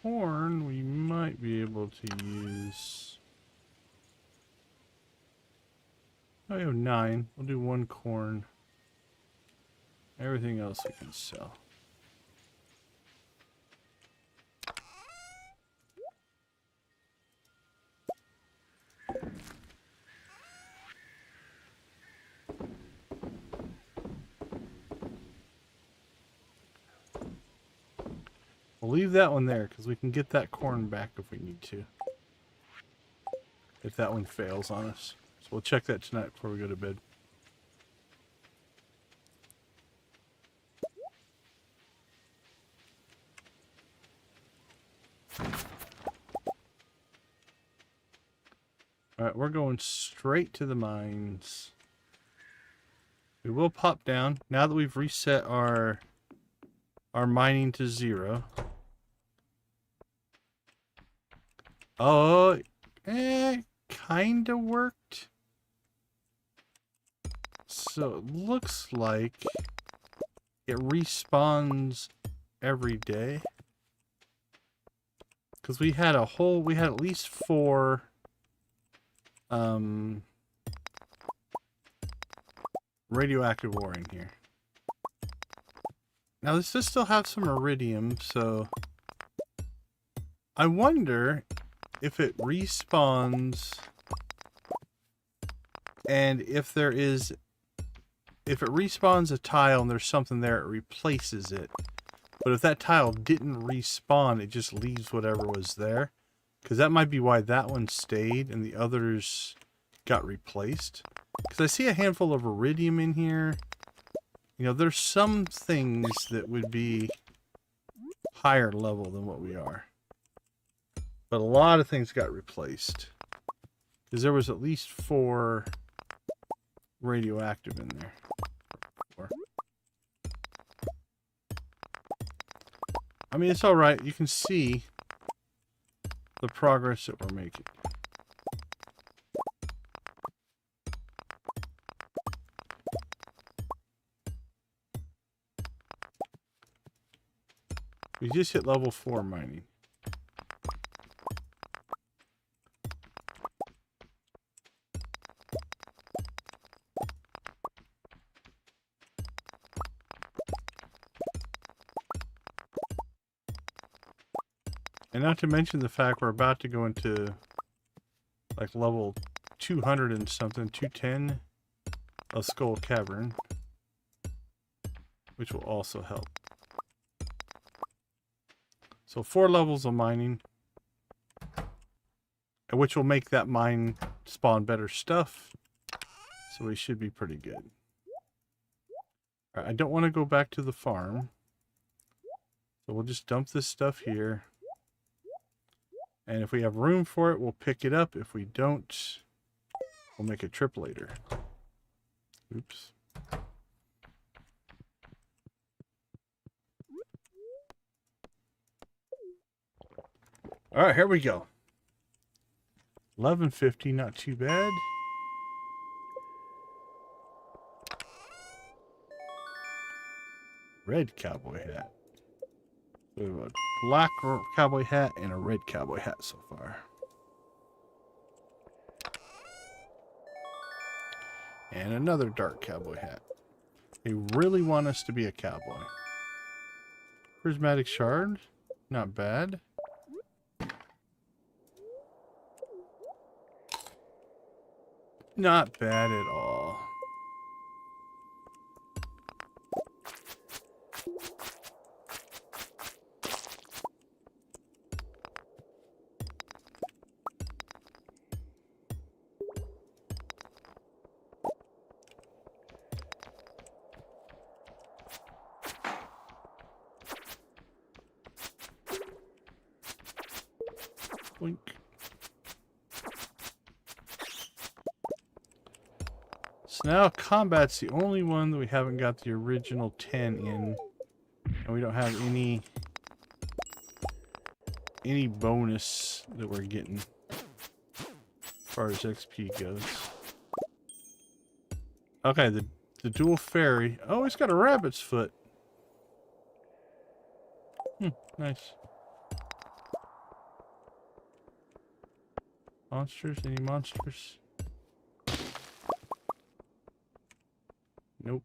Corn we might be able to use. Oh, we have 9. We'll do 1 corn. Everything else we can sell. We'll leave that one there because we can get that corn back if we need to. If that one fails on us. So we'll check that tonight before we go to bed. Alright, we're going straight to the mines. We will pop down now that we've reset our mining to 0. Oh, kinda worked. So it looks like it respawns every day. Because we had at least 4 radioactive ore in here. Now this does still have some iridium, so I wonder if it respawns and if it respawns a tile and there's something there, it replaces it. But if that tile didn't respawn, it just leaves whatever was there. Because that might be why that one stayed and the others got replaced. Because I see a handful of iridium in here. You know, there's some things that would be higher level than what we are. But a lot of things got replaced. Because there was at least 4 radioactive in there. 4. I mean, it's alright. You can see the progress that we're making. We just hit level 4 mining. And not to mention the fact we're about to go into like level 200 and something, 210 of Skull Cavern, which will also help. So 4 levels of mining, which will make that mine spawn better stuff. So we should be pretty good. All right, I don't want to go back to the farm. So we'll just dump this stuff here. And if we have room for it, we'll pick it up. If we don't, we'll make a trip later. Oops. All right, here we go. 1150, not too bad. Red cowboy hat. So we have a black cowboy hat and a red cowboy hat so far. And another dark cowboy hat. They really want us to be a cowboy. Prismatic shard. Not bad. Not bad at all. Blink. So now combat's the only one that we haven't got the original 10 in. And we don't have any bonus that we're getting as far as XP goes. Okay, the dual fairy. Oh, he's got a rabbit's foot. Nice. Monsters? Any monsters? Nope.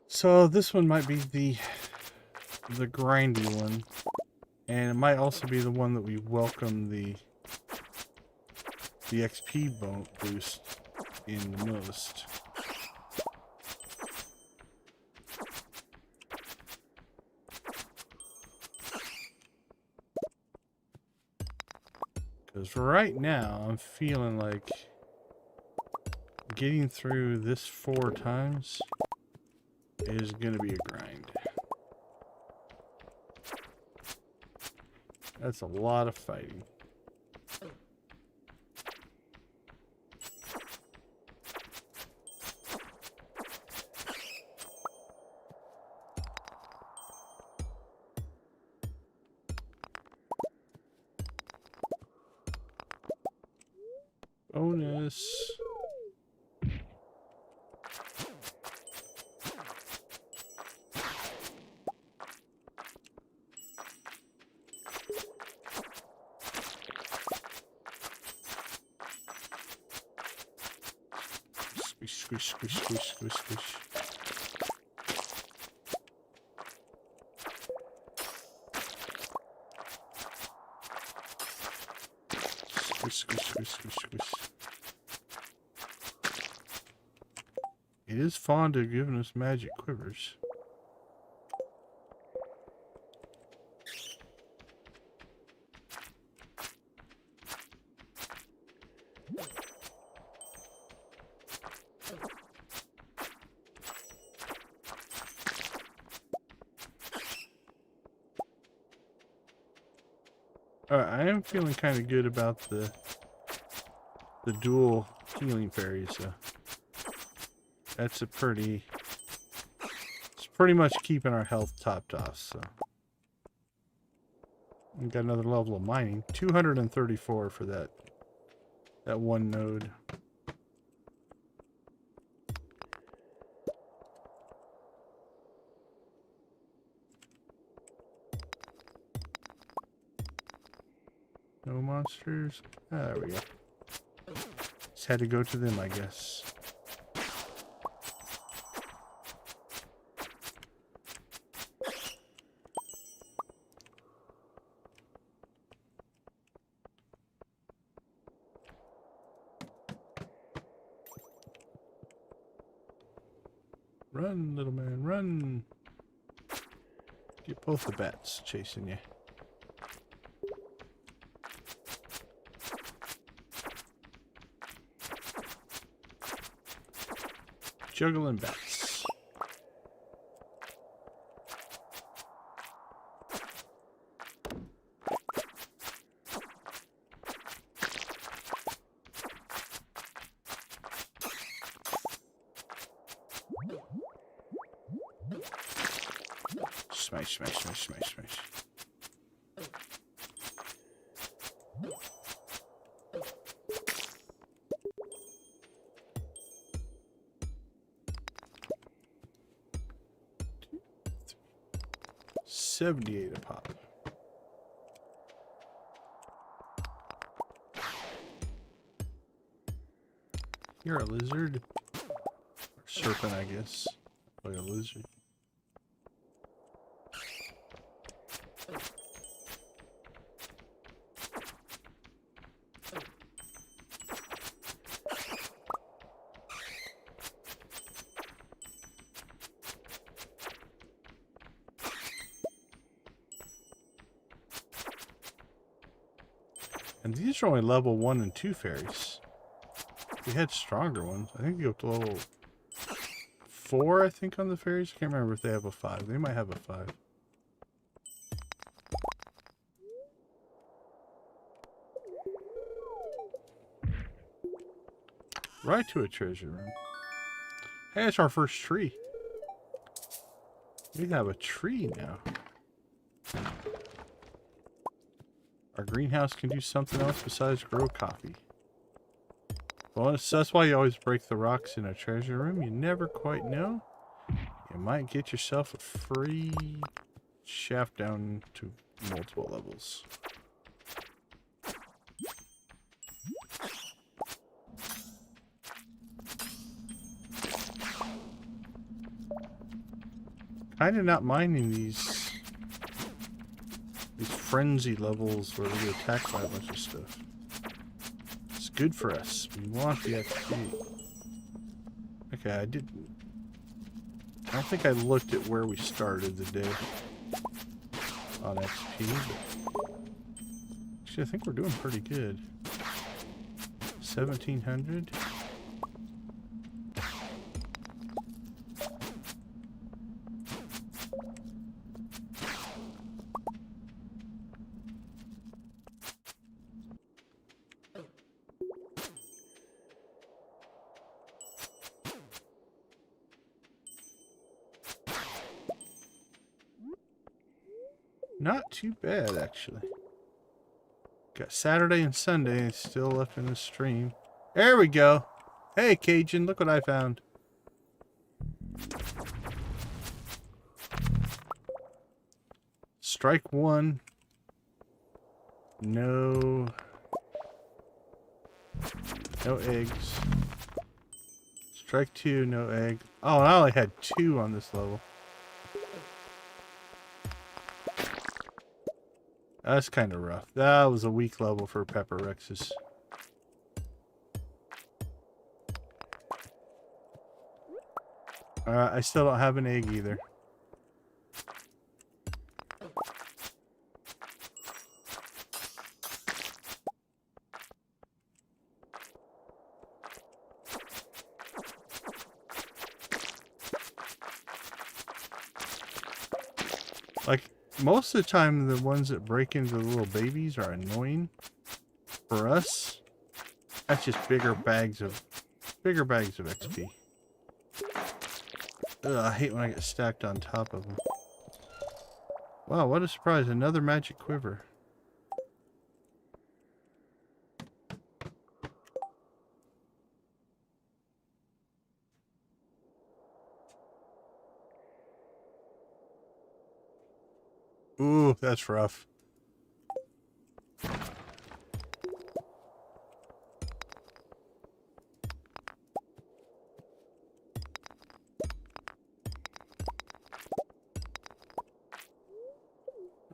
So this one might be the grindy one, and it might also be the one that we welcome the XP boost in the most. Because right now I'm feeling like getting through this 4 times is going to be a grind. That's a lot of fighting. Bonus. Squish, squish, squish, squish, squish. Squish, squish, squish, squish, squish. It is fond of giving us magic quivers. I am feeling kind of good about the dual healing fairies. So that's a pretty. It's pretty much keeping our health topped off. So we got another level of mining. 234 for that one node. No monsters. Ah, there we go. Just had to go to them, I guess. Run, little man, run. Get both the bats chasing you. Juggling bats. Smash, smash, smash, smash, smash. $78 a pop. You're a lizard. Or serpent, I guess. Like a lizard. And these are only level 1 and 2 fairies. We had stronger ones. I think you go up to level 4, I think, on the fairies. I can't remember if they have a 5. They might have a 5. Right to a treasure room. Hey, it's our first tree. We have a tree now. Our greenhouse can do something else besides grow coffee. Well, that's why you always break the rocks in a treasure room. You never quite know. You might get yourself a free shaft down to multiple levels. Kind of not minding these frenzy levels where we get attacked by a bunch of stuff. It's good for us. We want the XP. Okay, I don't think I looked at where we started the day on XP, but actually I think we're doing pretty good. 1700. Not too bad, actually. Got Saturday and Sunday still left in the stream. There we go. Hey, Cajun, look what I found. Strike one. No eggs. Strike two, no egg. Oh, I only had 2 on this level. That's kind of rough. That was a weak level for Pepper Rexes. I still don't have an egg either. Like, most of the time, the ones that break into the little babies are annoying. For us, that's just bigger bags of XP. Ugh, I hate when I get stacked on top of them. Wow, what a surprise. Another magic quiver. Ooh, that's rough.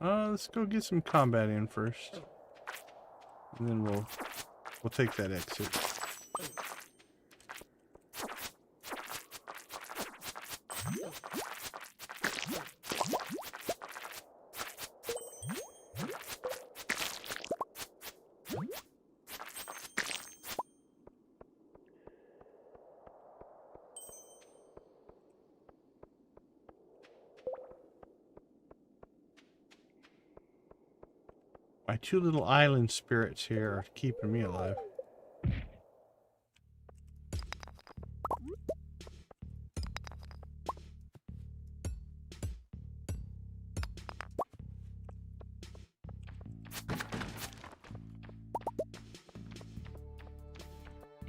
Let's go get some combat in first. And then we'll take that exit. My 2 little island spirits here are keeping me alive.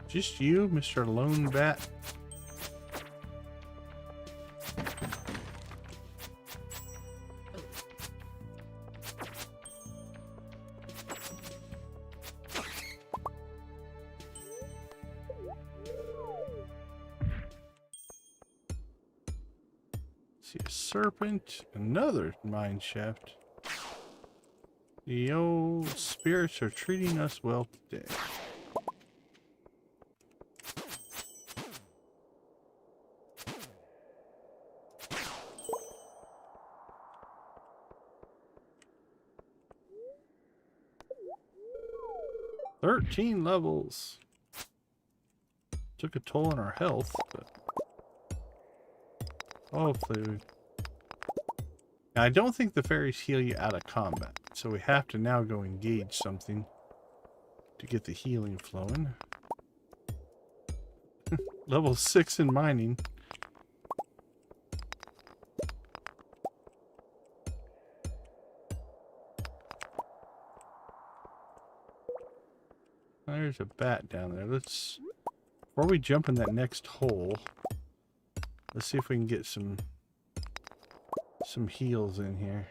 Just you, Mr. Lone Bat? See a serpent, another mine shaft. The old spirits are treating us well today. "13 levels. Took a toll on our health, but hopefully now, I don't think the fairies heal you out of combat, so we have to now go engage something to get the healing flowing. Level 6 in mining. There's a bat down there. Let's, before we jump in that next hole, let's see if we can get some heals in here.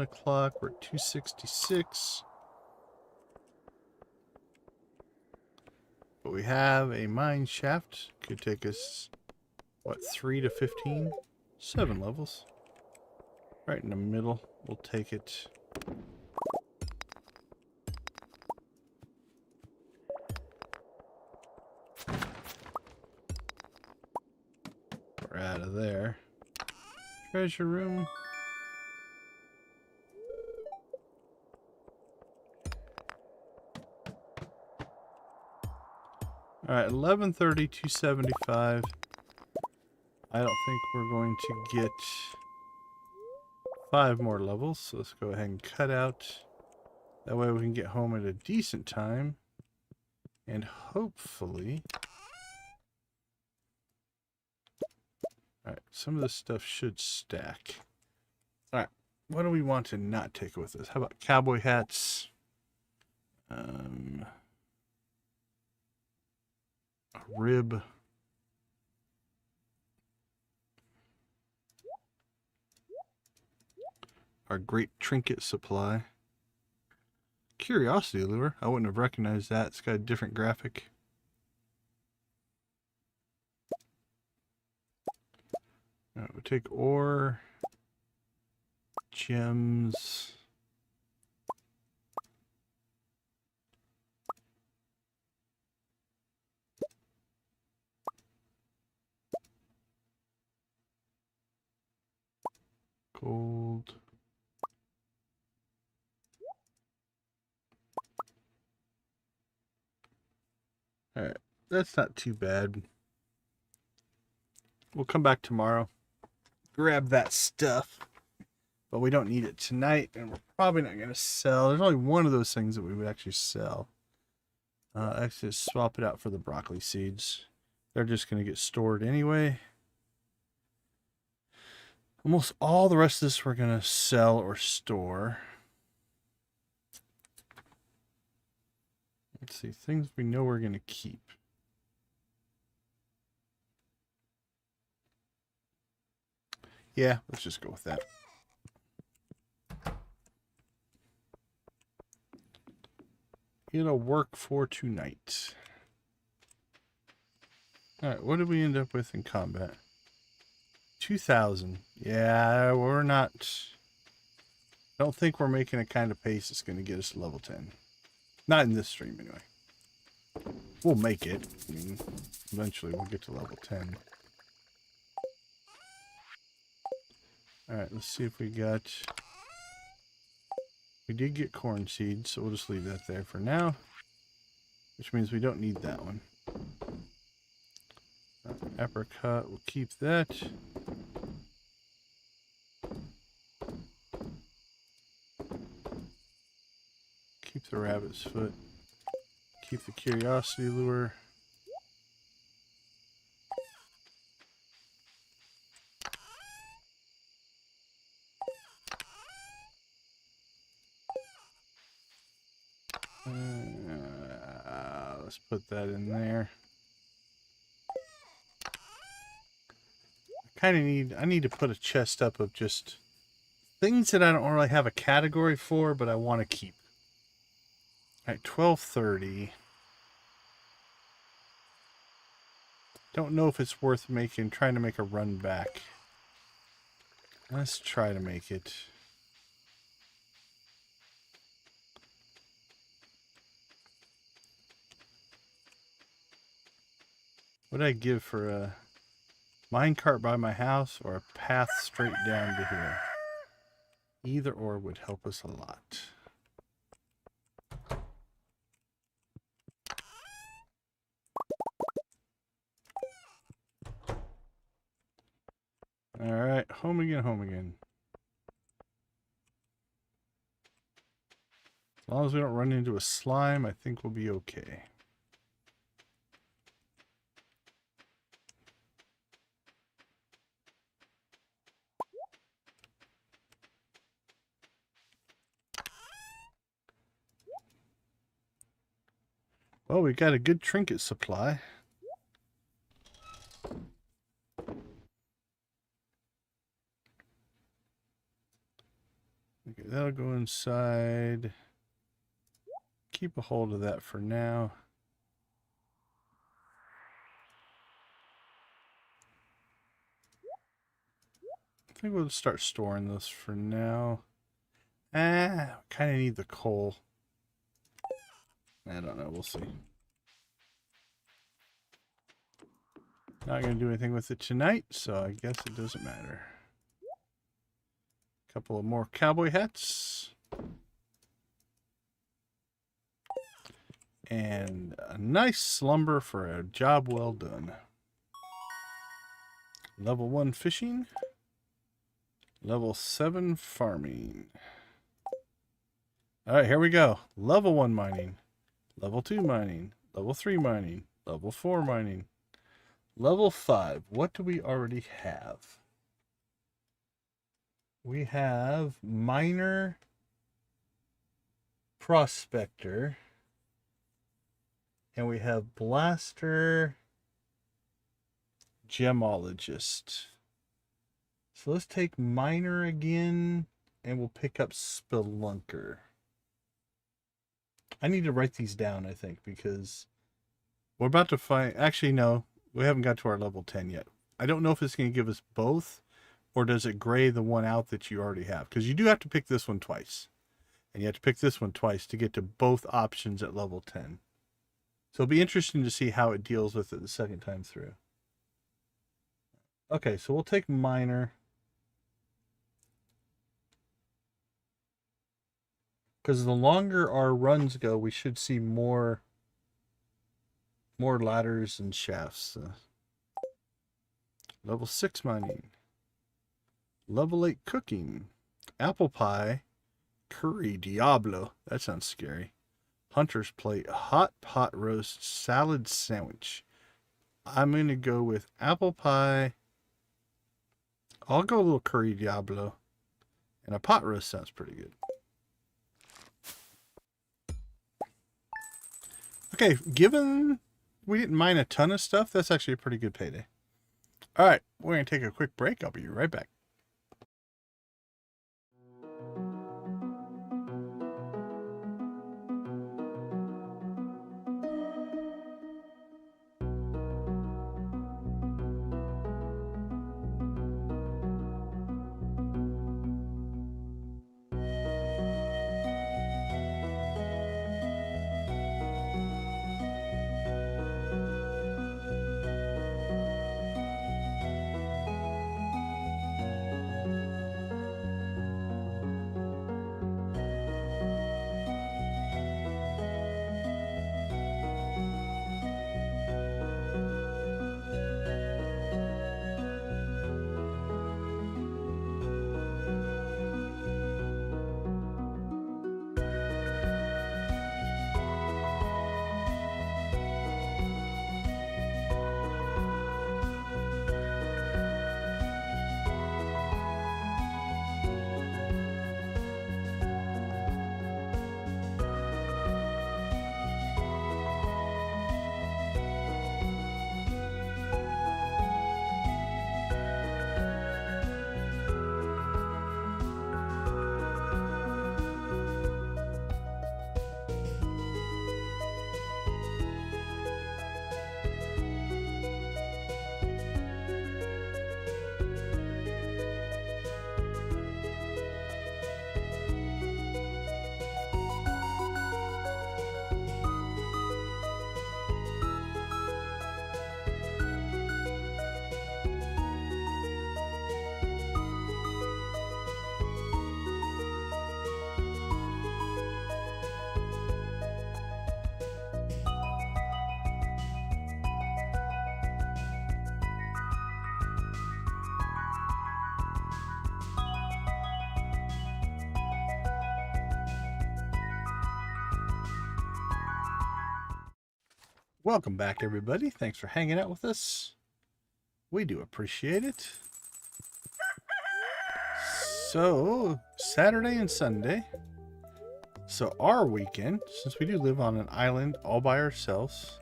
O'clock, we're at 266. But we have a mine shaft. Could take us, what, 3 to 15? 7 levels. Right in the middle. We'll take it. We're out of there. Treasure room. Alright, 1130, 275. I don't think we're going to get 5 more levels, so let's go ahead and cut out. That way we can get home at a decent time. And hopefully... Alright, some of this stuff should stack. Alright, what do we want to not take with us? How about cowboy hats? A rib. Our great trinket supply. Curiosity lure. I wouldn't have recognized that. It's got a different graphic. Alright, we'll take ore, gems, gold. Alright, that's not too bad. We'll come back tomorrow, grab that stuff, but we don't need it tonight, and we're probably not going to sell. There's only one of those things that we would actually sell. Actually, swap it out for the broccoli seeds. They're just going to get stored anyway. Almost all the rest of this we're going to sell or store. Let's see, things we know we're going to keep. Yeah, let's just go with that. It'll work for tonight. Alright, what did we end up with in combat? 2,000. Yeah, we're not... I don't think we're making a kind of pace that's going to get us to level 10. Not in this stream, anyway. We'll make it. I mean, eventually we'll get to level 10. Alright, let's see if we got... We did get corn seeds, so we'll just leave that there for now. Which means we don't need that one. Apricot, we'll keep that. Keep the rabbit's foot. Keep the curiosity lure. Let's put that in there. I need to put a chest up of just things that I don't really have a category for, but I want to keep. At 12:30. Don't know if it's worth trying to make a run back. Let's try to make it. What would I give for a minecart by my house or a path straight down to here? Either or would help us a lot. Alright, home again, home again. As long as we don't run into a slime, I think we'll be okay. Well, we got a good trinket supply. Okay, that'll go inside. Keep a hold of that for now. I think we'll start storing this for now. Kind of need the coal. I don't know, we'll see. Not going to do anything with it tonight, so I guess it doesn't matter. A couple of more cowboy hats. And a nice slumber for a job well done. Level 1 fishing. Level 7 farming. All right, here we go. Level 1 mining. Level 2 mining. Level 3 mining. Level 4 mining. Level 5. What do we already have? We have Miner, Prospector, and we have Blaster, Gemologist. So let's take Miner again, and we'll pick up Spelunker. I need to write these down, I think, because we're about to find... Actually, no, we haven't got to our level 10 yet. I don't know if it's going to give us both, or does it gray the one out that you already have? Because you do have to pick this one twice. And you have to pick this one twice to get to both options at level 10. So it'll be interesting to see how it deals with it the second time through. Okay, so we'll take Miner. Because the longer our runs go, we should see more ladders and shafts. Level 6 mining. Level 8 cooking. Apple pie. Curry Diablo. That sounds scary. Hunter's plate. Hot pot roast salad sandwich. I'm going to go with apple pie. I'll go a little Curry Diablo. And a pot roast sounds pretty good. Okay, given we didn't mine a ton of stuff, that's actually a pretty good payday. All right, we're going to take a quick break. I'll be right back. Welcome back, everybody. Thanks for hanging out with us. We do appreciate it. So, Saturday and Sunday. So our weekend, since we do live on an island all by ourselves,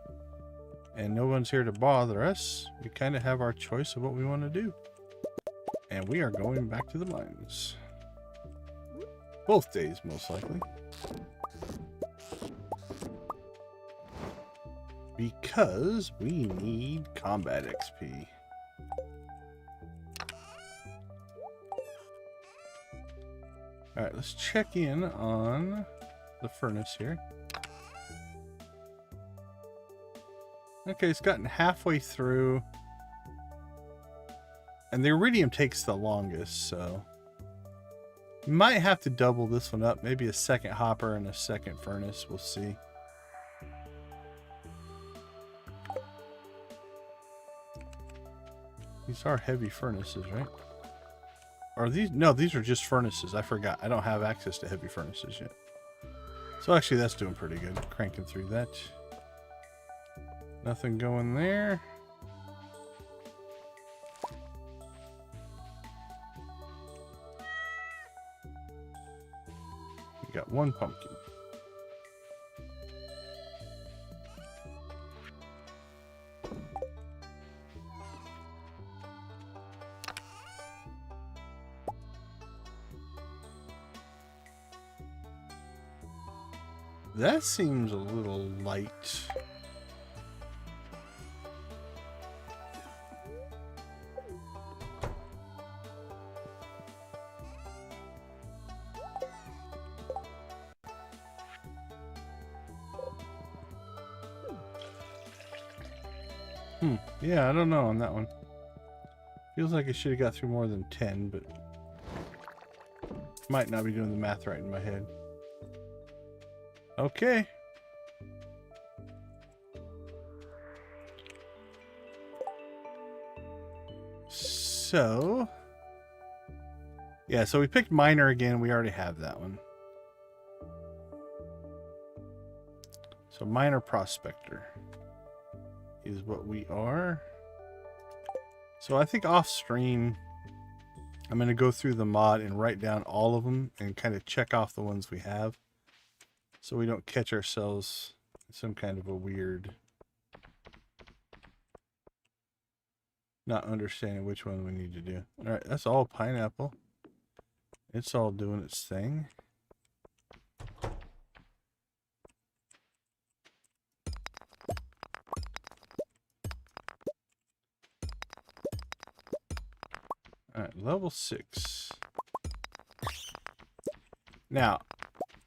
and no one's here to bother us, we kind of have our choice of what we want to do. And we are going back to the mines. Both days, most likely. Because we need combat XP. Alright, let's check in on the furnace here. Okay, it's gotten halfway through. And the iridium takes the longest, so... you might have to double this one up. Maybe a second hopper and a second furnace. We'll see. These are heavy furnaces, right? Are these? No, these are just furnaces. I forgot. I don't have access to heavy furnaces yet. So actually that's doing pretty good. Cranking through that. Nothing going there. We got one pumpkin. That seems a little light. Yeah, I don't know on that one. Feels like I should have got through more than 10, but might not be doing the math right in my head. Okay. So, yeah, so we picked miner again. We already have that one. So miner prospector is what we are. So I think off stream, I'm going to go through the mod and write down all of them and kind of check off the ones we have, so we don't catch ourselves in some kind of a weird not understanding which one we need to do. All right, that's all pineapple. It's all doing its thing. All right, level 6. Now,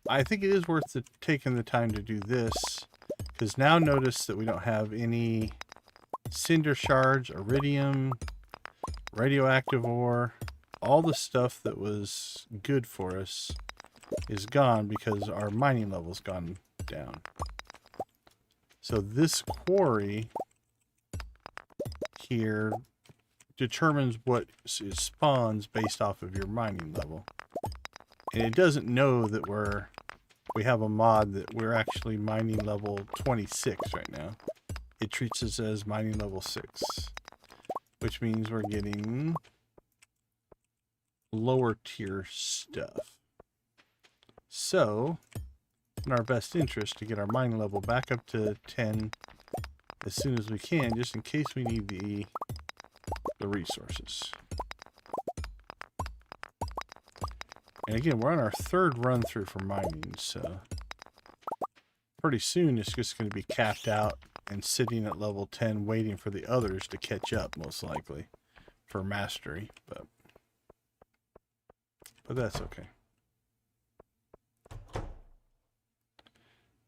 I think it is worth taking the time to do this, because now notice that we don't have any cinder shards, iridium, radioactive ore. All the stuff that was good for us is gone because our mining level's gone down. So this quarry here determines what spawns based off of your mining level. And it doesn't know that we have a mod that we're actually mining level 26 right now. It treats us as mining level 6, which means we're getting lower tier stuff. So, in our best interest to get our mining level back up to 10 as soon as we can, just in case we need the resources. And again, we're on our 3rd run through for mining, so pretty soon it's just going to be capped out and sitting at level 10 waiting for the others to catch up, most likely, for mastery. But that's okay.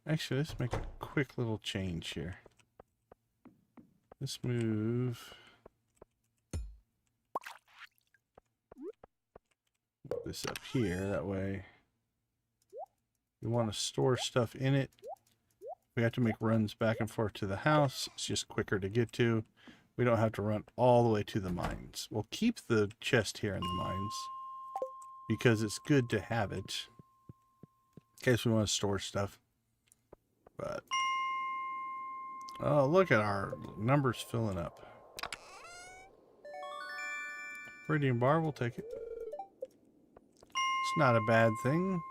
Actually, let's make a quick little change here. Let's move this up here. That way we want to store stuff in it. We have to make runs back and forth to the house. It's just quicker to get to. We don't have to run all the way to the mines. We'll keep the chest here in the mines because it's good to have it in case we want to store stuff. But oh, look at our numbers filling up. Iridium bar, we'll take it. It's not a bad thing.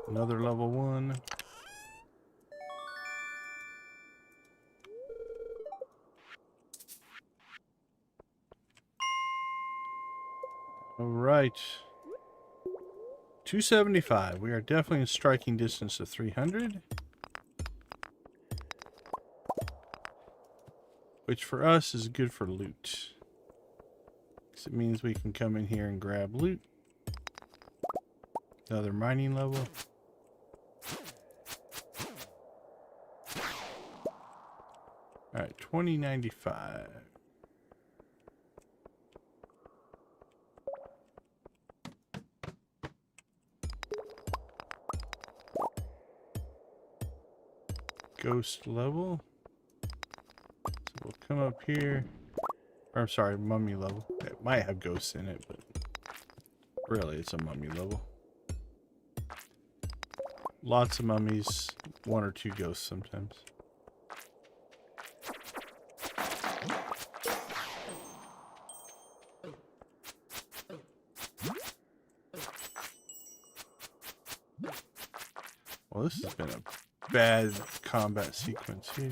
Another level 1. All right. 275. We are definitely in striking distance of 300. Which for us is good for loot. Because it means we can come in here and grab loot. Another mining level. Alright, 2095. ghost level. So we'll come up here. Or, I'm sorry, mummy level. It might have ghosts in it, but really it's a mummy level. Lots of mummies, 1 or 2 ghosts sometimes. Well, this has been a bad combat sequence here.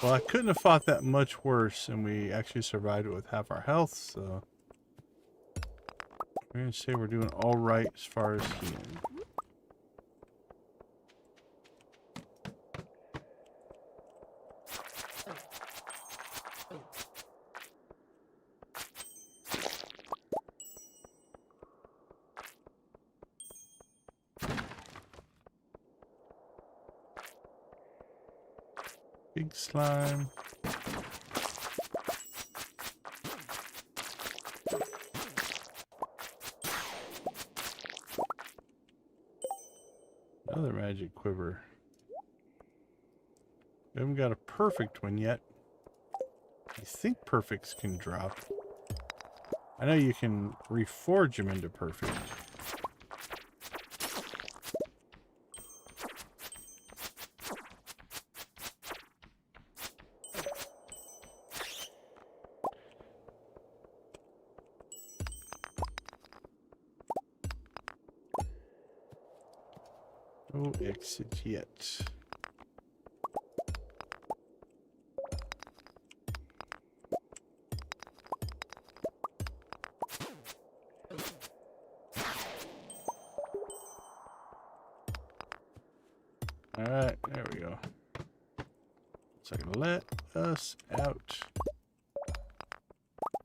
Well, I couldn't have fought that much worse, and we actually survived it with half our health, so we're going to say we're doing all right as far as healing. Big slime. Another magic quiver. We haven't got a perfect one yet. I think perfects can drop. I know you can reforge them into perfect. No exit yet. Alright, there we go. So I can let us out.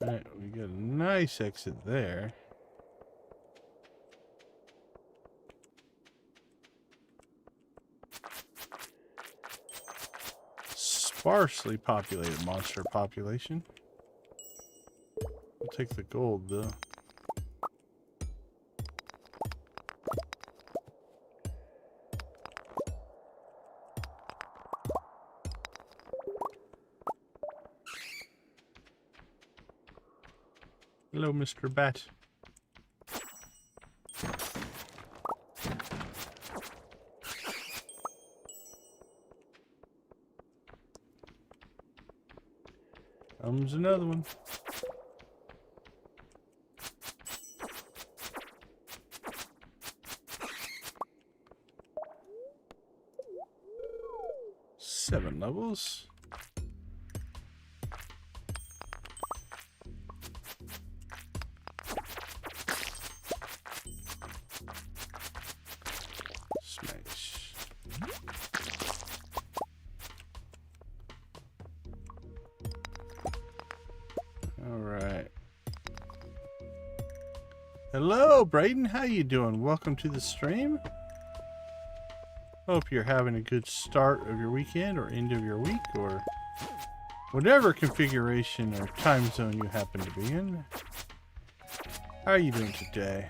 Alright, we got a nice exit there. Sparsely populated monster population. We'll take the gold though. Hello, Mr. Bat. Comes another one. Seven levels. Smash. All right. Hello, Brayden. How you doing? Welcome to the stream. Hope you're having a good start of your weekend or end of your week or whatever configuration or time zone you happen to be in. How are you doing today?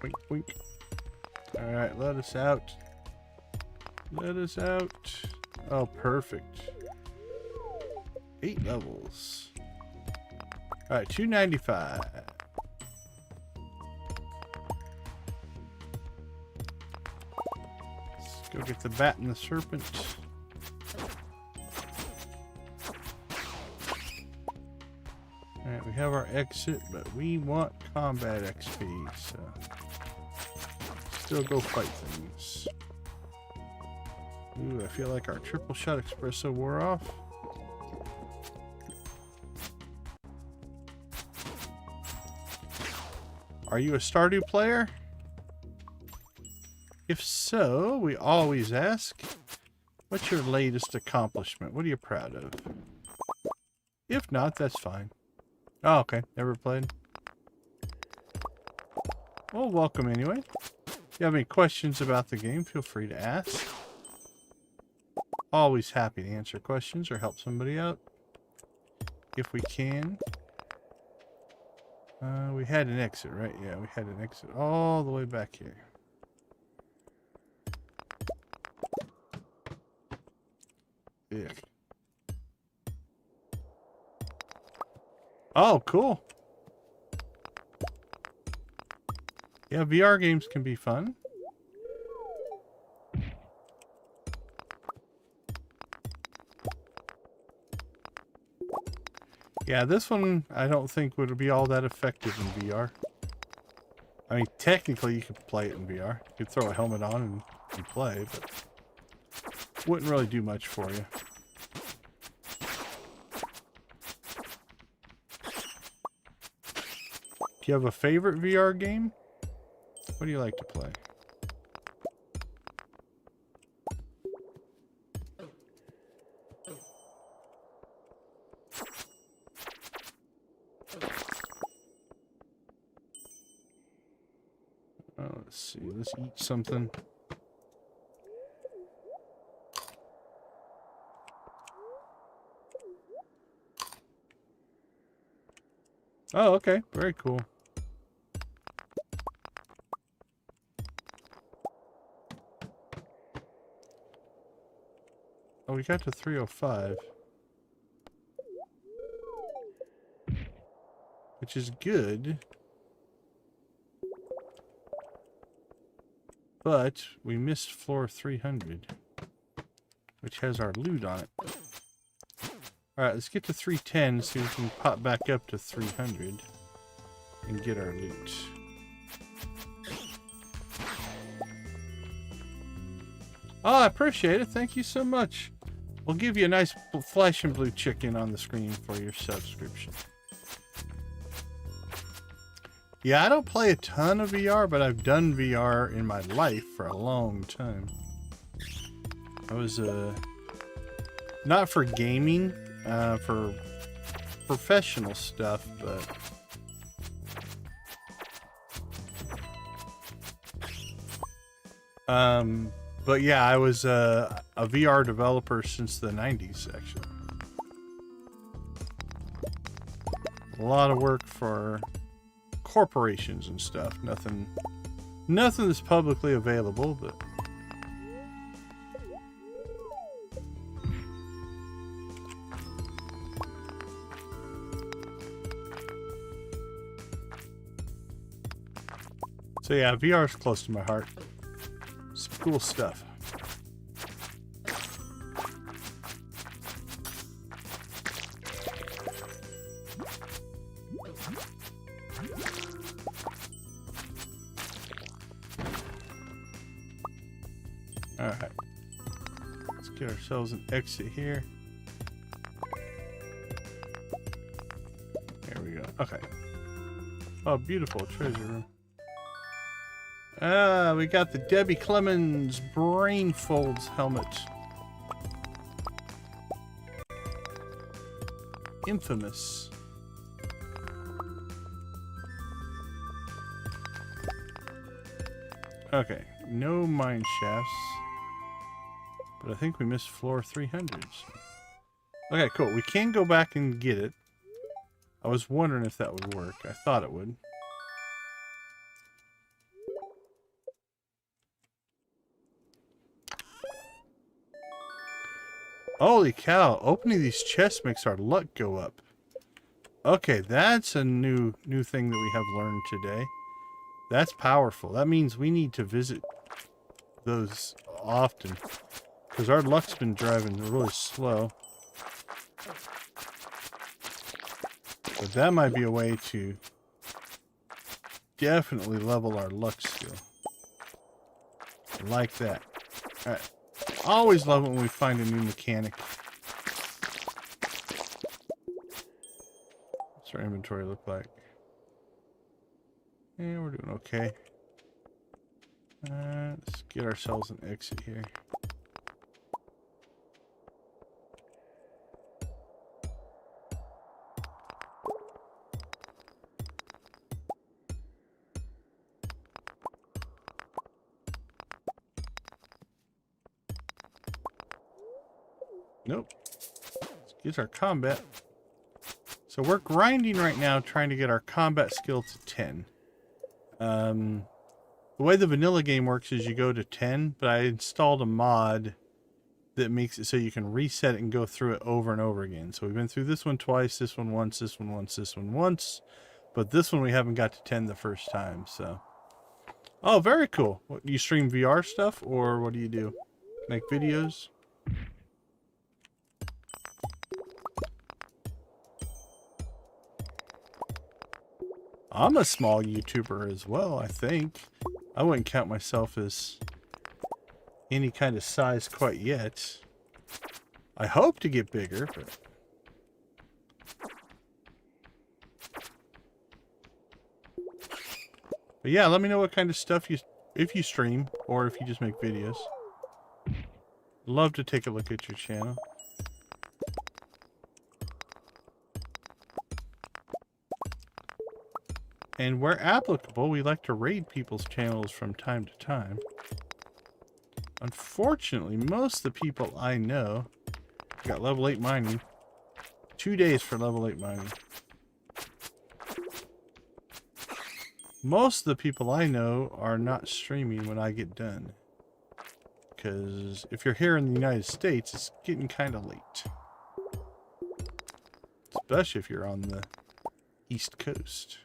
Wink, wink. Alright, let us out. Let us out. Oh, perfect. 8 levels. Alright, 295. Let's go get the bat and the serpent. Alright, we have our exit, but we want combat XP, so still go fight things. Ooh, I feel like our triple shot espresso wore off. Are you a Stardew player? If so, we always ask, what's your latest accomplishment? What are you proud of? If not, that's fine. Oh, okay. Never played. Well, welcome anyway. If you have any questions about the game, feel free to ask. Always happy to answer questions or help somebody out if we can. We had an exit, right? Yeah, we had an exit all the way back here. Yeah. Oh, cool. Yeah, VR games can be fun. Yeah, this one I don't think would be all that effective in VR. I mean, technically you could play it in VR. You could throw a helmet on and play, but wouldn't really do much for you. Do you have a favorite VR game? What do you like to play? Let's see. Let's eat something. Oh, okay. Very cool. Oh, we got to 305. Which is good. But we missed floor 300. Which has our loot on it. Alright, let's get to 310 so we can pop back up to 300. And get our loot. Oh, I appreciate it. Thank you so much. We'll give you a nice flashing blue chicken on the screen for your subscription. Yeah, I don't play a ton of VR, but I've done VR in my life for a long time. I was, not for gaming, for professional stuff, but... But yeah, I was a VR developer since the 90s, actually. A lot of work for corporations and stuff. Nothing that's publicly available, but... So yeah, VR is close to my heart. Some cool stuff. Alright. Let's get ourselves an exit here. There we go. Okay. Oh, beautiful treasure room. Ah, we got the Debbie Clemens Brain Folds helmet. Infamous. Okay, no mine shafts. But I think we missed floor 300s. Okay, cool. We can go back and get it. I was wondering if that would work. I thought it would. Holy cow, opening these chests makes our luck go up. Okay, that's a new thing that we have learned today. That's powerful. That means we need to visit those often. Because our luck's been driving really slow. But that might be a way to definitely level our luck skill. Like that. Alright. Always love it when we find a new mechanic. What's our inventory look like? Yeah, we're doing okay. Let's get ourselves an exit here. Nope. Let's get our combat. So we're grinding right now, trying to get our combat skill to 10. The way the vanilla game works is you go to 10, but I installed a mod that makes it so you can reset it and go through it over and over again. So we've been through this one twice, this one once, this one once, this one once. But this one we haven't got to 10 the first time, so. Oh, very cool. What, you stream VR stuff, or what do you do? Make videos? I'm a small YouTuber as well, I think. I wouldn't count myself as any kind of size quite yet. I hope to get bigger, but... But yeah, let me know what kind of stuff if you stream, or if you just make videos. Love to take a look at your channel. And where applicable, we like to raid people's channels from time to time. Unfortunately, most of the people I know got level 8 mining. 2 days for level 8 mining. Most of the people I know are not streaming when I get done. Because if you're here in the United States, it's getting kind of late. Especially if you're on the East Coast.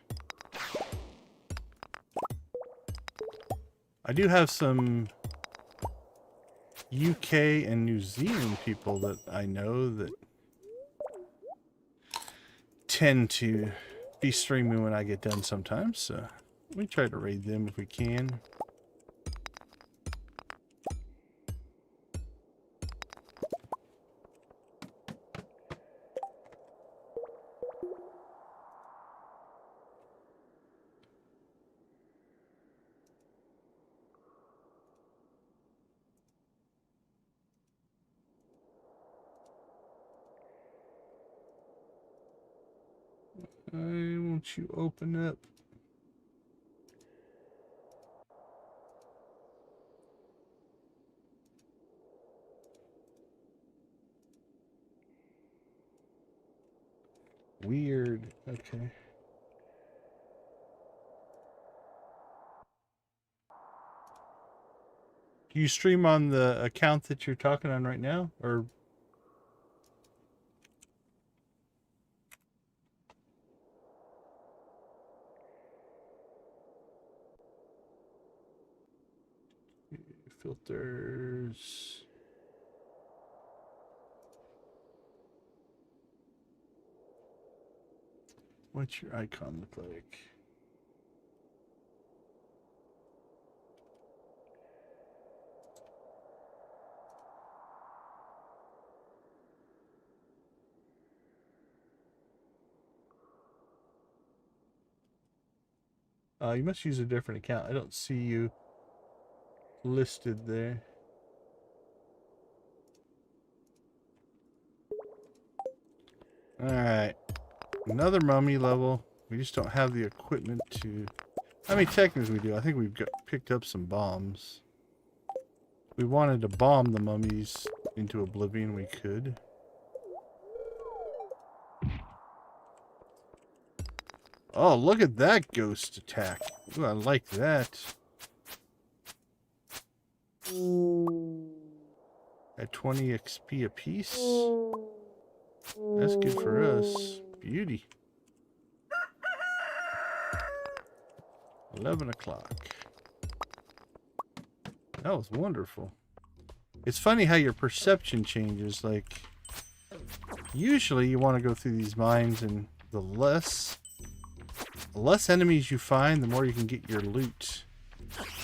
I do have some UK and New Zealand people that I know that tend to be streaming when I get done sometimes, so we try to raid them if we can. Won't you open up? Weird. Okay. Do you stream on the account that you're talking on right now, or? Filters. What's your icon look like? You must use a different account. I don't see you listed there. Alright. Another mummy level. We just don't have the equipment to... I mean, technically we do. I think we've picked up some bombs. If we wanted to bomb the mummies into oblivion, we could. Oh, look at that ghost attack. Ooh, I like that. At 20 XP apiece. That's good for us. Beauty. 11 o'clock. That was wonderful. It's funny how your perception changes. Like, usually you want to go through these mines, and the less enemies you find, the more you can get your loot.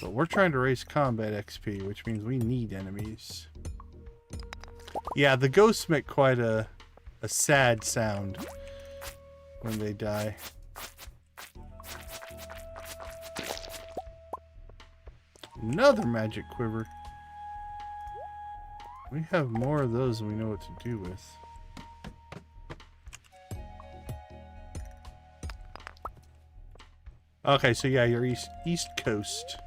But we're trying to raise combat XP, which means we need enemies. Yeah, the ghosts make quite a sad sound when they die. Another magic quiver. We have more of those than we know what to do with. Okay, so yeah, you're east coast.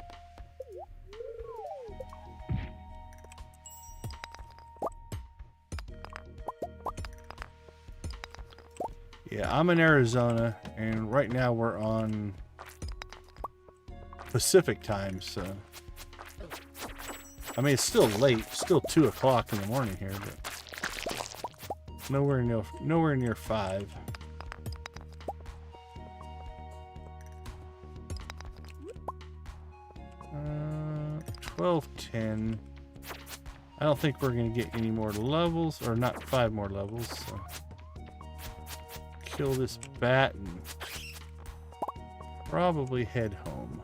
Yeah, I'm in Arizona, and right now we're on Pacific time, so... I mean, it's still late. Still 2 o'clock in the morning here, but... Nowhere near 5. 12:10. I don't think we're going to get any more levels, or not 5 more levels, so... Kill this bat and probably head home.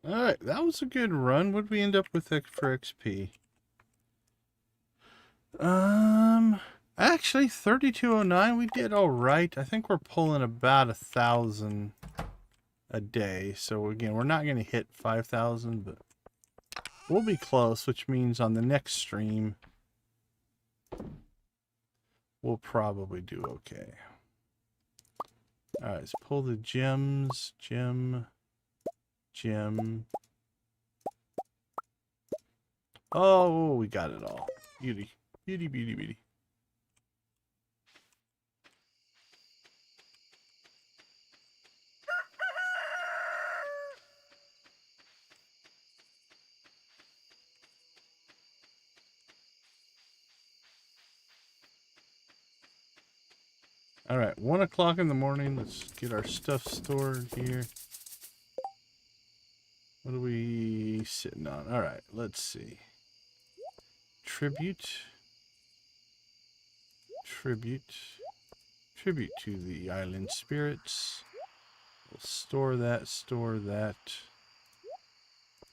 Alright, that was a good run. What did we end up with for XP? Actually, 3209, we did alright. I think we're pulling about 1,000 a day. So again, we're not going to hit 5,000, but we'll be close, which means on the next stream, we'll probably do okay. Alright, let's pull the gems. Gem. Oh, we got it all. Beauty. Beauty, beauty, beauty. All right, 1 o'clock in the morning. Let's get our stuff stored here. What are we sitting on? All right, let's see. Tribute to the island spirits. We'll store that.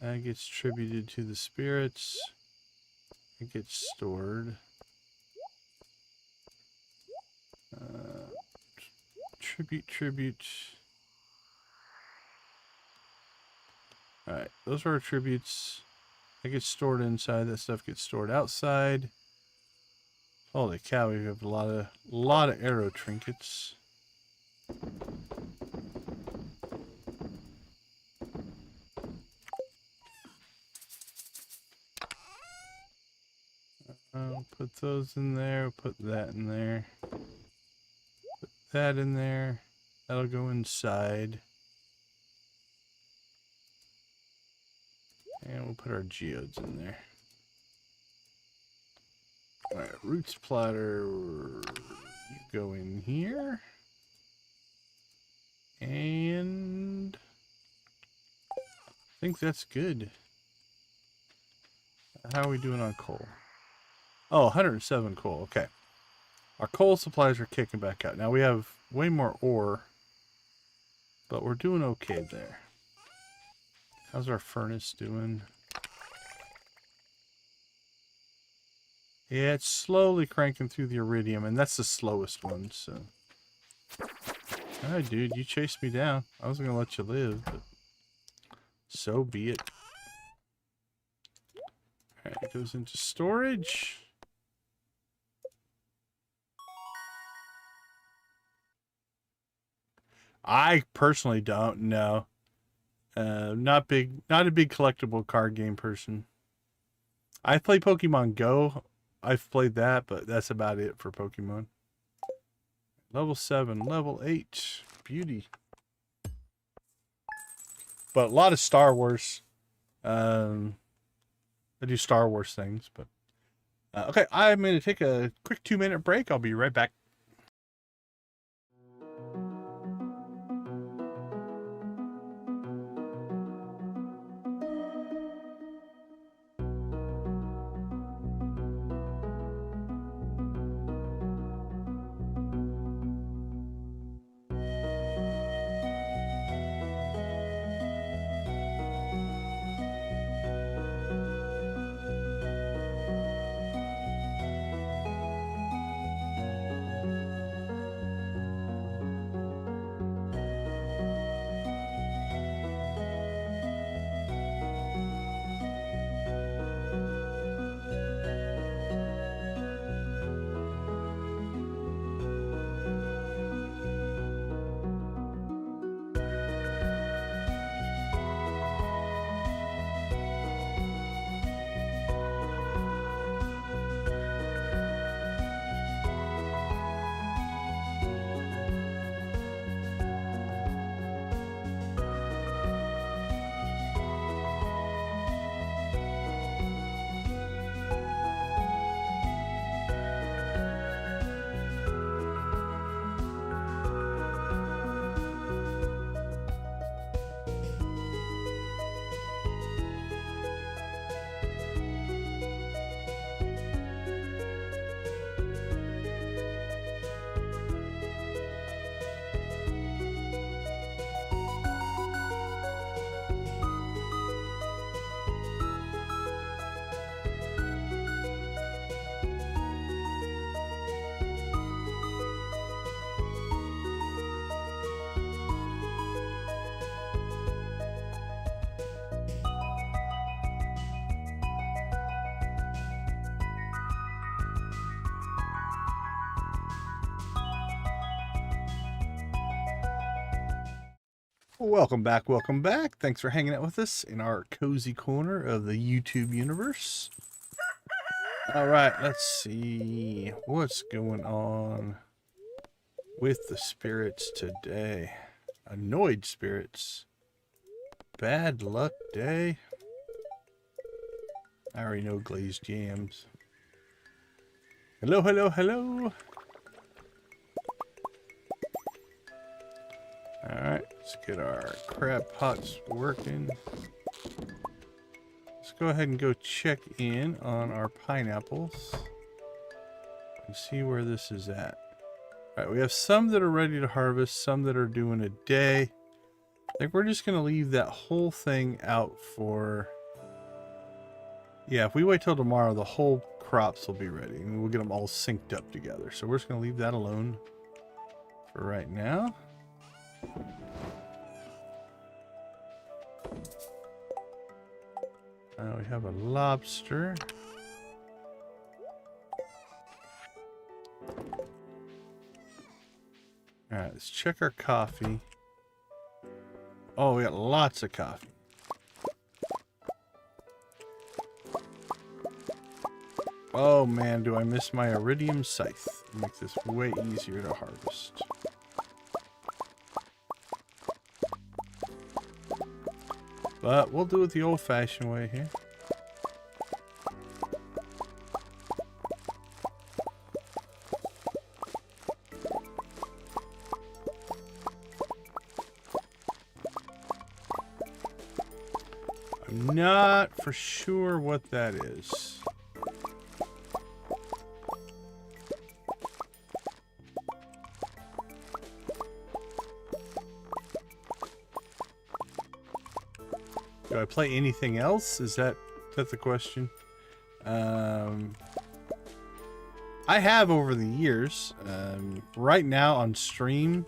That gets tributed to the spirits. It gets stored. Tribute. Alright, those are our tributes. That gets stored inside. That stuff gets stored outside. Holy cow, we have a lot of arrow trinkets. I'll put those in there. Put that in there. Put that in there. That'll go inside. And we'll put our geodes in there. Alright, roots platter. You go in here. And I think that's good. How are we doing on coal? Oh, 107 coal. Okay. Our coal supplies are kicking back out. Now we have way more ore, but we're doing okay there. How's our furnace doing? Yeah, it's slowly cranking through the iridium, and that's the slowest one, so... Alright, dude, you chased me down. I wasn't gonna let you live, but... So be it. Alright, it goes into storage. I personally don't know. Not a big collectible card game person. I play Pokemon Go. I've played that, but that's about it for Pokemon. Level 7, level 8. Beauty. But a lot of Star Wars. I do Star Wars things, but... okay, I'm going to take a quick 2-minute break. I'll be right back. Welcome back, welcome back. Thanks for hanging out with us in our cozy corner of the YouTube universe. All right, let's see what's going on with the spirits today. Annoyed spirits. Bad luck day. I already know glazed jams. Hello, hello, hello. Alright, let's get our crab pots working. Let's go ahead and go check in on our pineapples and see where this is at. Alright, we have some that are ready to harvest, some that are doing a day. I think we're just going to leave that whole thing out for... Yeah, if we wait till tomorrow, the whole crops will be ready and we'll get them all synced up together. So we're just going to leave that alone for right now. We have a lobster. Alright, let's check our coffee. Oh, we got lots of coffee. Oh man, do I miss my iridium scythe. Make this way easier to harvest. But we'll do it the old-fashioned way here. I'm not for sure what that is. Do I play anything else? Is that the question? I have over the years. Right now on stream,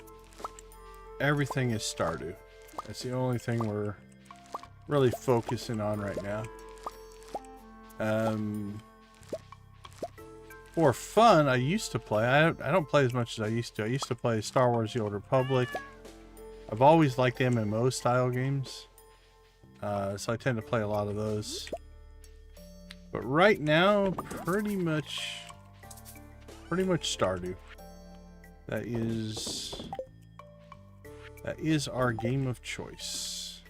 everything is Stardew. That's the only thing we're really focusing on right now. For fun, I used to play. I don't play as much as I used to. I used to play Star Wars: The Old Republic. I've always liked MMO style games. So I tend to play a lot of those. But right now, pretty much Stardew. That is our game of choice.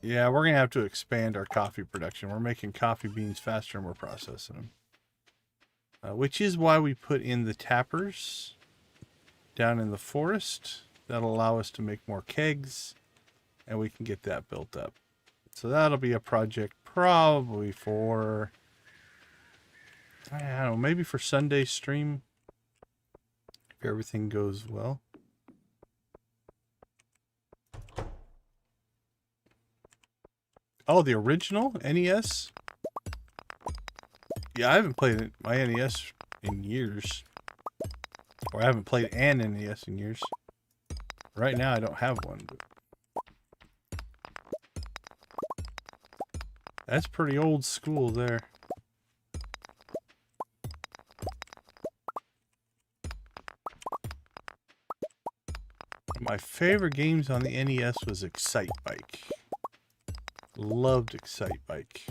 Yeah, we're gonna have to expand our coffee production. We're making coffee beans faster and we're processing them. Which is why we put in the tappers down in the forest. That'll allow us to make more kegs, and we can get that built up. So that'll be a project probably for, I don't know, maybe for Sunday stream, if everything goes well. Oh, the original NES? Yeah, I haven't played my NES in years. Or I haven't played an NES in years. Right now, I don't have one. But that's pretty old school there. My favorite games on the NES was Excite Bike. Loved Excite Bike.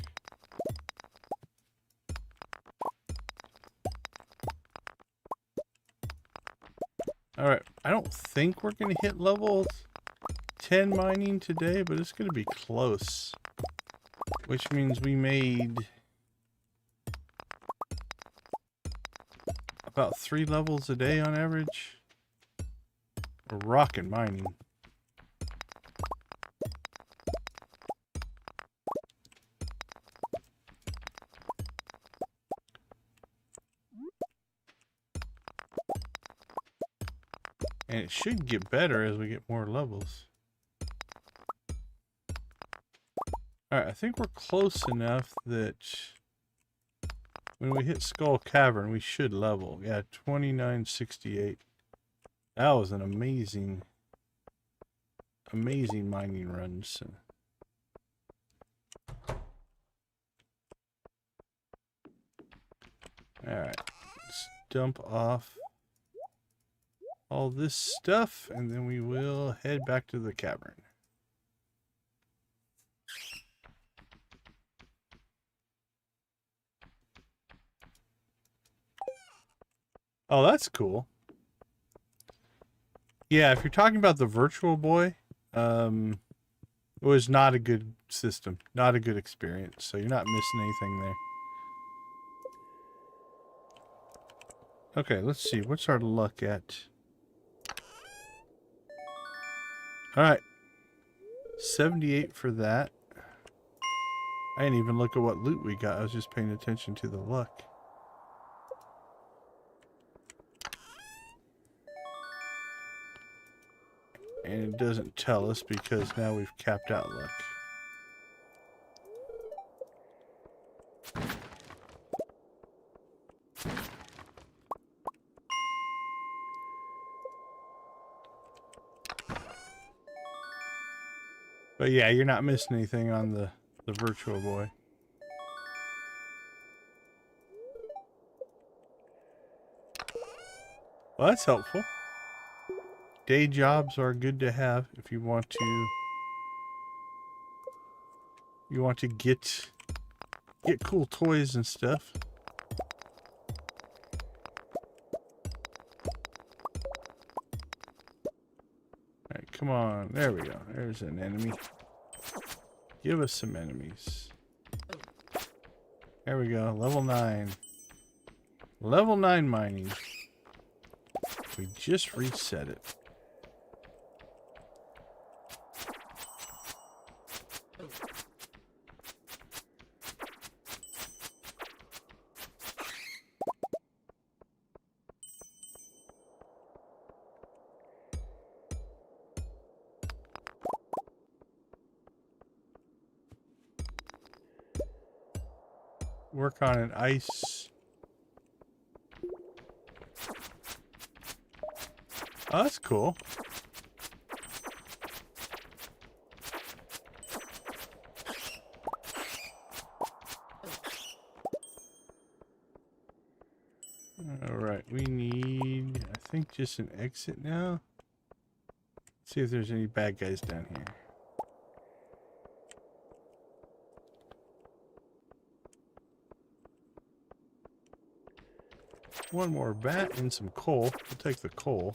Alright, I don't think we're going to hit level 10 mining today, but it's going to be close. Which means we made about 3 levels a day on average. We're rocking mining. And it should get better as we get more levels. Alright, I think we're close enough that when we hit Skull Cavern, we should level. Yeah, 2968. That was an amazing mining run. So. Alright, let's dump off all this stuff, and then we will head back to the cavern. Oh, that's cool. Yeah, if you're talking about the Virtual Boy, it was not a good system, not a good experience, so you're not missing anything there. Okay, let's see. What's our luck at? Alright. 78 for that. I didn't even look at what loot we got. I was just paying attention to the luck. And it doesn't tell us because now we've capped out luck. But yeah, you're not missing anything on the Virtual Boy. Well, that's helpful. Day jobs are good to have if you want to get cool toys and stuff. Alright, come on. There we go. There's an enemy. Give us some enemies. There we go. Level 9. Level 9 mining. We just reset it. Work on an ice. Oh, that's cool. Alright, we need, I think, just an exit now. Let's see if there's any bad guys down here. One more bat and some coal. We'll take the coal.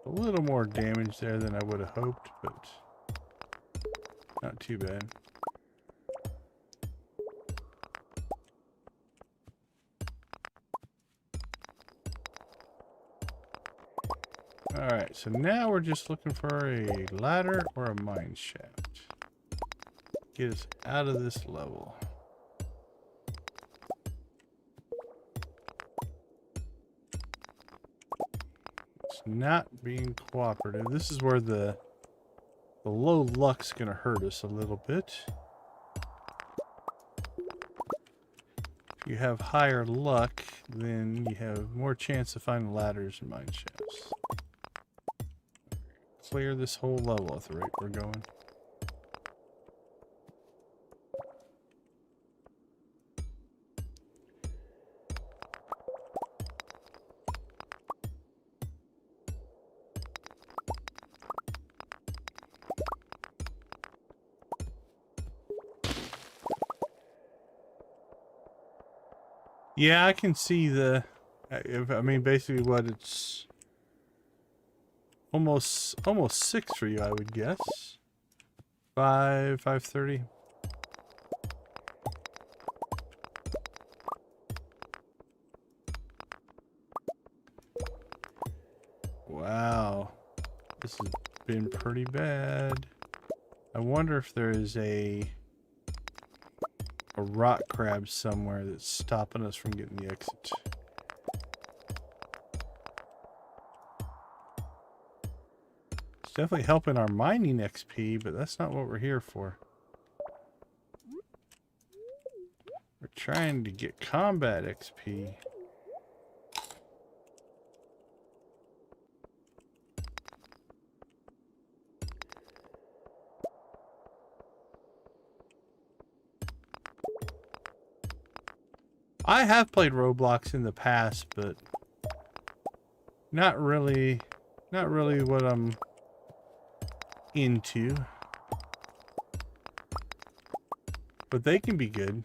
A little more damage there than I would have hoped, but not too bad. Alright, so now we're just looking for a ladder or a mine shaft. Get us out of this level. It's not being cooperative. This is where the low luck's gonna hurt us a little bit. If you have higher luck, then you have more chance to find ladders and mine shafts. Clear this whole level at the rate we're going. Yeah, I can see the, I mean, basically what it's almost 6 for you, I would guess. 5:30. Wow, this has been pretty bad. I wonder if there is a rock crab somewhere that's stopping us from getting the exit. It's definitely helping our mining XP, but that's not what we're here for. We're trying to get combat XP. I have played Roblox in the past, but not really what I'm into. But they can be good.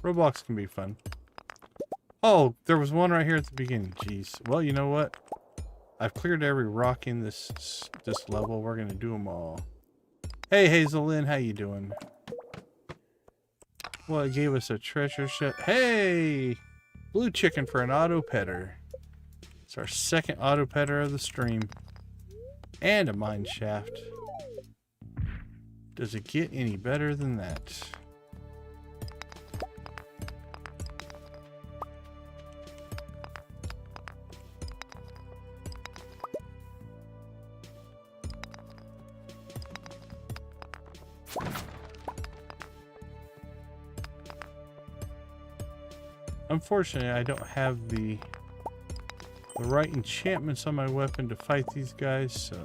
Roblox can be fun. Oh, there was one right here at the beginning. Jeez. Well, you know what? I've cleared every rock in this level. We're gonna do them all. Hey, Hazel Lynn, how you doing? Well, it gave us a treasure chest. Hey! Blue chicken for an auto petter. It's our second auto petter of the stream. And a mine shaft. Does it get any better than that? Unfortunately, I don't have the right enchantments on my weapon to fight these guys, so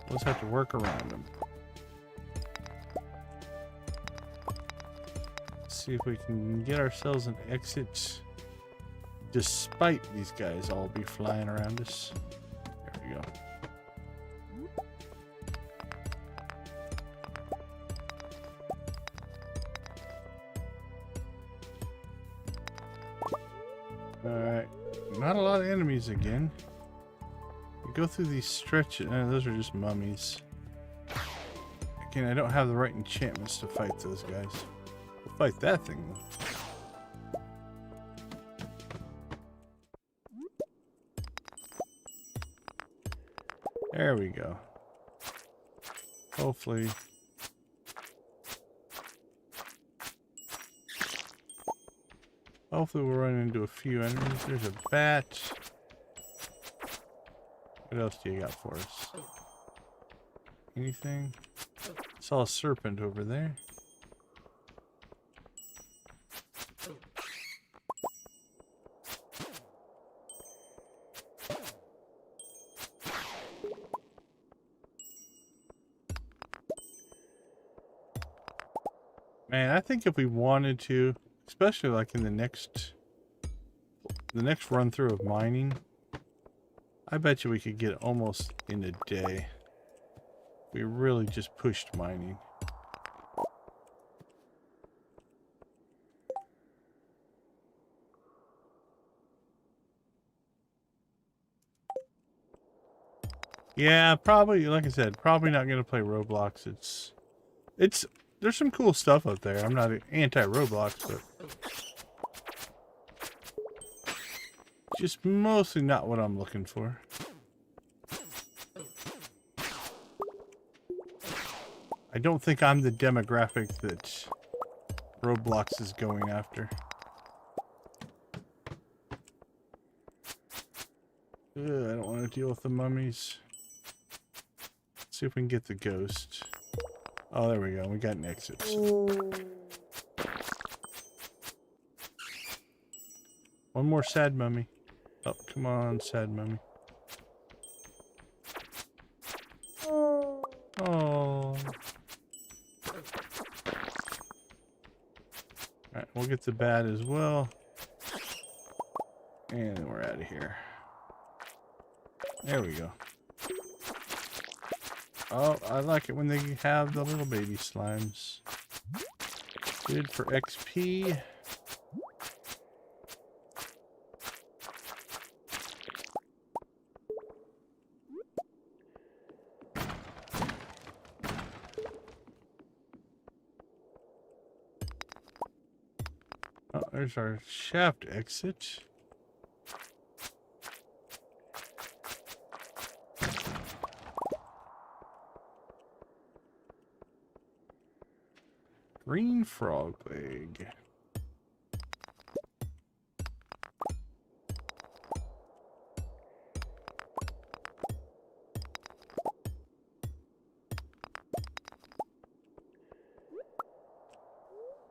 we'll just have to work around them. See if we can get ourselves an exit despite these guys all be flying around us. There we go. Alright, not a lot of enemies again. We go through these stretches. Those are just mummies. Again, I don't have the right enchantments to fight those guys. We'll fight that thing though. There we go. Hopefully. Hopefully we'll run into a few enemies. There's a bat. What else do you got for us? Anything? Saw a serpent over there. Man, I think if we wanted to, especially like in the next run through of mining, I bet you we could get almost in a day. We really just pushed mining. Yeah, probably, like I said, probably not going to play Roblox. There's some cool stuff out there. I'm not anti-Roblox, but just mostly not what I'm looking for. I don't think I'm the demographic that Roblox is going after. I don't want to deal with the mummies. Let's see if we can get the ghost. Oh, there we go. We got an exit. One more sad mummy. Oh, come on, sad mummy. Oh. Alright, we'll get the bat as well. And then we're out of here. There we go. Oh, I like it when they have the little baby slimes. Good for XP. Oh, there's our shaft exit. Green frog leg.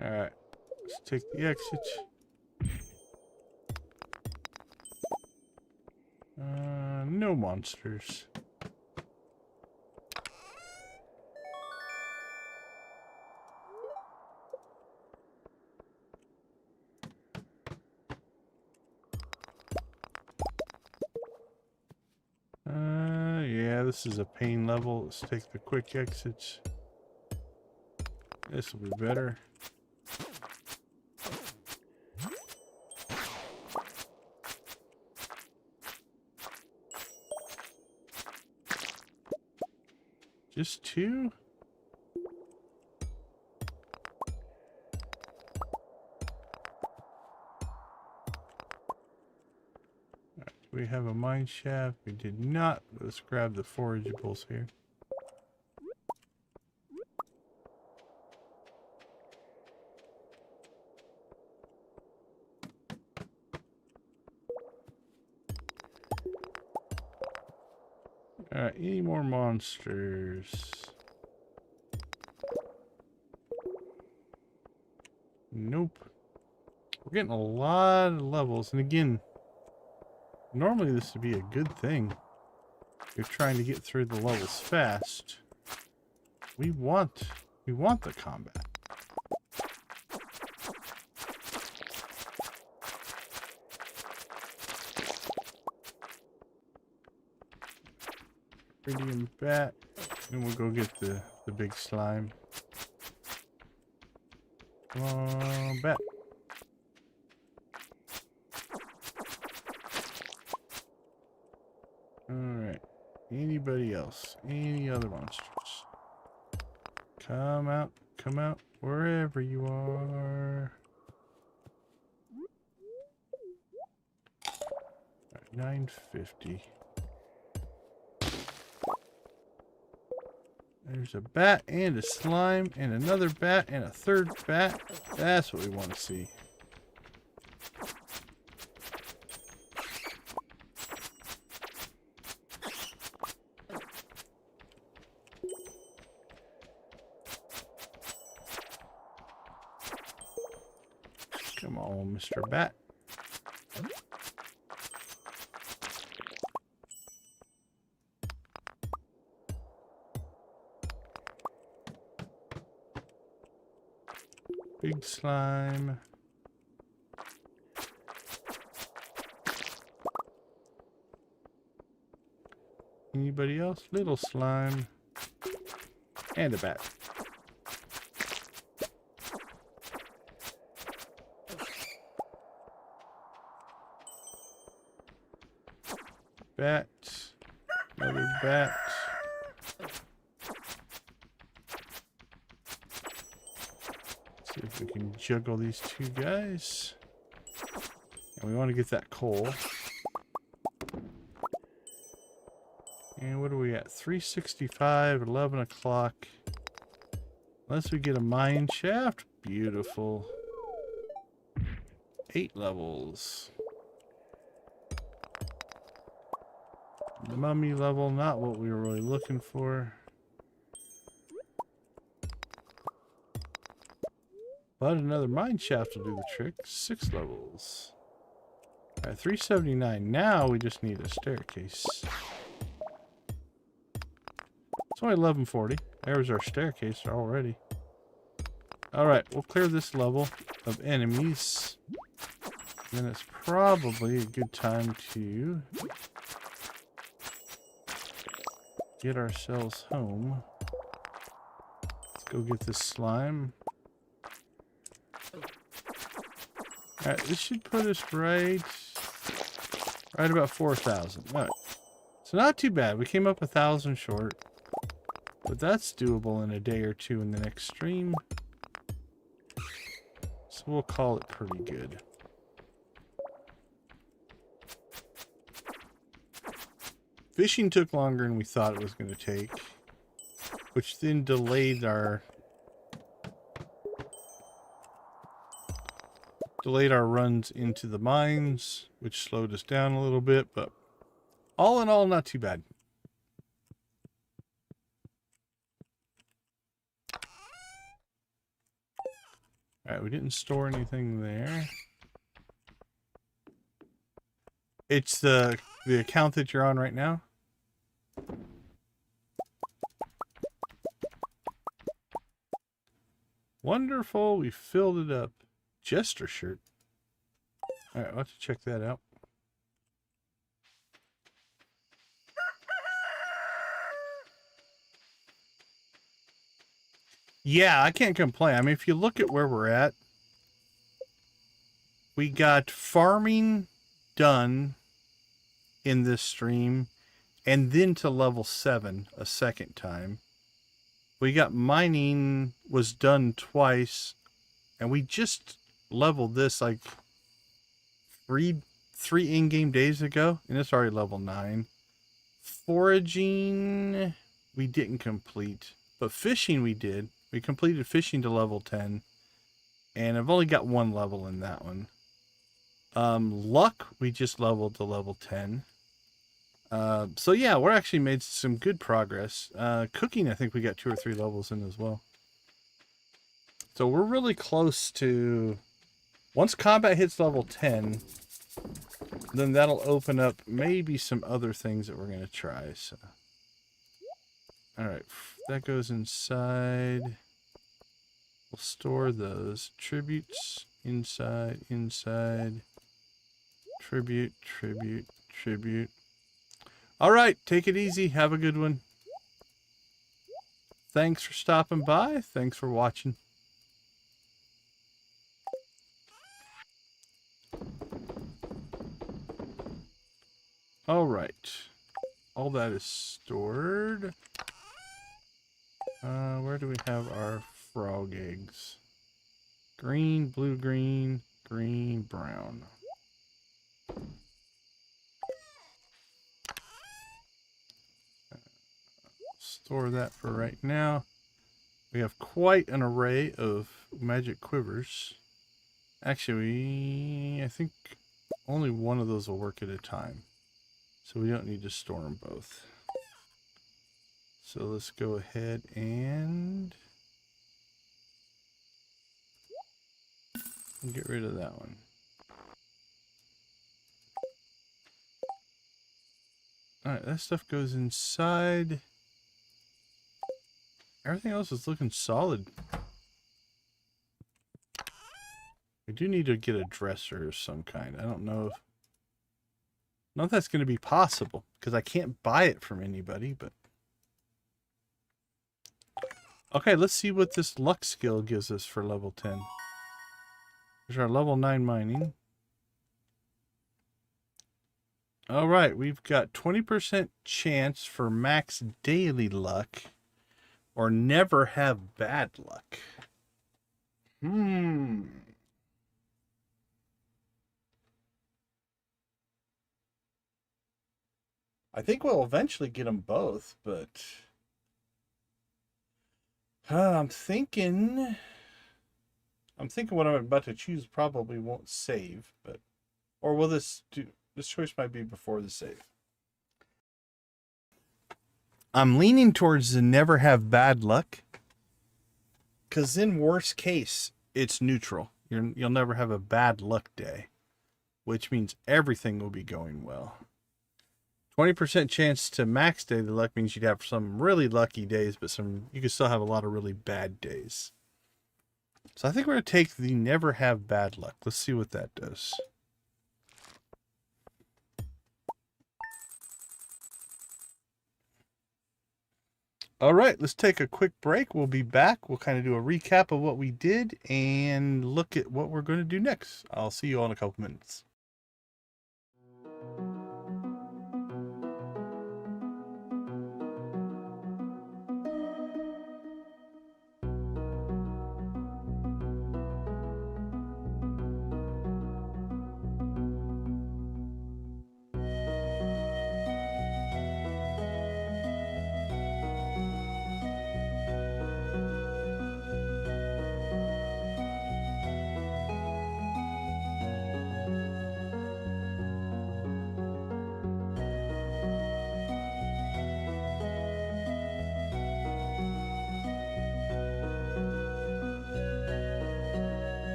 Alright, let's take the exit. No monsters. this is a pain level. Let's take the quick exits. This will be better. Just two? We have a mine shaft. We did not. Let's grab the forageables here. Alright, any more monsters? Nope. We're getting a lot of levels, and again, normally this would be a good thing. You're trying to get through the levels fast. We want the combat. Iridium bat, and we'll go get the big slime. Come on, bat. Alright. Anybody else? Any other monsters? Come out, wherever you are. Right, 950. There's a bat and a slime and another bat and a third bat. That's what we want to see. Come on, Mr. Bat. Big slime. Anybody else? Little slime. And a bat. Bat. Another bat. See if we can juggle these two guys. And we want to get that coal. And what are we at? 365, 11 o'clock. Unless we get a mine shaft. Beautiful. 8 levels. The mummy level, not what we were really looking for. But another mine shaft will do the trick. 6 levels. Alright, 379. Now we just need a staircase. It's only 1140. There's our staircase already. Alright, we'll clear this level of enemies. Then it's probably a good time to get ourselves home. Let's go get this slime. Alright, this should put us right about 4,000. Alright. So not too bad. We came up 1,000 short. But that's doable in a day or two in the next stream. So we'll call it pretty good. Fishing took longer than we thought it was going to take, which then delayed our runs into the mines, which slowed us down a little bit, but all in all, not too bad. All right, we didn't store anything there. It's the account that you're on right now. Wonderful, we filled it up. Jester shirt. All right, I'll have to check that out. Yeah, I can't complain. I mean, if you look at where we're at, we got farming done in this stream and then to level 7 a second time. We got mining was done twice, and we just leveled this like three in-game days ago, and it's already level 9. Foraging we didn't complete, but fishing we did. We completed fishing to level 10, and I've only got 1 level in that one. Luck we just leveled to level 10. So yeah, we're actually made some good progress. Cooking, I think we got 2 or 3 levels in as well. So we're really close to... Once combat hits level 10, then that'll open up maybe some other things that we're going to try. So, alright, that goes inside. We'll store those. Tributes, inside. Tribute. Alright, take it easy. Have a good one. Thanks for stopping by. Thanks for watching. Alright. All that is stored. Where do we have our frog eggs? Green, blue, green, brown. Store that for right now. We have quite an array of magic quivers. Actually, I think only one of those will work at a time. So we don't need to store them both. So let's go ahead and get rid of that one. Alright, that stuff goes inside. Everything else is looking solid. We do need to get a dresser of some kind. I don't know if that's going to be possible because I can't buy it from anybody, but okay, let's see what this luck skill gives us for level 10. There's our level 9 mining. Alright, we've got 20% chance for max daily luck or never have bad luck. I think we'll eventually get them both, but I'm thinking what I'm about to choose probably won't save, but or will this do? This choice might be before the save. I'm leaning towards the never have bad luck, because in worst case it's neutral. You'll never have a bad luck day, which means everything will be going well. 20% chance to max daily luck means you'd have some really lucky days, but you could still have a lot of really bad days. So I think we're going to take the never have bad luck. Let's see what that does. All right, let's take a quick break. We'll be back. We'll kind of do a recap of what we did and look at what we're going to do next. I'll see you all in a couple minutes.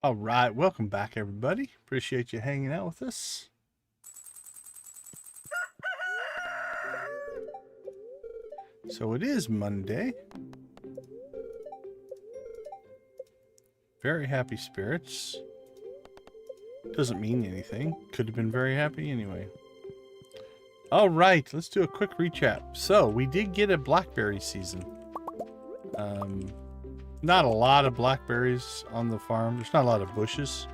All right, welcome back, everybody. Appreciate you hanging out with us. So it is Monday. Very happy spirits. Doesn't mean anything. Could have been very happy anyway. All right, let's do a quick recap. So we did get a blackberry season. Not a lot of blackberries on the farm. There's not a lot of bushes.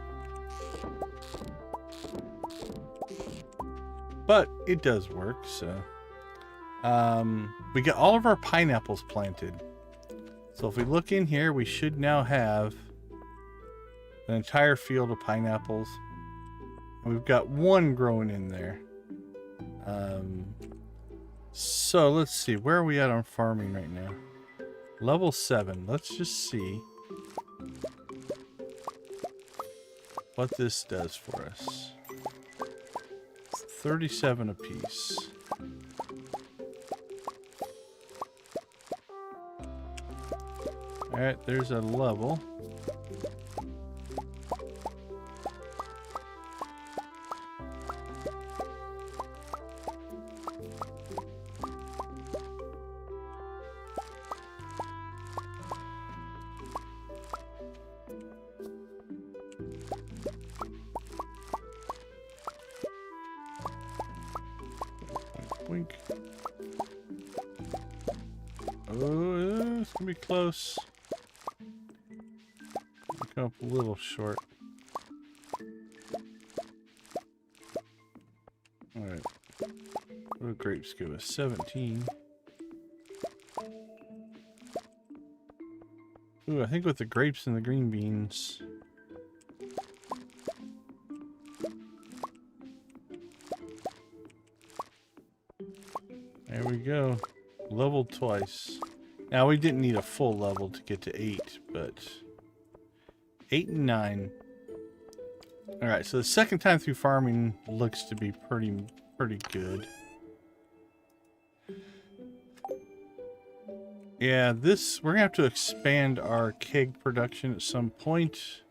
But it does work, so. We got all of our pineapples planted. So if we look in here, we should now have an entire field of pineapples. And we've got one growing in there. So let's see. Where are we at on farming right now? Level 7. Let's just see what this does for us. 37 apiece. Alright, there's a level. Wink. Oh, it's gonna be close. Come up a little short. Alright. What do grapes give us? 17. Ooh, I think with the grapes and the green beans. There we go. Leveled twice. Now we didn't need a full level to get to 8, but 8 and 9. Alright, so the second time through farming looks to be pretty good. Yeah, we're gonna have to expand our keg production at some point.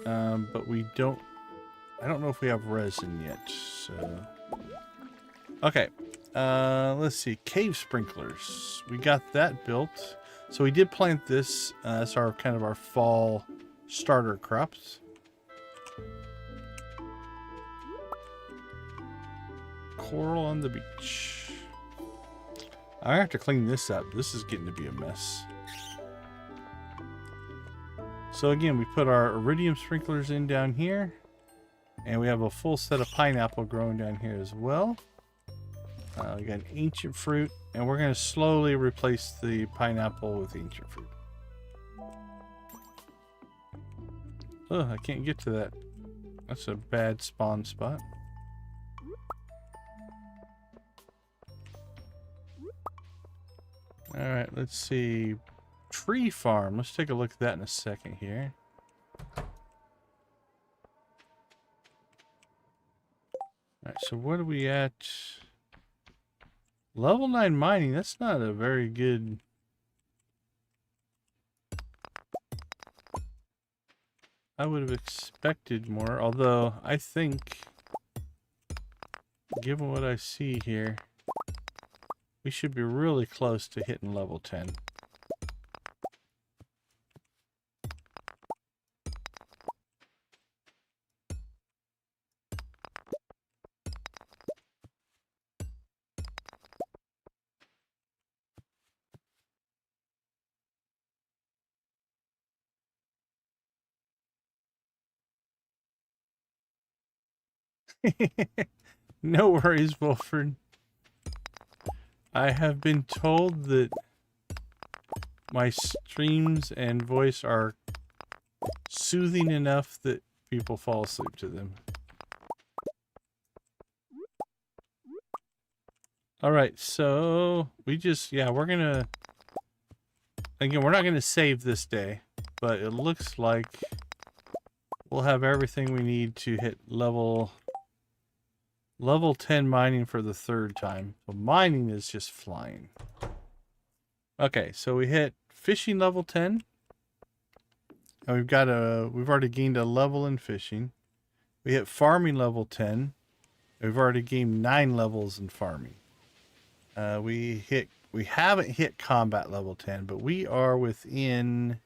But I don't know if we have resin yet, so. Okay. Let's see. Cave sprinklers. We got that built. So we did plant this. That's our kind of our fall starter crops. Coral on the beach. I have to clean this up. This is getting to be a mess. So again, we put our iridium sprinklers in down here. And we have a full set of pineapple growing down here as well. We got an ancient fruit, and we're going to slowly replace the pineapple with ancient fruit. Oh, I can't get to that. That's a bad spawn spot. Alright, let's see. Tree farm. Let's take a look at that in a second here. Alright, so what are we at? Level 9 mining, that's not a very good... I would have expected more, although I think, given what I see here, we should be really close to hitting level 10. No worries, Wolford. I have been told that my streams and voice are soothing enough that people fall asleep to them. Alright, so we just, yeah, we're gonna, again, we're not gonna save this day, but it looks like we'll have everything we need to hit level 10 mining for the 3rd time. So mining is just flying. Okay, so we hit fishing level 10. And we've already gained a level in fishing. We hit farming level 10. We've already gained 9 levels in farming. We haven't hit combat level 10, but we are within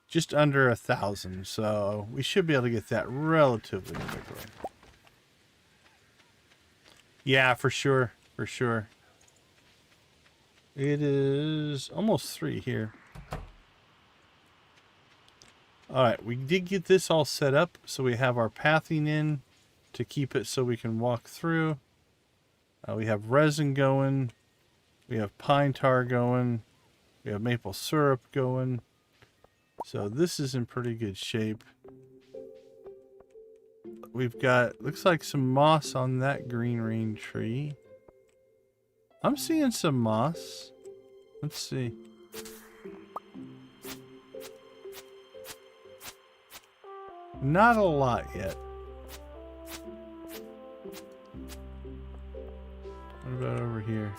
just under 1,000, so we should be able to get that relatively quickly. Yeah, for sure, for sure. It is almost 3 here. All right, we did get this all set up, so we have our pathing in to keep it so we can walk through. We have resin going. We have pine tar going. We have maple syrup going. So this is in pretty good shape. We've got, looks like some moss on that green rain tree. I'm seeing some moss. Let's see. Not a lot yet. What about over here?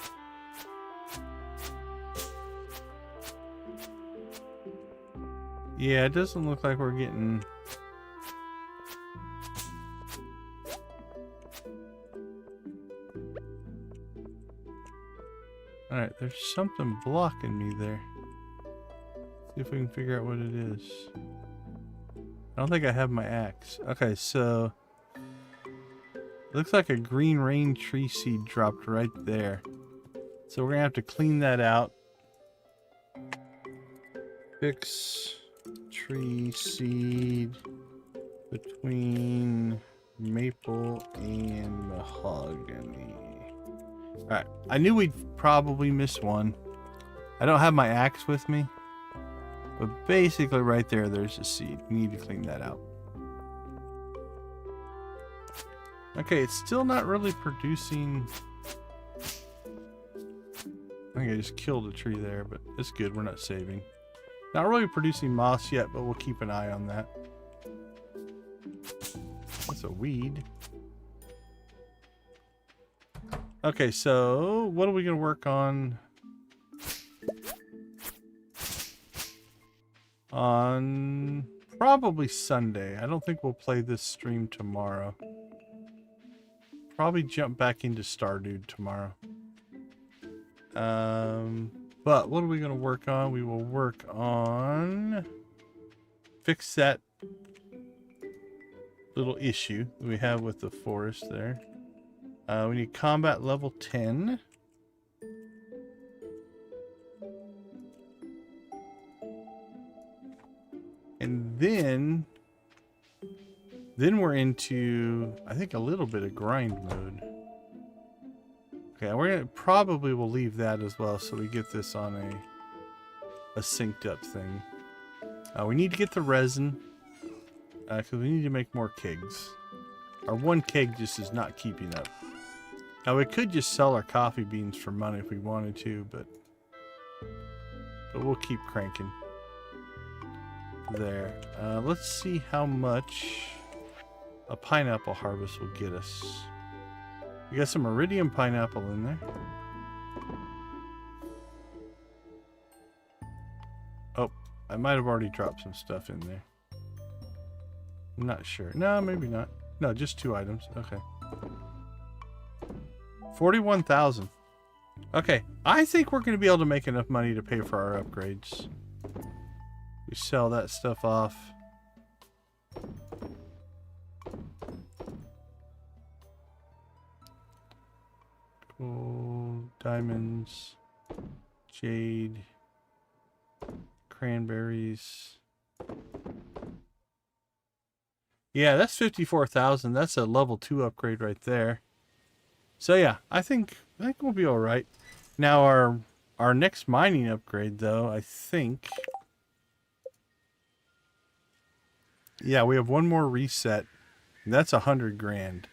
Yeah, it doesn't look like we're getting... Alright, there's something blocking me there. See if we can figure out what it is. I don't think I have my axe. Okay, so... looks like a green rain tree seed dropped right there. So we're going to have to clean that out. Fix tree seed between maple and mahogany. Alright, I knew we'd probably miss one. I don't have my axe with me. But basically right there, there's a seed. We need to clean that out. Okay, it's still not really producing... I think I just killed a tree there, but it's good. We're not saving. Not really producing moss yet, but we'll keep an eye on that. That's a weed. Okay, so what are we going to work on? On probably Sunday. I don't think we'll play this stream tomorrow. Probably jump back into Stardew tomorrow. But what are we going to work on? We will work on fix that little issue that we have with the forest there. We need combat level 10. And then we're into, I think, a little bit of grind mode. Okay, we're gonna probably will leave that as well, so we get this on a synced up thing. We need to get the resin because we need to make more kegs. Our one keg just is not keeping up. Now we could just sell our coffee beans for money if we wanted to, but we'll keep cranking. There. Let's see how much a pineapple harvest will get us. We got some iridium pineapple in there. Oh, I might have already dropped some stuff in there. I'm not sure. No, maybe not. No, just 2 items. Okay. 41,000. Okay, I think we're going to be able to make enough money to pay for our upgrades. We sell that stuff off. Gold, diamonds, jade, cranberries. Yeah, that's 54,000. That's a level 2 upgrade right there. So yeah, I think we'll be all right. Now our next mining upgrade though, I think. Yeah, we have one more reset. And that's 100 grand.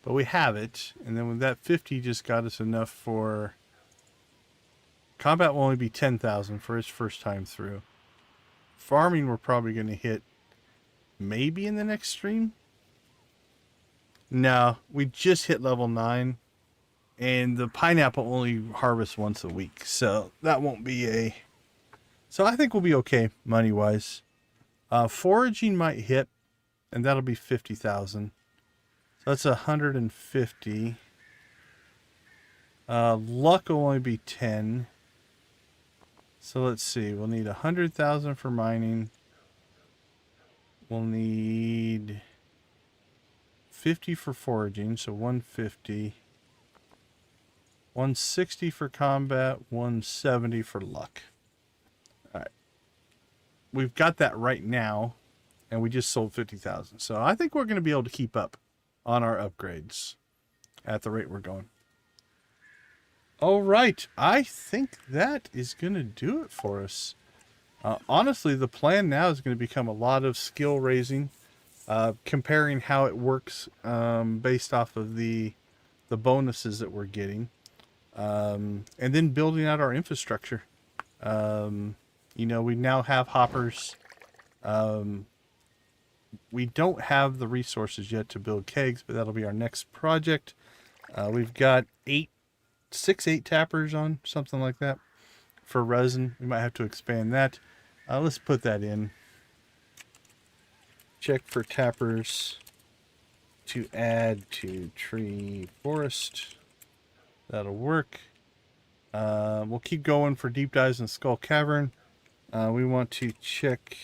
But we have it, and then with that 50 just got us enough for combat will only be 10,000 for his first time through. Farming we're probably going to hit maybe in the next stream. No, we just hit level 9, and the pineapple only harvests once a week, so that won't be a... So I think we'll be okay money wise. Foraging might hit, and that'll be 50,000. So that's 150. Luck will only be 10. So let's see. We'll need 100,000 for mining. We'll need 50 for foraging, so 150. 160 for combat, 170 for luck. All right. We've got that right now, and we just sold 50,000. So I think we're going to be able to keep up on our upgrades at the rate we're going. All right. I think that is going to do it for us. Honestly, the plan now is going to become a lot of skill raising, comparing how it works based off of the bonuses that we're getting, and then building out our infrastructure. You know, we now have hoppers. We don't have the resources yet to build kegs, but that'll be our next project. We've got 8 tappers on, something like that, for resin. We might have to expand that. Let's put that in. Check for tappers to add to tree forest. That'll work. We'll keep going for deep dives in Skull Cavern. We want to check,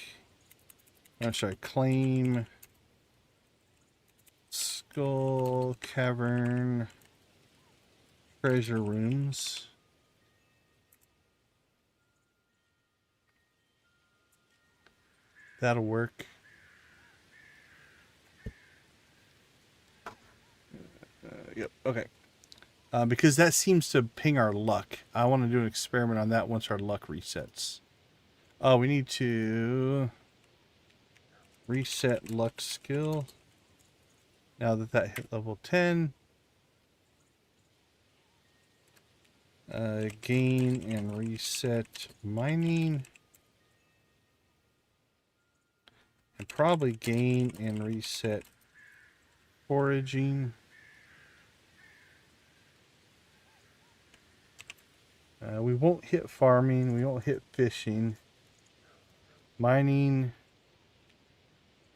claim Skull Cavern treasure rooms. That'll work. Yep, okay. Because that seems to ping our luck. I want to do an experiment on that once our luck resets. Oh, we need to reset luck skill. Now that hit level 10. Gain and reset mining. And probably gain and reset foraging. We won't hit farming. We won't hit fishing. Mining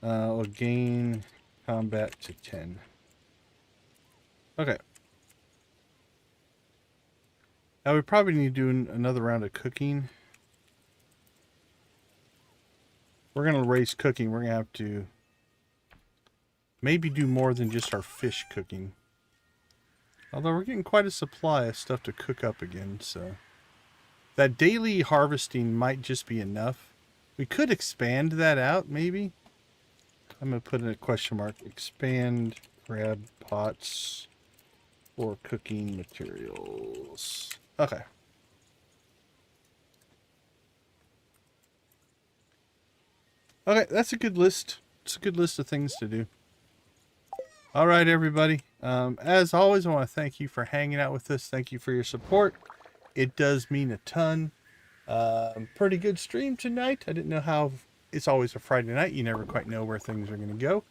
will gain combat to 10. Okay. Now we probably need to do another round of cooking. We're going to raise cooking. We're going to have to maybe do more than just our fish cooking. Although we're getting quite a supply of stuff to cook up again, so that daily harvesting might just be enough. We could expand that out, maybe. I'm going to put in a question mark. Expand grab pots for cooking materials. Okay. Okay, that's a good list. It's a good list of things to do. All right, everybody. As always, I want to thank you for hanging out with us. Thank you for your support. It does mean a ton. Pretty good stream tonight. I didn't know how... It's always a Friday night. You never quite know where things are going to go.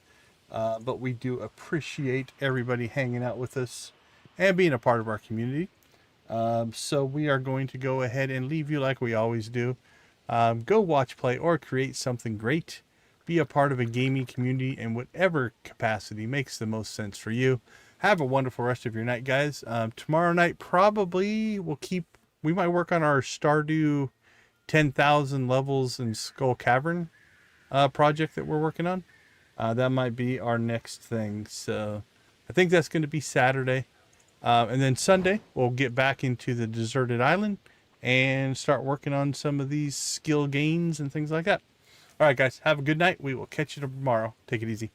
But we do appreciate everybody hanging out with us and being a part of our community. So we are going to go ahead and leave you like we always do. Go watch, play, or create something great. Be a part of a gaming community in whatever capacity makes the most sense for you. Have a wonderful rest of your night, guys. Tomorrow night, probably we might work on our Stardew 10,000 levels in Skull Cavern project that we're working on. That might be our next thing. So I think that's going to be Saturday. And then Sunday, we'll get back into the deserted island and start working on some of these skill gains and things like that. All right, guys, have a good night. We will catch you tomorrow. Take it easy.